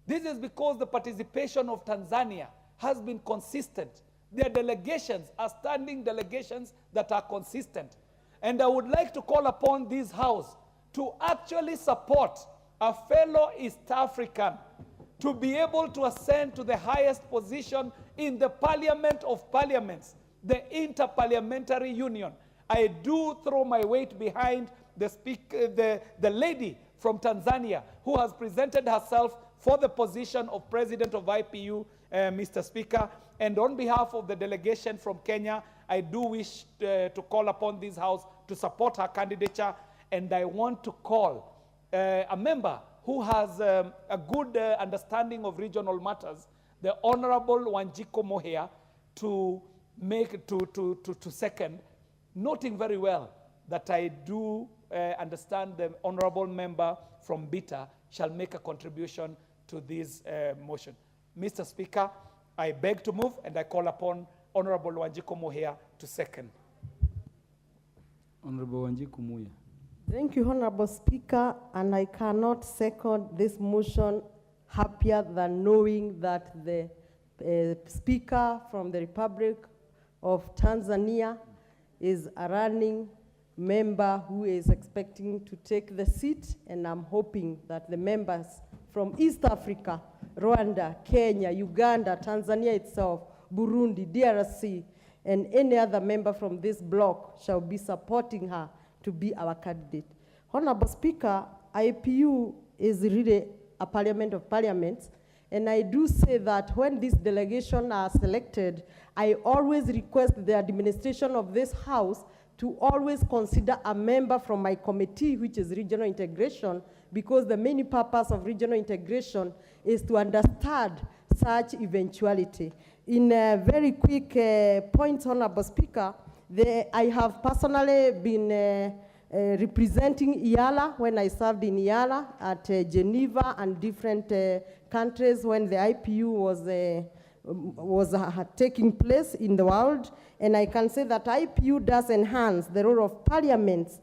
This is because the participation of Tanzania has been consistent. Their delegations are standing delegations that are consistent. And I would like to call upon this House to actually support a fellow East African to be able to ascend to the highest position in the Parliament of Parliaments, the Interparliamentary Union. I do throw my weight behind the lady from Tanzania who has presented herself for the position of President of IPU, Mr. Speaker. And on behalf of the delegation from Kenya, I do wish to call upon this House to support her candidature. And I want to call a member who has a good understanding of regional matters, the Honorable Wanjiku Mohia, to second, noting very well that I do understand the honorable member from Bita shall make a contribution to this motion. Mr. Speaker, I beg to move, and I call upon Honorable Wanjiku Mohia to second. Honorable Wanjiku Mohia. Thank you, Honorable Speaker, and I cannot second this motion happier than knowing that the Speaker from the Republic of Tanzania is a running member who is expecting to take the seat, and I'm hoping that the members from East Africa, Rwanda, Kenya, Uganda, Tanzania itself, Burundi, DRC, and any other member from this bloc shall be supporting her to be our candidate. Honorable Speaker, IPU is really a parliament of parliaments, and I do say that when this delegation are selected, I always request the administration of this House to always consider a member from my committee, which is regional integration, because the main purpose of regional integration is to understand such eventuality. In a very quick points, Honorable Speaker, I have personally been representing IALA when I served in IALA at Geneva and different countries when the IPU was taking place in the world. And I can say that IPU does enhance the role of parliaments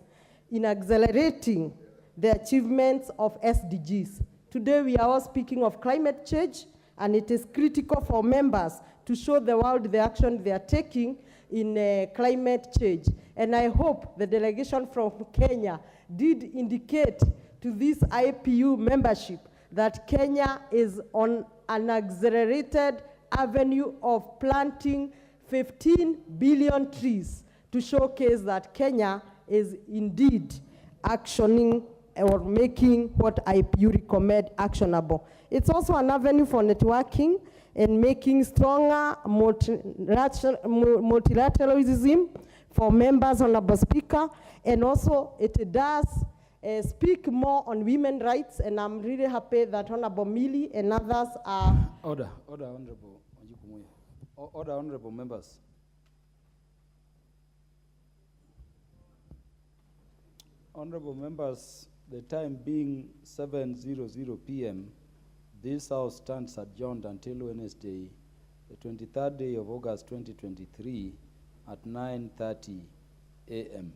in accelerating the achievements of SDGs. Today we are all speaking of climate change, and it is critical for members to show the world the action they are taking in climate change. And I hope the delegation from Kenya did indicate to this IPU membership that Kenya is on an accelerated avenue of planting 15 billion trees to showcase that Kenya is indeed actioning or making what IPU recommend actionable. It's also an avenue for networking and making stronger multilateralism for members, Honorable Speaker, and also it does speak more on women's rights, and I'm really happy that Honorable Millie and others are... Order, Honorable. Order, Honorable members. Honorable members, the time being 7:00 p.m., this House stands adjourned until Wednesday, the 23rd day of August 2023 at 9:30 a.m.